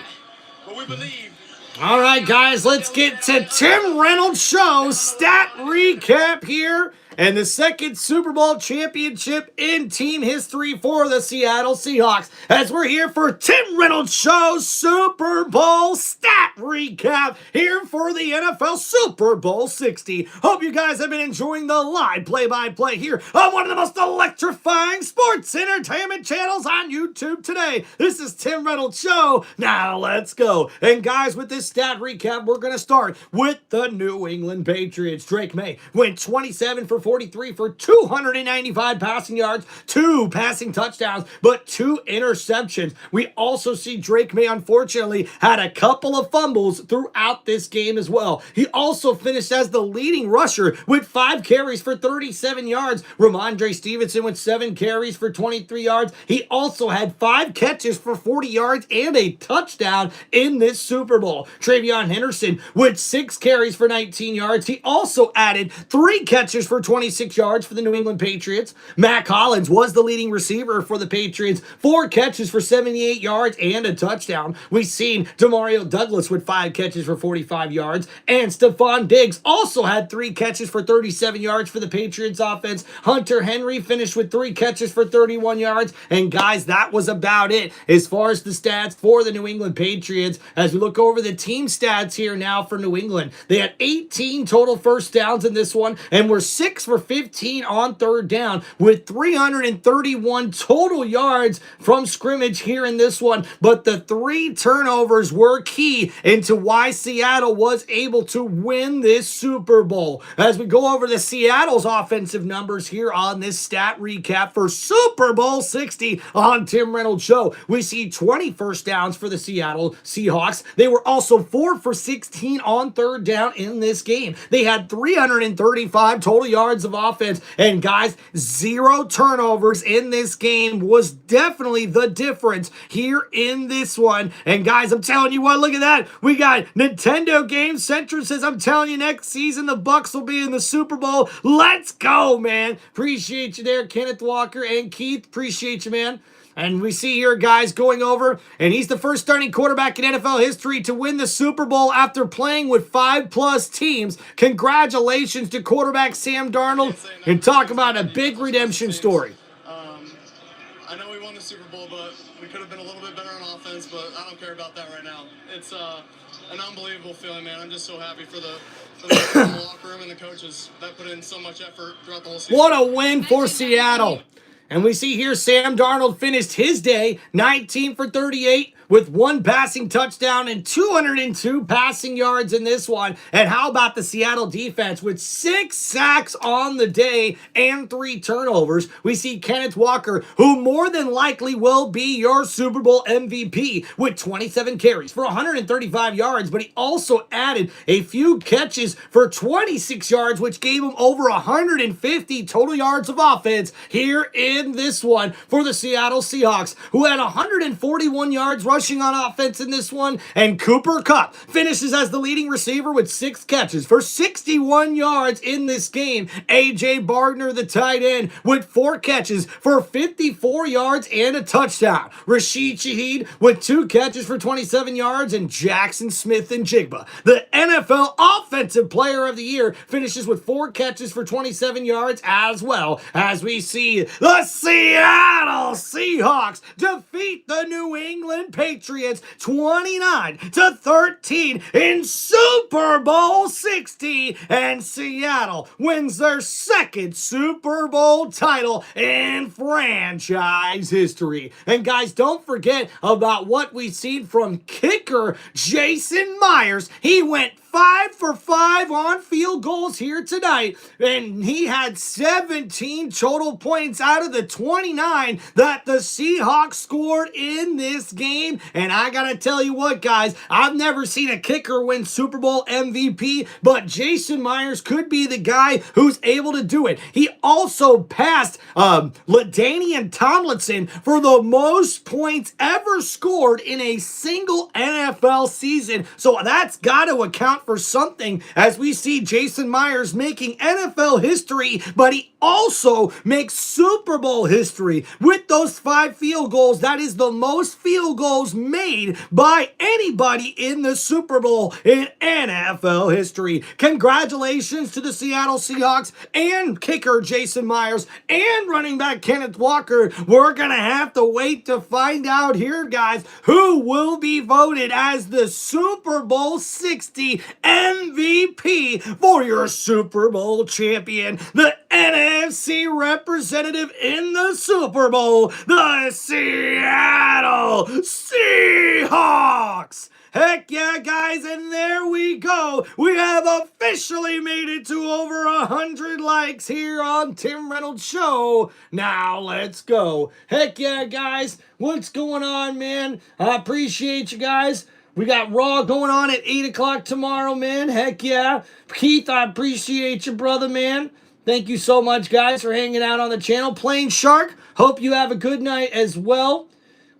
All right, guys, let's get to Tim Reynolds' show stat recap here. And the 2nd Super Bowl championship in team history for the Seattle Seahawks. As we're here for Tim Reynolds' Show Super Bowl stat recap here for the NFL Super Bowl 60. Hope you guys have been enjoying the live play-by-play here on one of the most electrifying sports entertainment channels on YouTube today. This is Tim Reynolds' Show. Now let's go. And guys, with this stat recap, we're going to start with the New England Patriots. Drake May went 27 for 43 for 295 passing yards, 2 passing touchdowns, but 2 interceptions. We also see Drake May, unfortunately, had a couple of fumbles throughout this game as well. He also finished as the leading rusher with 5 carries for 37 yards. Ramondre Stevenson with 7 carries for 23 yards. He also had 5 catches for 40 yards and a touchdown in this Super Bowl. Travion Henderson with 6 carries for 19 yards. He also added 3 catches for 26 yards for the New England Patriots. Matt Collins was the leading receiver for the Patriots. 4 catches for 78 yards and a touchdown. We've seen Demario Douglas with 5 catches for 45 yards. And Stephon Diggs also had 3 catches for 37 yards for the Patriots offense. Hunter Henry finished with 3 catches for 31 yards. And guys, that was about it as far as the stats for the New England Patriots. As we look over the team stats here now for New England, they had 18 total first downs in this one and were 6 for 15 on third down with 331 total yards from scrimmage here in this one. But the 3 turnovers were key into why Seattle was able to win this Super Bowl. As we go over the Seattle's offensive numbers here on this stat recap for Super Bowl 60 on Tim Reynolds Show, we see 20 first downs for the Seattle Seahawks. They were also 4 for 16 on third down in this game. They had 335 total yards of offense. And guys, 0 turnovers in this game was definitely the difference here in this one. And guys, I'm telling you what, look at that. We got Nintendo Game Central says, I'm telling you, next season the Bucks will be in the Super Bowl. Let's go, man. Appreciate you there, Kenneth Walker and Keith. Appreciate you, man. And we see here, guys, going over, and he's the first starting quarterback in NFL history to win the Super Bowl after playing with 5+ teams. Congratulations to quarterback Sam Darnold, and talk about a big redemption story.
I know we won the Super Bowl, but we could have been a little bit better on offense, but I don't care about that right now. It's an unbelievable feeling, man. I'm just so happy for the locker room and the coaches that put in so much effort throughout the whole season.
What a win for Seattle. And we see here Sam Darnold finished his day 19 for 38 with 1 passing touchdown and 202 passing yards in this one. And how about the Seattle defense with 6 sacks on the day and 3 turnovers? We see Kenneth Walker, who more than likely will be your Super Bowl MVP, with 27 carries for 135 yards, but he also added a few catches for 26 yards, which gave him over 150 total yards of offense here in this one for the Seattle Seahawks, who had 141 yards rushing on offense in this one. And Cooper Kupp finishes as the leading receiver with 6 catches for 61 yards in this game. A.J. Bardner, the tight end, with 4 catches for 54 yards and a touchdown. Rashid Shaheed with 2 catches for 27 yards. And Jackson Smith-Njigba, the NFL Offensive Player of the Year, finishes with 4 catches for 27 yards, as well as we see the Seattle Seahawks defeat the New England Patriots 29-13 in Super Bowl 60, and Seattle wins their 2nd Super Bowl title in franchise history. And guys, don't forget about what we've seen from kicker Jason Myers. He went 5 for 5 on field goals here tonight, and he had 17 total points out of the 29 that the Seahawks scored in this game. And I gotta tell you what, guys, I've never seen a kicker win Super Bowl MVP, but Jason Myers could be the guy who's able to do it. He also passed LaDainian Tomlinson for the most points ever scored in a single NFL season, so that's got to account for something, as we see Jason Myers making NFL history, but he also makes Super Bowl history with those 5 field goals. That is the most field goals made by anybody in the Super Bowl in NFL history. Congratulations to the Seattle Seahawks and kicker Jason Myers and running back Kenneth Walker. We're gonna have to wait to find out here, guys, who will be voted as the Super Bowl 60 MVP for your Super Bowl champion, the NFC representative in the Super Bowl, the Seattle Seahawks. Heck yeah, guys, and there we go. We have officially made it to over 100 likes here on Tim Reynolds Show. Now let's go. Heck yeah, guys. What's going on, man? I appreciate you guys. We got Raw going on at 8 o'clock tomorrow, man. Heck yeah. Keith, I appreciate you, brother, man. Thank you so much, guys, for hanging out on the channel. Plain Shark, hope you have a good night as well.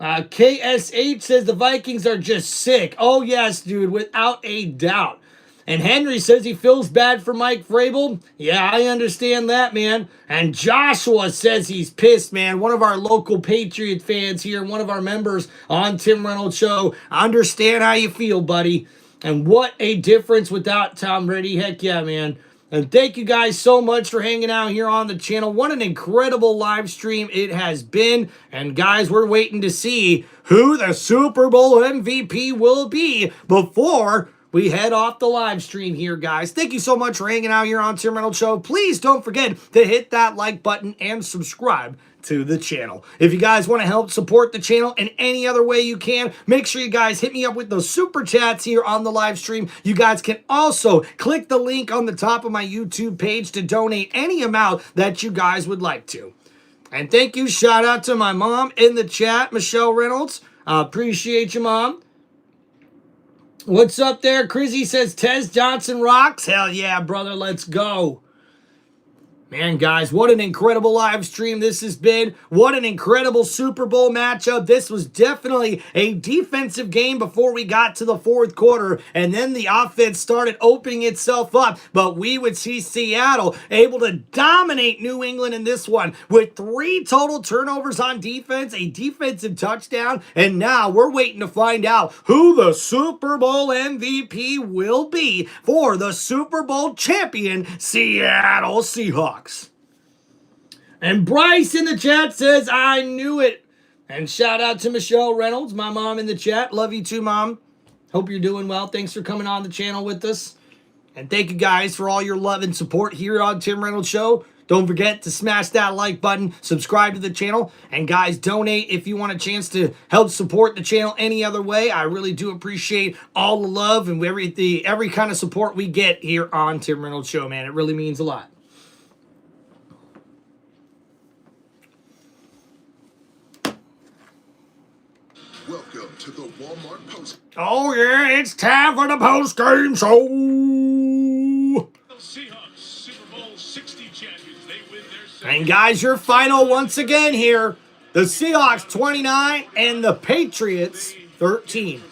KSH says the Vikings are just sick. Oh, yes, dude, without a doubt. And Henry says he feels bad for Mike Vrabel. Yeah, I understand that, man. And Joshua says he's pissed, man. One of our local Patriot fans here, one of our members on Tim Reynolds Show. I understand how you feel, buddy. And what a difference without Tom Brady. Heck yeah, man. And thank you guys so much for hanging out here on the channel. What an incredible live stream it has been. And guys, we're waiting to see who the Super Bowl MVP will be before we head off the live stream here, guys. Thank you so much for hanging out here on Tim Reynolds Show. Please don't forget to hit that like button and subscribe to the channel. If you guys want to help support the channel in any other way you can, make sure you guys hit me up with those super chats here on the live stream. You guys can also click the link on the top of my YouTube page to donate any amount that you guys would like to. And thank you, shout out to my mom in the chat, Michelle Reynolds. Appreciate you, Mom. What's up there? Crizzy says Tez Johnson rocks. Hell yeah, brother. Let's go. Man, guys, what an incredible live stream this has been. What an incredible Super Bowl matchup. This was definitely a defensive game before we got to the fourth quarter, and then the offense started opening itself up, but we would see Seattle able to dominate New England in this one with 3 total turnovers on defense, a defensive touchdown, and now we're waiting to find out who the Super Bowl MVP will be for the Super Bowl champion Seattle Seahawks. And Bryce in the chat says, I knew it. And shout out to Michelle Reynolds, my mom in the chat. Love you too, Mom. Hope you're doing well. Thanks for coming on the channel with us. And thank you guys for all your love and support here on Tim Reynolds Show. Don't forget to smash that like button, subscribe to the channel, and guys, donate if you want a chance to help support the channel any other way. I really do appreciate all the love and every kind of support we get here on Tim Reynolds Show, man. It really means a lot.
Welcome to the Walmart Post.
Oh yeah, it's time for the post-game show.
Seahawks, Super Bowl 60 champions. They win their
And guys, your final once again here. The Seahawks 29 and the Patriots 13.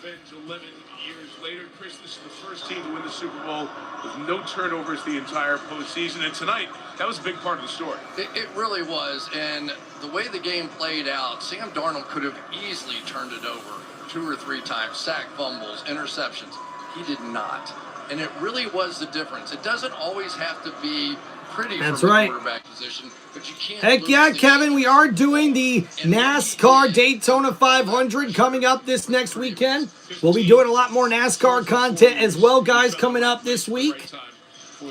11 years later, Chris, this is the first team to win the Super Bowl with no turnovers the entire postseason. And tonight, that was a big part of the story.
It really was. And the way the game played out, Sam Darnold could have easily turned it over 2 or 3 times, sack fumbles, interceptions. He did not. And it really was the difference. It doesn't always have to be pretty
That's
from
right.
the quarterback position, but you can't.
Heck yeah, Kevin. We are doing the NASCAR Daytona 500 coming up this next weekend. We'll be doing a lot more NASCAR content as well, guys, coming up this week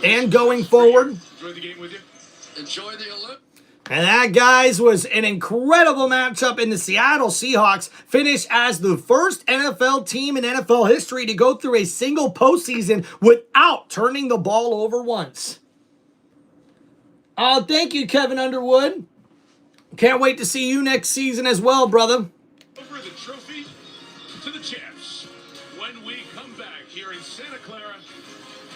and going forward.
Enjoy the game with you.
Enjoy the Olympics.
And that, guys, was an incredible matchup, and the Seattle Seahawks finished as the first NFL team in NFL history to go through a single postseason without turning the ball over once. Oh, thank you, Kevin Underwood. Can't wait to see you next season as well, brother.
Over the trophy to the champs. When we come back here in Santa Clara,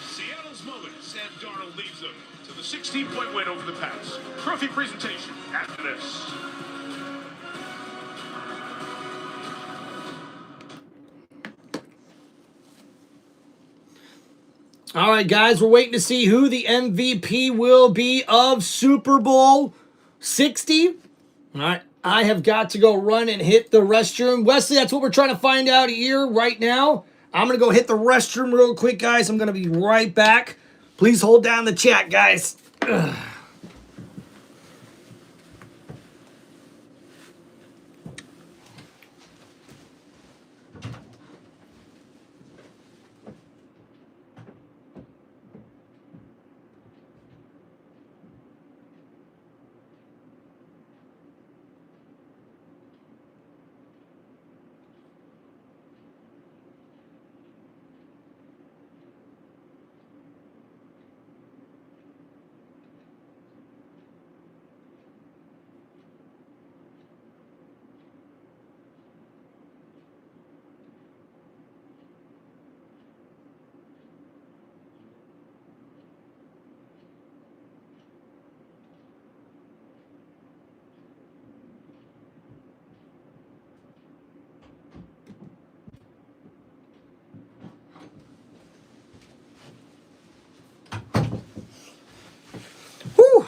Seattle's moment, Sam Darnold leads them to the 16-point win over the Pats. Trophy presentation after this.
All right, guys, we're waiting to see who the MVP will be of Super Bowl 60. All right, I have got to go run and hit the restroom. Wesley, that's what we're trying to find out here right now. I'm going to go hit the restroom real quick, guys. I'm going to be right back. Please hold down the chat, guys. Ugh.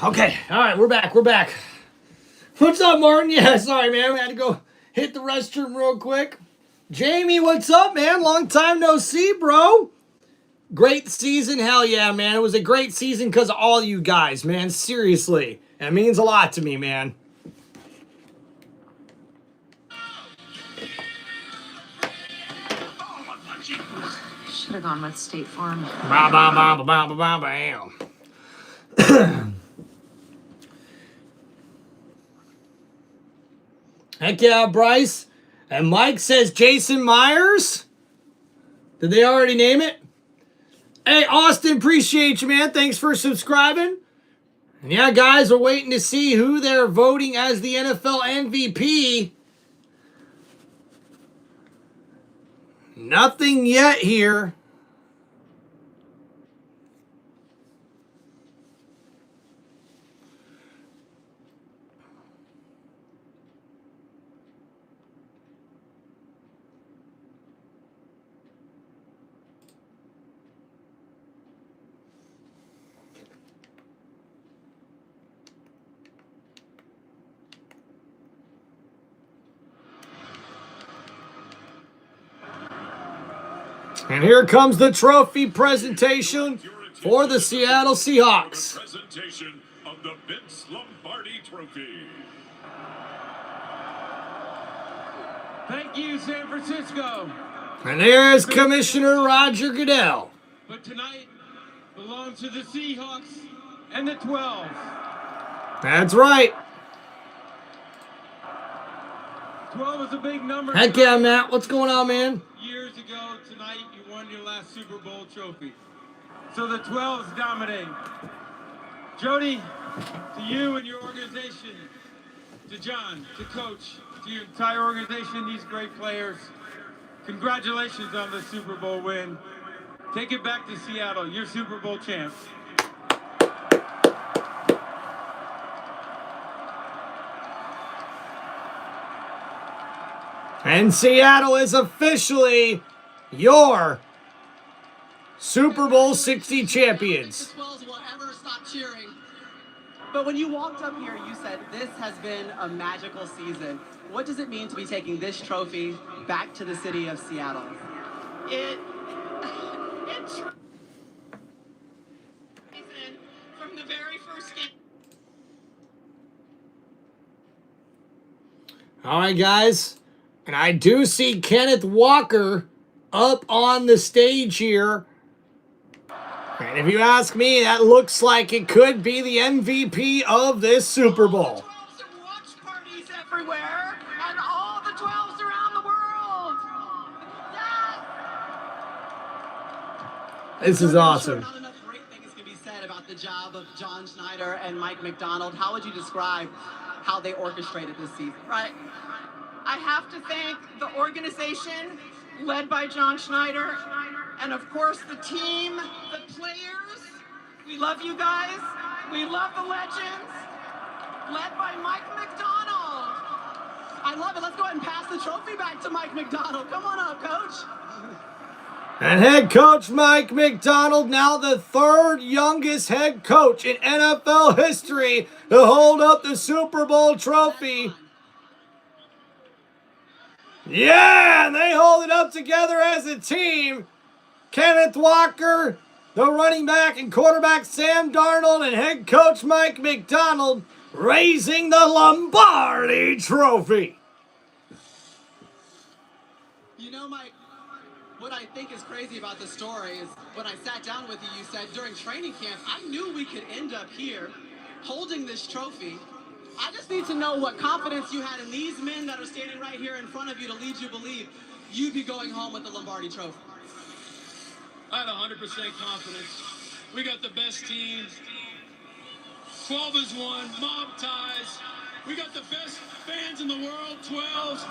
Okay, all right, we're back. We're back. What's up, Martin? Yeah, sorry, man. We had to go hit the restroom real quick. Jamie, what's up, man? Long time no see, bro. Great season. Hell yeah, man. It was a great season because of all you guys, man. Seriously. It means a lot to me, man.
Should have gone with State Farm.
Bam. Heck yeah, Bryce. And Mike says Jason Myers. Did they already name it? Hey, Austin, appreciate you, man. Thanks for subscribing. And yeah, guys, we're waiting to see who they're voting as the NFL MVP. Nothing yet here. And here comes the trophy presentation for the Seattle Seahawks.
Presentation of the Vince Lombardi Trophy.
Thank you, San Francisco.
And there's Commissioner Roger Goodell.
But tonight belongs to the Seahawks and the 12.
That's right.
12 is a big number.
Heck yeah, Matt. What's going on, man?
Years ago tonight, you won your last Super Bowl trophy. So the 12s dominate. Jody, to you and your organization, to John, to Coach, to your entire organization, these great players, congratulations on the Super Bowl win. Take it back to Seattle. You're Super Bowl champs.
And Seattle is officially your Super Bowl 60 champions.
The 12s will ever stop cheering. But when you walked up here, you said this has been a magical season. What does it mean to be taking this trophy back to the city of Seattle? From the very first game.
All right, guys. And I do see Kenneth Walker up on the stage here. And if you ask me, that looks like it could be the MVP of this Super Bowl.
Watch parties everywhere, and all the 12s around the world.
This is awesome.
Not enough great things can be said about the job of John Schneider and Mike McDonald. How would you describe how they orchestrated this season?
Right. I have to thank the organization led by John Schneider, and of course the team, the players. We love you guys. We love the legends, led by Mike McDonald.
I love it. Let's go ahead and pass the trophy back to Mike McDonald. Come on up, Coach.
And head coach Mike McDonald, now the third youngest head coach in NFL history to hold up the Super Bowl trophy. Yeah, and they hold it up together as a team. Kenneth Walker, the running back and quarterback Sam Darnold, and head coach Mike McDonald raising the Lombardi Trophy.
You know, Mike, what I think is crazy about this story is when I sat down with you, you said during training camp, I knew we could end up here holding this trophy. I just need to know what confidence you had in these men that are standing right here in front of you to lead you believe you'd be going home with the Lombardi Trophy.
I had 100% confidence. We got the best team. 12 is one, mob ties. We got the best fans in the world, 12s.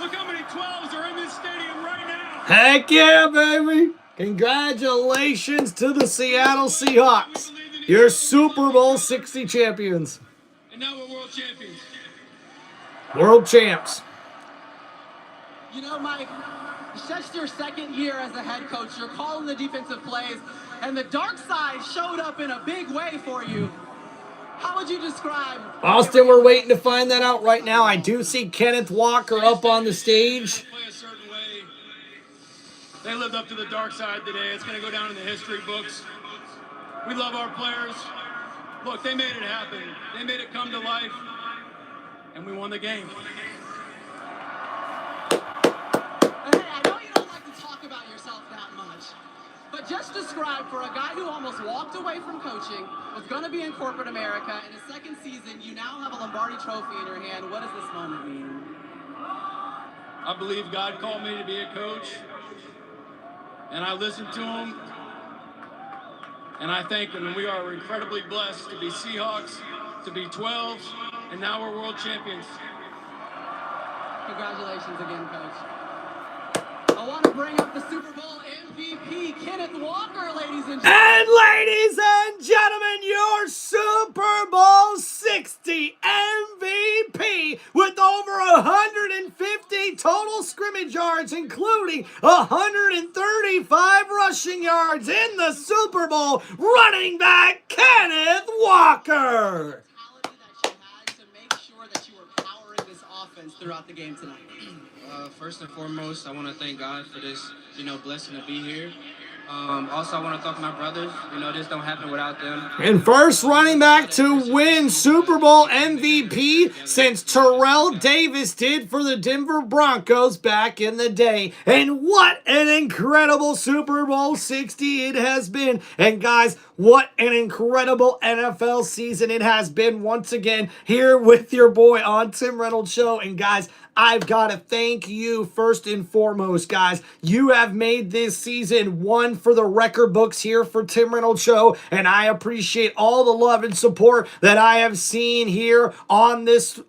Look how many 12s are in this stadium right now.
Heck yeah, baby. Congratulations to the Seattle Seahawks. Your Super Bowl 60 champions.
And now we're world champions.
World champs.
You know, Mike, it's just your second year as a head coach. You're calling the defensive plays, and the dark side showed up in a big way for you. How would you describe?
Austin, we're waiting to find that out right now. I do see Kenneth Walker up on the stage.
Play a certain way. They lived up to the dark side today. It's going to go down in the history books. We love our players. Look, they made it happen. They made it come to life, and we won the game.
Hey, I know you don't like to talk about yourself that much, but just describe for a guy who almost walked away from coaching, was going to be in corporate America, in his second season, you now have a Lombardi trophy in your hand. What does this moment mean?
I believe God called me to be a coach, and I listened to him, and I thank him. And we are incredibly blessed to be Seahawks, to be 12s, and now we're world champions.
Congratulations again, Coach. I want to bring up the Super Bowl MVP, Kenneth Walker, ladies and gentlemen.
And ladies and gentlemen, your Super Bowl 60 MVP with over 150 total scrimmage yards, including 135 rushing yards in the Super Bowl, running back Kenneth Walker.
Throughout the game tonight.
First and foremost, I want to thank God for this, blessing to be here. Also, I want to thank my brothers. This don't happen without them.
And first running back to win Super Bowl MVP since Terrell Davis did for the Denver Broncos back in the day. And what an incredible Super Bowl 60 it has been. And guys, what an incredible NFL season it has been once again here with your boy on Tim Reynolds Show. And guys, I've got to thank you first and foremost, guys. You have made this season one for the record books here for Tim Reynolds Show, and I appreciate all the love and support that I have seen here on this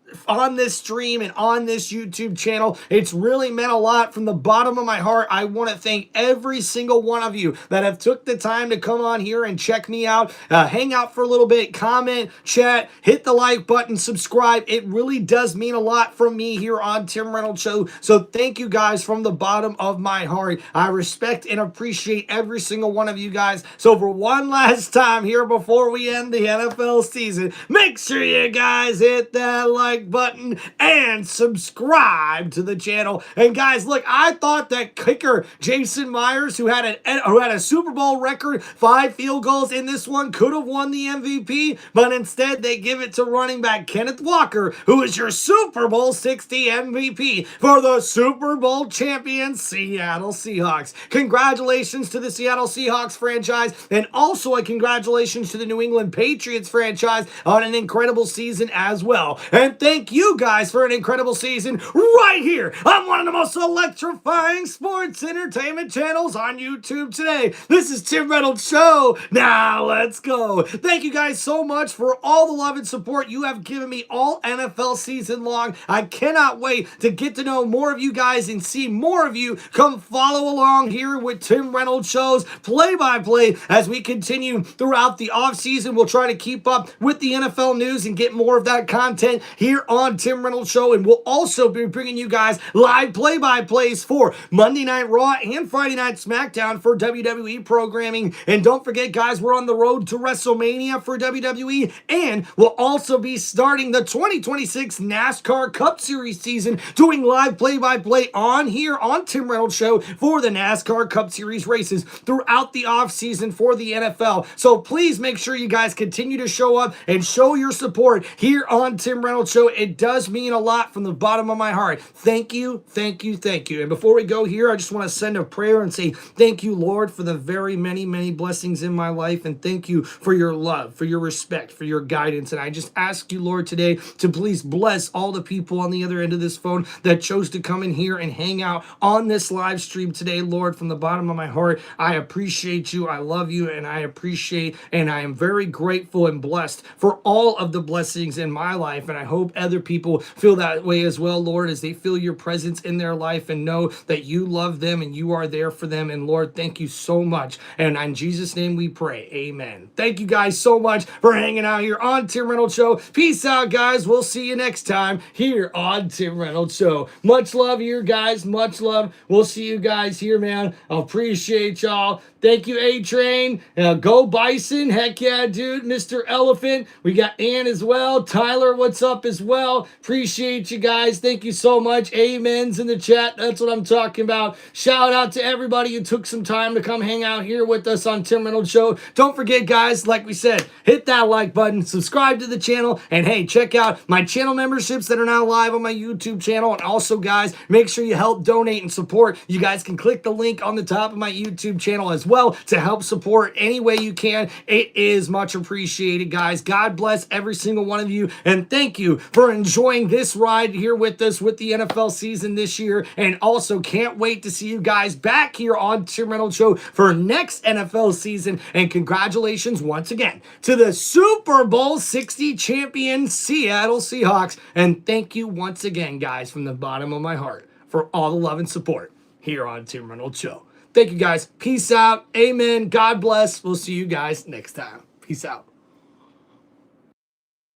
stream and on this YouTube channel. It's really meant a lot from the bottom of my heart. I want to thank every single one of you that have took the time to come on here and check me out, hang out for a little bit, comment, chat, hit the like button, subscribe. It really does mean a lot from me here on Tim Reynolds Show. So thank you guys from the bottom of my heart. I respect and appreciate every single one of you guys. So for one last time here before we end the NFL season, make sure you guys hit that like button and subscribe to the channel. And guys, look, I thought that kicker Jason Myers, who had a Super Bowl record 5 field goals in this one, could have won the MVP, but instead they give it to running back Kenneth Walker, who is your Super Bowl 60 MVP for the Super Bowl champion Seattle Seahawks. Congratulations to the Seattle Seahawks franchise, and also a congratulations to the New England Patriots franchise on an incredible season as well. And thank you guys for an incredible season right here on one of the most electrifying sports entertainment channels on YouTube today. This is Tim Reynolds Show. Now let's go. Thank you guys so much for all the love and support you have given me all NFL season long. I cannot wait to get to know more of you guys and see more of you come follow along here with Tim Reynolds Show's play-by-play as we continue throughout the offseason. We'll try to keep up with the NFL news and get more of that content here on Tim Reynolds Show, and we'll also be bringing you guys live play-by-plays for Monday Night Raw and Friday Night SmackDown for WWE programming. And don't forget, guys, we're on the road to WrestleMania for WWE, and we'll also be starting the 2026 NASCAR Cup Series season, doing live play-by-play on here on Tim Reynolds Show for the NASCAR Cup Series races throughout the offseason for the NFL. So please make sure you guys continue to show up and show your support here on Tim Reynolds Show. It does mean a lot from the bottom of my heart. Thank you, thank you, thank you. And before we go here, I just want to send a prayer and say thank you, Lord, for the very many, many blessings in my life, and thank you for your love, for your respect, for your guidance. And I just ask you, Lord, today to please bless all the people on the other end of this phone that chose to come in here and hang out on this live stream today. Lord, from the bottom of my heart, I appreciate you, I love you, and I appreciate and I am very grateful and blessed for all of the blessings in my life, and I hope other people feel that way as well, Lord, as they feel your presence in their life and know that you love them and you are there for them. And Lord, thank you so much. And in Jesus' name we pray. Amen. Thank you guys so much for hanging out here on Tim Reynolds Show. Peace out, guys. We'll see you next time here on Tim Reynolds Show. Much love here, guys. Much love. We'll see you guys here, man. I appreciate y'all. Thank you, A-Train. Go Bison. Heck yeah, dude. Mr. Elephant. We got Ann as well. Tyler, what's up as well? Appreciate you guys. Thank you so much. Amens in the chat. That's what I'm talking about. Shout out to everybody who took some time to come hang out here with us on Tim Reynolds Show. Don't forget, guys, like we said, hit that like button, subscribe to the channel, and hey, check out my channel memberships that are now live on my YouTube channel. And also, guys, make sure you help donate and support. You guys can click the link on the top of my YouTube channel as well to help support any way you can. It is much appreciated, guys. God bless every single one of you, and thank you for enjoying this ride here with us with the NFL season this year. And also can't wait to see you guys back here on Tim Reynolds Show for next NFL season. And congratulations once again to the Super Bowl 60 champion Seattle Seahawks. And thank you once again, guys, from the bottom of my heart for all the love and support here on Tim Reynolds Show. Thank you, guys. Peace out. Amen. God bless. We'll see you guys next time. Peace out.